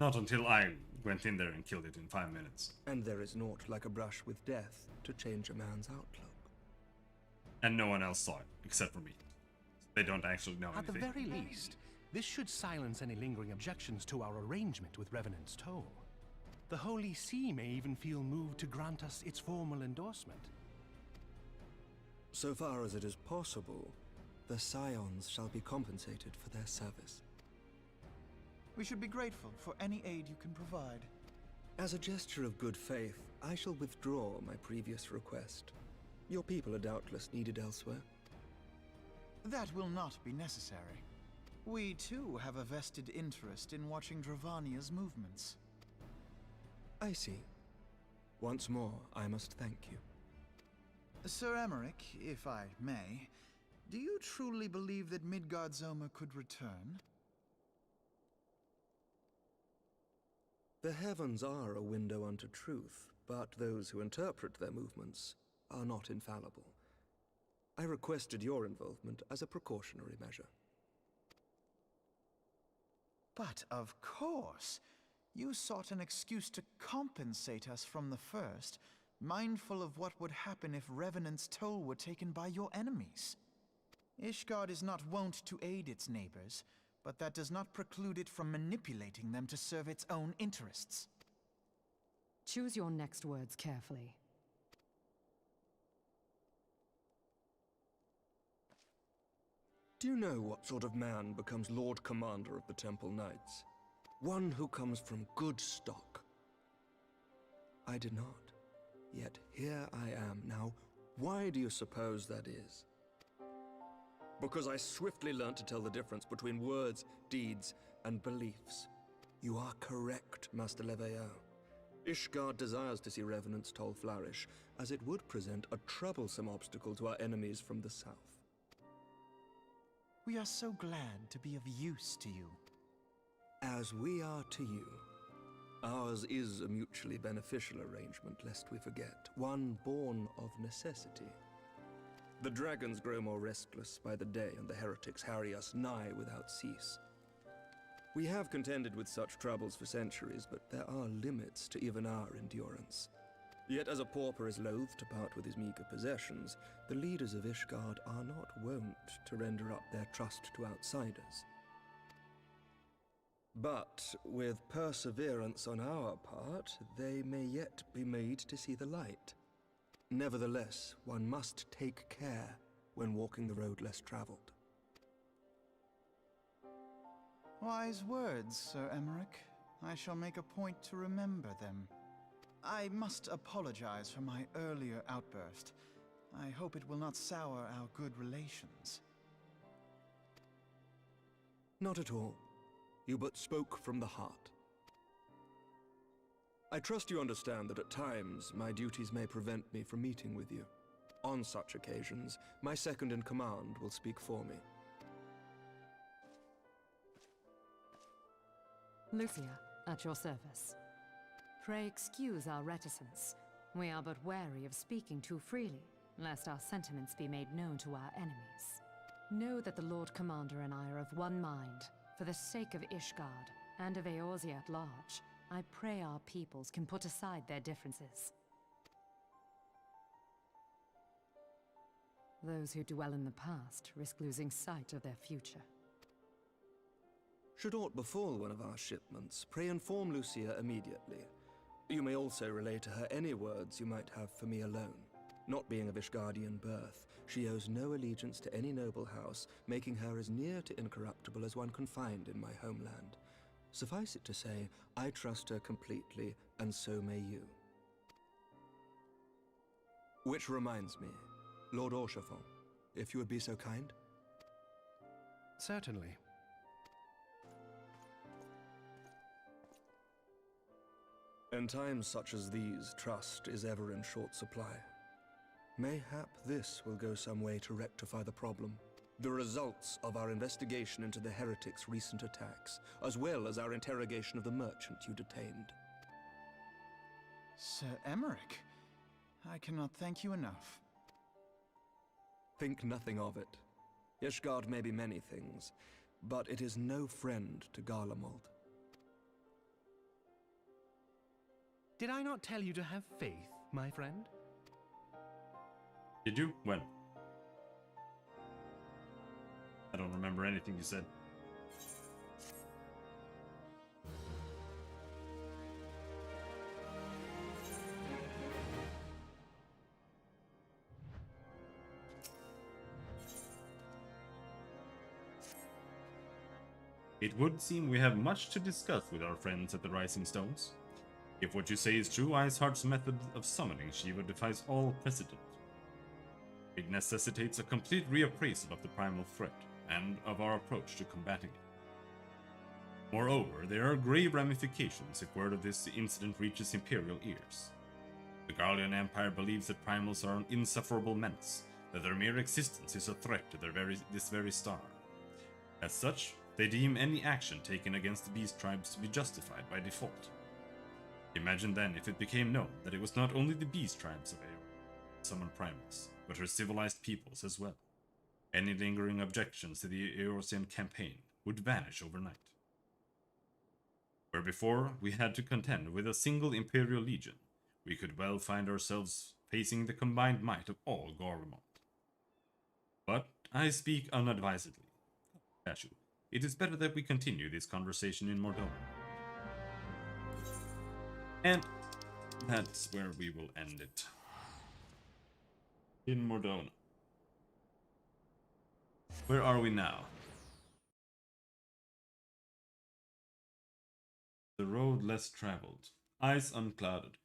Not until I went in there and killed it in 5 minutes. And there is naught like a brush with death to change a man's outlook. And no one else saw it, except for me. They don't actually know At the anything. very least, this should silence any lingering objections to our arrangement with Revenant's Toll. The Holy See may even feel moved to grant us its formal endorsement. So far as it is possible, the Scions shall be compensated for their service. We should be grateful for any aid you can provide. As a gesture of good faith, I shall withdraw my previous request. Your people are doubtless needed elsewhere. That will not be necessary. We too have a vested interest in watching Dravania's movements. I see. Once more, I must thank you. Sir Emmerich, if I may, do you truly believe that Midgard-Zoma could return? The heavens are a window unto truth, but those who interpret their movements are not infallible. I requested your involvement as a precautionary measure. But of course, you sought an excuse to compensate us from the first, mindful of what would happen if Revenant's Toll were taken by your enemies. Ishgard is not wont to aid its neighbors, but that does not preclude it from manipulating them to serve its own interests. Choose your next words carefully. Do you know what sort of man becomes Lord Commander of the Temple Knights? One who comes from good stock. I did not. Yet here I am now. Why do you suppose that is? Because I swiftly learned to tell the difference between words, deeds, and beliefs. You are correct, Master Leveilleur. Ishgard desires to see Revenant's Toll flourish, as it would present a troublesome obstacle to our enemies from the south. We are so glad to be of use to you. As we are to you. Ours is a mutually beneficial arrangement, lest we forget, one born of necessity. The dragons grow more restless by the day, and the heretics harry us nigh without cease. We have contended with such troubles for centuries, but there are limits to even our endurance. Yet as a pauper is loath to part with his meager possessions, the leaders of Ishgard are not wont to render up their trust to outsiders. But with perseverance on our part, they may yet be made to see the light. Nevertheless, one must take care when walking the road less traveled. Wise words, Sir Emmerich. I shall make a point to remember them. I must apologize for my earlier outburst. I hope it will not sour our good relations. Not at all. You but spoke from the heart. I trust you understand that at times my duties may prevent me from meeting with you. On such occasions, my second-in-command will speak for me. Lucia, at your service. Pray excuse our reticence. We are but wary of speaking too freely, lest our sentiments be made known to our enemies. Know that the Lord Commander and I are of one mind. For the sake of Ishgard, and of Eorzea at large, I pray our peoples can put aside their differences. Those who dwell in the past risk losing sight of their future. Should aught befall one of our shipments, pray inform Lucia immediately. You may also relay to her any words you might have for me alone. Not being of Ishgardian birth, she owes no allegiance to any noble house, making her as near to incorruptible as one can find in my homeland. Suffice it to say, I trust her completely, and so may you. Which reminds me, Lord Orchefort, if you would be so kind. Certainly. In times such as these, trust is ever in short supply. Mayhap this will go some way to rectify the problem. The results of our investigation into the heretics' recent attacks, as well as our interrogation of the merchant you detained. Sir Emmerich, I cannot thank you enough. Think nothing of it. Ishgard may be many things, but it is no friend to Garlemald. Did I not tell you to have faith, my friend? Did you? When? I don't remember anything you said. It would seem we have much to discuss with our friends at the Rising Stones. If what you say is true, Iceheart's method of summoning Shiva defies all precedent. It necessitates a complete reappraisal of the primal threat, and of our approach to combating it. Moreover, there are grave ramifications if word of this incident reaches Imperial ears. The Garlean Empire believes that primals are an insufferable menace, that their mere existence is a threat to this very star. As such, they deem any action taken against the beast tribes to be justified by default. Imagine then if it became known that it was not only the beast tribes of Eorzean that summoned primals, but her civilized peoples as well. Any lingering objections to the Eorzean campaign would vanish overnight. Where before we had to contend with a single Imperial Legion, we could well find ourselves facing the combined might of all Garlemald. But I speak unadvisedly. Cashew, it is better that we continue this conversation in Mordona. And that's where we will end it. In Mordona. Where are we now? The road less traveled. Ice unclouded.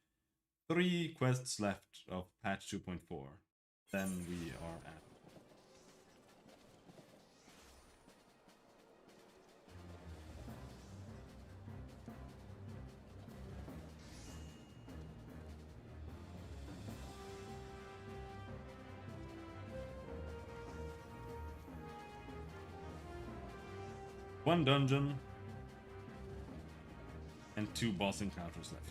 3 quests left of patch 2.4. Then we are at. One dungeon and 2 boss encounters left.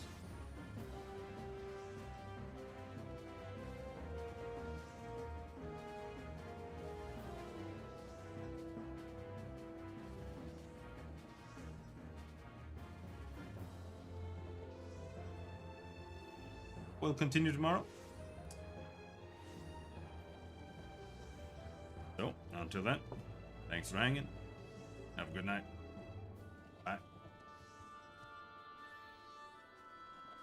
We'll continue tomorrow. So, until then, thanks for hanging. Have a good night.